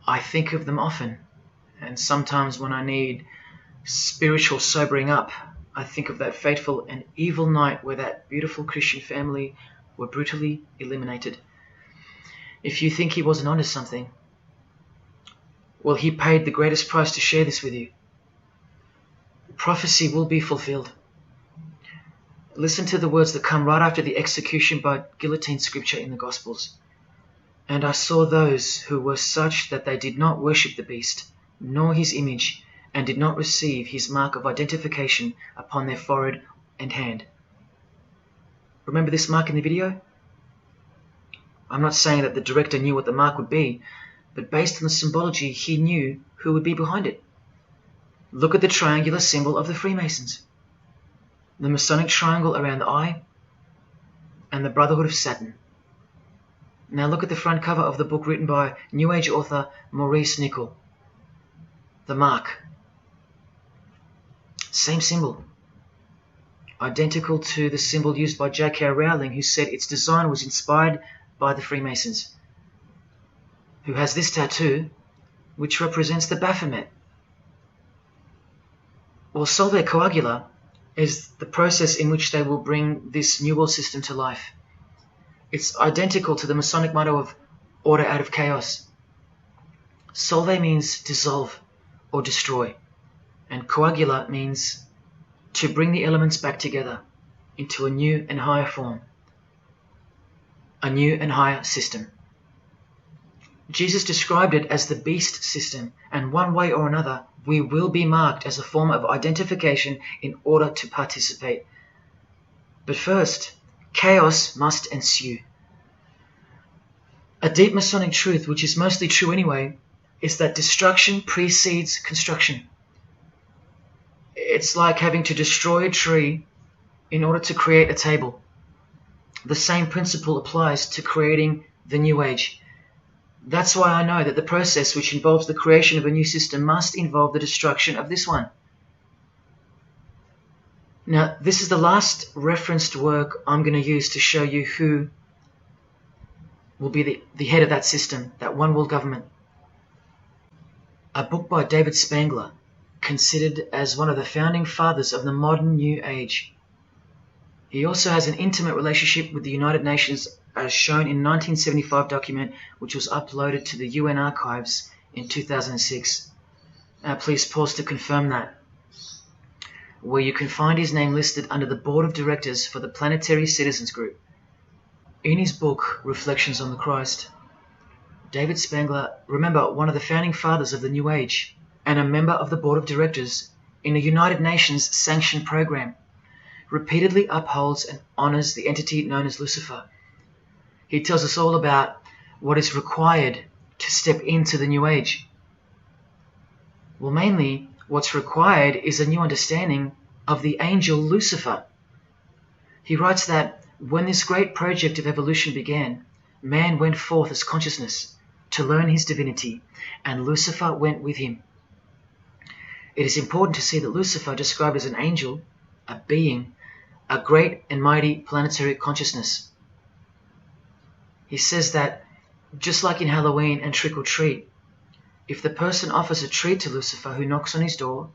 [SPEAKER 1] I think of them often, and sometimes when I need spiritual sobering up, I think of that fateful and evil night where that beautiful Christian family were brutally eliminated. If you think he wasn't onto something, well, he paid the greatest price to share this with you. Prophecy will be fulfilled. Listen to the words that come right after the execution by guillotine scripture in the Gospels. And I saw those who were such that they did not worship the beast, nor his image, and did not receive his mark of identification upon their forehead and hand. Remember this mark in the video? I'm not saying that the director knew what the mark would be, but based on the symbology, he knew who would be behind it. Look at the triangular symbol of the Freemasons. The Masonic triangle around the eye, and the Brotherhood of Saturn. Now look at the front cover of the book written by New Age author Maurice Nicoll. The mark. Same symbol. Identical to the symbol used by J.K. Rowling, who said its design was inspired by the Freemasons. Who has this tattoo, which represents the Baphomet. Well, Solve Coagula is the process in which they will bring this New World system to life. It's identical to the Masonic motto of order out of chaos. Solve means dissolve or destroy, and coagula means to bring the elements back together into a new and higher form, a new and higher system. Jesus described it as the beast system, and one way or another, we will be marked as a form of identification in order to participate. But first, chaos must ensue. A deep Masonic truth, which is mostly true anyway, is that destruction precedes construction. It's like having to destroy a tree in order to create a table. The same principle applies to creating the New Age. That's why I know that the process which involves the creation of a new system must involve the destruction of this one. Now, this is the last referenced work I'm going to use to show you who will be the head of that system, that one world government. A book by David Spangler, considered as one of the founding fathers of the modern New Age. He also has an intimate relationship with the United Nations, as shown in a 1975 document which was uploaded to the UN archives in 2006. Please pause to confirm that. Where you can find his name listed under the Board of Directors for the Planetary Citizens Group. In his book, Reflections on the Christ, David Spangler, remember, one of the founding fathers of the New Age, and a member of the Board of Directors in a United Nations sanctioned program, repeatedly upholds and honors the entity known as Lucifer. He tells us all about what is required to step into the New Age. Well, mainly, what's required is a new understanding of the angel Lucifer. He writes that when this great project of evolution began, man went forth as consciousness to learn his divinity, and Lucifer went with him. It is important to see that Lucifer, described as an angel, a being, a great and mighty planetary consciousness. He says that, just like in Halloween and trick or treat, if the person offers a treat to Lucifer who knocks on his door,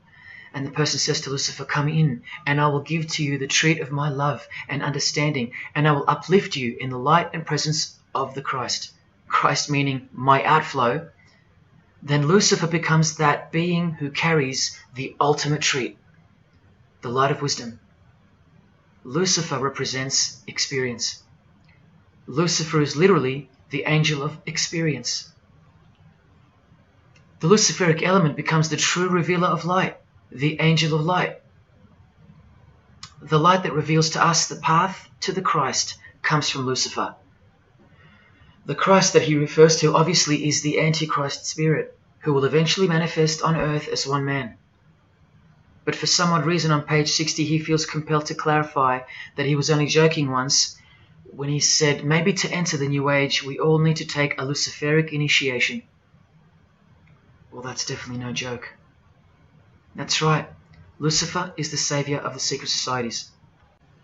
[SPEAKER 1] And the person says to Lucifer, come in, and I will give to you the treat of my love and understanding, and I will uplift you in the light and presence of the Christ. Christ meaning my outflow. Then Lucifer becomes that being who carries the ultimate treat, the light of wisdom. Lucifer represents experience. Lucifer is literally the angel of experience. The Luciferic element becomes the true revealer of light, the angel of light. The light that reveals to us the path to the Christ comes from Lucifer. The Christ that he refers to obviously is the Antichrist spirit, who will eventually manifest on earth as one man. But for some odd reason on page 60 he feels compelled to clarify that he was only joking once when he said maybe to enter the New Age we all need to take a Luciferic initiation. Well, that's definitely no joke. That's right, Lucifer is the savior of the secret societies.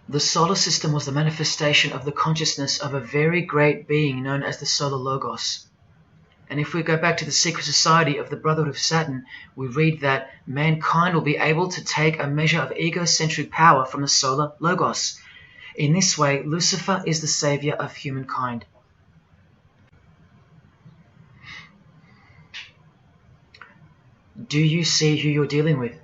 [SPEAKER 1] The solar system was the manifestation of the consciousness of a very great being known as the Solar Logos. And if we go back to the secret society of the Brotherhood of Saturn, we read that mankind will be able to take a measure of egocentric power from the Solar Logos. In this way, Lucifer is the savior of humankind. Do you see who you're dealing with?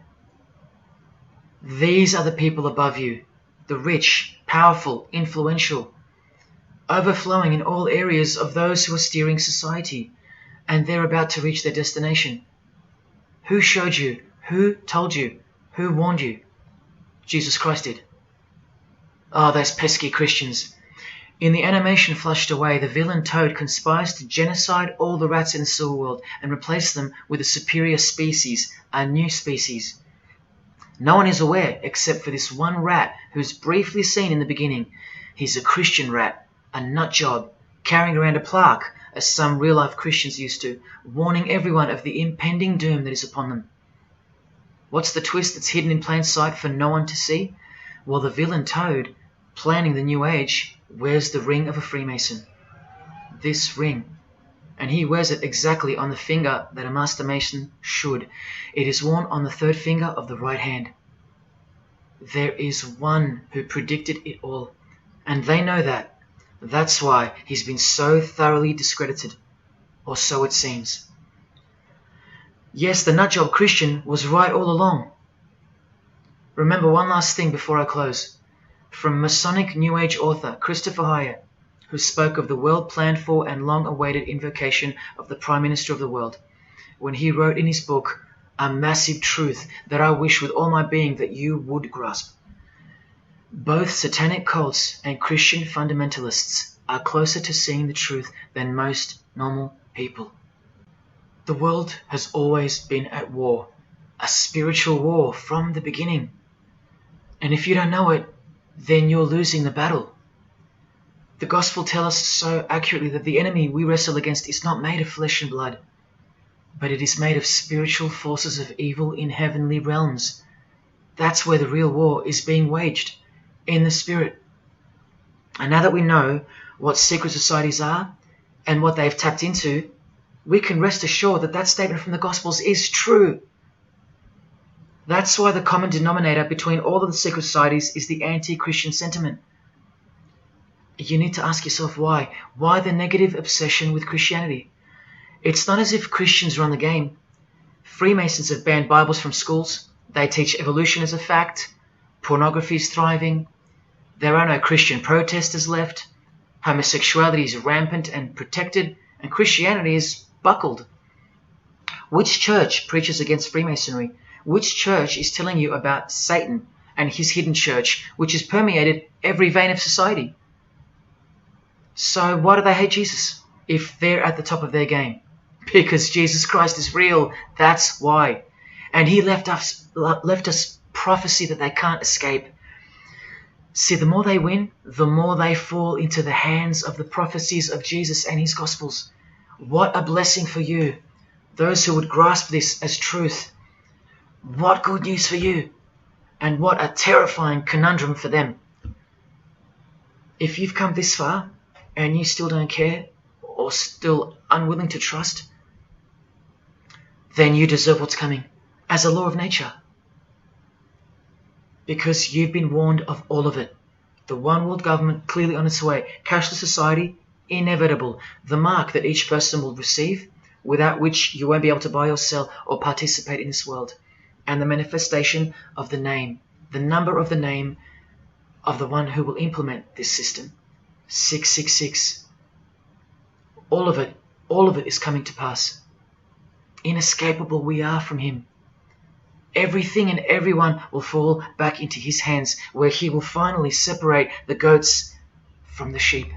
[SPEAKER 1] These are the people above you, the rich, powerful, influential, overflowing in all areas of those who are steering society, and they're about to reach their destination. Who showed you? Who told you? Who warned you? Jesus Christ did. Oh, those pesky Christians. In the animation Flushed Away, the villain Toad conspires to genocide all the rats in the sewer world and replace them with a superior species, a new species. No one is aware except for this one rat who's briefly seen in the beginning. He's a Christian rat, a nut job, carrying around a plaque, as some real-life Christians used to, warning everyone of the impending doom that is upon them. What's the twist that's hidden in plain sight for no one to see? Well, the villain Toad, planning the New Age, wears the ring of a Freemason. This ring. And he wears it exactly on the finger that a Master Mason should. It is worn on the third finger of the right hand. There is one who predicted it all, and they know that. That's why he's been so thoroughly discredited, or so it seems. Yes, the nutjob Christian was right all along. Remember one last thing before I close. From Masonic New Age author Christopher Hyatt, who spoke of the well-planned-for and long-awaited invocation of the Prime Minister of the world, when he wrote in his book, A Massive Truth That I Wish with All My Being That You Would Grasp. Both satanic cults and Christian fundamentalists are closer to seeing the truth than most normal people. The world has always been at war, a spiritual war from the beginning. And if you don't know it, then you're losing the battle. The Gospel tells us so accurately that the enemy we wrestle against is not made of flesh and blood, but it is made of spiritual forces of evil in heavenly realms. That's where the real war is being waged, in the spirit. And now that we know what secret societies are and what they've tapped into, we can rest assured that that statement from the Gospels is true. That's why the common denominator between all of the secret societies is the anti-Christian sentiment. You need to ask yourself why. Why the negative obsession with Christianity? It's not as if Christians run the game. Freemasons have banned Bibles from schools. They teach evolution as a fact. Pornography is thriving. There are no Christian protesters left. Homosexuality is rampant and protected, and Christianity is buckled. Which church preaches against Freemasonry? Which church is telling you about Satan and his hidden church, which has permeated every vein of society? So why do they hate Jesus if they're at the top of their game? Because Jesus Christ is real, that's why. And he left us prophecy that they can't escape. See, the more they win, the more they fall into the hands of the prophecies of Jesus and his Gospels. What a blessing for you, those who would grasp this as truth. What good news for you, and what a terrifying conundrum for them. If you've come this far, and you still don't care, or still unwilling to trust, then you deserve what's coming, as a law of nature. because you've been warned of all of it. The one world government clearly on its way. Cashless society, inevitable. The mark that each person will receive, without which you won't be able to buy or sell or participate in this world. And the manifestation of the name, the number of the name of the one who will implement this system. 666. All of it is coming to pass. Inescapable we are from him. Everything and everyone will fall back into his hands, where he will finally separate the goats from the sheep.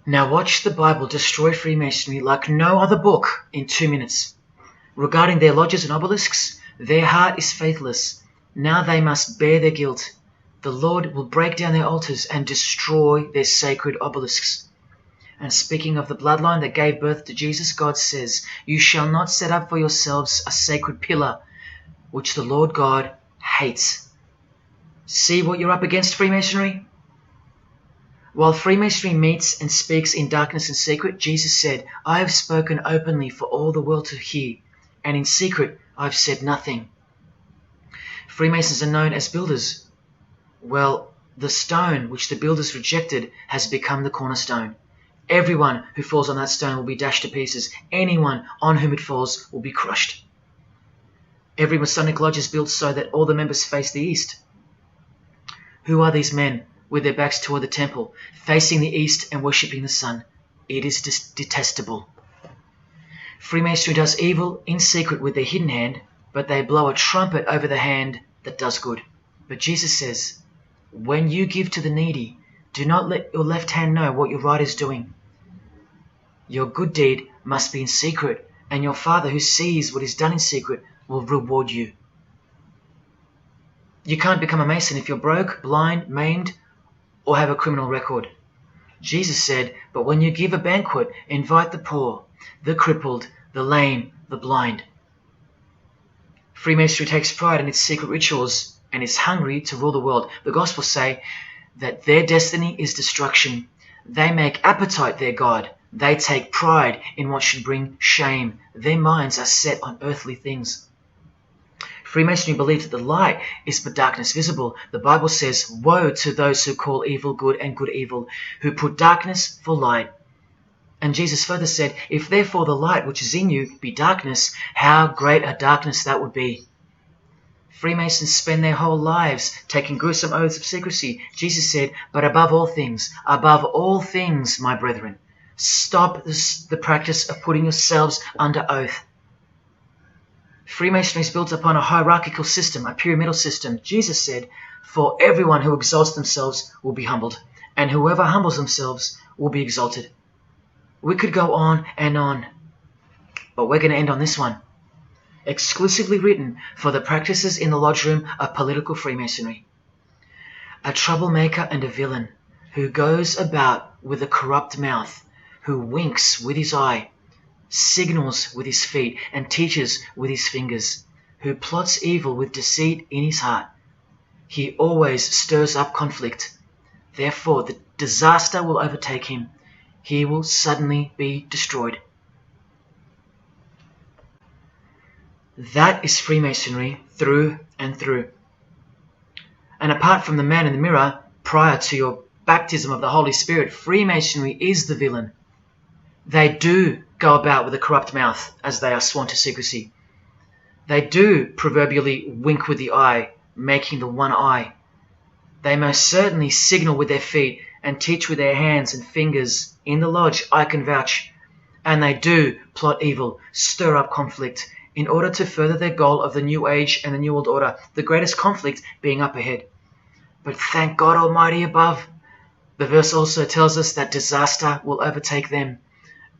[SPEAKER 1] Now watch the Bible destroy Freemasonry like no other book in 2 minutes. Regarding their lodges and obelisks, their heart is faithless. Now they must bear their guilt. The Lord will break down their altars and destroy their sacred obelisks. And speaking of the bloodline that gave birth to Jesus, God says, "You shall not set up for yourselves a sacred pillar, which the Lord God hates." See what you're up against, Freemasonry? While Freemasonry meets and speaks in darkness and secret, Jesus said, "I have spoken openly for all the world to hear, and in secret I've said nothing." Freemasons are known as builders. Well, the stone which the builders rejected has become the cornerstone. Everyone who falls on that stone will be dashed to pieces. Anyone on whom it falls will be crushed. Every Masonic lodge is built so that all the members face the east. Who are these men with their backs toward the temple, facing the east and worshipping the sun? It is detestable. Freemasonry does evil in secret with their hidden hand, but they blow a trumpet over the hand that does good. But Jesus says, when you give to the needy, do not let your left hand know what your right is doing. Your good deed must be in secret, and your Father who sees what is done in secret will reward you. You can't become a Mason if you're broke, blind, maimed, or have a criminal record. Jesus said, but when you give a banquet, invite the poor, the crippled, the lame, the blind. Freemasonry takes pride in its secret rituals and is hungry to rule the world. The Gospels say that their destiny is destruction. They make appetite their God. They take pride in what should bring shame. Their minds are set on earthly things. Freemasonry believes that the light is but darkness visible. The Bible says, woe to those who call evil good and good evil, who put darkness for light. And Jesus further said, if therefore the light which is in you be darkness, how great a darkness that would be. Freemasons spend their whole lives taking gruesome oaths of secrecy. Jesus said, but above all things, my brethren, stop the practice of putting yourselves under oath. Freemasonry is built upon a hierarchical system, a pyramidal system. Jesus said, for everyone who exalts themselves will be humbled, and whoever humbles themselves will be exalted. We could go on and on, but we're going to end on this one. Exclusively written for the practices in the lodge room of political Freemasonry. A troublemaker and a villain who goes about with a corrupt mouth, who winks with his eye, signals with his feet, and teaches with his fingers, who plots evil with deceit in his heart. He always stirs up conflict. Therefore, the disaster will overtake him. He will suddenly be destroyed. That is Freemasonry through and through. And apart from the man in the mirror, prior to your baptism of the Holy Spirit, Freemasonry is the villain. They do go about with a corrupt mouth as they are sworn to secrecy. They do proverbially wink with the eye, making the one eye. They most certainly signal with their feet and teach with their hands and fingers. In the lodge, I can vouch. And they do plot evil, stir up conflict, in order to further their goal of the New Age and the New World Order, the greatest conflict being up ahead. But thank God Almighty above, the verse also tells us that disaster will overtake them,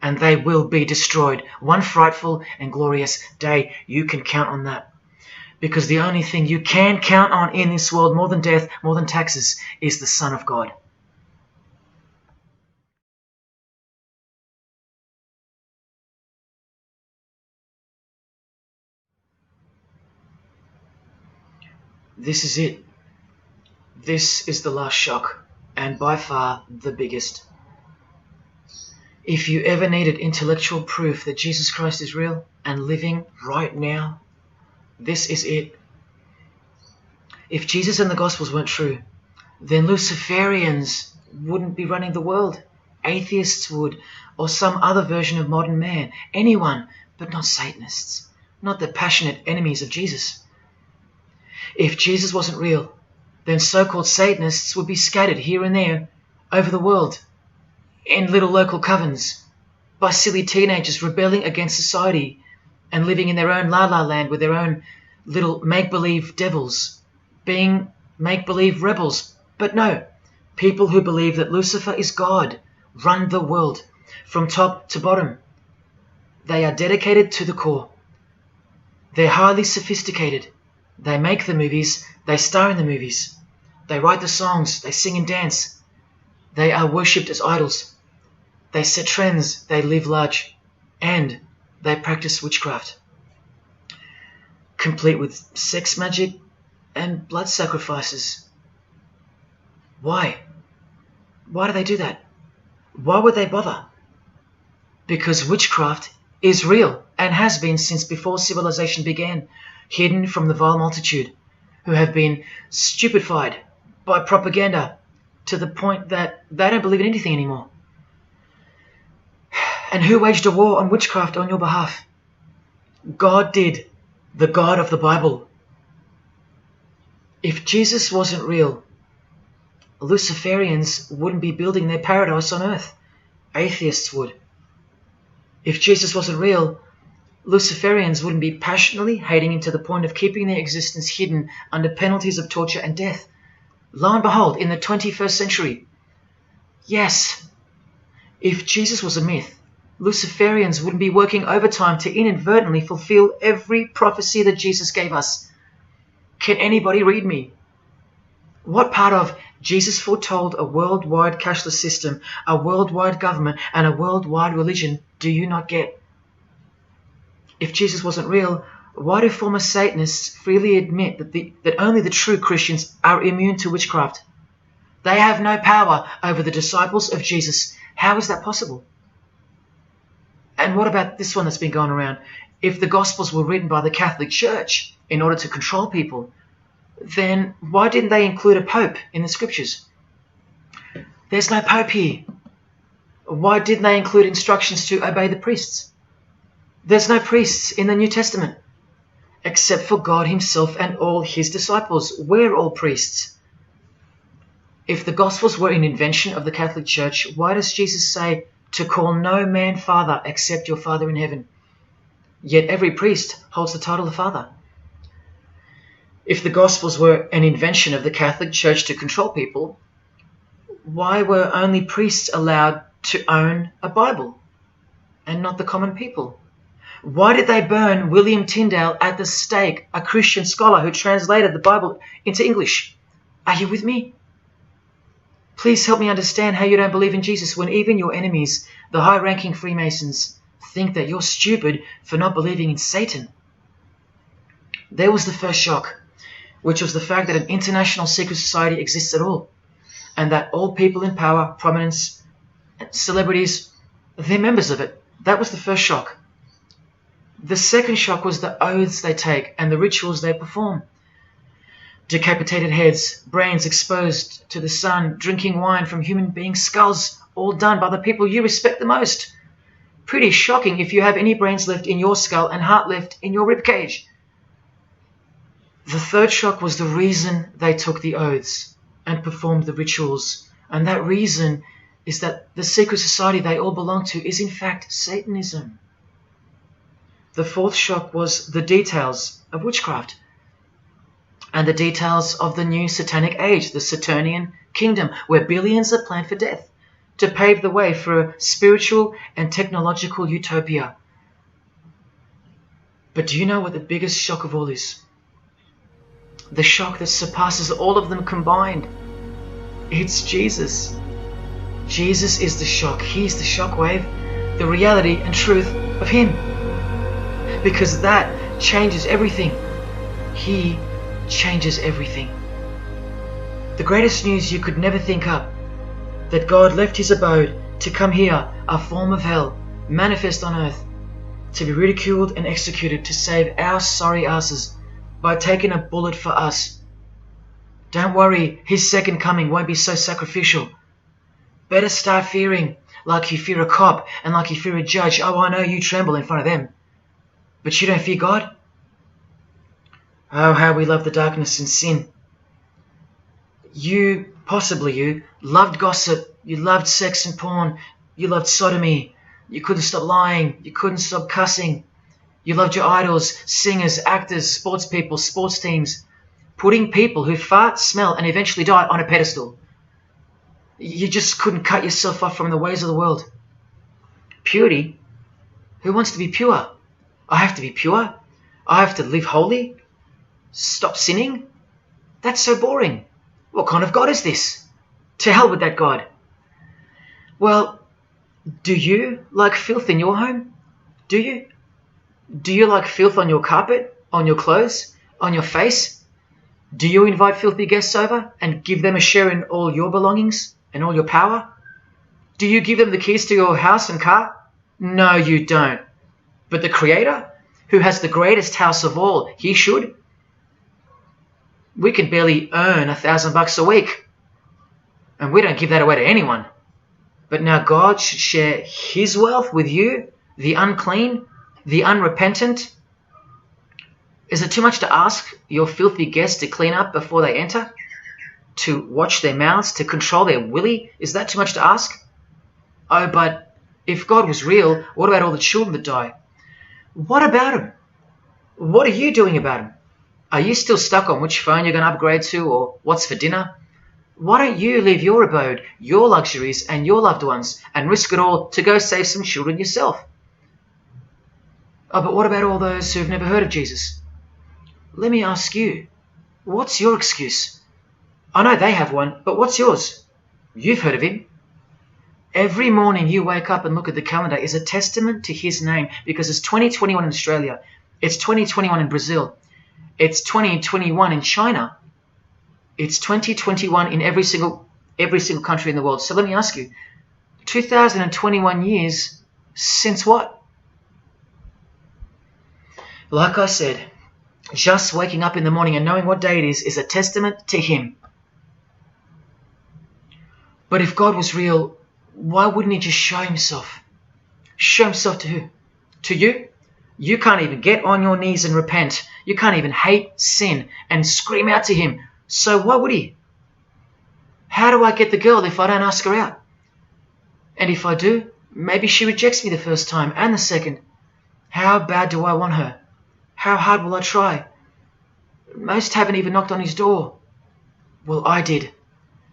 [SPEAKER 1] and they will be destroyed. One frightful and glorious day, you can count on that. Because the only thing you can count on in this world, more than death, more than taxes, is the Son of God. This is it. This is the last shock, and by far the biggest. If you ever needed intellectual proof that Jesus Christ is real and living right now, this is it. If Jesus and the Gospels weren't true, then Luciferians wouldn't be running the world. Atheists would, or some other version of modern man. Anyone, but not Satanists, not the passionate enemies of Jesus. If Jesus wasn't real, then so-called Satanists would be scattered here and there over the world in little local covens by silly teenagers rebelling against society and living in their own la-la land with their own little make-believe devils, being make-believe rebels. But no, people who believe that Lucifer is God run the world from top to bottom. They are dedicated to the core. They're highly sophisticated. They make the movies, they star in the movies. They write the songs, they sing and dance. They are worshipped as idols. They set trends, they live large, and they practice witchcraft, complete with sex magic and blood sacrifices. Why? Why do they do that? Why would they bother? Because witchcraft is real and has been since before civilization began, hidden from the vile multitude who have been stupefied by propaganda to the point that they don't believe in anything anymore. And who waged a war on witchcraft on your behalf? God did, the God of the Bible. If Jesus wasn't real, Luciferians wouldn't be building their paradise on earth. Atheists would. If Jesus wasn't real, Luciferians wouldn't be passionately hating him to the point of keeping their existence hidden under penalties of torture and death. Lo and behold, in the 21st century. Yes, if Jesus was a myth, Luciferians wouldn't be working overtime to inadvertently fulfill every prophecy that Jesus gave us. Can anybody read me? What part of Jesus foretold a worldwide cashless system, a worldwide government, and a worldwide religion do you not get? If Jesus wasn't real, why do former Satanists freely admit that only the true Christians are immune to witchcraft? They have no power over the disciples of Jesus. How is that possible? And what about this one that's been going around? If the Gospels were written by the Catholic Church in order to control people, then why didn't they include a Pope in the Scriptures? There's no Pope here. Why didn't they include instructions to obey the priests? There's no priests in the New Testament, except for God himself and all his disciples. We're all priests. If the Gospels were an invention of the Catholic Church, why does Jesus say to call no man Father except your Father in heaven? Yet every priest holds the title of Father. If the Gospels were an invention of the Catholic Church to control people, why were only priests allowed to own a Bible and not the common people? Why did they burn William Tyndale at the stake, a Christian scholar who translated the Bible into English? Are you with me? Please help me understand how you don't believe in Jesus when even your enemies, the high-ranking Freemasons, think that you're stupid for not believing in Satan. There was the first shock, which was the fact that an international secret society exists at all, and that all people in power, prominence, celebrities, they're members of it. That was the first shock. The second shock was the oaths they take and the rituals they perform. Decapitated heads, brains exposed to the sun, drinking wine from human beings' skulls, all done by the people you respect the most. Pretty shocking if you have any brains left in your skull and heart left in your ribcage. The third shock was the reason they took the oaths and performed the rituals. And that reason is that the secret society they all belong to is in fact Satanism. The fourth shock was the details of witchcraft and the details of the new satanic age, the Saturnian kingdom, where billions are planned for death to pave the way for a spiritual and technological utopia. But do you know what the biggest shock of all is? The shock that surpasses all of them combined. It's Jesus. Jesus is the shock. He's the shockwave, the reality and truth of him. Because that changes everything. He changes everything. The greatest news you could never think up, that God left his abode to come here, a form of hell, manifest on earth, to be ridiculed and executed, to save our sorry asses by taking a bullet for us. Don't worry, his second coming won't be so sacrificial. Better start fearing like you fear a cop and like you fear a judge. Oh, I know you tremble in front of them. But you don't fear God? Oh, how we love the darkness and sin. Possibly you, loved gossip. You loved sex and porn. You loved sodomy. You couldn't stop lying. You couldn't stop cussing. You loved your idols, singers, actors, sports people, sports teams. Putting people who fart, smell, and eventually die on a pedestal. You just couldn't cut yourself off from the ways of the world. Purity? Who wants to be pure? I have to be pure. I have to live holy. Stop sinning? That's so boring. What kind of God is this? To hell with that God. Well, do you like filth in your home? Do you? Do you like filth on your carpet, on your clothes, on your face? Do you invite filthy guests over and give them a share in all your belongings and all your power? Do you give them the keys to your house and car? No, you don't. But the Creator, who has the greatest house of all, he should. We can barely earn $1,000 a week, and we don't give that away to anyone. But now God should share his wealth with you, the unclean, the unrepentant. Is it too much to ask your filthy guests to clean up before they enter? To watch their mouths, to control their willy? Is that too much to ask? Oh, but if God was real, what about all the children that die? What about them? What are you doing about them? Are you still stuck on which phone you're going to upgrade to or what's for dinner? Why don't you leave your abode, your luxuries and your loved ones and risk it all to go save some children yourself? Oh, but what about all those who've never heard of Jesus? Let me ask you, what's your excuse? I know they have one, but what's yours? You've heard of him. Every morning you wake up and look at the calendar is a testament to his name, because it's 2021 in Australia, it's 2021 in Brazil, it's 2021 in China, it's 2021 in every single country in the world. So let me ask you, 2021 years since what? Like I said, just waking up in the morning and knowing what day it is a testament to him. But if God was real, why wouldn't he just show himself? Show himself to who? To you? You can't even get on your knees and repent. You can't even hate sin and scream out to him. So why would he? How do I get the girl if I don't ask her out? And if I do, maybe she rejects me the first time and the second. How bad do I want her? How hard will I try? Most haven't even knocked on his door. Well, I did.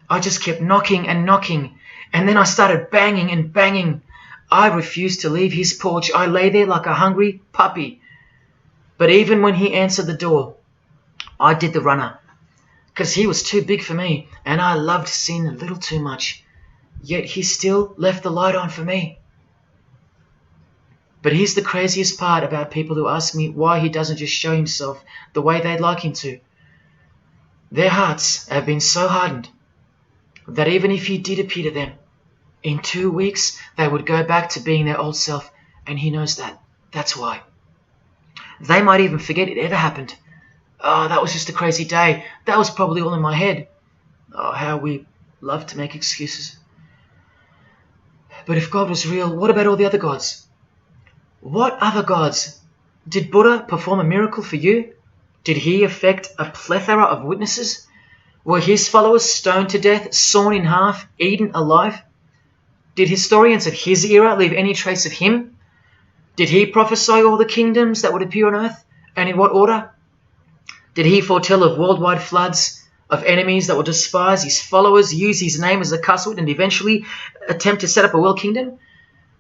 [SPEAKER 1] I just kept knocking and knocking, and then I started banging and banging. I refused to leave his porch. I lay there like a hungry puppy. But even when he answered the door, I did the runner, because he was too big for me, and I loved sin a little too much. Yet he still left the light on for me. But here's the craziest part about people who ask me why he doesn't just show himself the way they'd like him to. Their hearts have been so hardened that even if he did appear to them, in 2 weeks they would go back to being their old self, and he knows that. That's why. They might even forget it ever happened. Oh, that was just a crazy day. That was probably all in my head. Oh, how we love to make excuses. But if God was real, what about all the other gods? What other gods? Did Buddha perform a miracle for you? Did he affect a plethora of witnesses? Were his followers stoned to death, sawn in half, eaten alive? Did historians of his era leave any trace of him? Did he prophesy all the kingdoms that would appear on earth, and in what order? Did he foretell of worldwide floods, of enemies that would despise his followers, use his name as a cuss word, and eventually attempt to set up a world kingdom?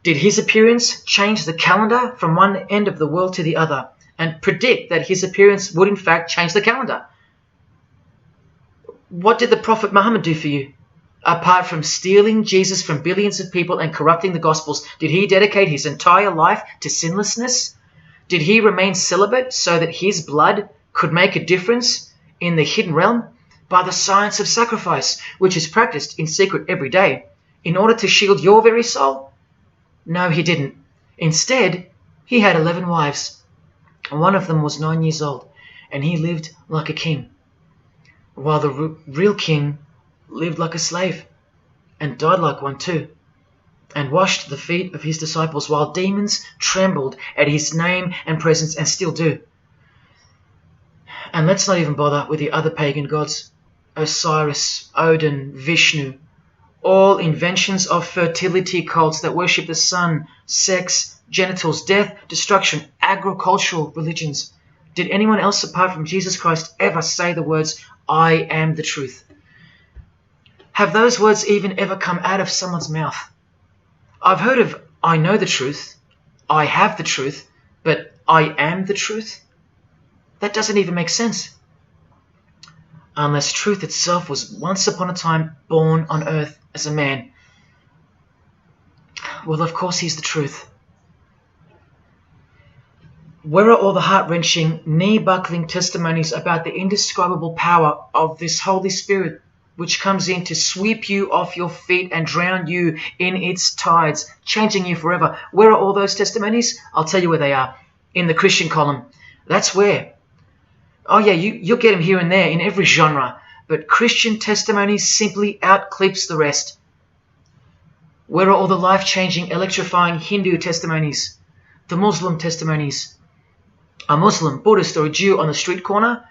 [SPEAKER 1] Did his appearance change the calendar from one end of the world to the other, and predict that his appearance would in fact change the calendar? What did the Prophet Muhammad do for you? Apart from stealing Jesus from billions of people and corrupting the Gospels, did he dedicate his entire life to sinlessness? Did he remain celibate so that his blood could make a difference in the hidden realm? By the science of sacrifice, which is practiced in secret every day, in order to shield your very soul? No, he didn't. Instead, he had 11 wives. One of them was 9 years old, and he lived like a king, while the real king lived like a slave, and died like one too, and washed the feet of his disciples, while demons trembled at his name and presence, and still do. And let's not even bother with the other pagan gods, Osiris, Odin, Vishnu, all inventions of fertility cults that worship the sun, sex, genitals, death, destruction, agricultural religions. Did anyone else apart from Jesus Christ ever say the words, "I am the truth"? Have those words even ever come out of someone's mouth? I've heard of "I know the truth," "I have the truth," but "I am the truth"? That doesn't even make sense. Unless truth itself was once upon a time born on earth as a man. Well, of course he's the truth. Where are all the heart-wrenching, knee-buckling testimonies about the indescribable power of this Holy Spirit, which comes in to sweep you off your feet and drown you in its tides, changing you forever? Where are all those testimonies? I'll tell you where they are. In the Christian column. That's where. Oh yeah, you'll get them here and there in every genre, but Christian testimonies simply outclips the rest. Where are all the life-changing, electrifying Hindu testimonies? The Muslim testimonies? A Muslim, Buddhist, or a Jew on the street corner,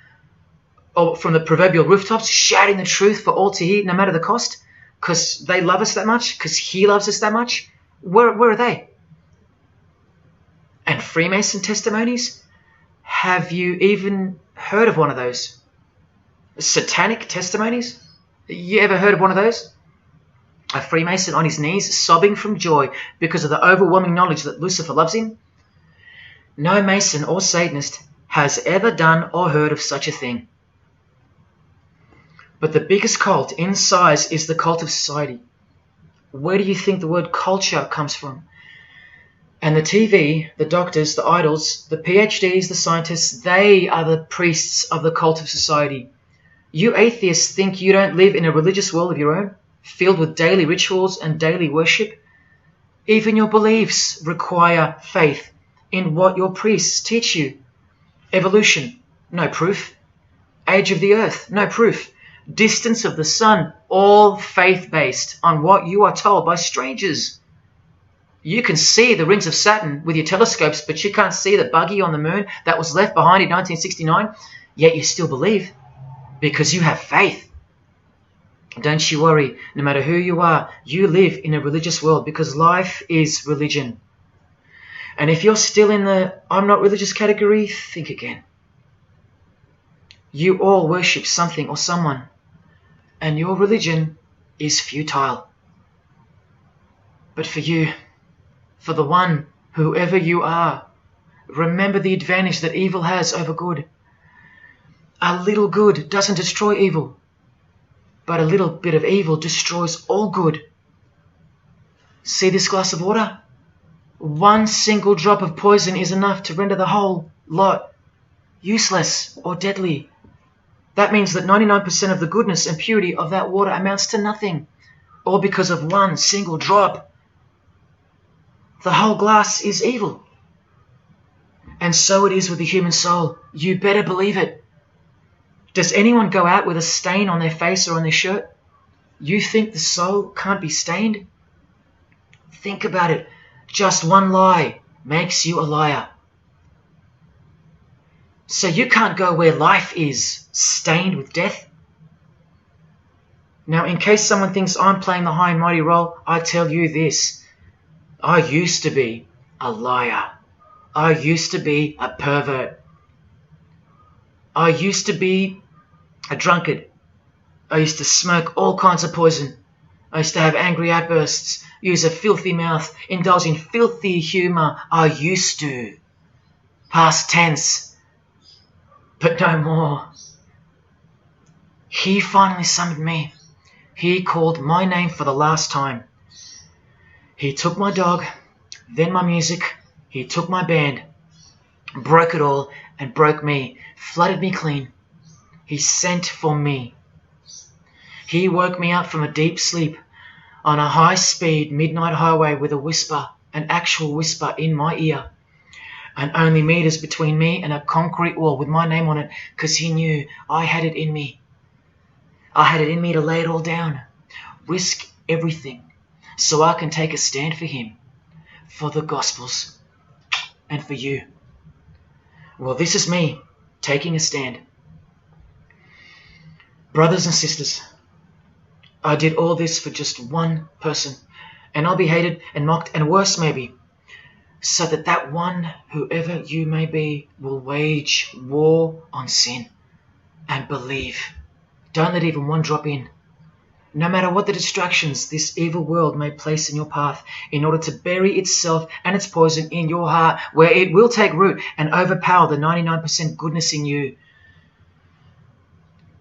[SPEAKER 1] or from the proverbial rooftops, shouting the truth for all to hear, no matter the cost, because they love us that much, because he loves us that much? Where are they? And Freemason testimonies? Have you even heard of one of those? Satanic testimonies? You ever heard of one of those? A Freemason on his knees, sobbing from joy because of the overwhelming knowledge that Lucifer loves him? No Mason or Satanist has ever done or heard of such a thing. But the biggest cult in size is the cult of society. Where do you think the word culture comes from? And the TV, the doctors, the idols, the PhDs, the scientists, they are the priests of the cult of society. You atheists think you don't live in a religious world of your own, filled with daily rituals and daily worship? Even your beliefs require faith in what your priests teach you. Evolution, no proof. Age of the earth, no proof. Distance of the sun, all faith-based on what you are told by strangers. You can see the rings of Saturn with your telescopes, but you can't see the buggy on the moon that was left behind in 1969, yet you still believe, because you have faith. Don't you worry, no matter who you are, you live in a religious world, because life is religion. And if you're still in the "I'm not religious" category, think again. You all worship something or someone, and your religion is futile. But for you, for the one, whoever you are, remember the advantage that evil has over good. A little good doesn't destroy evil, but a little bit of evil destroys all good. See this glass of water? One single drop of poison is enough to render the whole lot useless or deadly. That means that 99% of the goodness and purity of that water amounts to nothing, all because of one single drop. The whole glass is evil. And so it is with the human soul. You better believe it. Does anyone go out with a stain on their face or on their shirt? You think the soul can't be stained? Think about it. Just one lie makes you a liar. So you can't go where life is, stained with death? Now, in case someone thinks I'm playing the high and mighty role, I tell you this. I used to be a liar. I used to be a pervert. I used to be a drunkard. I used to smoke all kinds of poison. I used to have angry outbursts, use a filthy mouth, indulge in filthy humour. I used to. Past tense. But no more. He finally summoned me. He called my name for the last time. He took my dog, then my music. He took my band, broke it all, and broke me, flooded me clean. He sent for me. He woke me up from a deep sleep. on a high-speed midnight highway with a whisper, an actual whisper in my ear, and only meters between me and a concrete wall with my name on it, because he knew I had it in me. I had it in me to lay it all down, risk everything, so I can take a stand for him, for the Gospels, and for you. Well, this is me taking a stand. Brothers and sisters, I did all this for just one person, and I'll be hated and mocked and worse maybe, so that that one, whoever you may be, will wage war on sin and believe. Don't let even one drop in. No matter what the distractions this evil world may place in your path, in order to bury itself and its poison in your heart, where it will take root and overpower the 99% goodness in you.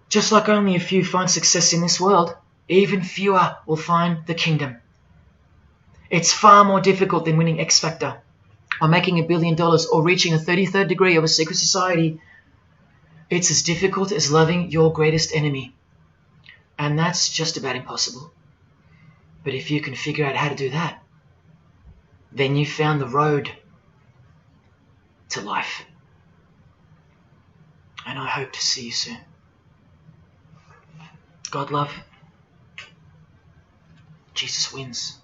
[SPEAKER 1] Just like only a few find success in this world, even fewer will find the kingdom. It's far more difficult than winning X Factor, or making $1 billion, or reaching a 33rd degree of a secret society. It's as difficult as loving your greatest enemy. And that's just about impossible. But if you can figure out how to do that, then you've found the road to life. And I hope to see you soon. God love. Jesus wins.